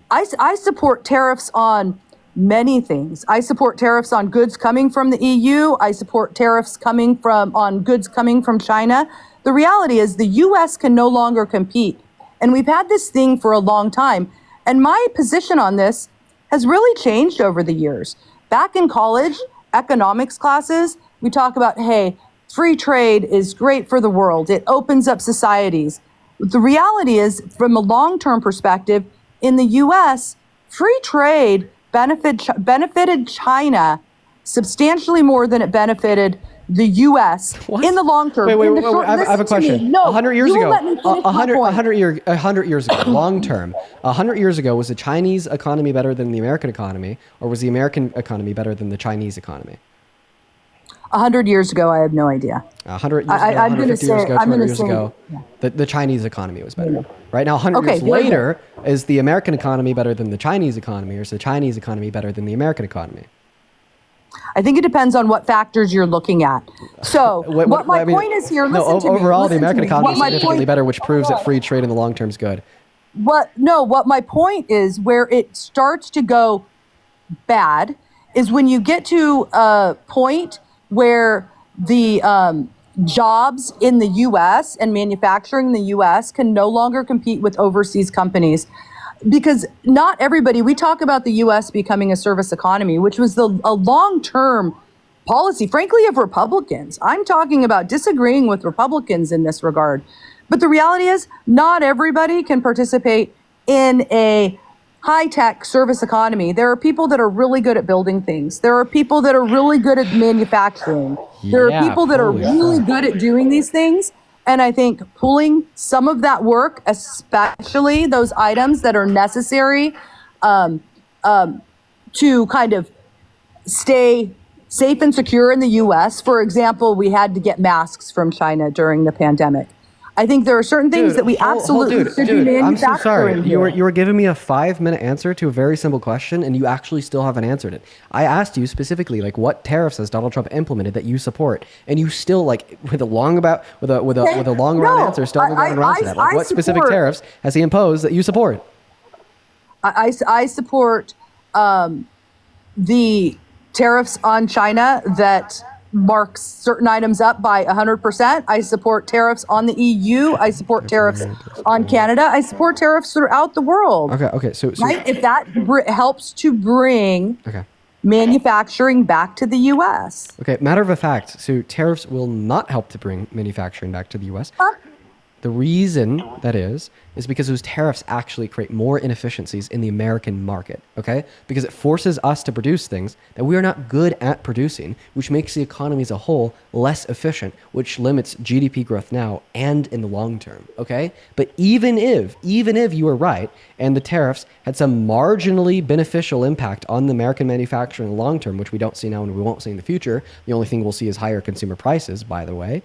I support tariffs on many things. I support tariffs on goods coming from the EU. I support tariffs on goods coming from China. The reality is the U.S. can no longer compete. And we've had this thing for a long time. And my position on this has really changed over the years. Back in college, economics classes, we talk about, hey, free trade is great for the world. It opens up societies. The reality is, from a long-term perspective, in the U.S., free trade benefited China substantially more than it benefited the U.S. in the long term. Wait. I have a question. No, 100 years ago, 100 years ago, long term, 100 years ago, was the Chinese economy better than the American economy, or was the American economy better than the Chinese economy? 100 years ago, I have no idea. 100 years ago, 150 years ago, 200 years ago, the Chinese economy was better. Right now, 100 years later, is the American economy better than the Chinese economy, or is the Chinese economy better than the American economy? I think it depends on what factors you're looking at. So, what my point is here, listen to me. Overall, the American economy is significantly better, which proves that free trade in the long term is good. What my point is, where it starts to go bad is when you get to a point where the jobs in the U.S. and manufacturing in the U.S. can no longer compete with overseas companies. Because not everybody, we talk about the U.S. becoming a service economy, which was a long-term policy, frankly, of Republicans. I'm talking about disagreeing with Republicans in this regard. But the reality is, not everybody can participate in a high-tech service economy. There are people that are really good at building things. There are people that are really good at manufacturing. There are people that are really good at doing these things. And I think pulling some of that work, especially those items that are necessary to kind of stay safe and secure in the U.S. For example, we had to get masks from China during the pandemic. I think there are certain things that we absolutely should be manufacturing. I'm so sorry. You were giving me a 5-minute answer to a very simple question, and you actually still haven't answered it. I asked you specifically, like, what tariffs has Donald Trump implemented that you support, and you still, like, with a long run answer, still haven't gotten around to that. Like, what specific tariffs has he imposed that you support? I support the tariffs on China that marks certain items up by 100%. I support tariffs on the EU. I support tariffs on Canada. I support tariffs throughout the world. Okay. So right? If that helps to bring manufacturing back to the U.S. Okay, matter of fact, so tariffs will not help to bring manufacturing back to the U.S. The reason that is because those tariffs actually create more inefficiencies in the American market, okay? Because it forces us to produce things that we are not good at producing, which makes the economy as a whole less efficient, which limits GDP growth now and in the long term, okay? But even if you are right and the tariffs had some marginally beneficial impact on the American manufacturing in the long term, which we don't see now and we won't see in the future, the only thing we'll see is higher consumer prices, by the way,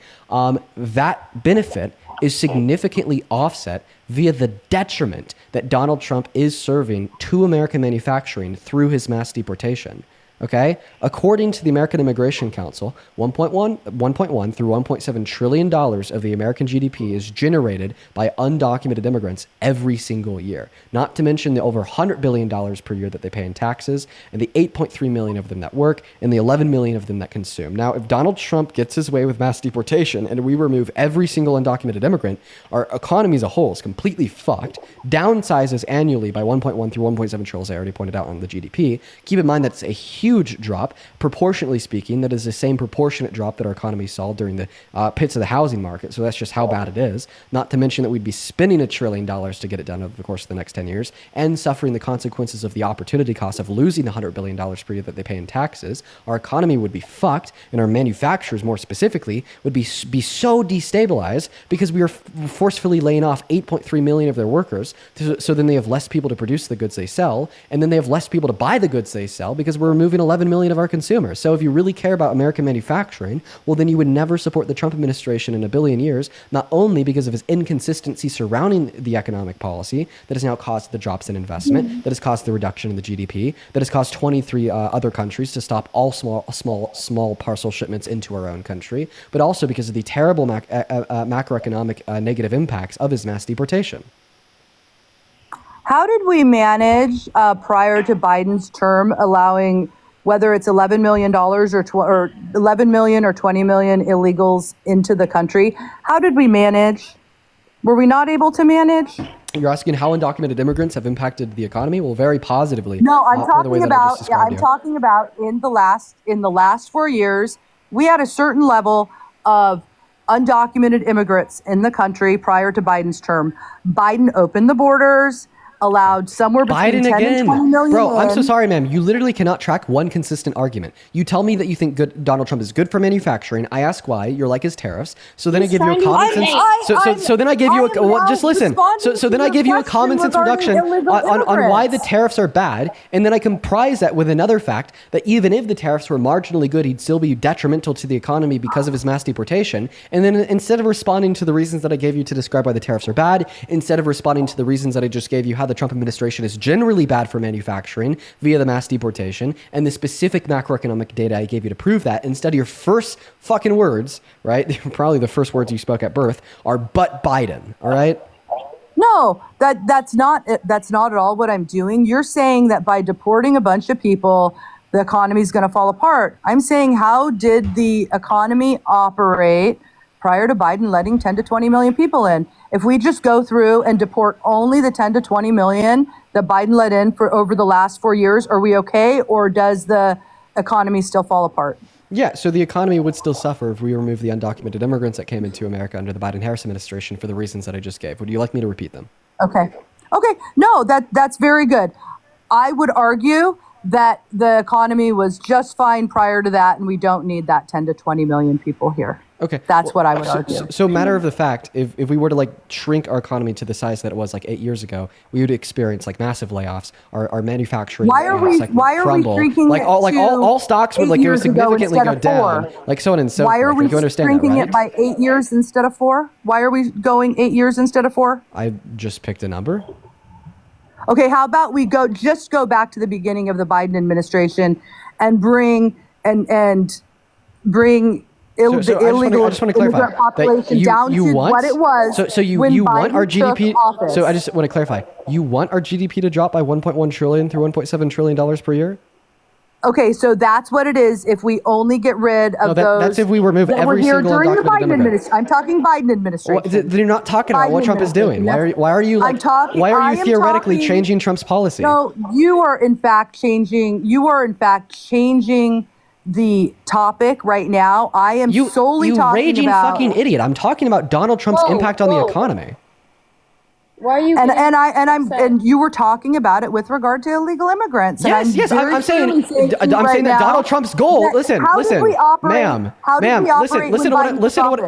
that benefit is significantly offset via the detriment that Donald Trump is serving to American manufacturing through his mass deportation. Okay? According to the American Immigration Council, 1.1 through $1.7 trillion of the American GDP is generated by undocumented immigrants every single year. Not to mention the over $100 billion per year that they pay in taxes, and the 8.3 million of them that work, and the 11 million of them that consume. Now, if Donald Trump gets his way with mass deportation and we remove every single undocumented immigrant, our economy as a whole is completely fucked, downsizes annually by 1.1 through 1.7 trillion, I already pointed out on the GDP. Keep in mind that's a huge drop. Proportionately speaking, that is the same proportionate drop that our economy saw during the pits of the housing market. So that's just how bad it is. Not to mention that we'd be spending $1 trillion to get it done over the course of the next 10 years and suffering the consequences of the opportunity cost of losing the $100 billion per year that they pay in taxes. Our economy would be fucked, and our manufacturers, more specifically, would be so destabilized because we are forcefully laying off 8.3 million of their workers. So then they have less people to produce the goods they sell, and then they have less people to buy the goods they sell because we're removing 11 million of our consumers. So if you really care about American manufacturing, well, then you would never support the Trump administration in a billion years, not only because of his inconsistency surrounding the economic policy that has now caused the drops in investment, that has caused the reduction in the GDP, that has caused 23 other countries to stop all small parcel shipments into our own country, but also because of the terrible macroeconomic negative impacts of his mass deportation. How did we manage prior to Biden's term allowing whether it's $11 million or 11 million or 20 million illegals into the country? How did we manage? Were we not able to manage? You're asking how undocumented immigrants have impacted the economy? Well, very positively. No, I'm talking about in the last 4 years, we had a certain level of undocumented immigrants in the country prior to Biden's term. Biden opened the borders, allowed somewhere between 10 and 20 million. Bro, I'm so sorry, ma'am. You literally cannot track one consistent argument. You tell me that you think Donald Trump is good for manufacturing. I ask why. You're like his tariffs. So then I give you a common sense. So then I give you a just listen. So then I give you a common sense reduction on why the tariffs are bad, and then I comprise that with another fact that even if the tariffs were marginally good, he'd still be detrimental to the economy because of his mass deportation. And then instead of responding to the reasons that I gave you to describe why the tariffs are bad, instead of responding to the reasons that I just gave you how the Trump administration is generally bad for manufacturing via the mass deportation and the specific macroeconomic data I gave you to prove that, instead of your first fucking words, right? Probably the first words you spoke at birth are "but Biden," all right? No, that's not at all what I'm doing. You're saying that by deporting a bunch of people, the economy is going to fall apart. I'm saying, how did the economy operate prior to Biden letting 10 to 20 million people in? If we just go through and deport only the 10 to 20 million that Biden let in for over the last 4 years, are we okay? Or does the economy still fall apart? Yeah, so the economy would still suffer if we remove the undocumented immigrants that came into America under the Biden-Harris administration for the reasons that I just gave. Would you like me to repeat them? Okay. No, that's very good. I would argue that the economy was just fine prior to that, and we don't need that 10 to 20 million people here. Okay. That's what I would argue. So matter of the fact, if we were to like shrink our economy to the size that it was like 8 years ago, we would experience like massive layoffs. Our manufacturing why are we shrinking all stocks would like go significantly go down, like so on and so forth. Why are we shrinking it by 8 years instead of 4? Why are we going 8 years instead of 4? I just picked a number. Okay, how about we go back to the beginning of the Biden administration and bring the illegal immigrant population down to what it was. So you want our GDP? So I just want to clarify. You want our GDP to drop by 1.1 trillion through 1.7 trillion dollars per year? Okay, so that's what it is. If we only get rid of those, that's if we remove that were every here single during the undocumented Biden immigrant. administration. I'm talking Biden administration. They're not talking about what Biden Trump is doing. administration. Why are you like? Why are I you am theoretically talking- changing Trump's policy? No, you are in fact changing. You are in fact changing the topic right now. I am solely you talking raging about fucking idiot. I'm talking about Donald Trump's impact on the economy. Why are you? And you were talking about it with regard to illegal immigrants. And Yes, I'm saying that Donald Trump's goal. Listen, ma'am,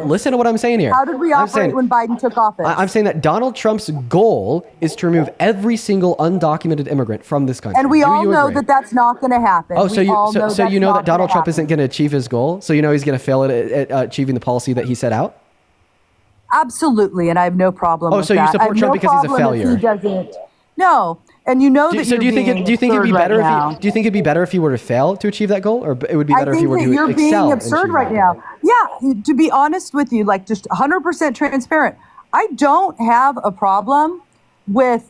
listen to what I'm saying here. How did we operate when Biden took office? I'm saying that Donald Trump's goal is to remove every single undocumented immigrant from this country. And we Do all you know agree? that that's not going to happen. Oh, so you know that Donald Trump isn't. isn't going to achieve his goal. So you know he's going to fail at achieving the policy that he set out. Absolutely, and I have no problem. with So you that. support I have Trump no because he's a problem if failure? He doesn't. No, and you know that. So do you think it'd be better now. do you think it'd be better if he were to fail to achieve that goal, or it would be better if he were to you're excel? being absurd right now. Yeah, to be honest with you, like just 100% transparent. I don't have a problem with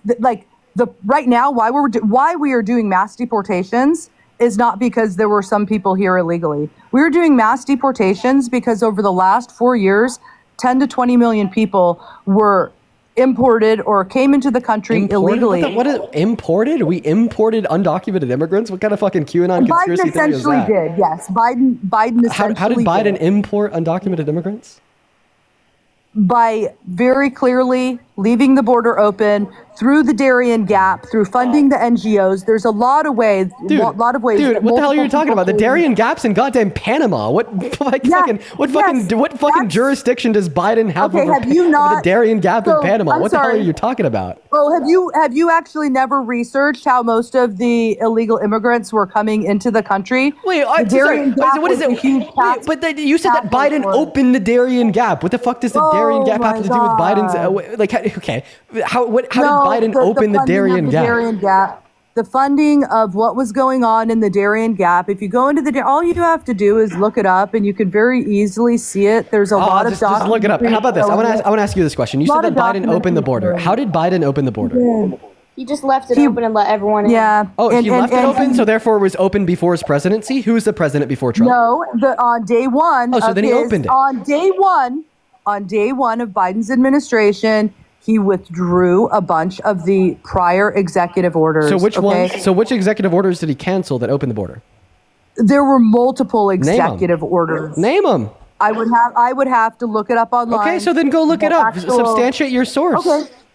right now. Why we are doing mass deportations is not because there were some people here illegally. We were doing mass deportations because over the last 4 years, 10 to 20 million people were imported or came into the country illegally. What is imported? We imported undocumented immigrants? What kind of fucking QAnon conspiracy Biden theory is essentially that? did, yes. Biden essentially How did Biden did. import undocumented immigrants? By very clearly leaving the border open through the Darien Gap, through funding the NGOs. There's a lot of ways. Dude, that what the hell are you talking about? The Darien Gap's in goddamn Panama. What fucking jurisdiction does Biden have over the Darien Gap in Panama? I'm What the hell are sorry. you talking about? Oh, have you actually never researched how most of the illegal immigrants were coming into the country? Wait, The Darien Gap what is was a it? huge tax- You said that Biden opened the Darien Gap. What the fuck does the Darien Gap have to do with Biden's? How did Biden open the funding Darien of Gap? Darien Gap? The funding of what was going on in the Darien Gap. If you go into all you have to do is look it up, and you can very easily see it. There's a lot of just look it up. How about this? I want to ask you this question. You said that Biden opened the border. How did Biden open the border? He just left it open and let everyone in. Yeah. Oh, he left it open, so therefore it was open before his presidency? Who was the president before Trump? No, on day one. Oh, so then he opened it. On day one of Biden's administration, he withdrew a bunch of the prior executive orders. So which executive orders did he cancel that opened the border? There were multiple executive orders. Name them. I would have to look it up online. Okay, so then go look it up. Substantiate your source.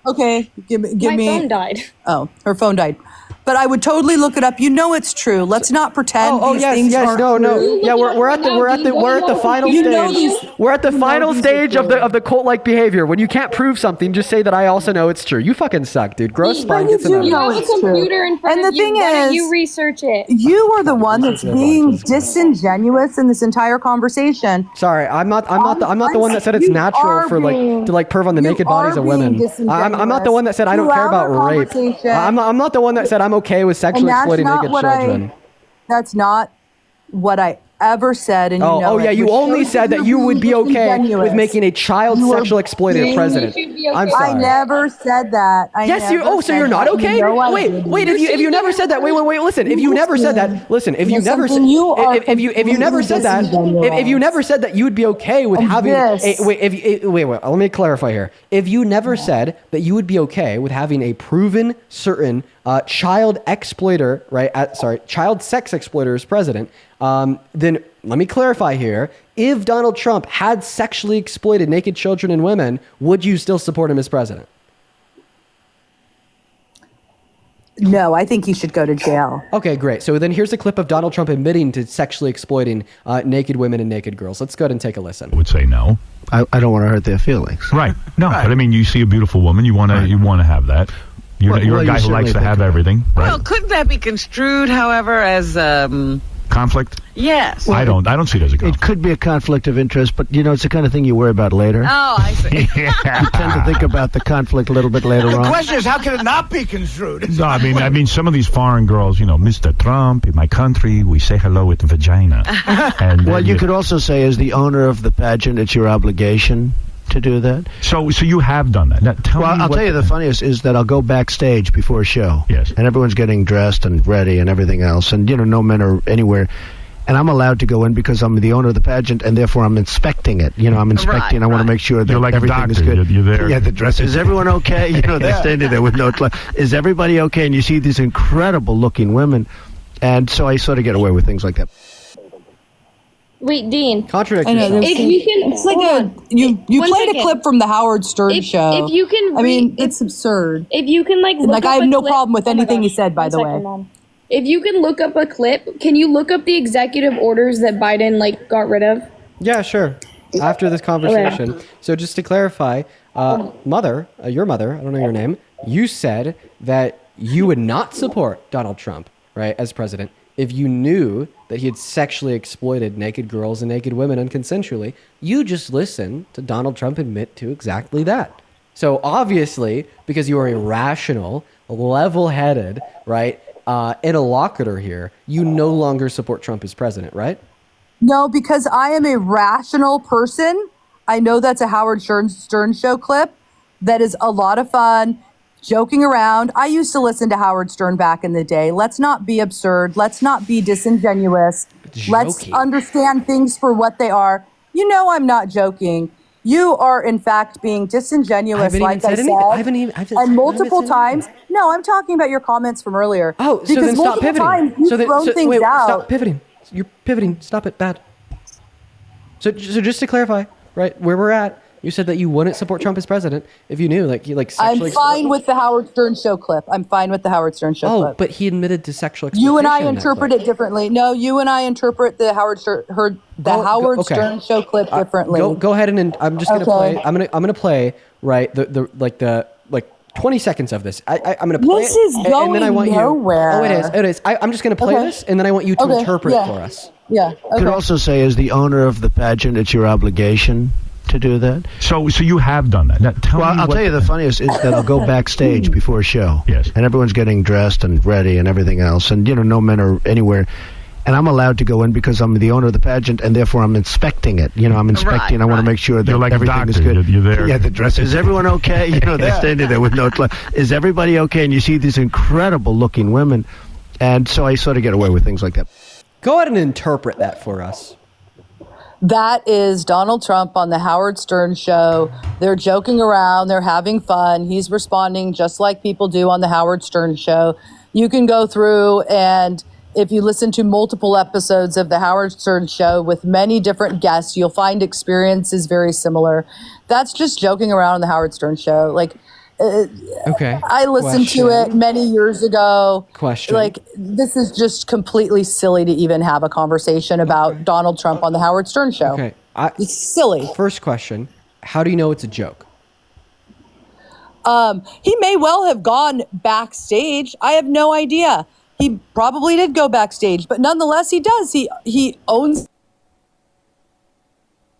Okay. Give My me. phone died. Oh, her phone died. But I would totally look it up. You know it's true. Let's not pretend these things aren't true. Yeah, we're at the final stage. We're at the final stage of the cult-like behavior. When you can't prove something, just say that I also know it's true. You fucking suck, dude. Gross spine gets You have a computer in front And the of you. thing Why don't is, you research it? You are the one that's being disingenuous in this entire conversation. Sorry, I'm not the one that said it's natural for to perv on the naked bodies of women. I'm not the one that said I don't care about rape. I'm not the one that said I'm okay with sexually exploiting naked children. That's not what I ever said, and you know it, you which only shows said that you would be okay disingenuous. with making a child sexual exploited president. I'm sorry. I never said that. So you're not okay? Wait, if you never said that, listen, if you never said that, if you never said if you never said that you would be okay with having let me clarify here. If you never said that you would be okay with having a proven certain child exploiter, child sex exploiter as president, then let me clarify here. If Donald Trump had sexually exploited naked children and women, would you still support him as president? No, I think he should go to jail. Okay, great. So then here's a clip of Donald Trump admitting to sexually exploiting naked women and naked girls. Let's go ahead and take a listen. Would say no. I don't want to hurt their feelings. Right. No, but I mean, you see a beautiful woman, you want to have that. You're a guy who likes to have everything. Right? Well, couldn't that be construed, however, as conflict? Yes. Well, I don't see it as a conflict. It could be a conflict of interest, but it's the kind of thing you worry about later. Oh, I see. You tend to think about the conflict a little bit later on. The question is, how can it not be construed? No, I mean, some of these foreign girls, Mr. Trump, in my country, we say hello with vagina. And well, you could also say, as the owner of the pageant, it's your obligation to do that. So you have done that. Now, tell me I'll what tell you the funniest is that I'll go backstage before a show. Yes. And everyone's getting dressed and ready and everything else. And, no men are anywhere. And I'm allowed to go in because I'm the owner of the pageant, and therefore I'm inspecting it. I'm inspecting. I want to make sure that You're like a everything is doctor. good. You're there. Yeah, the dress. Is everyone okay? They're standing there with no clothes. Is everybody okay? And you see these incredible-looking women. And so I sort of get away with things like that. Wait, Dean. Contradict I know. yourself. If you can, It's like you One played second. a clip from the Howard Stern show. If you can, I mean, it's absurd. If you can, look I up have a no clip- problem with Oh my anything he gosh, said, by one the second, way. Mom. If you can look up a clip, can you look up the executive orders that Biden got rid of? Yeah, sure. After this conversation. So just to clarify, mother, your mother, I don't know your name, you said that you would not support Donald Trump, right, as president if you knew that he had sexually exploited naked girls and naked women unconsensually. You just listened to Donald Trump admit to exactly that. So obviously, because you are a rational, level-headed, right, interlocutor here, you no longer support Trump as president, right? No, because I am a rational person. I know that's a Howard Stern show clip. That is a lot of fun, joking around. I used to listen to Howard Stern back in the day. Let's not be absurd. Let's not be disingenuous. Let's Joking. understand things for what they are. I'm not joking. You are, in fact, being disingenuous, like I said. And multiple times. No, I'm talking about your comments from earlier. Oh, so because then stop multiple pivoting. times you've thrown things wait, out. stop pivoting. You're pivoting. Stop it. Bad. So just to clarify, right, where we're at, you said that you wouldn't support Trump as president if you knew, he I'm sexually. fine with the Howard Stern show clip. I'm fine with the Howard Stern show clip. But he admitted to sexual exploitation. You and I in that interpret clip. it differently. No, you and I interpret the Howard Okay. Stern show clip differently. Go ahead and I'm just gonna Okay. play. I'm gonna play right the 20 seconds of this. I'm gonna play This it, is and then I going want nowhere. you. Oh, it is. I'm just gonna play Okay. this, and then I want you to Okay, interpret yeah. it for us. Yeah. Could Okay. also say, as the owner of the pageant, it's your obligation to do that. So you have done that. Now, tell me I'll what tell you the funniest is that I'll go backstage before a show. Yes. And everyone's getting dressed and ready and everything else. And, no men are anywhere. And I'm allowed to go in because I'm the owner of the pageant, and therefore I'm inspecting it. I'm inspecting. I want to make sure that You're like a everything is doctor. good. You're there. Yeah, the dress. Is everyone okay? They're standing there with no clothes. Is everybody okay? And you see these incredible-looking women. And so I sort of get away with things like that. Go ahead and interpret that for us. That is Donald Trump on the Howard Stern show. They're joking around. They're having fun. He's responding just like people do on the Howard Stern show. You can go through, and if you listen to multiple episodes of the Howard Stern show with many different guests, you'll find experiences very similar. That's just joking around on the Howard Stern show. Okay. I listened to it many years ago. Question. This is just completely silly to even have a conversation about Donald Trump on the Howard Stern show. Okay. It's silly. First question: how do you know it's a joke? He may well have gone backstage. I have no idea. He probably did go backstage, but nonetheless, he does. He owns.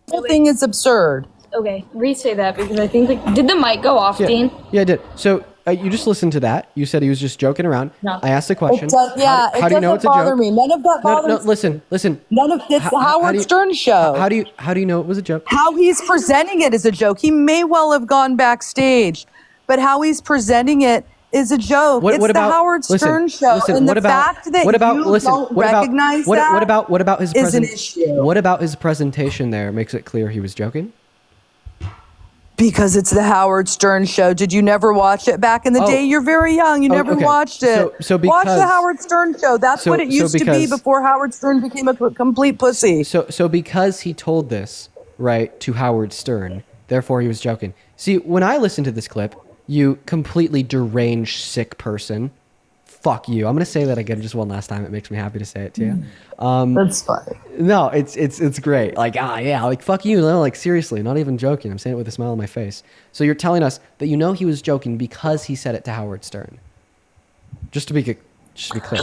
The whole thing is absurd. Okay, re-say that because I think did the mic go off, Dean? Yeah, I did. So you just listened to that. You said he was just joking around. No. I asked the question. It does, yeah, How do you know doesn't it's a bother joke? me. None of that bothers. No, listen. None of it's the Howard Stern show. How do you know it was a joke? How he's presenting it is a joke. He may well have gone backstage, but how he's presenting it is a joke. It's the Howard Stern show, and the fact that you don't recognize that what about his is an issue. What about his presentation there makes it clear he was joking? Because it's the Howard Stern show. Did you never watch it back in the day? You're very young. You never okay. watched it. So watch because, the Howard Stern show. That's what it used to be before Howard Stern became a complete pussy. So because he told this, right, to Howard Stern, therefore he was joking. See, when I listened to this clip, you completely deranged sick person. Fuck you. I'm gonna say that again just one last time. It makes me happy to say it to you. That's fine. No, it's great. Fuck you. No, seriously, not even joking. I'm saying it with a smile on my face. So you're telling us that you know he was joking because he said it to Howard Stern. Just to be clear.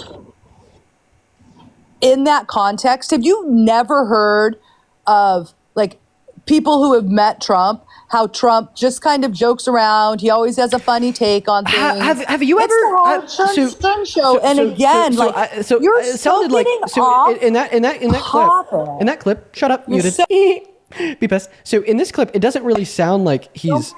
In that context, have you never heard of people who have met Trump? How Trump just kind of jokes around. He always has a funny take on things. Have you ever? It's the Howard Stern show, and again, you're it sounded so like getting off in that clip. In that clip, shut up, muted. Be pissed. So in this clip, it doesn't really sound like he's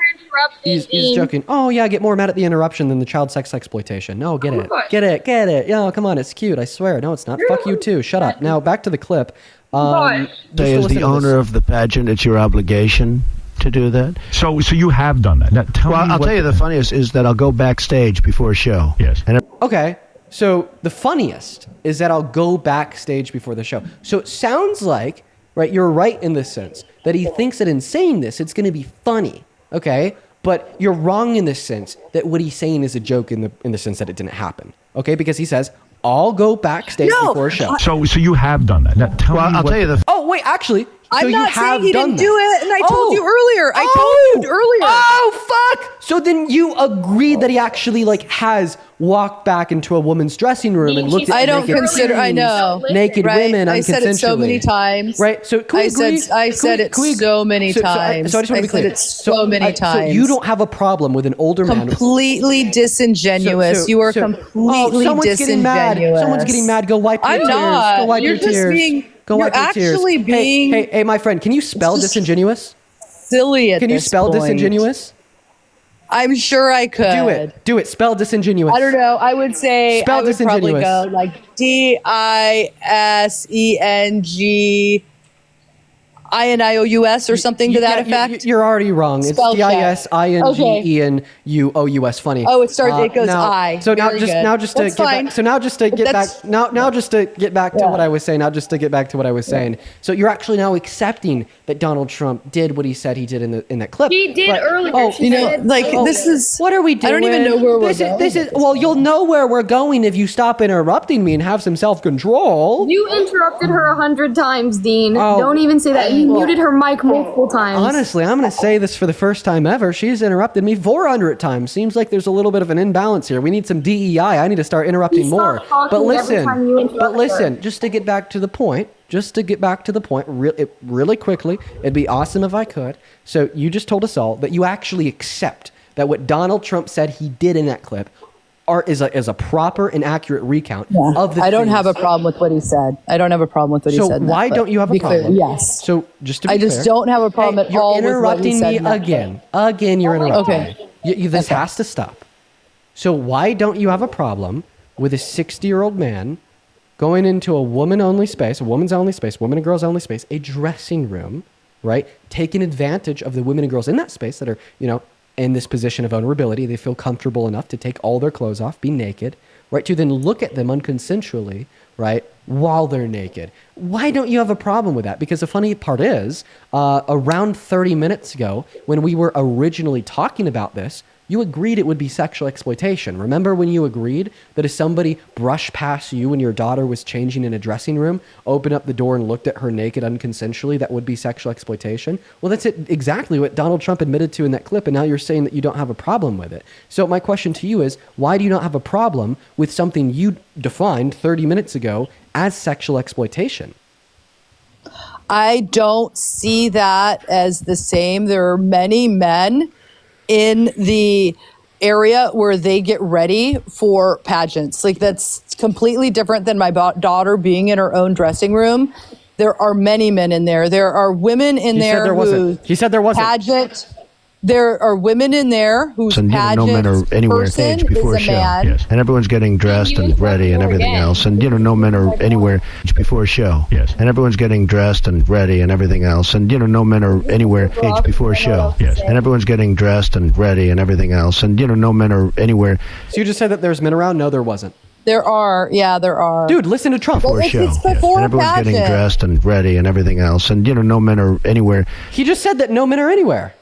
joking. Oh yeah, I get more mad at the interruption than the child sex exploitation. No, get it. Yeah, come on, it's cute. I swear. No, it's not. Fuck you too. Shut up. Now back to the clip. Say, as the owner of the pageant, it's your obligation to do that. So you have done that. Now, I'll tell you the funniest is that I'll go backstage before a show. Yes. And Okay. So the funniest is that I'll go backstage before the show. So it sounds like, right, you're right in this sense, that he thinks that in saying this, it's going to be funny, okay? But you're wrong in the sense that what he's saying is a joke in the sense that it didn't happen, okay? Because he says, I'll go backstage before a show. So you have done that. Now, I'll tell you the... Oh, wait, actually... I'm so not you have saying he done didn't do it, and I told you earlier. I told you earlier. Oh, fuck! So then you agreed that he actually, like, has walked back into a woman's dressing room and looked at I don't consider. I know naked right? women. I said it so many times. Right. So can we agree? I said it so many times. So I just want to be clear. I said it so many times. So you don't have a problem with an older man. Completely disingenuous. You are completely someone's disingenuous. Getting mad. Someone's getting mad. Go wipe your tears. not. Go wipe You're your just tears. being. Go You're wipe your tears. actually being. Hey, my friend. Can you spell disingenuous? Silly at this point. Can you spell disingenuous? I'm sure I could. Do it. Spell disingenuous. I don't know. I would say spell I would disingenuous. probably go like DISENGINIOUS or something to that effect. You're already wrong. It's Spell check. DISINGENUOUS. Funny. Oh, it starts. It goes I. So now Very just good. now just to That's get fine. back. So now just to get back. Now just to get back to what I was saying. Now just to get back to what I was saying. So you're actually now accepting that Donald Trump did what he said he did in that clip. He did earlier. Oh, She said- this is. What are we doing? I don't even know where we're going. This is well, you'll know where we're going if you stop interrupting me and have some self-control. You interrupted her 100 times, Dean. Oh. Don't even say that. You muted her mic multiple times. Honestly, I'm going to say this for the first time ever. She's interrupted me 400 times. Seems like there's a little bit of an imbalance here. We need some DEI. I need to start interrupting more. But listen, just to get back to the point, really quickly, it'd be awesome if I could. So you just told us all that you actually accept that what Donald Trump said he did in that clip is a proper and accurate recount of the I don't things. have a problem with what he said. I don't have a problem with what he said. So why don't you have a problem? Yes. So just to be I clear, just don't have a problem at all with what he said. You're interrupting me again. Again, you're interrupting Okay. me. This has to stop. So why don't you have a problem with a 60-year-old man going into a woman-only space, a woman's-only space, women and girls-only space, a dressing room, right? Taking advantage of the women and girls in that space that are, in this position of vulnerability. They feel comfortable enough to take all their clothes off, be naked, right? To then look at them unconsensually, right? While they're naked. Why don't you have a problem with that? Because the funny part is, around 30 minutes ago, when we were originally talking about this, you agreed it would be sexual exploitation. Remember when you agreed that if somebody brushed past you when your daughter was changing in a dressing room, opened up the door and looked at her naked unconsensually, that would be sexual exploitation? Well, that's exactly what Donald Trump admitted to in that clip, and now you're saying that you don't have a problem with it. So my question to you is, why do you not have a problem with something you defined 30 minutes ago as sexual exploitation? I don't see that as the same. There are many men in the area where they get ready for pageants. Like, that's completely different than my daughter being in her own dressing room. There are many men in there. There are women in there who He said there wasn't. Pageant. There are women in there whose pageant no men are anywhere person stage before a is a show. man. Yes. And everyone's getting dressed and ready and everything else. And, no men are anywhere before a show. Yes. And everyone's getting dressed and ready and everything else. And, no men are anywhere stage before a show. Yes. And everyone's getting dressed and ready and everything else. And, no men are anywhere. So you just said that there's men around? No, there wasn't. There are. Dude, listen to Trump. Before a show. It's before and everyone's pageant. getting dressed and ready and everything else. And, no men are anywhere. He just said that no men are anywhere.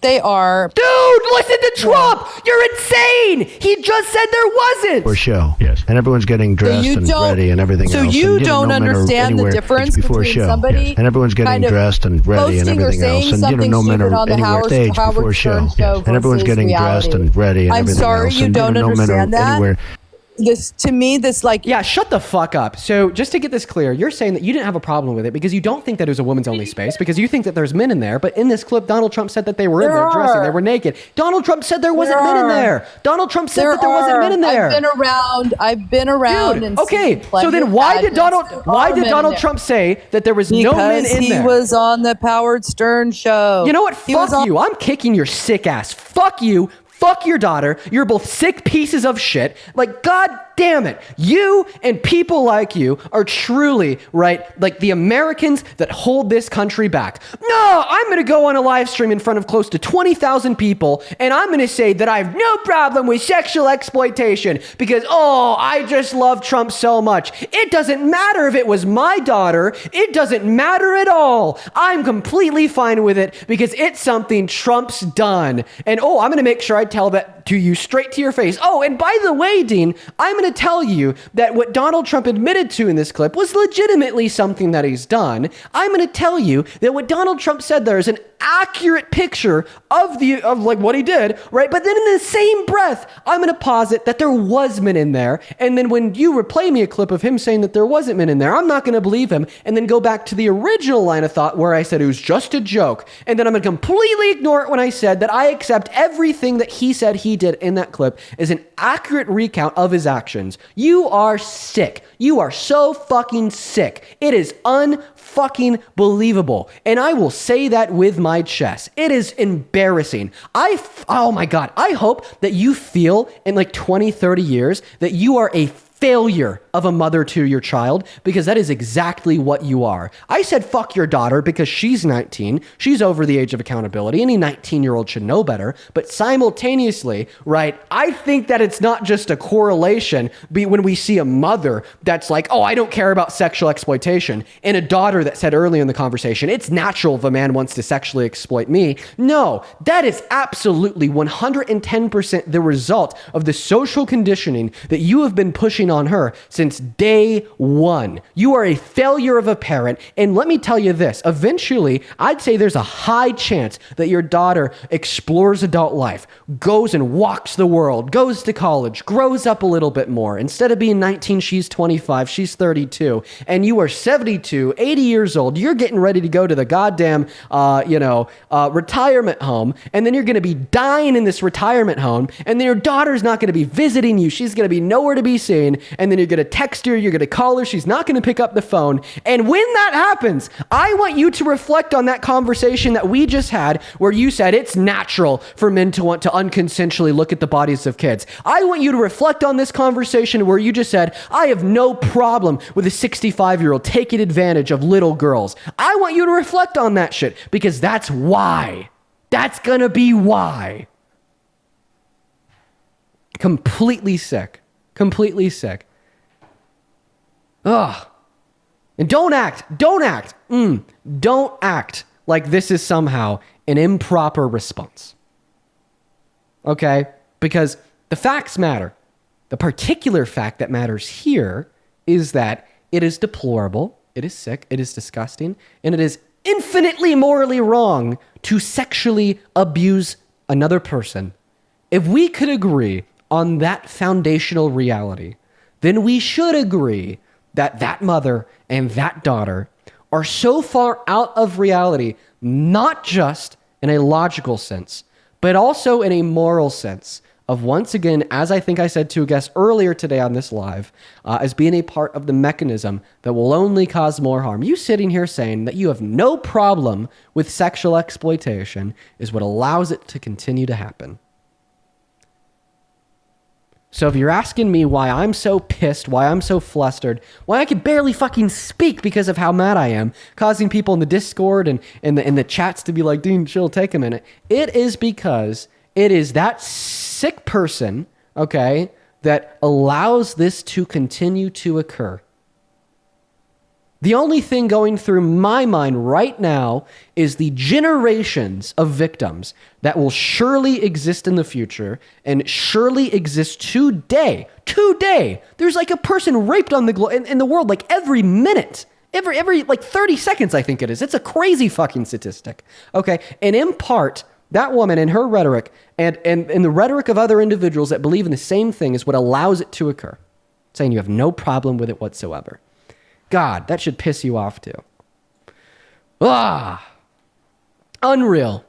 They are. Dude, listen to Trump. You're insane. He just said there wasn't. For show. Yes. And everyone's getting dressed and ready and everything else. So you and, don't no men are understand the anywhere difference before a between show. somebody And everyone's getting kind of dressed and ready and posting or everything else. saying And, something no men stupid are on the anywhere stage Howard before a show. Stern show And everyone's versus getting dressed reality. and ready and I'm everything sorry else. you And, don't no men are understand that. anywhere. this to me, this like yeah, shut the fuck up. So just to get this clear, you're saying that you didn't have a problem with it because you don't think that it was a women's only space because you think that there's men in there. But in this clip, Donald Trump said that they were in there dressing, they were naked. Donald Trump said there wasn't men in there. Donald Trump said that there wasn't men in there. I've been around. Dude, and okay. seen So then plenty why of did Donald Trump say that there was no men in there? He was on the Howard Stern show. You know what? Fuck you. I'm kicking your sick ass. Fuck you. Fuck your daughter. You're both sick pieces of shit. Like, God damn it. You and people like you are truly, right, like the Americans that hold this country back. No, I'm going to go on a live stream in front of close to 20,000 people, and I'm going to say that I have no problem with sexual exploitation because, oh, I just love Trump so much. It doesn't matter if it was my daughter. It doesn't matter at all. I'm completely fine with it because it's something Trump's done. And, oh, I'm going to make sure I tell that to you straight to your face. Oh, and by the way, Dean, I'm going to tell you that what Donald Trump admitted to in this clip was legitimately something that he's done. I'm going to tell you that what Donald Trump said there is an accurate picture of like what he did, right? But then in the same breath, I'm going to posit that there was men in there. And then when you replay me a clip of him saying that there wasn't men in there, I'm not going to believe him and then go back to the original line of thought where I said it was just a joke. And then I'm going to completely ignore it when I said that I accept everything that he said he did in that clip as an accurate recount of his actions. You are sick. You are so fucking sick. It is unfucking believable. And I will say that with my chest. It is embarrassing. Oh my God. I hope that you feel in like 20, 30 years that you are a failure of a mother to your child, because that is exactly what you are. I said fuck your daughter because she's 19. She's over the age of accountability. Any 19-year-old should know better. But simultaneously, right, I think that it's not just a correlation when we see a mother that's like, oh, I don't care about sexual exploitation, and a daughter that said earlier in the conversation, it's natural if a man wants to sexually exploit me. No, that is absolutely 110% the result of the social conditioning that you have been pushing on her since day one. You are a failure of a parent. And let me tell you this, eventually, I'd say there's a high chance that your daughter explores adult life, goes and walks the world, goes to college, grows up a little bit more. Instead of being 19, she's 25, she's 32, and you are 72, 80 years old. You're getting ready to go to the goddamn, retirement home, and then you're going to be dying in this retirement home, and then your daughter's not going to be visiting you. She's going to be nowhere to be seen. And then you're going to text her, you're going to call her, she's not going to pick up the phone. And when that happens, I want you to reflect on that conversation that we just had where you said it's natural for men to want to unconsensually look at the bodies of kids. I want you to reflect on this conversation where you just said, I have no problem with a 65-year-old taking advantage of little girls. I want you to reflect on that shit because that's why. That's going to be why. Completely sick. Completely sick. Ugh. And don't act like this is somehow an improper response. Okay? Because the facts matter. The particular fact that matters here is that it is deplorable, it is sick, it is disgusting, and it is infinitely morally wrong to sexually abuse another person. If we could agree on that foundational reality, then we should agree that that mother and that daughter are so far out of reality, not just in a logical sense, but also in a moral sense of, once again, as I think I said to a guest earlier today on this live, as being a part of the mechanism that will only cause more harm. You sitting here saying that you have no problem with sexual exploitation is what allows it to continue to happen. So if you're asking me why I'm so pissed, why I'm so flustered, why I can barely fucking speak because of how mad I am, causing people in the Discord and in the chats to be like, Dean, chill, take a minute. It is because it is that sick person, okay, that allows this to continue to occur. The only thing going through my mind right now is the generations of victims that will surely exist in the future and surely exist today. Today, there's like a person raped on in the world like every minute. Every like 30 seconds, I think it is. It's a crazy fucking statistic. Okay, and in part, that woman and her rhetoric and the rhetoric of other individuals that believe in the same thing is what allows it to occur. saying you have no problem with it whatsoever. God, that should piss you off too. Unreal.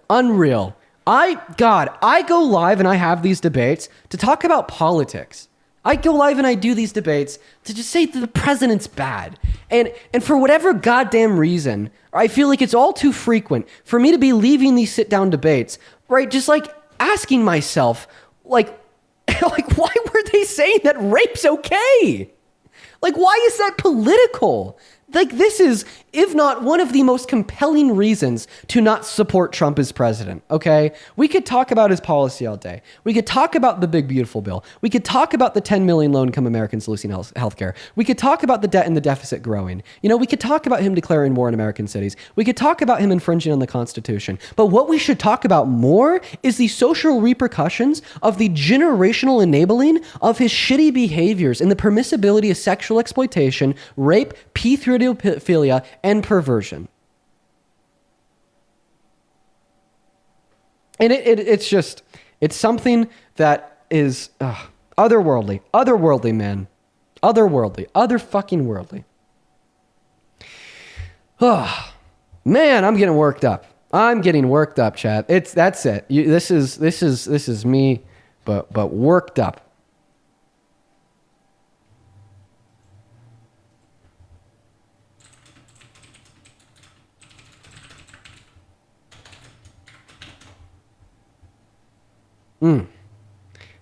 I go live and I have these debates to talk about politics. I go live and I do these debates to just say that the president's bad. And for whatever goddamn reason, I feel like it's all too frequent for me to be leaving these sit-down debates, right? Just like asking myself, like why were they saying that rape's okay? Like, why is that political? Like, this is, if not one of the most compelling reasons to not support Trump as president, okay? We could talk about his policy all day. We could talk about the big, beautiful bill. We could talk about the 10 million low-income Americans losing health care. We could talk about the debt and the deficit growing. You know, we could talk about him declaring war in American cities. We could talk about him infringing on the Constitution. But what we should talk about more is the social repercussions of the generational enabling of his shitty behaviors and the permissibility of sexual exploitation, rape, pedophilia, and perversion. And it's something that is otherworldly, man. Other fucking worldly. Man, I'm getting worked up. Chat. That's it. This is me, but worked up.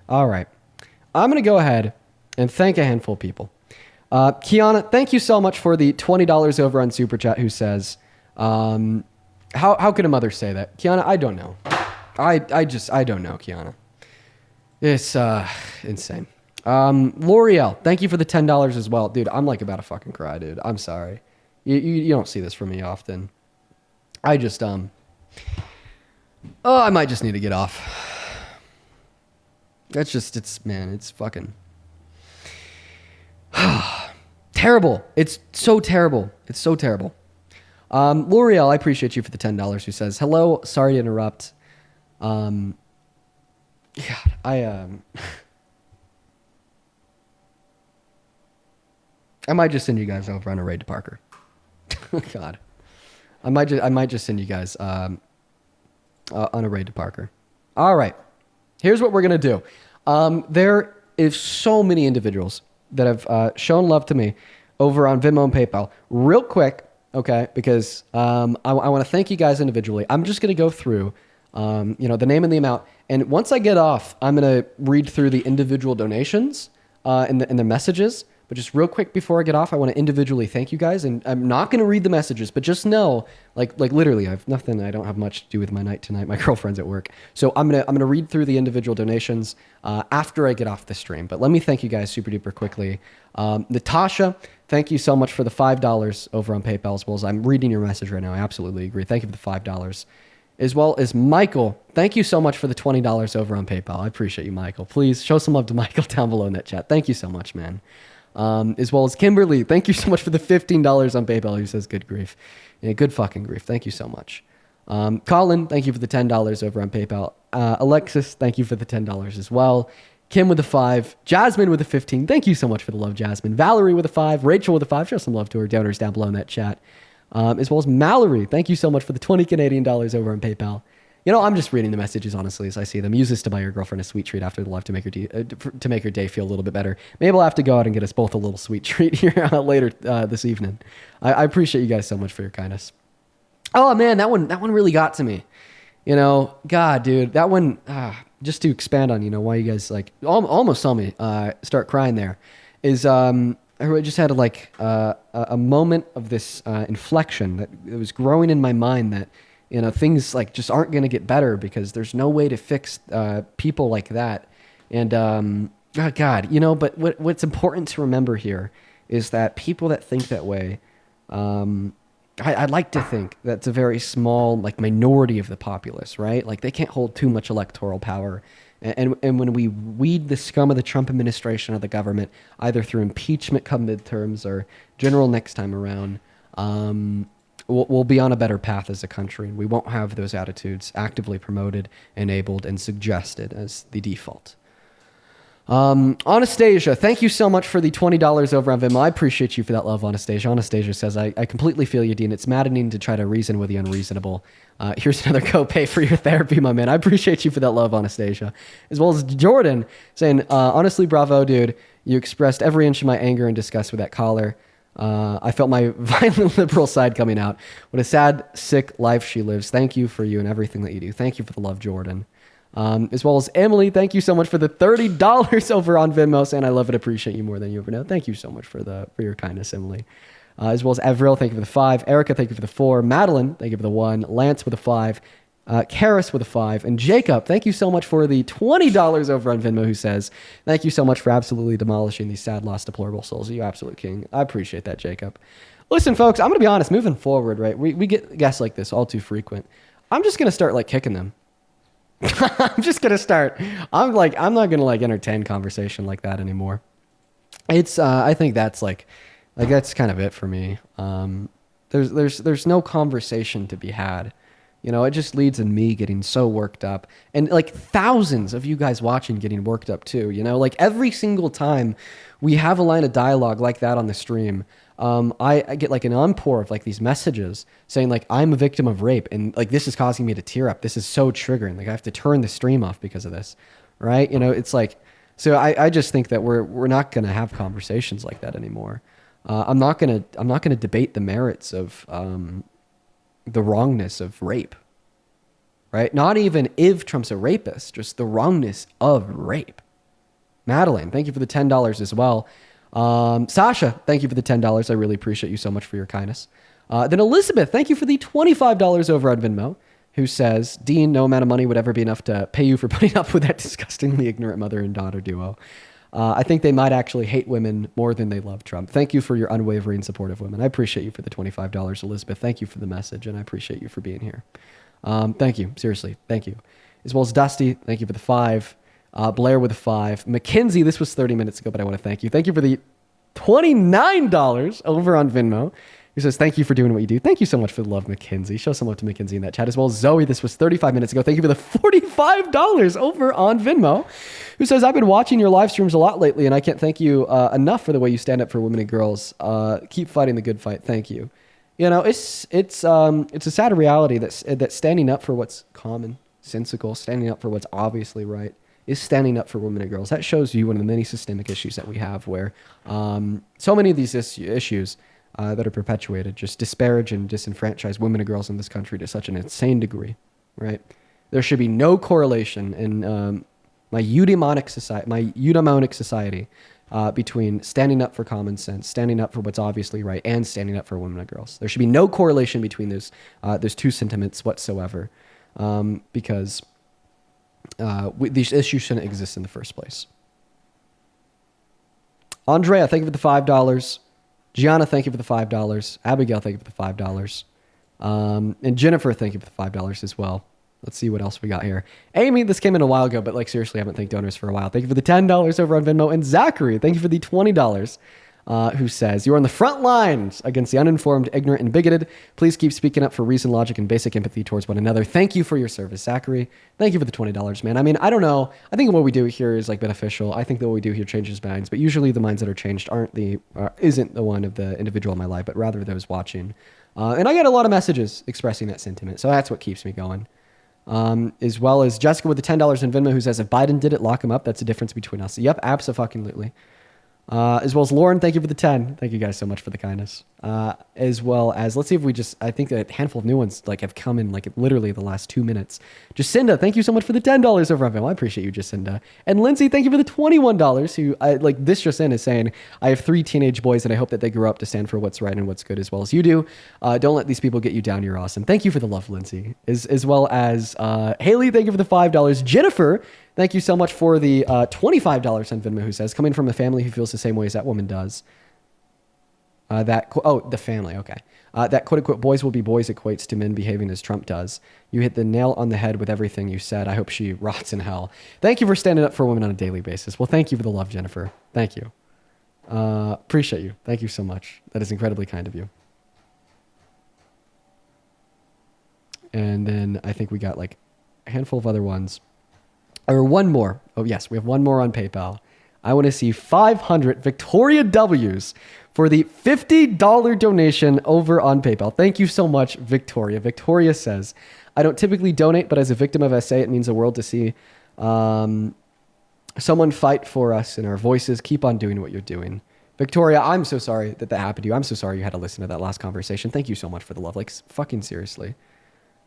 All right. I'm going to go ahead and thank a handful of people. Kiana, thank you so much for the $20 over on Super Chat, who says, how could a mother say that? Kiana, I don't know. I don't know, Kiana. It's insane. L'Oreal, thank you for the $10 as well. Dude, I'm like about to fucking cry, dude. I'm sorry. You don't see this from me often. I just, I might just need to get off. That's just, it's fucking terrible. It's so terrible. L'Oreal, I appreciate you for the $10, who says, hello, sorry to interrupt. I might just send you guys over on a raid to Parker. God. I might just send you guys on a raid to Parker. All right. Here's what we're going to do. There is so many individuals that have shown love to me over on Venmo and PayPal. Real quick, okay, because I want to thank you guys individually. I'm just going to go through the name and the amount. And once I get off, I'm going to read through the individual donations and the messages. But just real quick before I get off, I want to individually thank you guys. And I'm not going to read the messages, but just know, like literally, I don't have much to do with my night tonight. My girlfriend's at work. So I'm gonna read through the individual donations after I get off the stream. But let me thank you guys super duper quickly. Natasha, thank you so much for the $5 over on PayPal, as well as I'm reading your message right now. I absolutely agree. Thank you for the $5. As well as Michael, thank you so much for the $20 over on PayPal. I appreciate you, Michael. Please show some love to Michael down below in that chat. Thank you so much, man. As well as Kimberly, thank you so much for the $15 on PayPal, who says good grief. Yeah, good fucking grief. Thank you so much. Colin, thank you for the $10 over on PayPal. Alexis, thank you for the $10 as well. Kim with a 5. Jasmine with a 15. Thank you so much for the love, Jasmine. Valerie with a 5. Rachel with a 5. Show some love to her donors down below in that chat. As well as Mallory, thank you so much for the 20 Canadian dollars over on PayPal. You know, I'm just reading the messages, honestly, as I see them. Use this to buy your girlfriend a sweet treat after the live to make her day feel a little bit better. Maybe I'll have to go out and get us both a little sweet treat here later this evening. I appreciate you guys so much for your kindness. Oh man, that one really got to me. You know, God, dude, that one. Just to expand on, why you guys like almost saw me start crying there, is I just had a moment of this inflection that it was growing in my mind that. Things like just aren't going to get better because there's no way to fix people like that. And but what's important to remember here is that people that think that way, I'd like to think that's a very small minority of the populace, right? Like they can't hold too much electoral power. And when we weed the scum of the Trump administration or the government, either through impeachment come midterms or general next time around, we'll be on a better path as a country, and we won't have those attitudes actively promoted, enabled, and suggested as the default. Anastasia, thank you so much for the $20 over on Venmo. I appreciate you for that love, Anastasia. Anastasia says, I completely feel you, Dean. It's maddening to try to reason with the unreasonable. Here's another copay for your therapy, my man. I appreciate you for that love, Anastasia. As well as Jordan saying, honestly, bravo, dude. You expressed every inch of my anger and disgust with that collar. I felt my violent liberal side coming out. What a sad, sick life she lives. Thank you for you and everything that you do. Thank you for the love, Jordan. As well as Emily, thank you so much for the $30 over on Venmo, saying I love and appreciate you more than you ever know. Thank you so much for your kindness, Emily. As well as Avril, thank you for the 5. Erica, thank you for the 4. Madeline, thank you for the 1. Lance with a 5. Karis with a 5. And Jacob, thank you so much for the $20 over on Venmo, who says, thank you so much for absolutely demolishing these sad, lost, deplorable souls. You absolute king. I appreciate that, Jacob. Listen, folks, I'm going to be honest, moving forward, right? We get guests like this all too frequent. I'm just going to start kicking them. I'm just going to start. I'm not going to entertain conversation like that anymore. It's, I think that's that's kind of it for me. There's no conversation to be had. It just leads in me getting so worked up, and thousands of you guys watching getting worked up too. Every single time we have a line of dialogue like that on the stream, I get an encore of these messages saying I'm a victim of rape, and this is causing me to tear up. This is so triggering. I have to turn the stream off because of this, right? It's so I just think that we're not going to have conversations like that anymore. I'm not gonna debate the merits of the wrongness of rape, right? Not even if Trump's a rapist, just the wrongness of rape. Madeline, thank you for the $10 as well. Sasha, thank you for the $10. I really appreciate you so much for your kindness. Then Elizabeth, thank you for the $25 over on Venmo, who says, Dean, no amount of money would ever be enough to pay you for putting up with that disgustingly ignorant mother and daughter duo. I think they might actually hate women more than they love Trump. Thank you for your unwavering support of women. I appreciate you for the $25, Elizabeth. Thank you for the message, and I appreciate you for being here. Thank you. Seriously, thank you. As well as Dusty, thank you for the 5. Blair with a 5. Mackenzie, this was 30 minutes ago, but I want to thank you. Thank you for the $29 over on Venmo, who says, thank you for doing what you do. Thank you so much for the love, Mackenzie. Show some love to Mackenzie in that chat. As well as Zoe, this was 35 minutes ago. Thank you for the $45 over on Venmo, who says, I've been watching your live streams a lot lately, and I can't thank you enough for the way you stand up for women and girls. Keep fighting the good fight. Thank you. It's a sad reality that standing up for what's commonsensical, standing up for what's obviously right, is standing up for women and girls. That shows you one of the many systemic issues that we have, where so many of these issues that are perpetuated just disparage and disenfranchise women and girls in this country to such an insane degree, right? There should be no correlation in my eudaimonic society between standing up for common sense, standing up for what's obviously right, and standing up for women and girls. There should be no correlation between those two sentiments whatsoever, because these issues shouldn't exist in the first place. Andrea, thank you for the $5. Gianna, thank you for the $5. Abigail, thank you for the $5. And Jennifer, thank you for the $5 as well. Let's see what else we got here. Amy, this came in a while ago, but seriously, I haven't thanked donors for a while. Thank you for the $10 over on Venmo. And Zachary, thank you for the $20, who says, you're on the front lines against the uninformed, ignorant, and bigoted. Please keep speaking up for reason, logic, and basic empathy towards one another. Thank you for your service, Zachary. Thank you for the $20, man. I mean, I don't know. I think what we do here is beneficial. I think that what we do here changes minds, but usually the minds that are changed isn't the one of the individual in my life, but rather those watching. And I get a lot of messages expressing that sentiment, so that's what keeps me going. As well as Jessica with the $10 in Venmo, who says, if Biden did it, lock him up. That's the difference between us. Yep, abso-fucking-lutely. As well as Lauren, thank you for the 10. Thank you guys so much for the kindness. As well as, let's see if I think a handful of new ones have come in literally the last 2 minutes. Jacinda, thank you so much for the $10 over on Venmo. I appreciate you, Jacinda. And Lindsay, thank you for the $21, who, this just in, is saying, I have 3 teenage boys and I hope that they grow up to stand for what's right and what's good as well as you do. Don't let these people get you down. You're awesome. Thank you for the love, Lindsay. As well as Haley, thank you for the $5. Jennifer, thank you so much for the $25 on Venmo, who says, coming from a family who feels the same way as that woman does. The family, okay. That quote-unquote boys will be boys equates to men behaving as Trump does. You hit the nail on the head with everything you said. I hope she rots in hell. Thank you for standing up for women on a daily basis. Well, thank you for the love, Jennifer. Thank you. Appreciate you. Thank you so much. That is incredibly kind of you. And then I think we got a handful of other ones. Or one more. Oh, yes, we have one more on PayPal. I want to see 500 Victoria W's for the $50 donation over on PayPal. Thank you so much, Victoria. Victoria says, I don't typically donate, but as a victim of SA, it means the world to see someone fight for us and our voices. Keep on doing what you're doing. Victoria, I'm so sorry that happened to you. I'm so sorry you had to listen to that last conversation. Thank you so much for the love. Like, fucking seriously.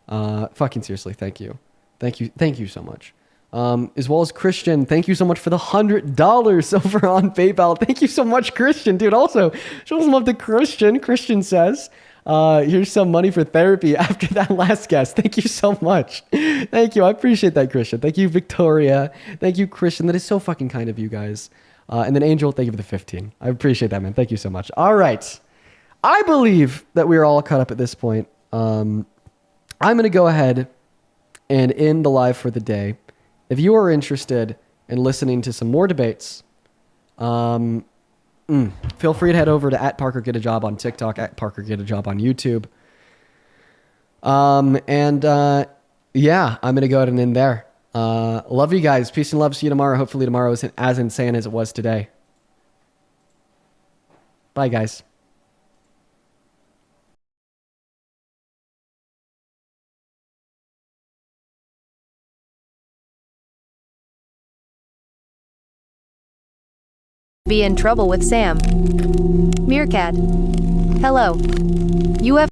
Thank you. Thank you so much. As well as Christian, thank you so much for the $100 over on PayPal. Thank you so much, Christian. Dude, also, show some love to Christian. Christian says, here's some money for therapy after that last guest. Thank you so much. Thank you. I appreciate that, Christian. Thank you, Victoria. Thank you, Christian. That is so fucking kind of you guys. And then Angel, thank you for the 15. I appreciate that, man. Thank you so much. All right. I believe that we are all caught up at this point. I'm going to go ahead and end the live for the day. If you are interested in listening to some more debates, feel free to head over to @ParkerGetAJob on TikTok, @ParkerGetAJob on YouTube. Yeah, I'm going to go ahead and end there. Love you guys. Peace and love. See you tomorrow. Hopefully tomorrow isn't as insane as it was today. Bye, guys. Be in trouble with Sam. Meerkat. Hello. You have